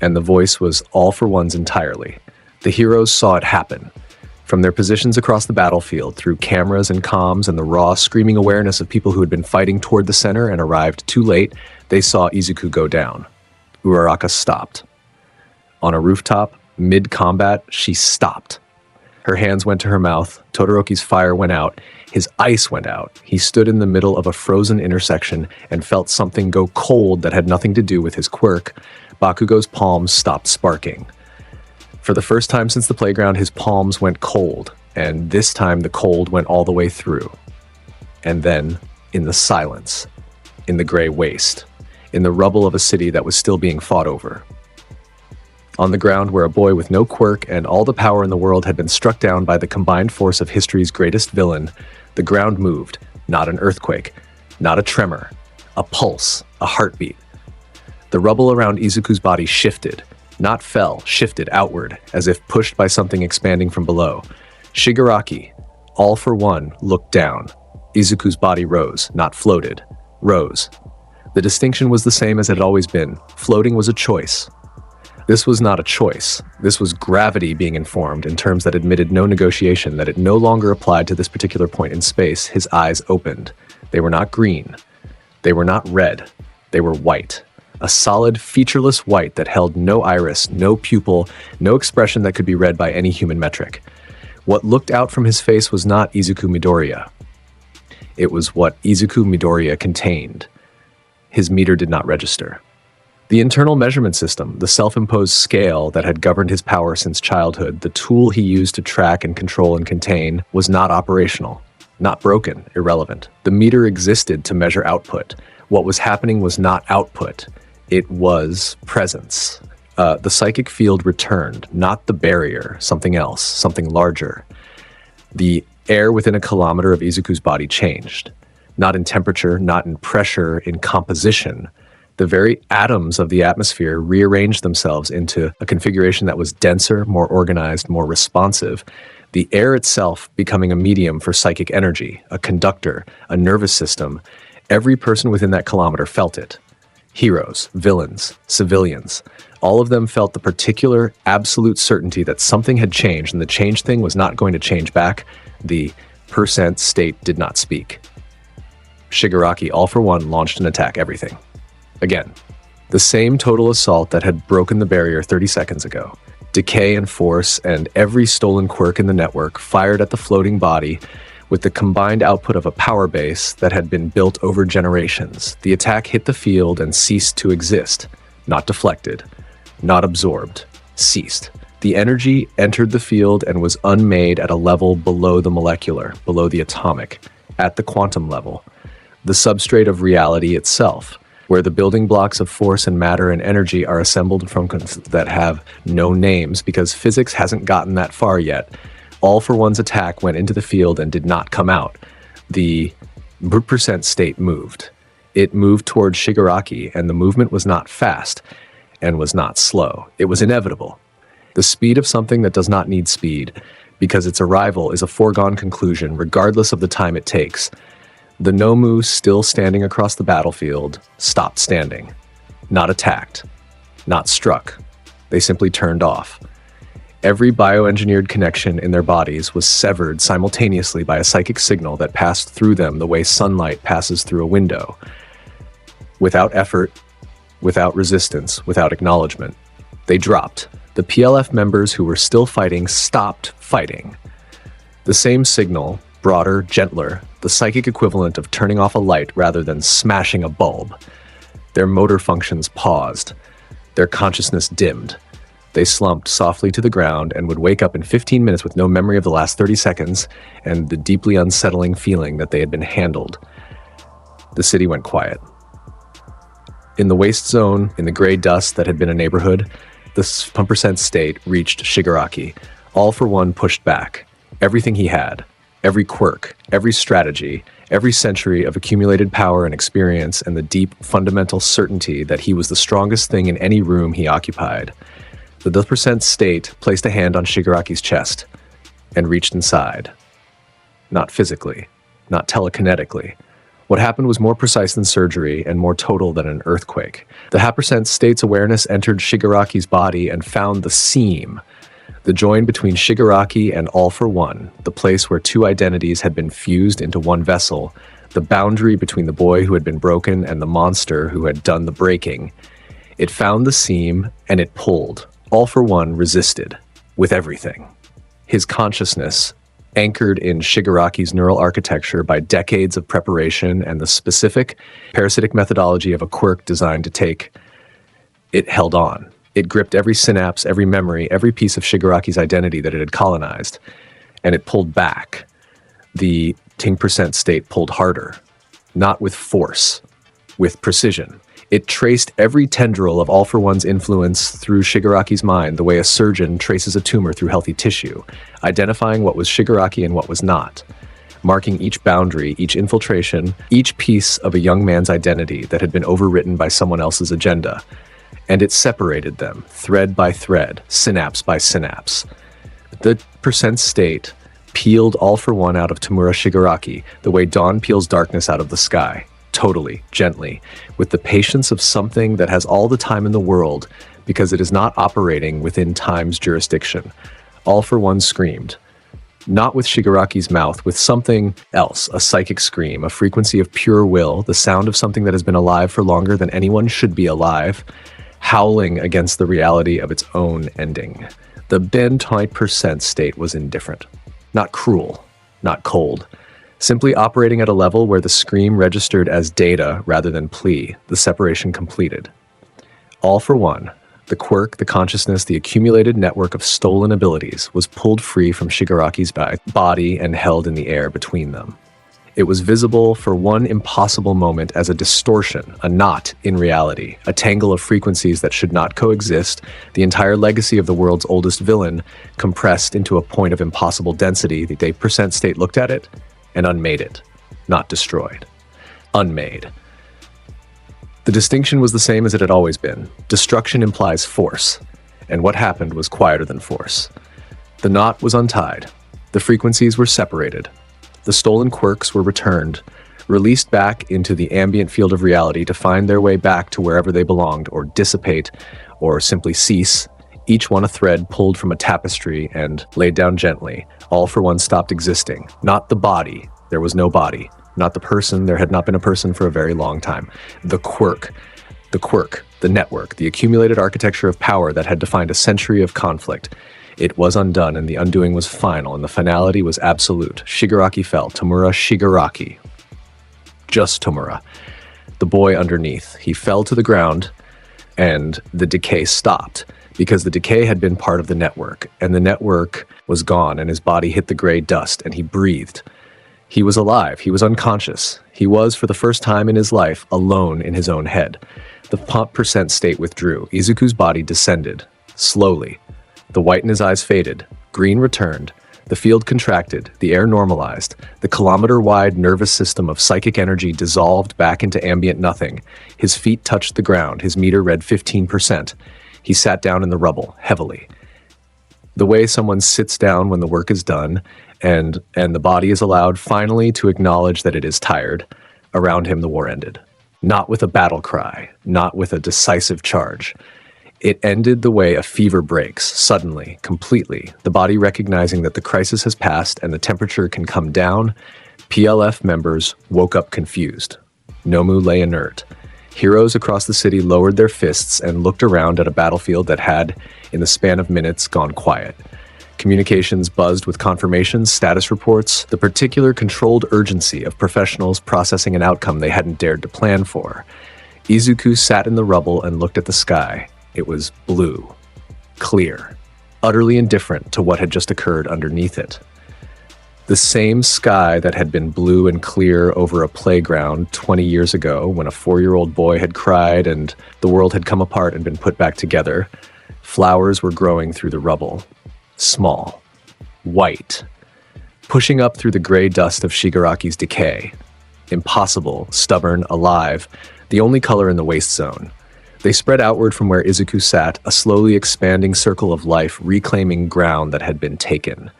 and the voice was All for One's entirely. The heroes saw it happen. From their positions across the battlefield, through cameras and comms and the raw, screaming awareness of people who had been fighting toward the center and arrived too late, they saw Izuku go down. Uraraka stopped. On a rooftop, mid-combat, she stopped. Her hands went to her mouth, Todoroki's fire went out, his ice went out. He stood in the middle of a frozen intersection and felt something go cold that had nothing to do with his quirk. Bakugo's palms stopped sparking. For the first time since the playground, his palms went cold, and this time the cold went all the way through. And then, in the silence, in the gray waste, in the rubble of a city that was still being fought over. On the ground where a boy with no quirk and all the power in the world had been struck down by the combined force of history's greatest villain, the ground moved, not an earthquake, not a tremor, a pulse, a heartbeat. The rubble around Izuku's body shifted, not fell, shifted outward, as if pushed by something expanding from below. Shigaraki, All for One, looked down. Izuku's body rose, not floated. Rose. The distinction was the same as it had always been. Floating was a choice. This was not a choice. This was gravity being informed in terms that admitted no negotiation, that it no longer applied to this particular point in space. His eyes opened. They were not green. They were not red. They were white. A solid, featureless white that held no iris, no pupil, no expression that could be read by any human metric. What looked out from his face was not Izuku Midoriya. It was what Izuku Midoriya contained. His meter did not register. The internal measurement system, the self-imposed scale that had governed his power since childhood, the tool he used to track and control and contain, was not operational. Not broken, irrelevant. The meter existed to measure output. What was happening was not output. It was presence. The psychic field returned, not the barrier, something else, something larger. The air within a kilometer of Izuku's body changed. Not in temperature, not in pressure, in composition. The very atoms of the atmosphere rearranged themselves into a configuration that was denser, more organized, more responsive. The air itself becoming a medium for psychic energy, a conductor, a nervous system. Every person within that kilometer felt it. Heroes, villains, civilians, all of them felt the particular, absolute certainty that something had changed and the changed thing was not going to change back. The percent state did not speak. Shigaraki, all for one, launched an attack everything. Again, the same total assault that had broken the barrier 30 seconds ago. Decay and force and every stolen quirk in the network fired at the floating body with the combined output of a power base that had been built over generations. The attack hit the field and ceased to exist. Not deflected, not absorbed, ceased. The energy entered the field and was unmade at a level below the molecular, below the atomic, at the quantum level, the substrate of reality itself, where the building blocks of force and matter and energy are assembled from that have no names because physics hasn't gotten that far yet. All for one's attack went into the field and did not come out. The percent state moved. It moved towards Shigaraki, and the movement was not fast and was not slow. It was inevitable. The speed of something that does not need speed, because its arrival is a foregone conclusion regardless of the time it takes. The Nomu, still standing across the battlefield, stopped standing. Not attacked. Not struck. They simply turned off. Every bioengineered connection in their bodies was severed simultaneously by a psychic signal that passed through them the way sunlight passes through a window. Without effort, without resistance, without acknowledgement. They dropped. The PLF members who were still fighting stopped fighting. The same signal, broader, gentler, the psychic equivalent of turning off a light rather than smashing a bulb. Their motor functions paused. Their consciousness dimmed. They slumped softly to the ground and would wake up in 15 minutes with no memory of the last 30 seconds and the deeply unsettling feeling that they had been handled. The city went quiet. In the waste zone, in the gray dust that had been a neighborhood, the 1% state reached Shigaraki. All for one pushed back. Everything he had, every quirk, every strategy, every century of accumulated power and experience, and the deep, fundamental certainty that he was the strongest thing in any room he occupied. The percent state placed a hand on Shigaraki's chest and reached inside. Not physically, not telekinetically. What happened was more precise than surgery and more total than an earthquake. The % state's awareness entered Shigaraki's body and found the seam, the join between Shigaraki and All for One, the place where two identities had been fused into one vessel, the boundary between the boy who had been broken and the monster who had done the breaking. It found the seam and it pulled. All for One resisted, with everything. His consciousness, anchored in Shigaraki's neural architecture by decades of preparation and the specific parasitic methodology of a quirk designed to take, it held on. It gripped every synapse, every memory, every piece of Shigaraki's identity that it had colonized, and it pulled back. The 10% state pulled harder, not with force, with precision. It traced every tendril of All for One's influence through Shigaraki's mind the way a surgeon traces a tumor through healthy tissue, identifying what was Shigaraki and what was not, marking each boundary, each infiltration, each piece of a young man's identity that had been overwritten by someone else's agenda. And it separated them, thread by thread, synapse by synapse. The percent state peeled All for One out of Tamura Shigaraki the way dawn peels darkness out of the sky. Totally, gently, with the patience of something that has all the time in the world because it is not operating within time's jurisdiction. All for One screamed. Not with Shigaraki's mouth, with something else, a psychic scream, a frequency of pure will, the sound of something that has been alive for longer than anyone should be alive, howling against the reality of its own ending. The bnha state was indifferent. Not cruel, not cold. Simply operating at a level where the scream registered as data rather than plea, the separation completed. All for One, the quirk, the consciousness, the accumulated network of stolen abilities was pulled free from Shigaraki's body and held in the air between them. It was visible for one impossible moment as a distortion, a knot in reality, a tangle of frequencies that should not coexist, the entire legacy of the world's oldest villain compressed into a point of impossible density. The percent state looked at it and unmade it, not destroyed. Unmade. The distinction was the same as it had always been. Destruction implies force, and what happened was quieter than force. The knot was untied. The frequencies were separated. The stolen quirks were returned, released back into the ambient field of reality to find their way back to wherever they belonged, or dissipate, or simply cease, each one a thread pulled from a tapestry and laid down gently. All for one stopped existing. Not the body. There was no body. Not the person. There had not been a person for a very long time. The quirk, the network, the accumulated architecture of power that had defined a century of conflict. It was undone, and the undoing was final, and the finality was absolute. Shigaraki fell. Tomura Shigaraki. Just Tomura. The boy underneath. He fell to the ground, and the decay stopped, because the decay had been part of the network, and the network was gone, and his body hit the gray dust, and he breathed. He was alive. He was unconscious. He was, for the first time in his life, alone in his own head. The % state withdrew. Izuku's body descended, slowly. The white in his eyes faded. Green returned. The field contracted. The air normalized. The kilometer-wide nervous system of psychic energy dissolved back into ambient nothing. His feet touched the ground. His meter read 15%. He sat down in the rubble, heavily. The way someone sits down when the work is done, and the body is allowed finally to acknowledge that it is tired. Around him, the war ended. Not with a battle cry, not with a decisive charge. It ended the way a fever breaks, suddenly, completely, the body recognizing that the crisis has passed and the temperature can come down. PLF members woke up confused. Nomu lay inert. Heroes across the city lowered their fists and looked around at a battlefield that had, in the span of minutes, gone quiet. Communications buzzed with confirmations, status reports, the particular controlled urgency of professionals processing an outcome they hadn't dared to plan for. Izuku sat in the rubble and looked at the sky. It was blue, clear, utterly indifferent to what had just occurred underneath it. The same sky that had been blue and clear over a playground 20 years ago when a 4-year-old boy had cried and the world had come apart and been put back together. Flowers were growing through the rubble. Small, white, pushing up through the gray dust of Shigaraki's decay. Impossible, stubborn, alive, the only color in the waste zone. They spread outward from where Izuku sat, a slowly expanding circle of life reclaiming ground that had been taken.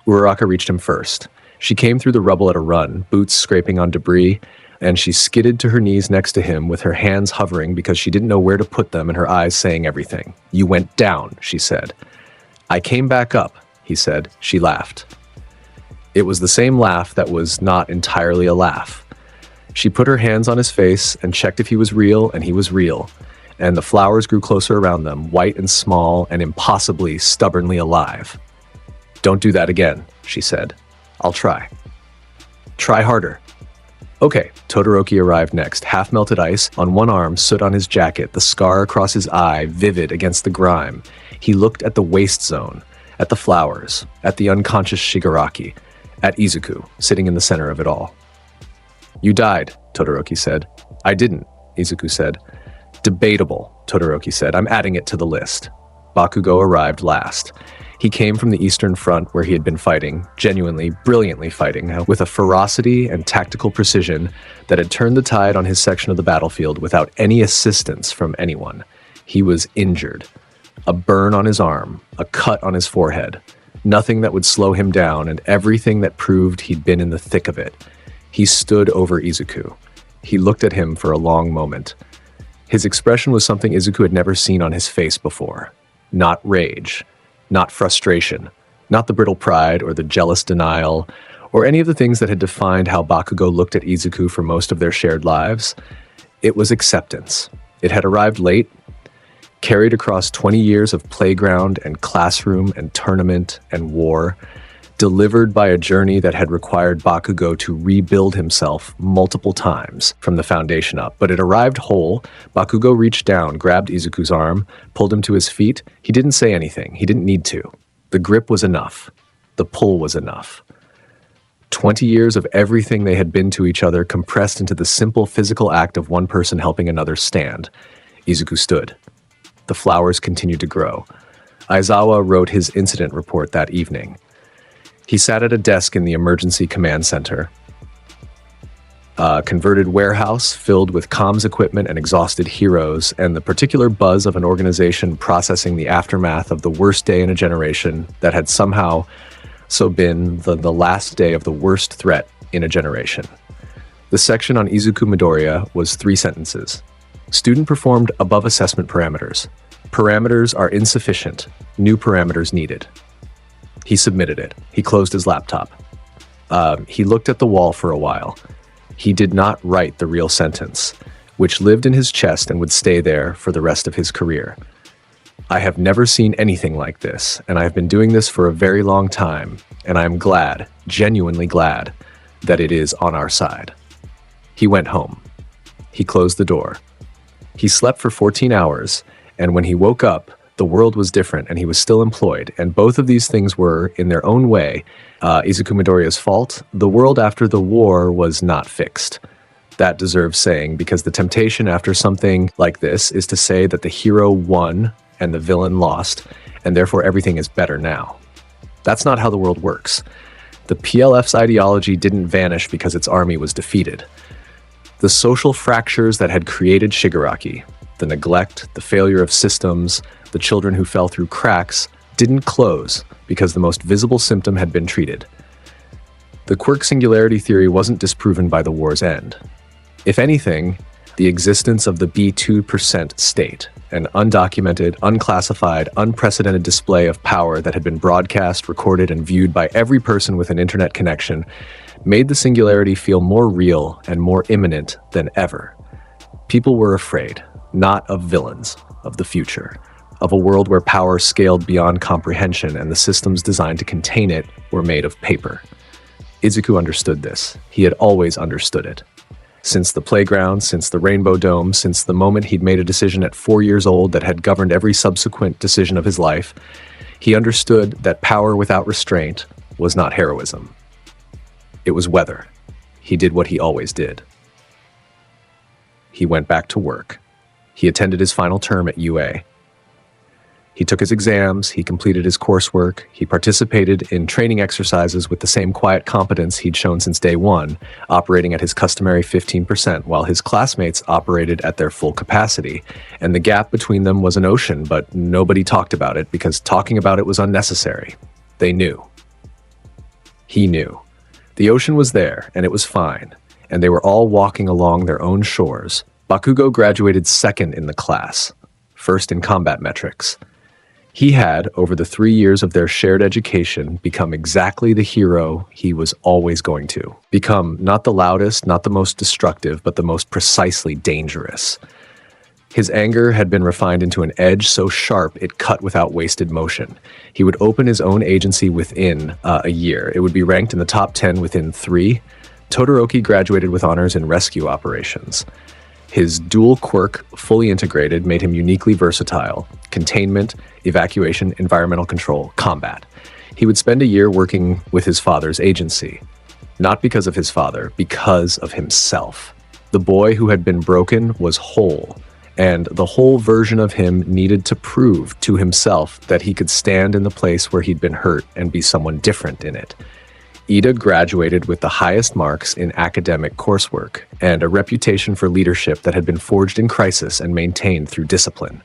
Uraraka reached him first. She came through the rubble at a run, boots scraping on debris, and she skidded to her knees next to him with her hands hovering because she didn't know where to put them and her eyes saying everything. "You went down," she said. "I came back up," he said. She laughed. It was the same laugh that was not entirely a laugh. She put her hands on his face and checked if he was real, and he was real. And the flowers grew closer around them, white and small and impossibly, stubbornly alive. "Don't do that again," she said. "I'll try." "Try harder." "Okay." Todoroki arrived next. Half-melted ice on one arm stood on his jacket, the scar across his eye vivid against the grime. He looked at the waste zone, at the flowers, at the unconscious Shigaraki, at Izuku, sitting in the center of it all. "You died," Todoroki said. "I didn't," Izuku said. "Debatable," Todoroki said. "I'm adding it to the list." Bakugo arrived last. He came from the Eastern Front where he had been fighting, genuinely, brilliantly fighting, with a ferocity and tactical precision that had turned the tide on his section of the battlefield without any assistance from anyone. He was injured. A burn on his arm, a cut on his forehead. Nothing that would slow him down, and everything that proved he'd been in the thick of it. He stood over Izuku. He looked at him for a long moment. His expression was something Izuku had never seen on his face before. Not rage. Not frustration, not the brittle pride or the jealous denial, or any of the things that had defined how Bakugo looked at Izuku for most of their shared lives. It was acceptance. It had arrived late, carried across 20 years of playground and classroom and tournament and war, delivered by a journey that had required Bakugo to rebuild himself multiple times from the foundation up. But it arrived whole. Bakugo reached down, grabbed Izuku's arm, pulled him to his feet. He didn't say anything. He didn't need to. The grip was enough. The pull was enough. 20 years of everything they had been to each other compressed into the simple physical act of one person helping another stand. Izuku stood. The flowers continued to grow. Aizawa wrote his incident report that evening. He sat at a desk in the emergency command center. A converted warehouse filled with comms equipment and exhausted heroes, and the particular buzz of an organization processing the aftermath of the worst day in a generation that had somehow so been the last day of the worst threat in a generation. The section on Izuku Midoriya was 3 sentences. Student performed above assessment parameters. Parameters are insufficient. New parameters needed. He submitted it. He closed his laptop. He looked at the wall for a while. He did not write the real sentence, which lived in his chest and would stay there for the rest of his career. I have never seen anything like this, and I have been doing this for a very long time, and I am glad, genuinely glad, that it is on our side. He went home. He closed the door. He slept for 14 hours, and when he woke up, the world was different and he was still employed, and both of these things were, in their own way, Izuku Midoriya's fault. The world after the war was not fixed. That deserves saying, because the temptation after something like this is to say that the hero won and the villain lost, and therefore everything is better now. That's not how the world works. The PLF's ideology didn't vanish because its army was defeated. The social fractures that had created Shigaraki, the neglect, the failure of systems, the children who fell through cracks, didn't close because the most visible symptom had been treated. The quirk singularity theory wasn't disproven by the war's end. If anything, the existence of the B2% state, an undocumented, unclassified, unprecedented display of power that had been broadcast, recorded, and viewed by every person with an internet connection, made the singularity feel more real and more imminent than ever. People were afraid, not of villains, of the future, of a world where power scaled beyond comprehension and the systems designed to contain it were made of paper. Izuku understood this. He had always understood it. Since the playground, since the Rainbow Dome, since the moment he'd made a decision at 4 years old that had governed every subsequent decision of his life, he understood that power without restraint was not heroism. It was weather. He did what he always did. He went back to work. He attended his final term at UA. He took his exams, he completed his coursework, he participated in training exercises with the same quiet competence he'd shown since day one, operating at his customary 15%, while his classmates operated at their full capacity. And the gap between them was an ocean, but nobody talked about it because talking about it was unnecessary. They knew. He knew. The ocean was there, and it was fine, and they were all walking along their own shores. Bakugo graduated second in the class, first in combat metrics. He had, over the 3 years of their shared education, become exactly the hero he was always going to. Become not the loudest, not the most destructive, but the most precisely dangerous. His anger had been refined into an edge so sharp it cut without wasted motion. He would open his own agency within a year. It would be ranked in the top 10 within 3. Todoroki graduated with honors in rescue operations. His dual quirk, fully integrated, made him uniquely versatile. Containment, evacuation, environmental control, combat. He would spend a year working with his father's agency. Not because of his father, because of himself. The boy who had been broken was whole, and the whole version of him needed to prove to himself that he could stand in the place where he'd been hurt and be someone different in it. Ida graduated with the highest marks in academic coursework and a reputation for leadership that had been forged in crisis and maintained through discipline.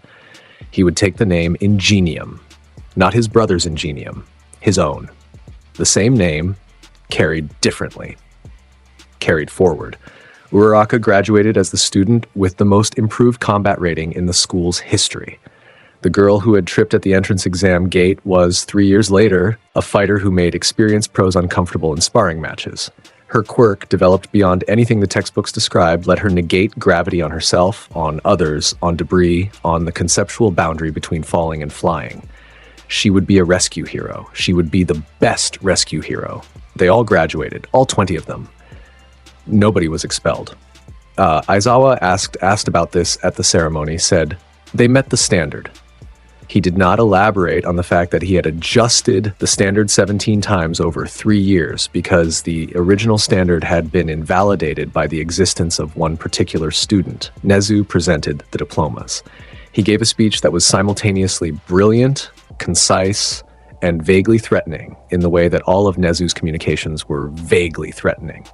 He would take the name Ingenium, not his brother's Ingenium, his own. The same name, carried differently, carried forward. Uraraka graduated as the student with the most improved combat rating in the school's history. The girl who had tripped at the entrance exam gate was, 3 years later, a fighter who made experienced pros uncomfortable in sparring matches. Her quirk, developed beyond anything the textbooks described, let her negate gravity on herself, on others, on debris, on the conceptual boundary between falling and flying. She would be a rescue hero. She would be the best rescue hero. They all graduated, all 20 of them. Nobody was expelled. Aizawa asked about this at the ceremony, said, "They met the standard." He did not elaborate on the fact that he had adjusted the standard 17 times over 3 years because the original standard had been invalidated by the existence of one particular student. Nezu presented the diplomas. He gave a speech that was simultaneously brilliant, concise, and vaguely threatening in the way that all of Nezu's communications were vaguely threatening.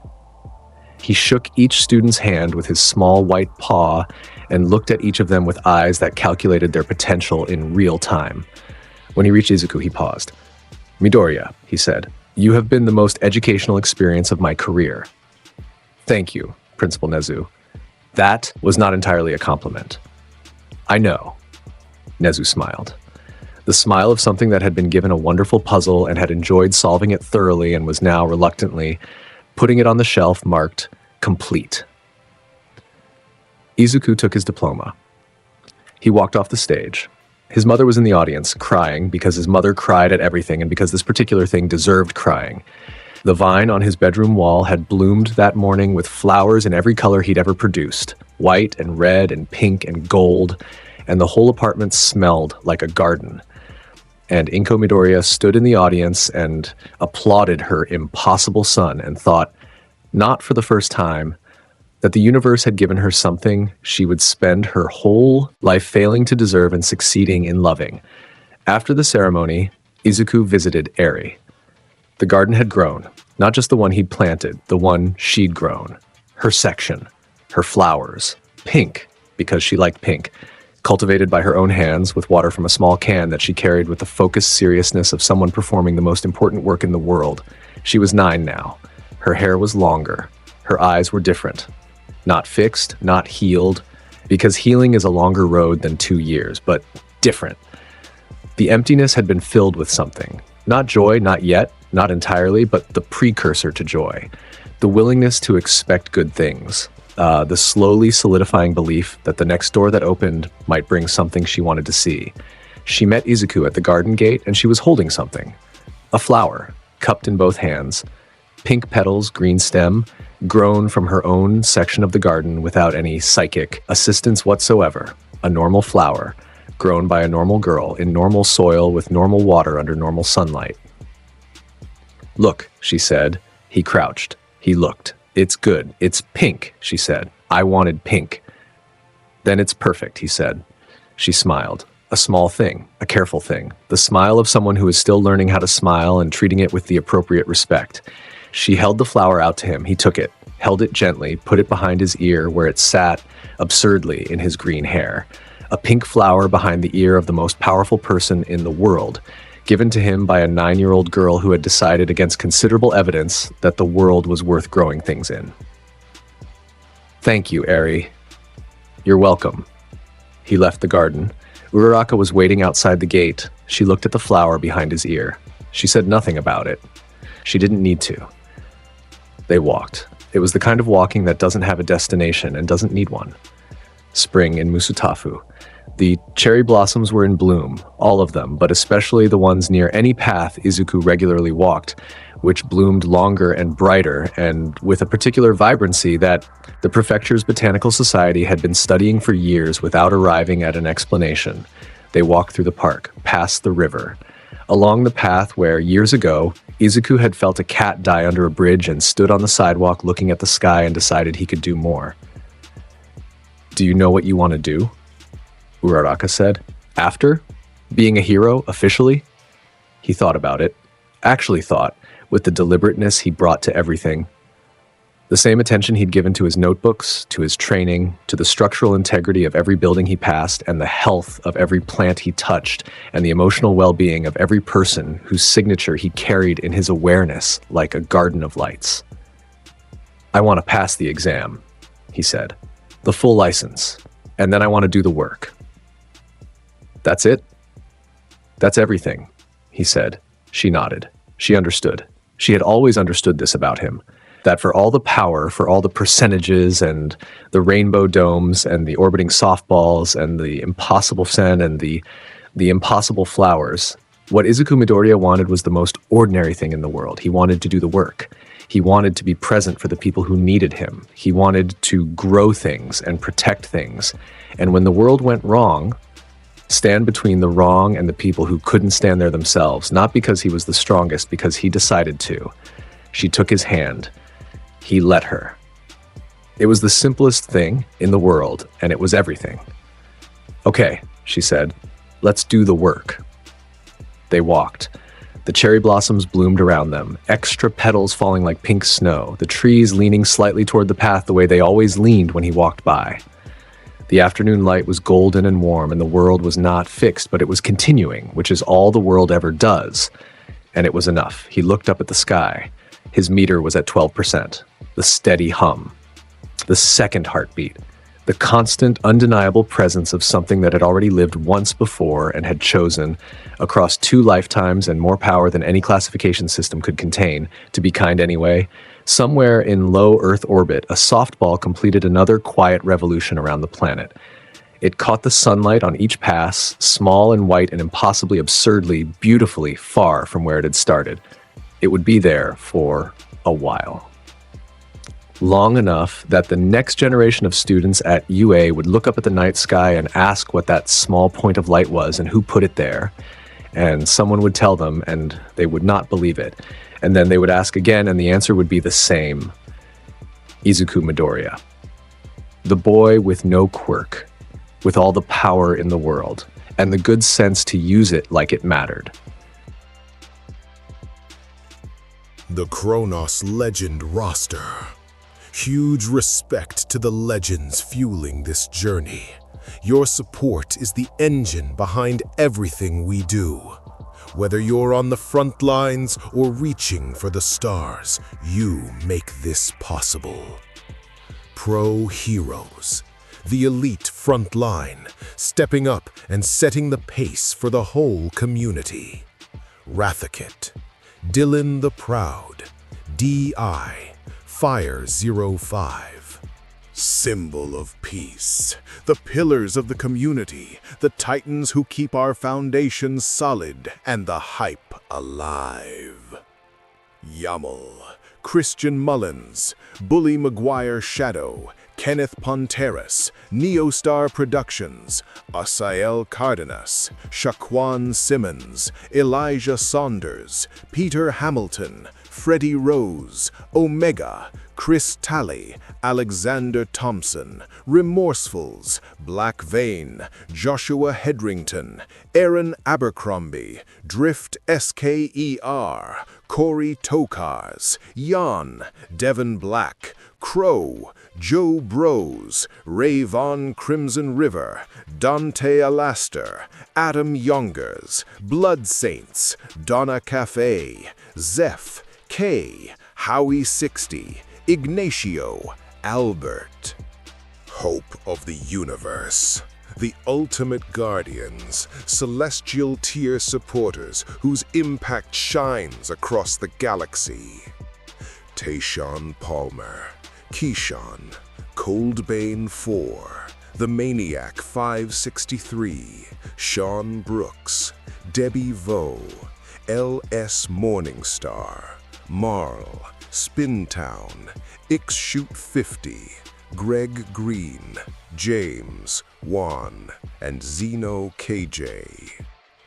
He shook each student's hand with his small white paw and looked at each of them with eyes that calculated their potential in real time. When he reached Izuku, he paused. "Midoriya," he said, "you have been the most educational experience of my career." "Thank you," Principal Nezu. That was not entirely a compliment. I know. Nezu smiled. The smile of something that had been given a wonderful puzzle and had enjoyed solving it thoroughly and was now reluctantly putting it on the shelf marked complete. Izuku took his diploma. He walked off the stage. His mother was in the audience, crying because his mother cried at everything and because this particular thing deserved crying. The vine on his bedroom wall had bloomed that morning with flowers in every color he'd ever produced, white and red and pink and gold, and the whole apartment smelled like a garden. And Inko Midoriya stood in the audience and applauded her impossible son and thought, not for the first time, that the universe had given her something she would spend her whole life failing to deserve and succeeding in loving. After the ceremony, Izuku visited Eri. The garden had grown, not just the one he'd planted, the one she'd grown. Her section, her flowers, pink, because she liked pink, cultivated by her own hands with water from a small can that she carried with the focused seriousness of someone performing the most important work in the world. She was 9 now. Her hair was longer. Her eyes were different. Not fixed, not healed, because healing is a longer road than 2 years, but different. The emptiness had been filled with something. Not joy, not yet, not entirely, but the precursor to joy. The willingness to expect good things. The slowly solidifying belief that the next door that opened might bring something she wanted to see. She met Izuku at the garden gate, and she was holding something. A flower, cupped in both hands. Pink petals, green stem, grown from her own section of the garden without any psychic assistance whatsoever. A normal flower, grown by a normal girl in normal soil with normal water under normal sunlight. Look, she said. He crouched. He looked. It's good. It's pink, she said. I wanted pink. Then it's perfect, he said. She smiled. A small thing, a careful thing. The smile of someone who is still learning how to smile and treating it with the appropriate respect. She held the flower out to him. He took it, held it gently, put it behind his ear where it sat absurdly in his green hair. A pink flower behind the ear of the most powerful person in the world, given to him by a 9-year-old girl who had decided against considerable evidence that the world was worth growing things in. Thank you, Eri. You're welcome. He left the garden. Uraraka was waiting outside the gate. She looked at the flower behind his ear. She said nothing about it. She didn't need to. They walked. It was the kind of walking that doesn't have a destination and doesn't need one. Spring in Musutafu. The cherry blossoms were in bloom, all of them, but especially the ones near any path Izuku regularly walked, which bloomed longer and brighter and with a particular vibrancy that the prefecture's botanical society had been studying for years without arriving at an explanation. They walked through the park, past the river, along the path where, years ago, Izuku had felt a cat die under a bridge and stood on the sidewalk looking at the sky and decided he could do more. Do you know what you want to do? Uraraka said. After? Being a hero, officially? He thought about it. Actually thought, with the deliberateness he brought to everything. The same attention he'd given to his notebooks, to his training, to the structural integrity of every building he passed, and the health of every plant he touched, and the emotional well-being of every person whose signature he carried in his awareness like a garden of lights. I want to pass the exam, he said. The full license. And then I want to do the work. That's it? That's everything, he said. She nodded. She understood. She had always understood this about him. That for all the power, for all the percentages and the rainbow domes and the orbiting softballs and the impossible sen and the impossible flowers, what Izuku Midoriya wanted was the most ordinary thing in the world. He wanted to do the work. He wanted to be present for the people who needed him. He wanted to grow things and protect things. And when the world went wrong, stand between the wrong and the people who couldn't stand there themselves, not because he was the strongest, because he decided to. She took his hand. He let her. It was the simplest thing in the world, and it was everything. Okay, she said, let's do the work. They walked. The cherry blossoms bloomed around them, extra petals falling like pink snow, the trees leaning slightly toward the path the way they always leaned when he walked by. The afternoon light was golden and warm, and the world was not fixed, but it was continuing, which is all the world ever does. And it was enough. He looked up at the sky. His meter was at 12%, the steady hum. The second heartbeat. The constant, undeniable presence of something that had already lived once before and had chosen, across 2 lifetimes and more power than any classification system could contain, to be kind anyway. Somewhere in low Earth orbit, a softball completed another quiet revolution around the planet. It caught the sunlight on each pass, small and white and impossibly, absurdly, beautifully far from where it had started. It would be there for a while. Long enough that the next generation of students at UA would look up at the night sky and ask what that small point of light was and who put it there. And someone would tell them, and they would not believe it. And then they would ask again, and the answer would be the same. Izuku Midoriya. The boy with no quirk, with all the power in the world, and the good sense to use it like it mattered. The Chronos Legend roster. Huge respect to the legends fueling this journey. Your support is the engine behind everything we do. Whether you're on the front lines or reaching for the stars, you make this possible. Pro heroes, the elite front line, stepping up and setting the pace for the whole community. Rathakit, Dylan the Proud, D.I., Fire 05. Symbol of peace, the pillars of the community, the titans who keep our foundations solid and the hype alive. Yamal, Christian Mullins, Bully Maguire Shadow, Kenneth Ponteras, Neostar Productions, Asael Cardenas, Shaquan Simmons, Elijah Saunders, Peter Hamilton, Freddie Rose, Omega, Chris Talley, Alexander Thompson, Remorsefuls, Black Vein, Joshua Hedrington, Aaron Abercrombie, Drift SKER, Corey Tokars, Jan, Devon Black, Crow, Joe Bros, Ray Von Crimson River, Dante Alaster, Adam Youngers, Blood Saints, Donna Cafe, Zeph, K, Howie 60, Ignacio, Albert. Hope of the universe. The ultimate guardians, celestial tier supporters whose impact shines across the galaxy. Tayshawn Palmer, Keyshawn, Coldbane 4, The Maniac 563, Sean Brooks, Debbie Vo, L.S. Morningstar, Marl, Spintown, Ixshoot 50, Greg Green, James, Juan, and Zeno KJ.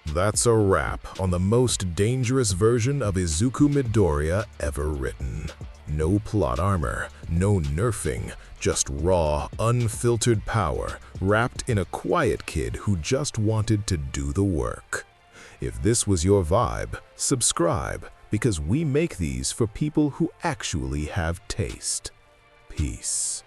That's a wrap on the most dangerous version of Izuku Midoriya ever written. No plot armor, no nerfing, just raw, unfiltered power wrapped in a quiet kid who just wanted to do the work. If this was your vibe, subscribe, because we make these for people who actually have taste. Peace.